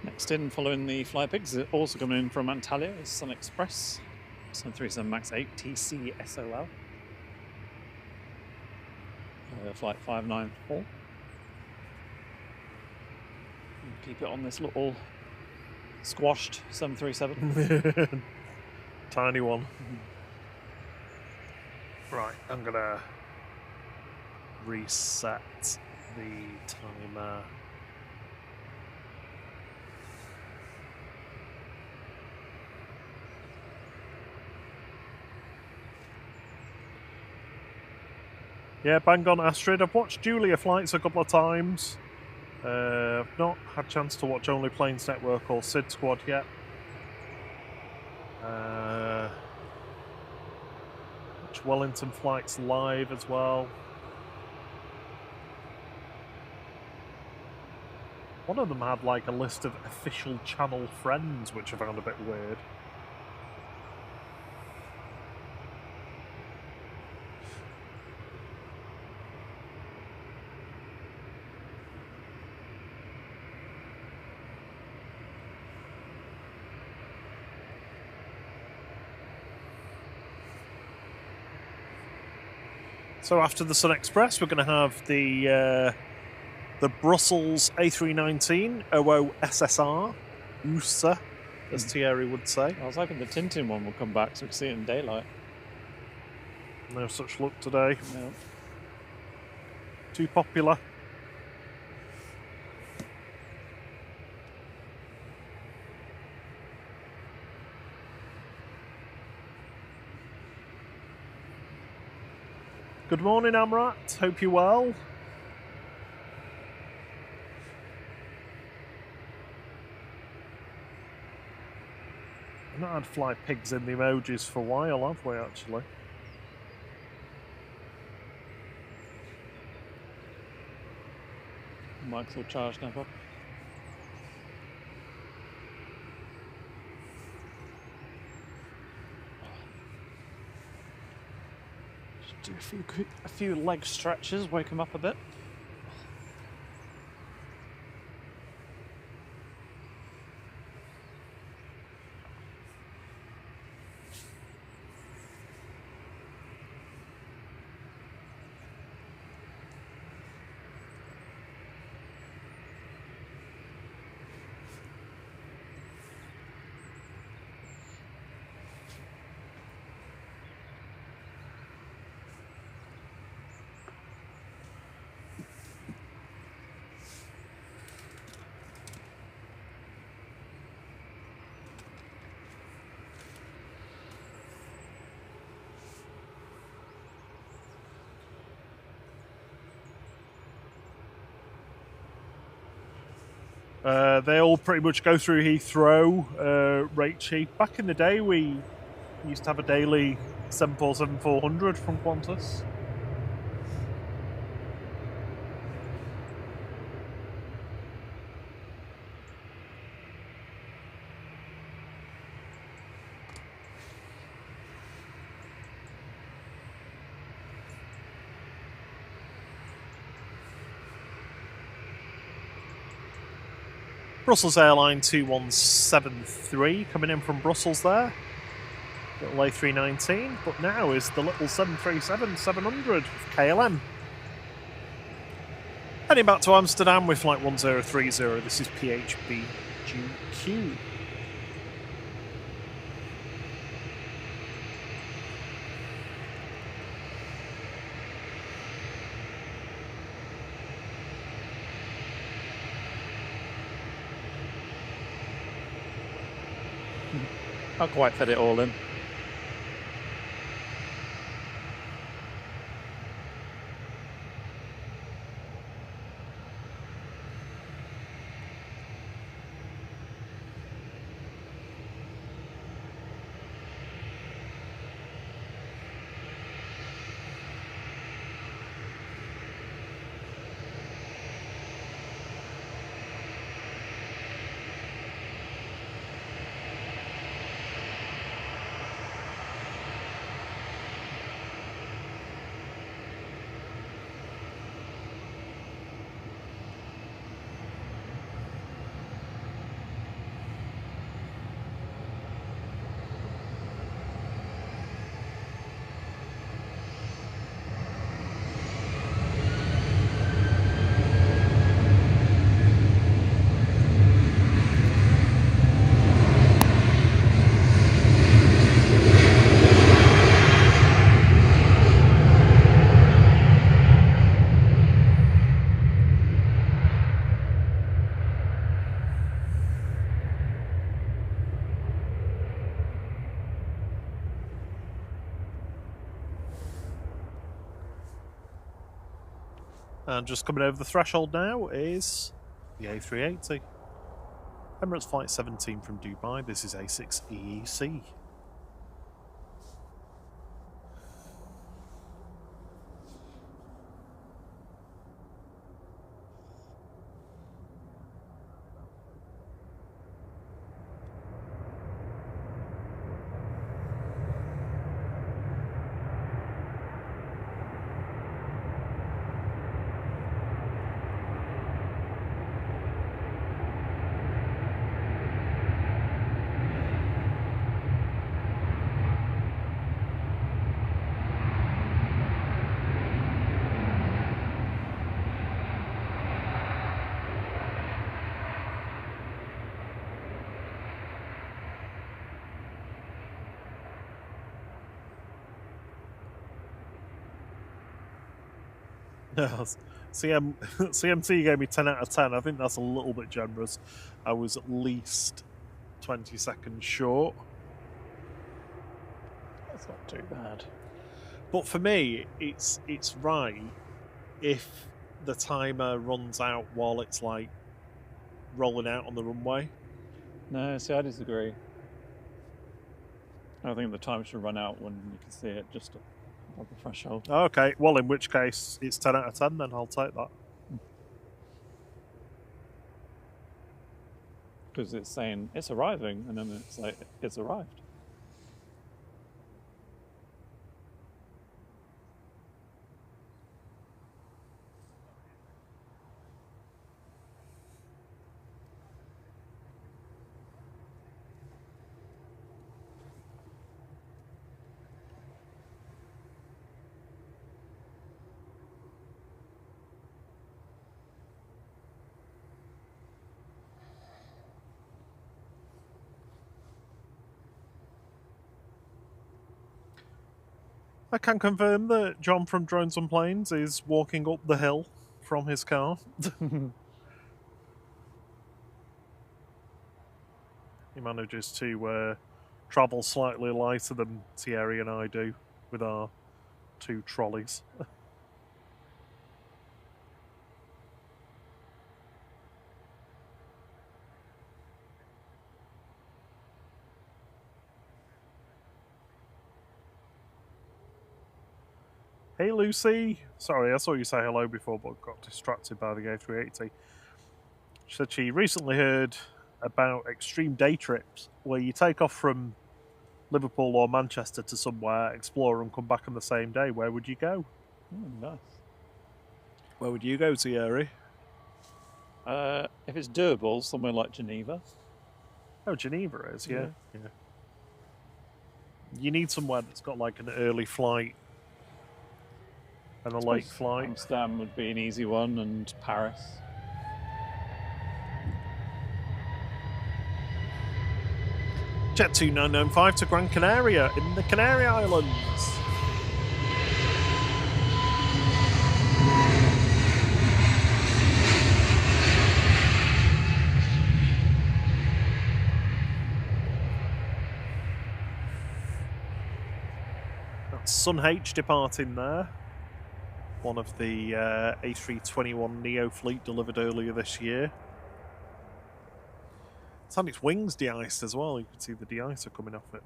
S2: Next in, following the fly pigs, also coming in from Antalya is Sun Express, 737 MAX 8 TC SOL, flight 594. Keep it on this little squashed 737.
S1: Tiny one. Right, I'm gonna reset the timer. Yeah, bang on Astrid. I've watched Julia flights a couple of times. I've not had a chance to watch Only Planes Network or Sid Squad yet. Watch Wellington flights live as well. One of them had like a list of official channel friends, which I found a bit weird. So after the Sun Express, we're going to have the Brussels A319 OO-SSR, USA, as Thierry would say.
S2: I was hoping the Tintin one will come back so we can see it in daylight.
S1: No such luck today.
S2: No.
S1: Too popular. Good morning, Amrat. Hope you're well. I've not had fly pigs in the emojis for a while, have we, actually?
S2: Mike's all charged now, Bob. Do a few leg stretches, wake him up a bit.
S1: They all pretty much go through Heathrow, rate sheet. Back in the day, we used to have a daily 747-400 from Qantas. Brussels Airline 2173 coming in from Brussels there. Little A319, but now is the little 737-700 with KLM. Heading back to Amsterdam with flight 1030, this is PHB. GQ.
S2: Not quite fit it all in.
S1: And just coming over the threshold now is the A380. Emirates Flight 17 from Dubai. This is A6 EEC. CMT gave me 10 out of 10. I think that's a little bit generous. I was at least 20 seconds short.
S2: That's not too bad.
S1: But for me, it's right if the timer runs out while it's like rolling out on the runway.
S2: No, see, I disagree. I think the time should run out when you can see it just above the threshold.
S1: Okay, well, in which case, it's 10 out of 10, then I'll take that.
S2: Because it's saying it's arriving, and then it's like, it's arrived.
S1: I can confirm that John from Drones and Planes is walking up the hill from his car. He manages to travel slightly lighter than Thierry and I do with our 2 trolleys. Hey Lucy, sorry, I saw you say hello before but got distracted by the A380. She said she recently heard about extreme day trips where you take off from Liverpool or Manchester to somewhere, explore and come back on the same day. Where would you go?
S2: Nice.
S1: Where would you go, Thierry?
S2: If it's doable, somewhere like Geneva.
S1: Oh, Geneva is, yeah. You need somewhere that's got like an early flight and a late flight.
S2: Amsterdam would be an easy one, and Paris.
S1: Jet2 995 to Gran Canaria in the Canary Islands. That's Sun H departing there. One of the A321 Neo fleet delivered earlier this year. It's had its wings de-iced as well. You can see the de-icer coming off it.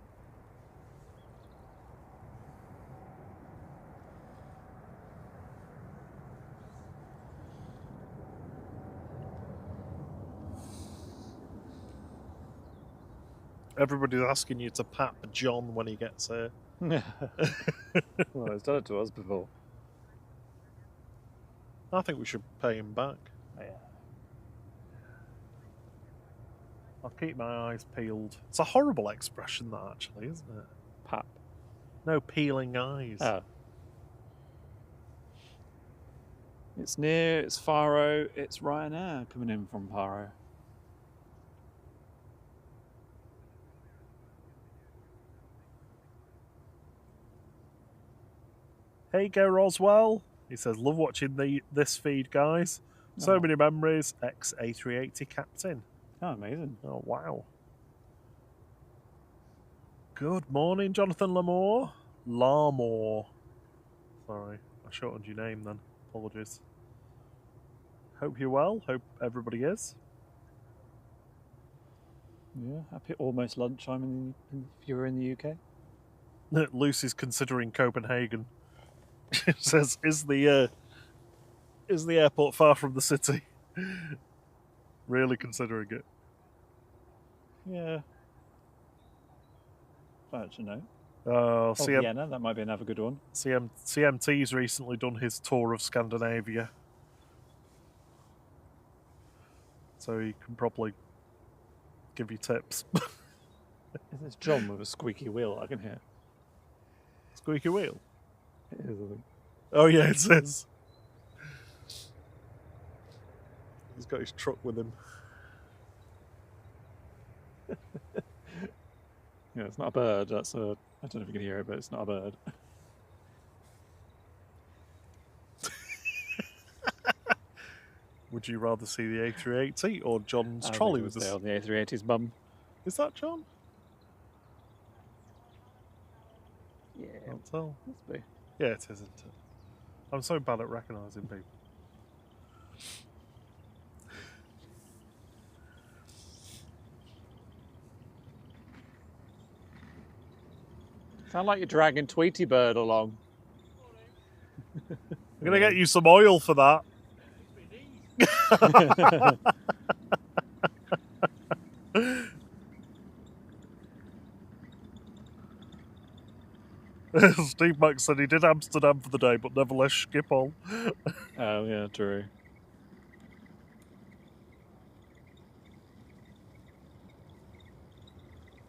S1: Everybody's asking you to pat John when he gets here.
S2: Well, he's done it to us before.
S1: I think we should pay him back.
S2: Yeah.
S1: I'll keep my eyes peeled. It's a horrible expression, that, actually, isn't it?
S2: Pap.
S1: No, peeling eyes.
S2: Oh. It's near, it's Faro, it's Ryanair coming in from Faro.
S1: Hey, go Roswell. He says, love watching this feed, guys. So
S2: Oh.
S1: many memories. Ex-A380 captain.
S2: Oh, amazing.
S1: Oh, wow. Good morning, Jonathan Lamour. Larmore. Sorry, I shortened your name then. Apologies. Hope you're well. Hope everybody is.
S2: Yeah, happy almost lunchtime if you're in the UK.
S1: Lucy's considering Copenhagen. She says, is the airport far from the city? Really considering it.
S2: Yeah. I actually know.
S1: Oh,
S2: Vienna, that might be another good one.
S1: CMT's recently done his tour of Scandinavia. So he can probably give you tips.
S2: Is this John with a squeaky wheel I can hear?
S1: Squeaky wheel?
S2: It is, I think.
S1: Oh yeah, it says. He's got his truck with him.
S2: Yeah, it's not a bird, that's a... I don't know if you can hear it, but it's not a bird.
S1: Would you rather see the A380 or John's
S2: I
S1: trolley
S2: think
S1: with
S2: it was
S1: us?
S2: on the A380's mum.
S1: Is that John?
S2: Yeah,
S1: Can't tell.
S2: must be.
S1: Yeah, it is, isn't it? I'm so bad at recognising people.
S2: Sound like you're dragging Tweety Bird along.
S1: I'm going to get you some oil for that. Steve Mack said he did Amsterdam for the day, but nevertheless Schiphol.
S2: Oh, yeah, true.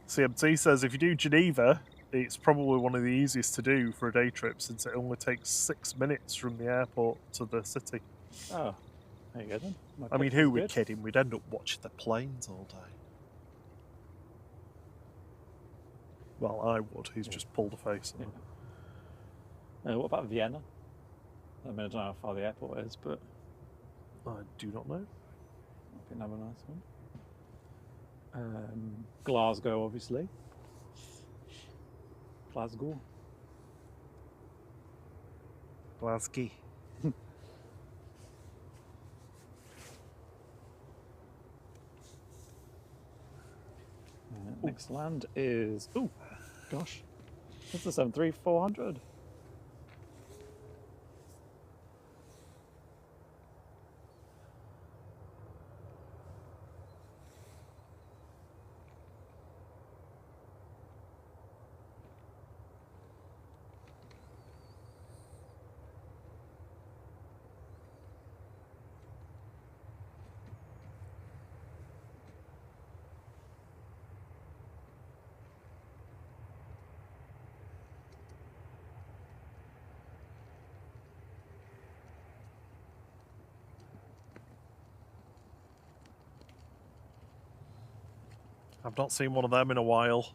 S1: CMT says if you do Geneva, it's probably one of the easiest to do for a day trip since it only takes 6 minutes from the airport to the city.
S2: Oh, there you go then.
S1: I mean, who would kid him? We'd end up watching the planes all day. Well, I would. He's just pulled a face on it.
S2: What about Vienna? I mean, I don't know how far the airport is, but
S1: I do not know.
S2: I think that'd be a nice one. Glasgow, obviously. Glasgow.
S1: Glasgow.
S2: Next land is... Oh, gosh. It's the 737-400.
S1: I've not seen one of them in a while.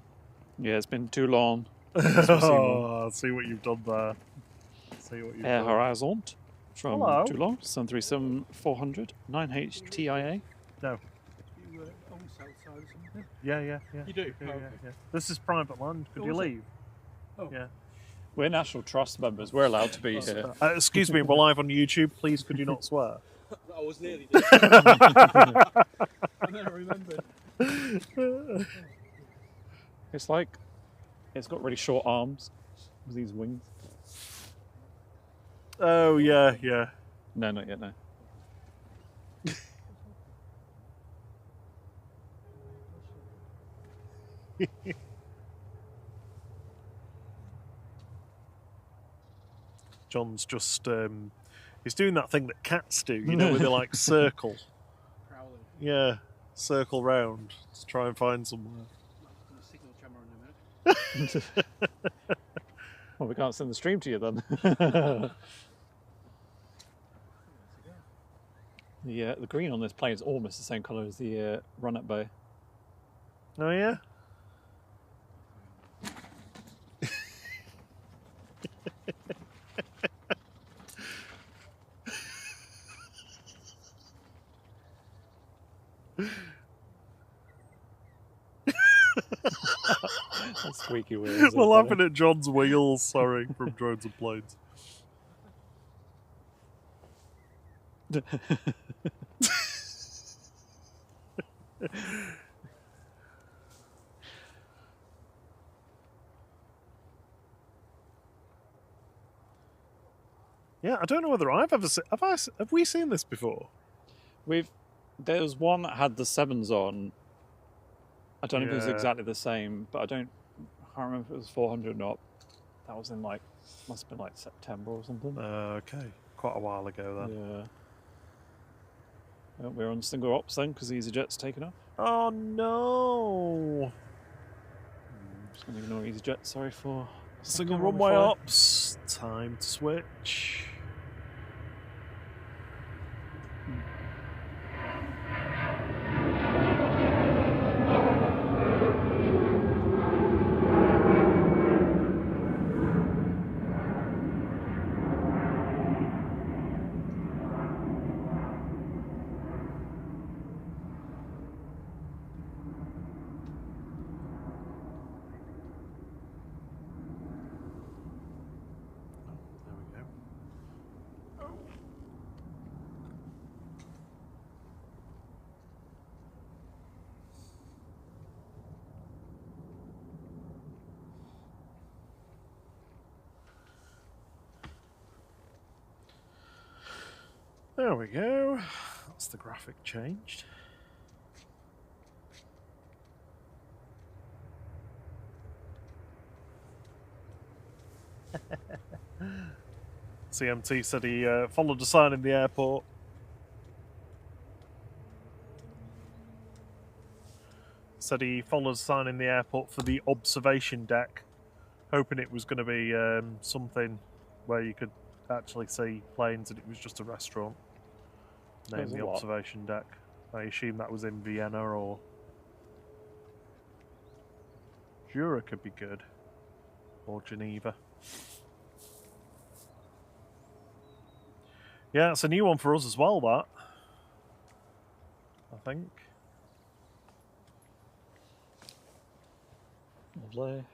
S2: Yeah, it's been too long.
S1: Oh, see what you've done there. See what you've
S2: Air
S1: done.
S2: Horizont from
S1: Hello.
S2: Toulon, 737-400, 9H TIA.
S1: No.
S4: You on the south side or something?
S1: Yeah.
S4: You do?
S1: Yeah,
S4: Oh, okay.
S1: yeah. This is private land. Could
S4: Oh,
S1: you
S4: is it?
S1: leave?
S4: Oh.
S1: Yeah.
S2: We're National Trust members. We're allowed to be here.
S1: Excuse me, we're live on YouTube. Please, could you not swear?
S4: I was nearly there. And then I remembered.
S2: It's like it's got really short arms with these wings.
S1: Oh, yeah.
S2: No, not yet. No.
S1: John's just, he's doing that thing that cats do, you know, where they like circle.
S4: Prowling.
S1: Yeah, circle round to try and find somewhere.
S4: On the signal camera in a minute.
S2: Well, we can't send the stream to you then. The green on this plane is almost the same colour as the run-up bay.
S1: Oh, yeah?
S2: That's squeaky wheels.
S1: We're laughing at John's wheels, sorry, from Drones and Planes. Yeah, I don't know whether I've ever seen... Have we seen this before?
S2: There was one that had the 7s on. I don't know if it was
S1: Yeah.
S2: exactly the same, but I can't remember if it was 400 or not. That was in must have been like September or something.
S1: Okay, quite a while ago then.
S2: Yeah. Well, we're on single ops then because EasyJet's taken off.
S1: Oh no!
S2: Just going to ignore EasyJet. Sorry for
S1: Single
S2: camera
S1: runway
S2: fire.
S1: ops. Time to switch. There we go. There we go. That's the graphic changed. CMT said he followed a sign in the airport. Said he followed a sign in the airport for the observation deck, hoping it was going to be something where you could actually see planes, and it was just a restaurant. Named the
S2: what?
S1: observation deck. I assume that was in Vienna or Jura could be good, or Geneva. Yeah, it's a new one for us as well, that. I think.
S2: Lovely.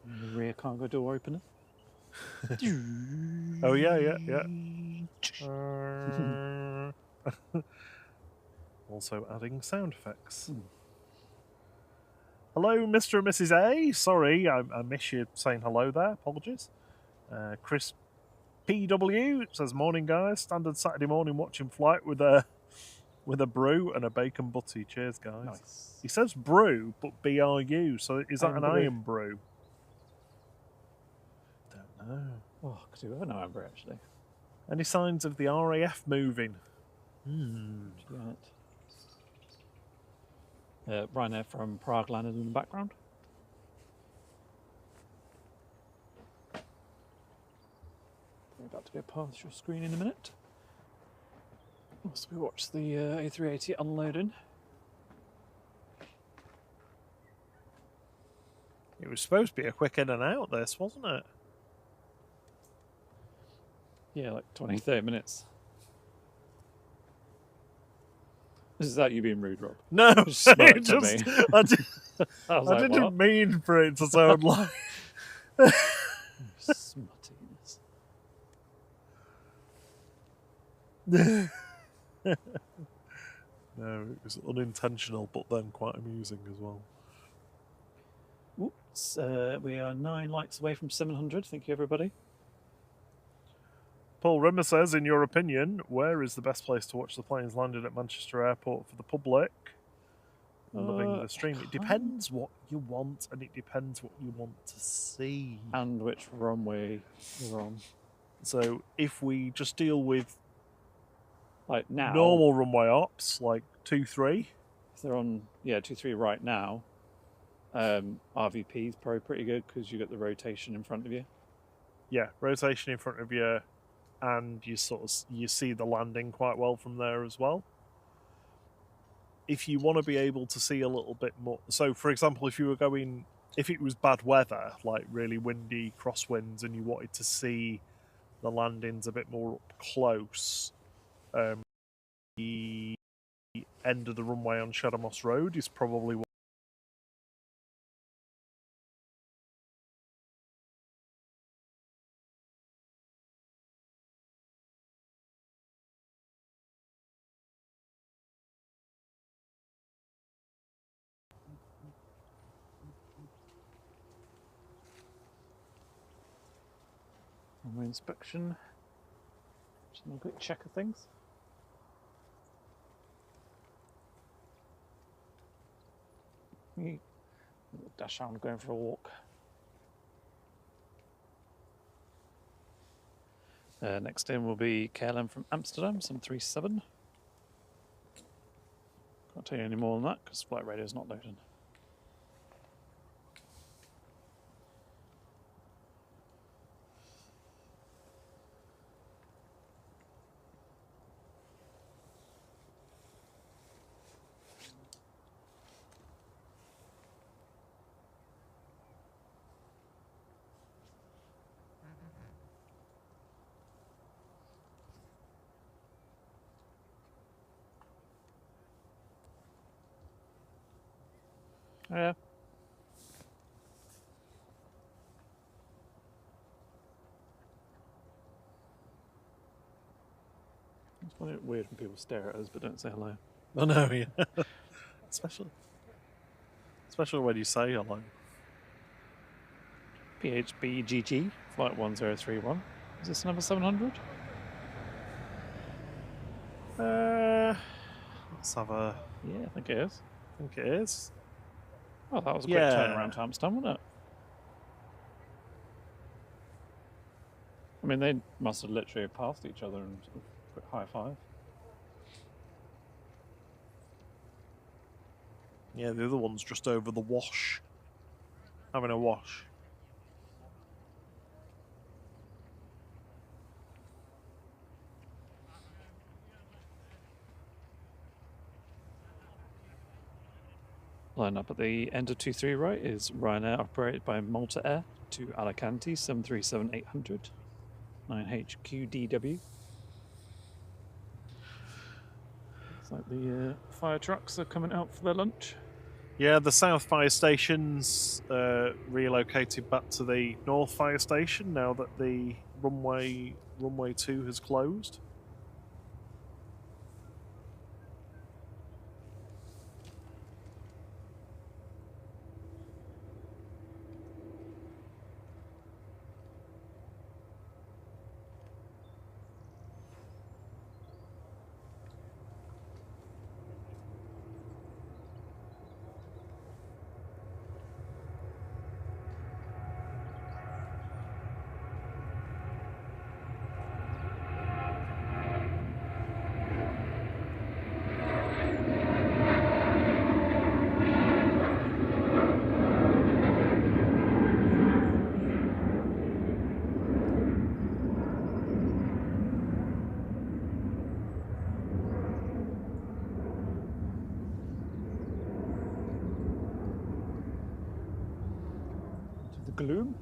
S2: And the rear cargo door opener.
S1: Oh yeah. Also adding sound effects. Hello, Mr. and Mrs. A. Sorry, I miss you saying hello there. Apologies. Chris PW says, "Morning, guys. Standard Saturday morning watching flight with a brew and a bacon butty. Cheers, guys."
S2: Nice.
S1: He says brew, but BRU. So is that
S2: Iron
S1: an
S2: brew.
S1: iron brew? Don't know.
S2: Oh, I could do with an Amber actually.
S1: Any signs of the RAF moving?
S2: Jet. Ryanair from Prague landed in the background. We're about to go past your screen in a minute. So we watch the A380 unloading.
S1: It was supposed to be a quick in and out, this, wasn't it?
S2: Yeah, like 20, 30 minutes. Is that you being rude, Rob?
S1: No,
S2: Just smirked
S1: it
S2: at
S1: just,
S2: me.
S1: I,
S2: I was
S1: I
S2: like,
S1: didn't
S2: what?
S1: mean for it to sound like...
S2: Smuttiness.
S1: No, it was unintentional, but then quite amusing as well.
S2: Whoops, we are 9 likes away from 700. Thank you, everybody.
S1: Paul Rimmer says, in your opinion, where is the best place to watch the planes landed at Manchester Airport for the public? Loving the stream. It depends what you want, and it depends what you want to see.
S2: And which runway you're on.
S1: So if we just deal with
S2: Like now,
S1: normal runway ops, like 2-3.
S2: if they're on 2-3 right now, RVP is probably pretty good because you got the rotation in front of you.
S1: Yeah, rotation in front of you, and you you see the landing quite well from there as well. If you want to be able to see a little bit more, so for example, if it was bad weather, like really windy crosswinds, and you wanted to see the landings a bit more up close, the end of the runway on Shadow Moss Road is probably one.
S2: Runway inspection. Just a quick check of things. Dash down, going for a walk. Next in will be KLM from Amsterdam, 737. Can't tell you any more than that because flight radar is not loaded. Yeah. It's weird when people stare at us but don't say hello.
S1: I know, yeah. especially when you say hello.
S2: PHBGG, flight 1031. Is this another 700?
S1: Let's have a...
S2: Yeah, I think it is.
S1: I think it is.
S2: Oh, that was a quick turnaround to Amsterdam, wasn't it? I mean, they must have literally passed each other and sort of quick high five.
S1: Yeah, the other one's just over the wash. Having a wash.
S2: Line up at the end of 2-3 right is Ryanair, operated by Malta Air to Alicante, 737-800, 9HQDW. It's like the fire trucks are coming out for their lunch.
S1: Yeah, the South Fire Station's relocated back to the North Fire Station now that the runway 2 has closed.
S2: gloom.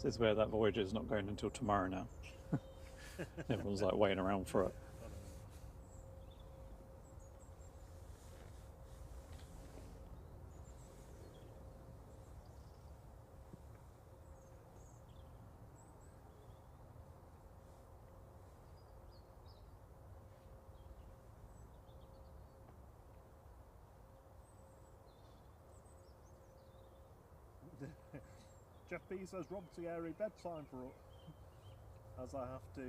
S2: This is where that Voyager is not going until tomorrow now. Everyone's like waiting around for it.
S1: Jeff B says, Rob Thierry, bedtime for us, as I have to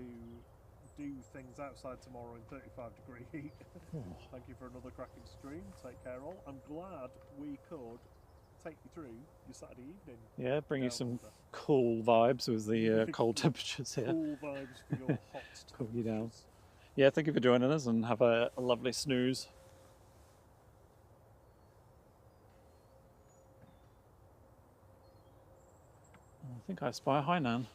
S1: do things outside tomorrow in 35-degree heat. Thank you for another cracking stream. Take care all. I'm glad we could take you through your Saturday evening.
S2: Yeah, bring you some cool vibes with the cold temperatures here.
S1: Cool vibes for your hot
S2: Cool you down.
S1: temperatures.
S2: Yeah, thank you for joining us and have a lovely snooze. I think I spy Hainan.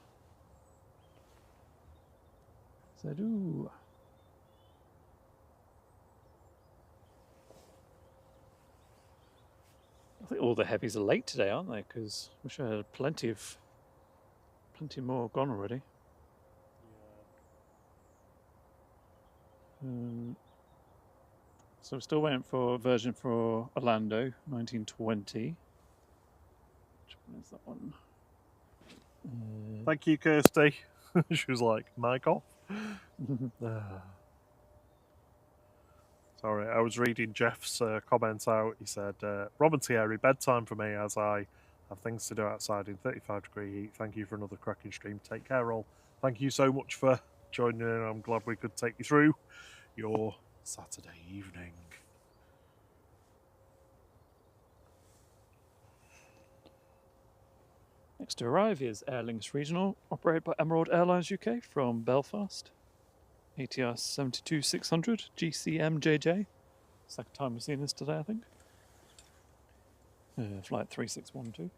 S2: So do. I think all the heavies are late today, aren't they? Because we should have had plenty more gone already. So we're still waiting for a version for Orlando, 1920. Which one is that one?
S1: Thank you, Kirsty. She was like, mic off. Sorry, I was reading Jeff's comments out. He said, Rob and Thierry, bedtime for me as I have things to do outside in 35-degree heat. Thank you for another cracking stream. Take care all. Thank you so much for joining in. I'm glad we could take you through your Saturday evening.
S2: Next to arrive is Aer Lingus Regional, operated by Emirates Airlines UK from Belfast. ATR 72600 GCMJJ. Second time we've seen this today, I think. Flight 3612.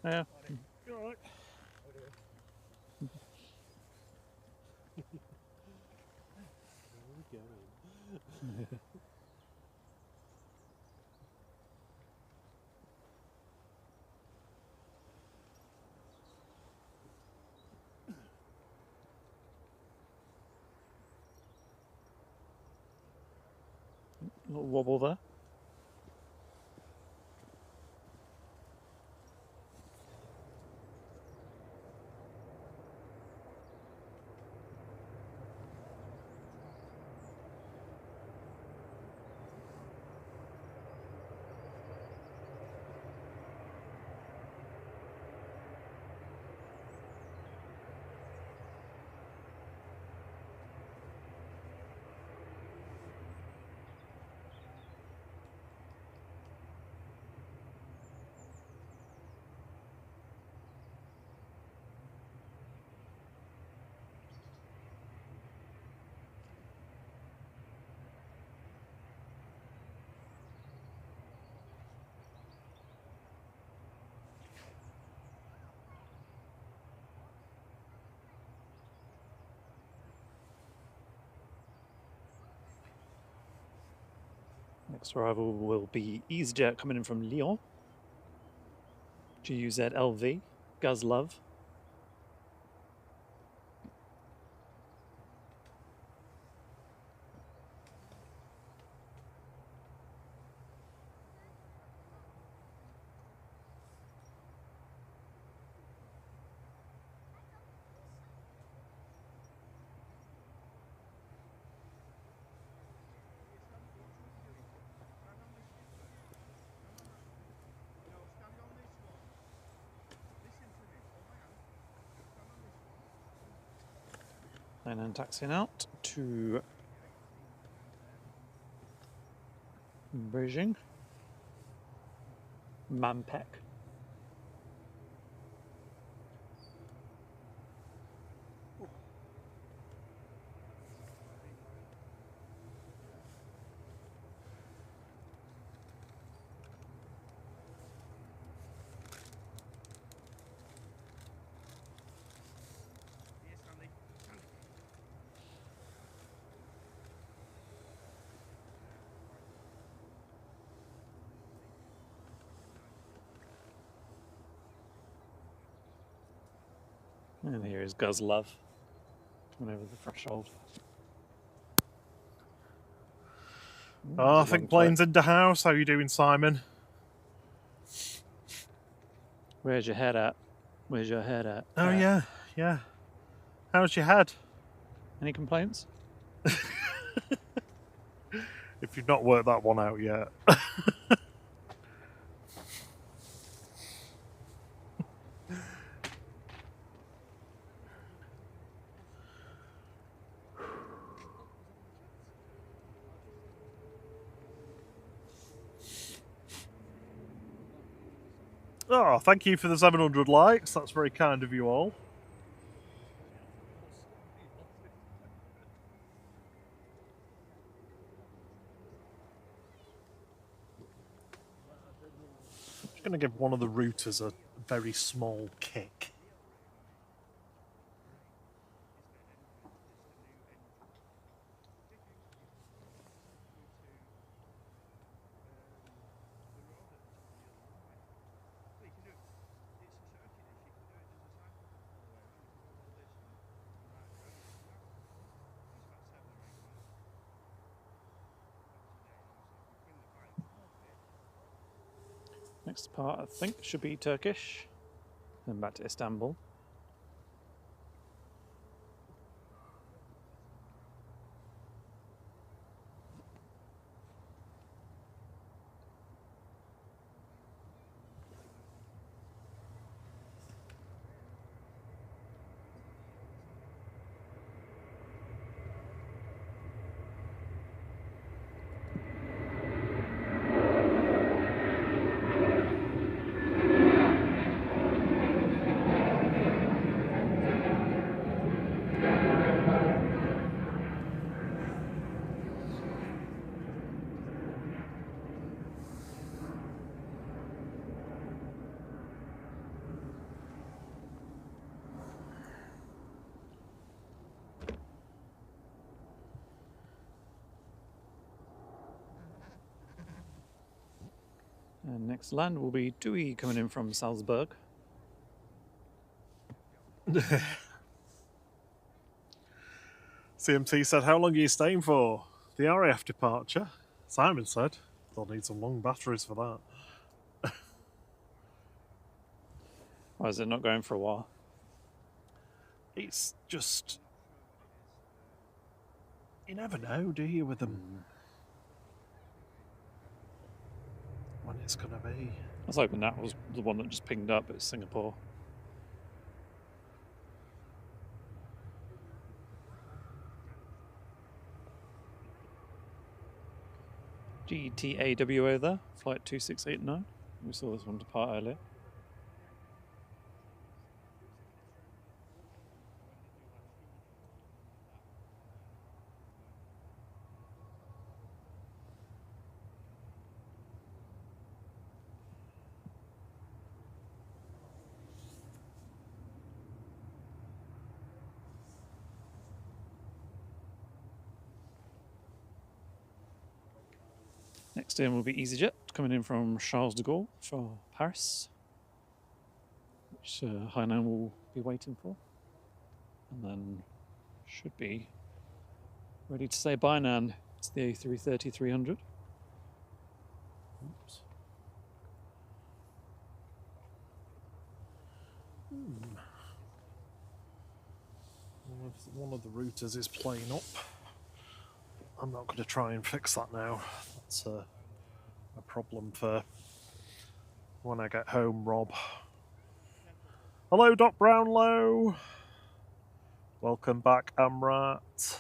S2: Yeah.
S1: You all right?
S2: Little wobble there. Next arrival will be EasyJet coming in from Lyon. GUZLV, Guz Love. And then taxiing out to Beijing, Mampek. And here is Guz Love coming over the threshold.
S1: Oh, I think plane's in the house. How you doing, Simon?
S2: Where's your head at? Where's your head at?
S1: Oh, yeah, yeah. How's your head?
S2: Any complaints?
S1: If you've not worked that one out yet. Oh, thank you for the 700 likes. That's very kind of you all. I'm just going to give one of the routers a very small kick.
S2: Next part, I think, should be Turkish. Then back to Istanbul. And next land will be Dewey coming in from Salzburg.
S1: CMT said, how long are you staying for? The RAF departure? Simon said, they'll need some long batteries for that.
S2: Why is it not going for a while?
S1: It's just... You never know, do you, with them? When it's going to be.
S2: I was hoping that was the one that just pinged up at Singapore. GTAWO there, flight 2689. We saw this one depart earlier. Next in will be EasyJet, coming in from Charles de Gaulle for Paris, which Hainan will be waiting for. And then should be ready to say bye, Nan. It's the A330-300. Oops.
S1: One of the routers is playing up. I'm not going to try and fix that now. That's a problem for when I get home, Rob. Hello, Doc Brownlow. Welcome back, Amrat.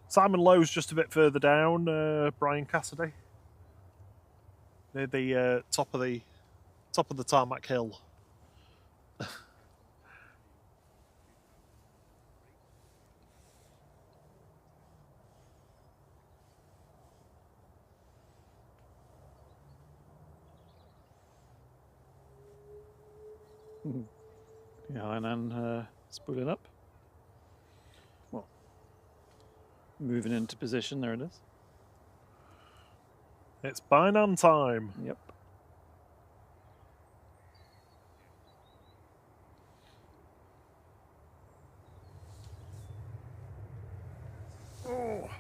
S1: Simon Lowe's just a bit further down, Brian Cassidy. Near the top of the tarmac hill.
S2: Yeah, and then spooling up. Well, moving into position, there it is.
S1: It's Hainan time.
S2: Yep.
S1: Oh.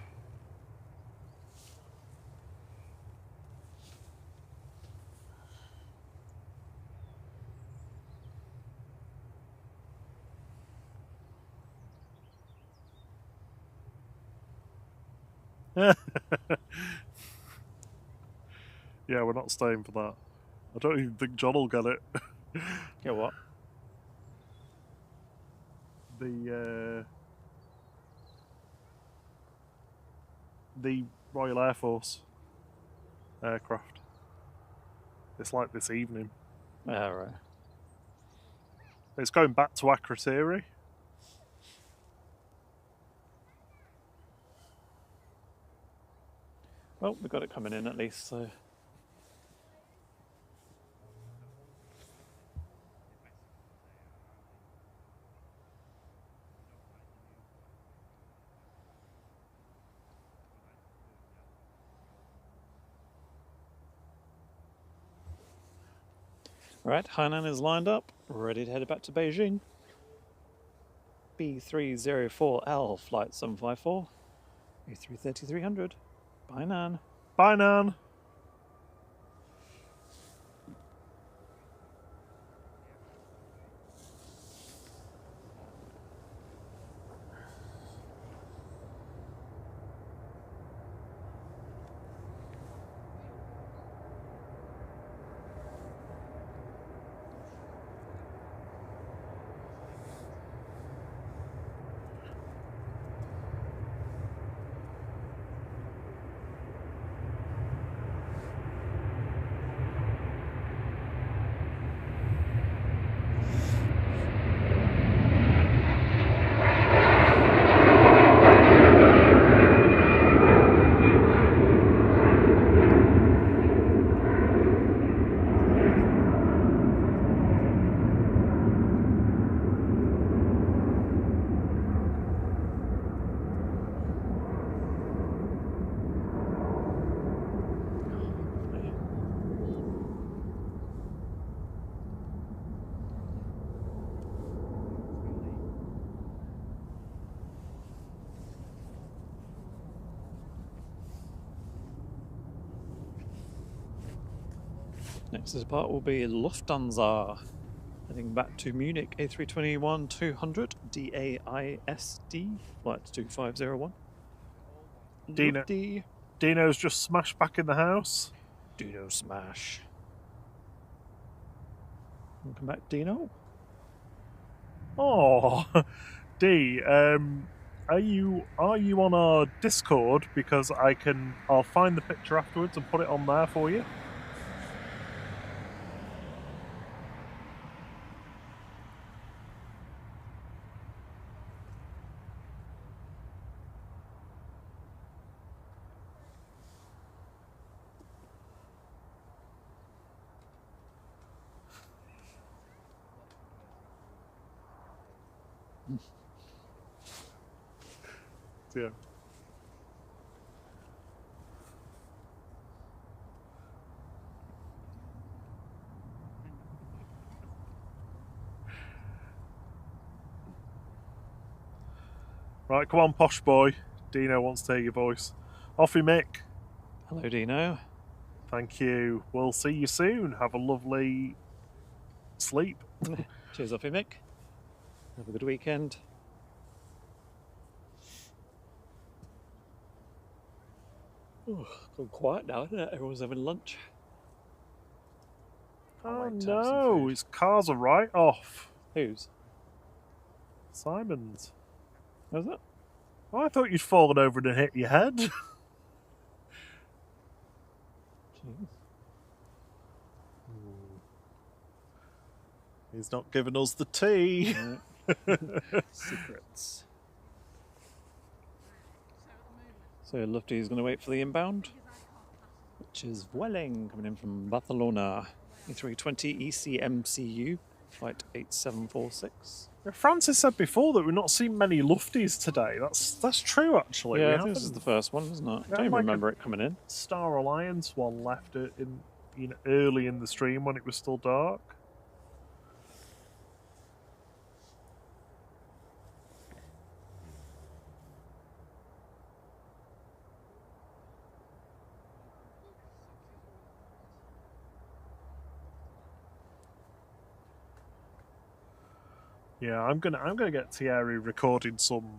S1: Yeah, we're not staying for that. I don't even think John will get it.
S2: Get what?
S1: The Royal Air Force aircraft. It's like this evening.
S2: Ah, right.
S1: It's going back to Akrotiri.
S2: Well, we've got it coming in at least, so. Right, Hainan is lined up, ready to head back to Beijing. B304L, flight 754, A330-300, Hainan.
S1: Bye, Nan.
S2: Next to depart will be Lufthansa, heading back to Munich A321-200 DAISD, flight 2501.
S1: Dino.
S2: Lufty.
S1: Dino's just smashed back in the house.
S2: Dino smash. Welcome back, Dino.
S1: Oh, D. Are you on our Discord? Because I'll find the picture afterwards and put it on there for you. Yeah. Right, come on, posh boy. Dino wants to hear your voice. Off you, Mick.
S2: Hello, Dino.
S1: Thank you. We'll see you soon. Have a lovely sleep.
S2: Cheers, Offie Mick. Have a good weekend. Oh, gone quiet now, isn't it? Everyone's having lunch.
S1: Oh
S2: wait to have some
S1: no,
S2: food.
S1: his car's a write-off.
S2: Whose?
S1: Simon's.
S2: Was that?
S1: Oh, I thought you'd fallen over and hit your head.
S2: Jeez.
S1: He's not giving us the tea.
S2: Secrets. So Lufty's going to wait for the inbound, which is Vueling, coming in from Barcelona. A320 ECMCU, flight 8746.
S1: Francis said before that we've not seen many lufties today. That's true, actually.
S2: Yeah,
S1: We
S2: I think this is
S1: haven't.
S2: the first one, isn't it? I
S1: Yeah,
S2: don't even
S1: like
S2: remember it coming in.
S1: Star Alliance one left it in early in the stream when it was still dark. Yeah, I'm gonna get Thierry recording some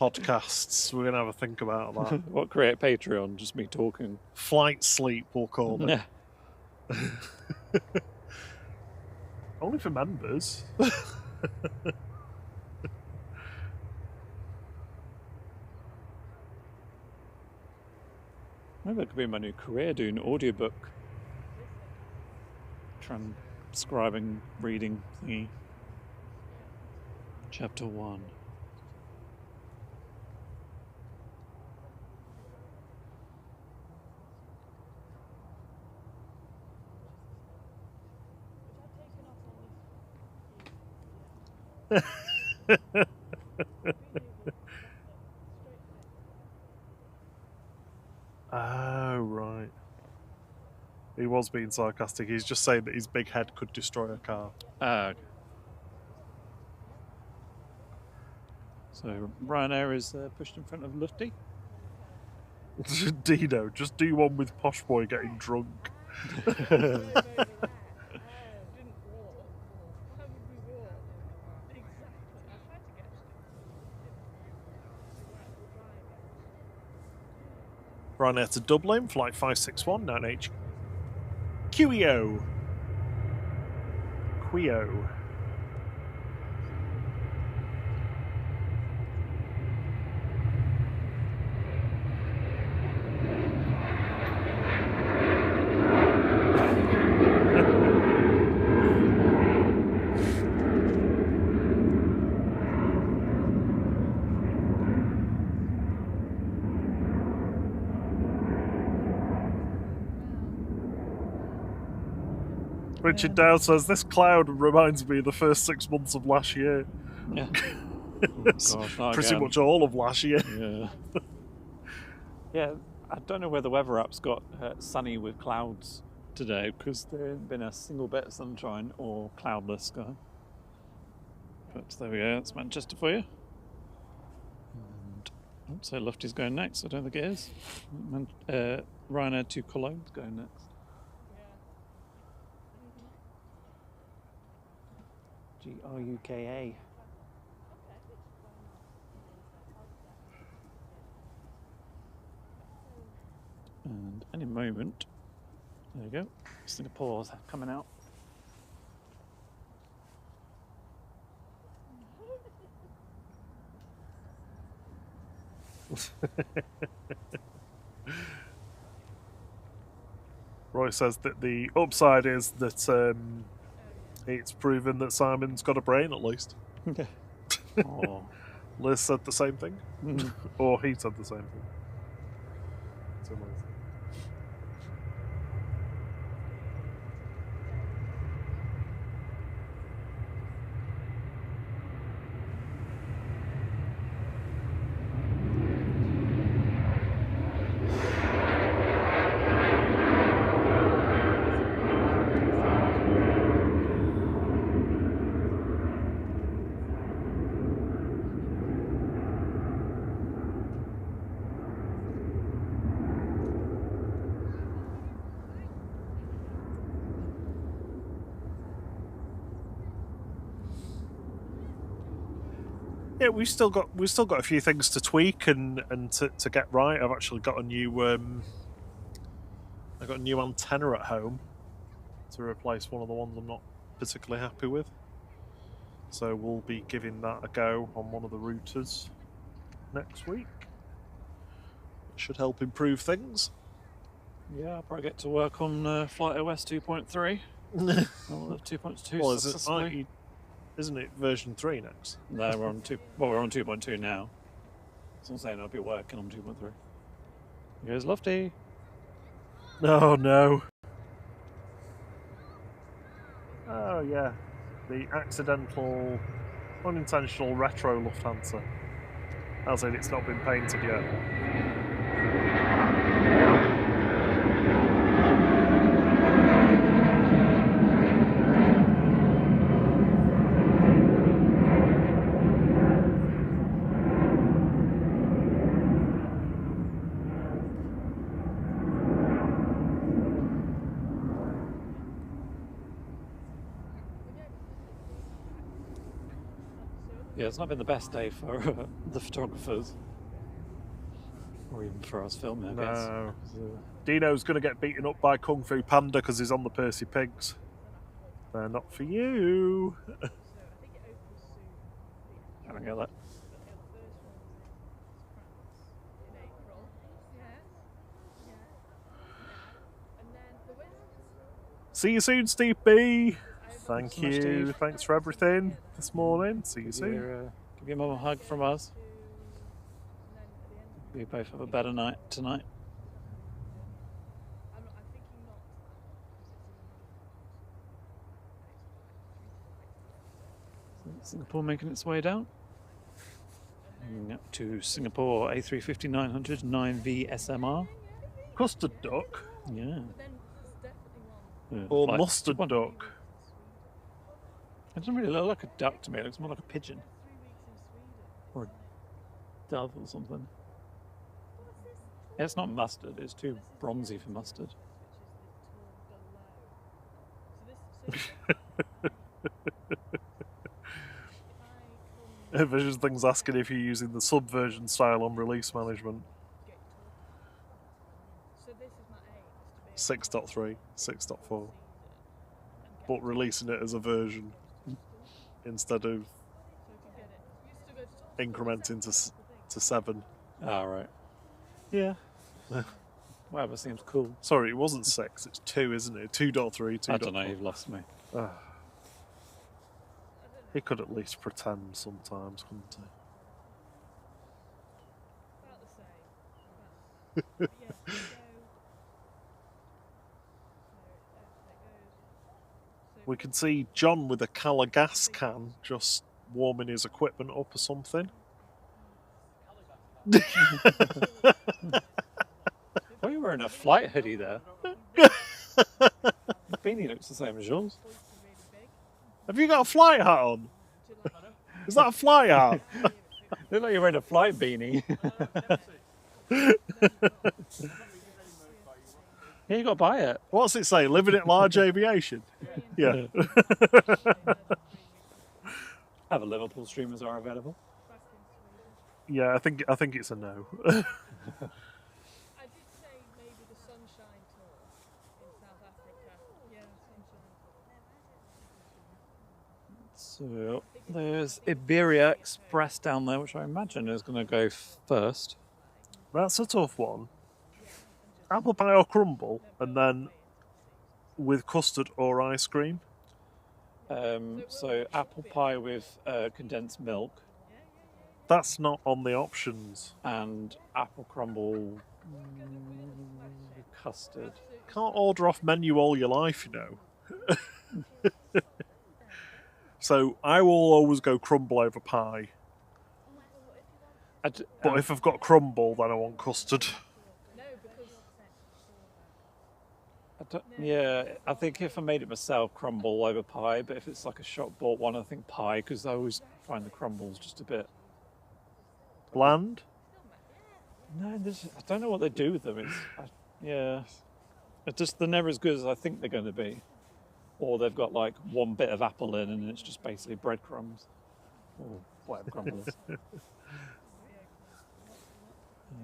S1: podcasts. We're gonna have a think about that.
S2: What, create Patreon? Just me talking.
S1: Flight sleep, we'll call it.
S2: Yeah.
S1: Only for members.
S2: Maybe that could be my new career, doing audiobook. Transcribing, reading thingy. Chapter 1.
S1: Oh, right. He was being sarcastic. He's just saying that his big head could destroy a car.
S2: Okay. So Ryanair is pushed in front of Lufty.
S1: Dino, just do one with Posh Boy getting drunk. Ryanair to Dublin, flight 561, 9H. QEO. Queo. Richard Dow says, this cloud reminds me of the first 6 months of last year.
S2: Yeah.
S1: It's pretty much all of last year.
S2: Yeah. Yeah, I don't know where the weather app's got sunny with clouds today, because there hasn't been a single bit of sunshine or cloudless sky. But there we go, that's Manchester for you. And, so Lufty's going next, I don't think it is. Ryanair to Cologne's going next. GRUKA. And any moment, there you go, Singapore's coming out.
S1: Roy says that the upside is that it's proven that Simon's got a brain at least.
S2: Oh.
S1: Liz said the same thing. Or he said the same thing. It's amazing. Yeah, we've still got a few things to tweak and to get right. I've actually got a new I got a new antenna at home to replace one of the ones I'm not particularly happy with. So we'll be giving that a go on one of the routers next week. It should help improve things.
S2: Yeah, I'll probably get to work on Flight OS 2.3. 2.2.
S1: Well, isn't it version 3 next?
S2: No, we're on 2. Well, we're on 2.2 now. So I'm saying I'll be working on 2.3. Here's Lufty.
S1: Oh no. Oh yeah. The accidental Unintentional retro Lufthansa. As in, it's not been painted yet.
S2: Yeah, it's not been the best day for the photographers. Or even for us filming, I guess.
S1: No. Dino's going to get beaten up by Kung Fu Panda because he's on the Percy Pigs. They're not for you.
S2: I don't get that.
S1: See you soon, Steve B. Thank
S2: So much,
S1: you.
S2: Steve.
S1: Thanks for everything this morning. See you soon.
S2: Give your mum a hug from us. You both have a better night tonight. Singapore making its way down. Up to Singapore A350-900 9V SMR.
S1: Custard duck
S2: Yeah.
S1: or
S2: Like,
S1: mustard
S2: one.
S1: duck?
S2: It doesn't really look like a duck to me. It looks more like a pigeon. Or a dove or something. It's not mustard. It's too bronzy for mustard.
S1: Vision Thing's asking if you're using the subversion style on release management. 6.3, 6.4. But releasing it as a version instead of incrementing to 7.
S2: Ah, right. Yeah. Whatever seems cool.
S1: Sorry, it wasn't 6, it's 2, isn't it? 2.3, 2.4.
S2: I don't know, you've lost me.
S1: He could at least pretend sometimes, couldn't he? We can see John with a Cala gas can just warming his equipment up or something.
S2: Why are you wearing a flight hoodie there? The beanie looks the same as yours.
S1: Have you got a flight hat on? Is that a flight hat?
S2: Look like you're wearing a flight beanie. Yeah, you got to buy it.
S1: What's it say? Living at large aviation? Yeah.
S2: Other Liverpool streamers are available.
S1: Yeah, I think it's a no.
S3: I did say maybe the Sunshine Tour in South Africa. Yeah, Sunshine.
S2: So there's Iberia Express down there, which I imagine is going to go first.
S1: That's a tough one. Apple pie or crumble, and then with custard or ice cream.
S2: So apple pie with condensed milk
S1: That's not on the options.
S2: and apple crumble custard.
S1: Can't order off menu all your life, you know. So I will always go crumble over pie. But if I've got crumble, then I want custard.
S2: Yeah, I think if I made it myself, crumble over pie. But if it's like a shop bought one, I think pie, because I always find the crumbles just a bit.
S1: Bland?
S2: No, I don't know what they do with them. They're never as good as I think they're going to be. Or they've got like one bit of apple in, and it's just basically breadcrumbs, or whatever crumble is.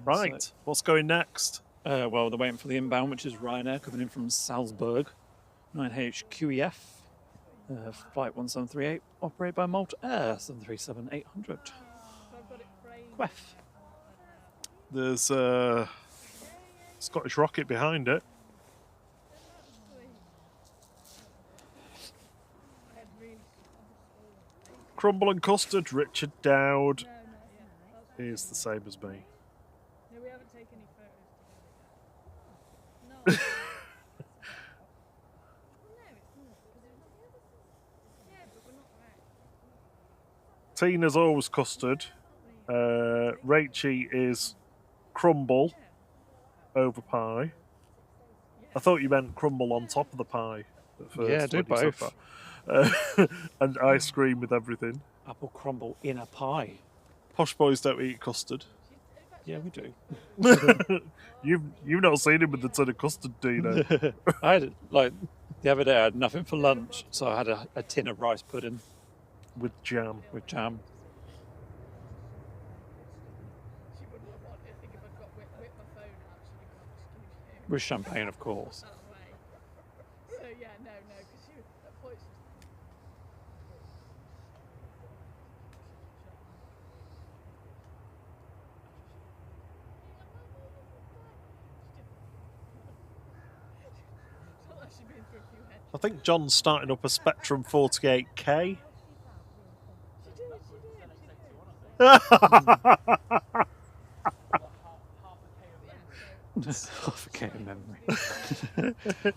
S1: Right,
S2: So,
S1: what's going next?
S2: well, they're waiting for the inbound, which is Ryanair coming in from Salzburg, 9HQEF, flight 1738, operated by Malta Air 737-800. Quef.
S1: There's a Scottish rocket behind it. Crumble and custard, Richard Dowd. He's the same as me.
S3: No, we haven't taken any photos together yet. No. No, it's not. Yeah, but we're not right.
S1: Tina's always custard. Rachie is crumble over pie. I thought you meant crumble on top of the pie at first.
S2: Yeah, do
S1: when you said
S2: both.
S1: that. And ice cream with everything.
S2: Apple crumble in a pie.
S1: Posh boys don't eat custard.
S2: Yeah, we do.
S1: You've not seen him with the tin of custard, Dino.
S2: I had like the other day. I had nothing for lunch, so I had a tin of rice pudding
S1: With jam.
S2: with jam.
S5: She wouldn't have wanted. I think if I'd got whip my phone out, she'd have gone, excuse you.
S2: With champagne, of course.
S5: That way. So yeah, no, because she at points. It's not like she'd been through a few heads.
S1: I think John's starting up a Spectrum 48K.
S2: Half a K of memory.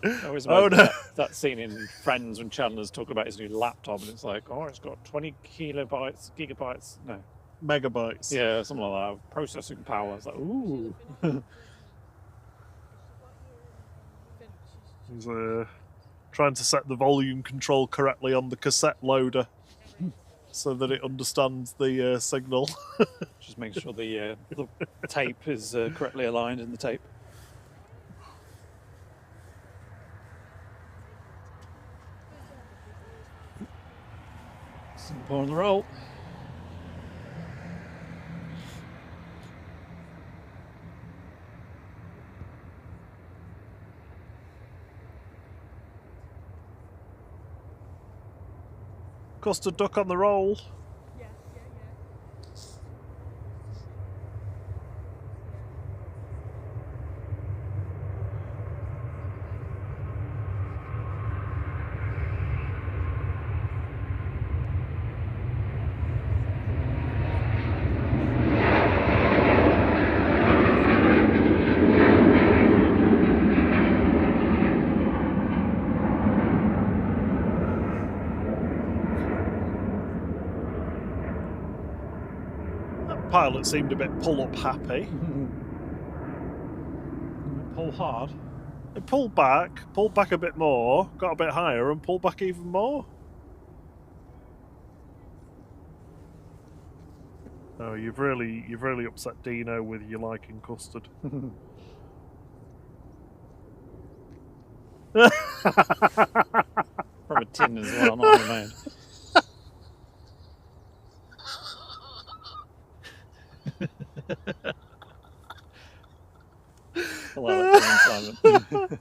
S2: I always
S1: Oh,
S2: remember
S1: no.
S2: that scene in Friends when Chandler's talking about his new laptop, and it's like, oh, it's got 20 gigabytes, no,
S1: Megabytes.
S2: yeah, something like that. Processing power. It's like, ooh.
S1: He's trying to set the volume control correctly on the cassette loader so that it understands the signal.
S2: Just make sure the tape is correctly aligned in the tape. Singapore on the roll.
S1: Custard duck on the roll.
S5: Yeah.
S1: That pilot seemed a bit pull-up happy.
S2: Pull hard.
S1: It pulled back a bit more, got a bit higher, and pulled back even more. Oh, you've really upset Dino with your liking custard.
S2: From a tin as well, not homemade. I like that Simon.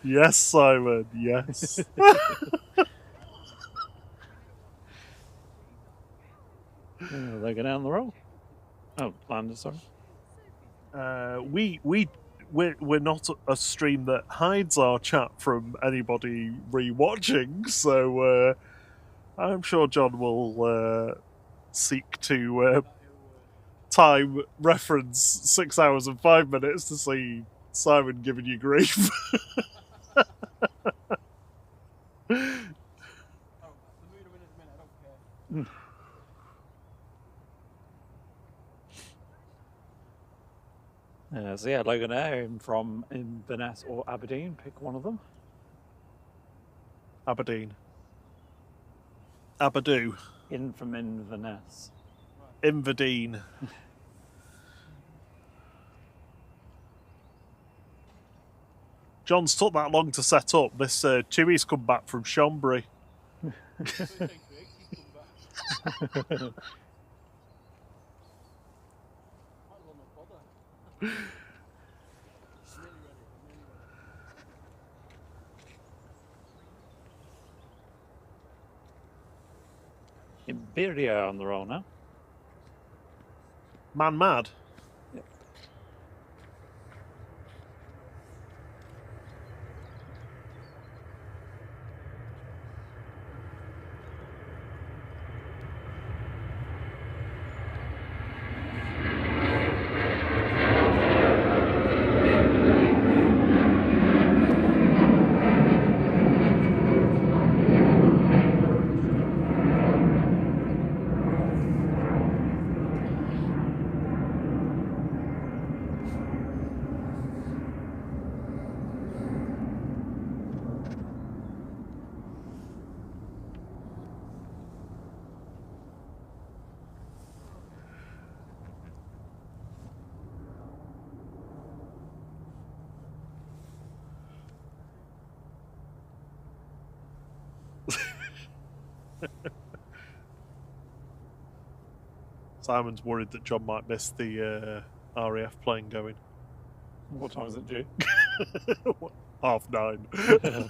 S1: Yes, Simon, yes.
S2: They go down the roll. Oh, landed, sorry.
S1: We're not a stream that hides our chat from anybody rewatching, so I'm sure John will seek to time reference 6 hours and 5 minutes to see Simon giving you grief.
S2: So yeah, Logan Air from Inverness or Aberdeen, pick one of them.
S1: Aberdeen. Aberdoo.
S2: In from Inverness.
S1: Inverdeen. John's took that long to set up. This Chewie's come back from Chambry.
S2: Iberia on the roll now.
S1: Man mad.
S2: Yep.
S1: Simon's worried that John might miss the RAF plane going.
S2: What time is it due?
S1: 9:30.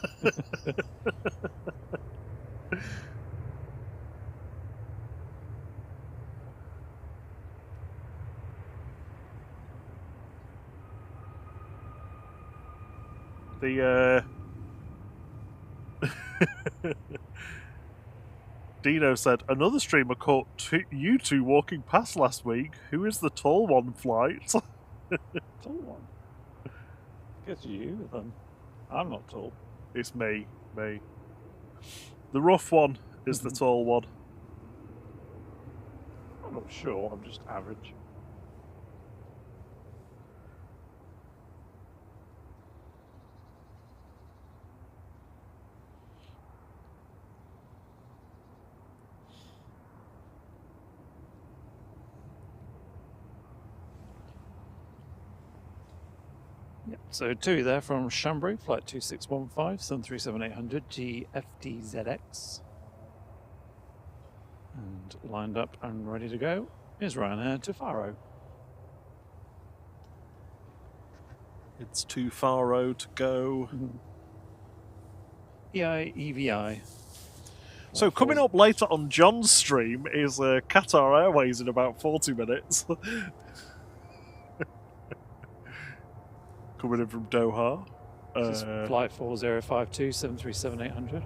S1: The Dino said another streamer caught you two walking past last week. Who is the tall one, Flight?
S2: Tall one. Guess you then. I'm not tall.
S1: It's me. The rough one is the tall one.
S2: I'm not sure. I'm just average. Yep. So 2 there from Chambry, flight 2615, 737-800 GFDZX. And lined up and ready to go is Ryanair to Faro.
S1: It's too far to go.
S2: EI.
S1: So coming up later on John's stream is Qatar Airways in about 40 minutes. Coming in from Doha.
S2: This is flight 4052, 737-800.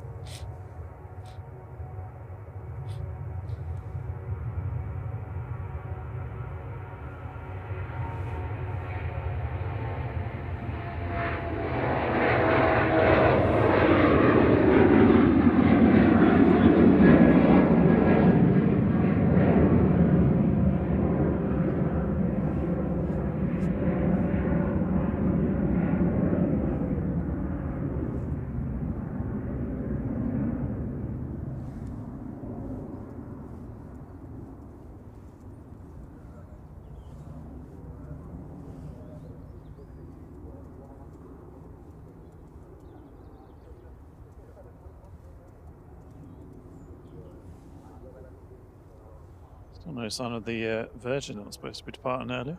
S2: Still no sign of the Virgin that was supposed to be departing earlier.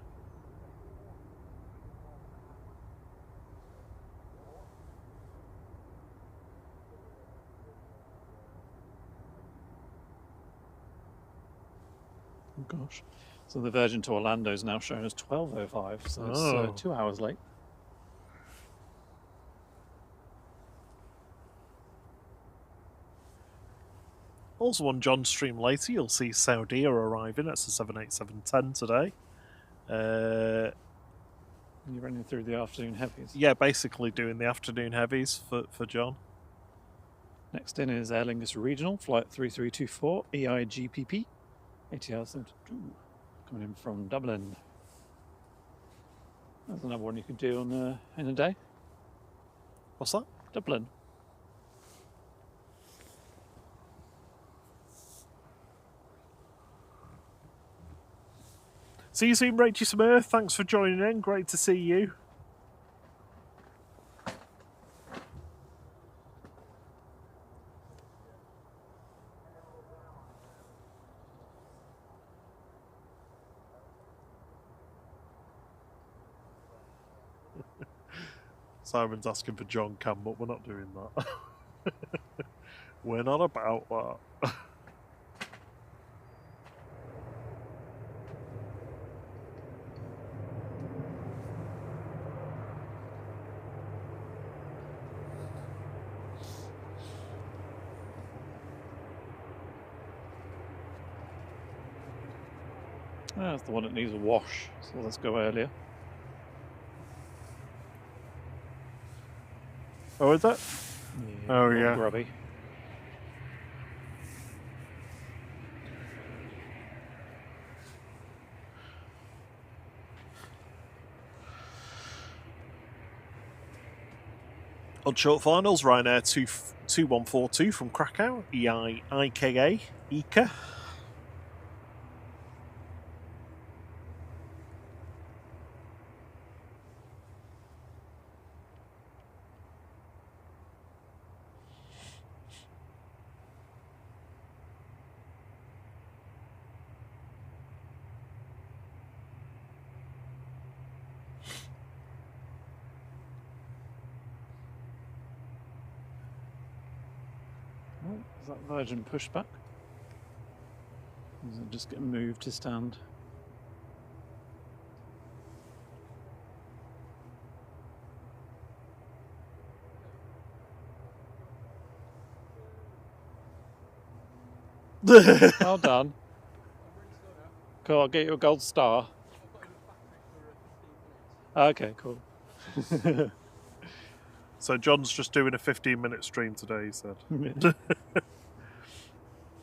S2: Oh gosh. So the Virgin to Orlando is now shown as 12:05, so it's 2 hours late.
S1: Also on John's stream later, you'll see Saudi arriving. That's a 787-10 today.
S2: You're running through the afternoon heavies.
S1: Yeah, basically doing the afternoon heavies for John.
S2: Next in is Aer Lingus Regional, flight 3324, EIGPP, ATR 72, coming in from Dublin. That's another one you could do on in a day.
S1: What's that?
S2: Dublin.
S1: See you soon, Rachel Smith. Thanks for joining in. Great to see you. Simon's asking for John Cam, but we're not doing that. We're not about that.
S2: That's the one that needs a wash, so let's go earlier.
S1: Oh, is that?
S2: Yeah,
S1: Oh,
S2: a little
S1: yeah.
S2: Grubby.
S1: On short finals, Ryanair 2142 from Krakow, EIKA, EKA.
S2: Is that Virgin pushback? Or is it just getting moved to stand? Well done. Cool, I'll get you a gold star. Okay, cool.
S1: So John's just doing a 15-minute stream today, he said.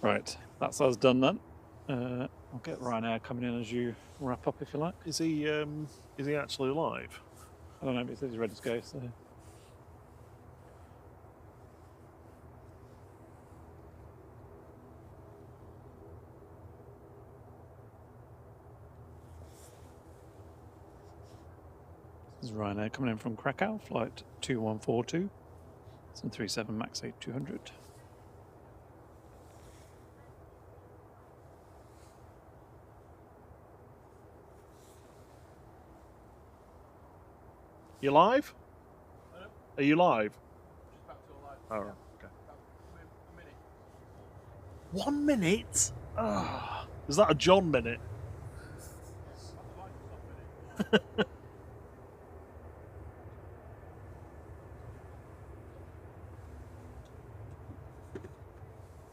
S2: Right, that's us done then. I'll get Ryanair coming in as you wrap up if you like.
S1: Is he actually live?
S2: I don't know if it says he's ready to go, so. This is Ryanair coming in from Krakow, flight 2142, 737 MAX 8200.
S1: You live? Are you live?
S4: Just about to go live.
S1: Oh, right, okay.
S4: A minute.
S1: 1 minute? Ah, is that a John minute?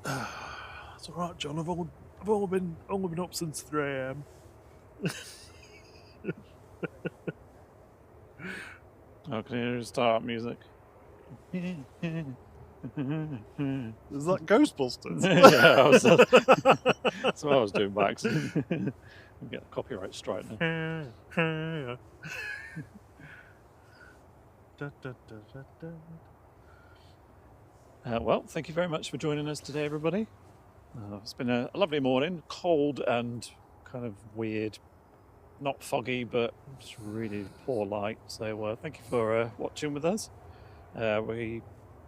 S1: That's all right, John. I've only been up since 3 a.m.
S2: Oh, can you start music?
S1: Is that Ghostbusters?
S2: Yeah, that's what I was doing by accident. We'll get a copyright strike now. Well, thank you very much for joining us today, everybody. It's been a lovely morning, cold and kind of weird, not foggy, but just really poor light. So thank you for watching with us. We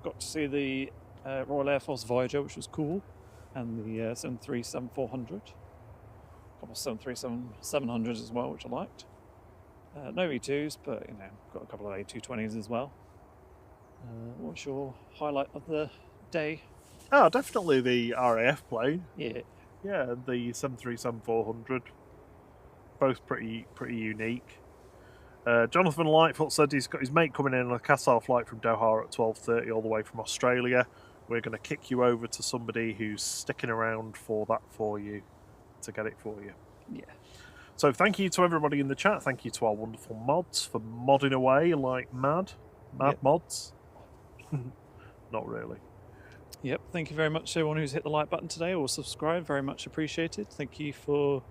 S2: got to see the Royal Air Force Voyager, which was cool, and the 737-400. A couple of 737-700s as well, which I liked. No E2s, but got a couple of A220s as well. What's your highlight of the day?
S1: Oh, definitely the RAF plane.
S2: Yeah.
S1: Yeah, the 737-400. Both pretty unique. Jonathan Lightfoot said he's got his mate coming in on a Qatar flight from Doha at 12:30 all the way from Australia. We're going to kick you over to somebody who's sticking around for that for you, to get it for you.
S2: Yeah.
S1: So thank you to everybody in the chat. Thank you to our wonderful mods for modding away like mad
S2: Yep.
S1: mods. Not really.
S2: Yep, thank you very much to everyone who's hit the like button today or subscribed. Very much appreciated. Thank you for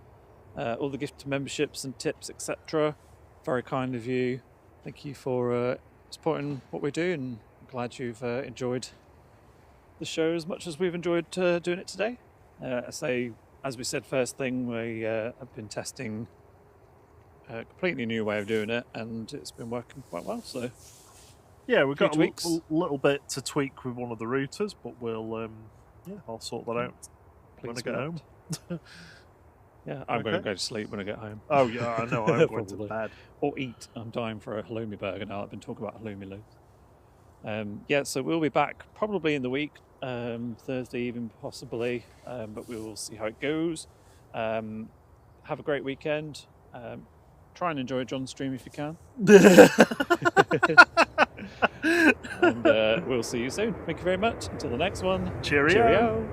S2: all the gift memberships and tips, etc. Very kind of you. Thank you for supporting what we do, and I'm glad you've enjoyed the show as much as we've enjoyed doing it today. As we said first thing, we have been testing a completely new way of doing it, and it's been working quite well. So
S1: Yeah, we've got
S2: tweaks.
S1: a little bit to tweak with one of the routers, but we'll I'll sort that out when I
S2: please
S1: get
S2: do
S1: home.
S2: Yeah, I'm going to
S1: Okay.
S2: go to sleep when I get home.
S1: Oh yeah, I know. I'm going to
S2: Probably.
S1: bed.
S2: Or eat. I'm dying for a halloumi burger now. I've been talking about halloumi loads. So we'll be back probably in the week, Thursday even possibly, but we will see how it goes. Have a great weekend. Try and enjoy John's stream if you can. And we'll see you soon. Thank you very much. Until the next one.
S1: Cheerio.
S2: Cheerio.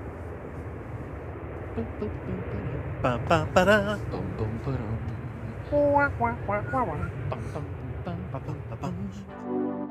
S1: Ba-ba-ba-da.
S2: Bum, bum, ba-dum.
S1: Wah, wah, wah, wah, wah.
S2: Bum, bum, bum, bum, bum, bum.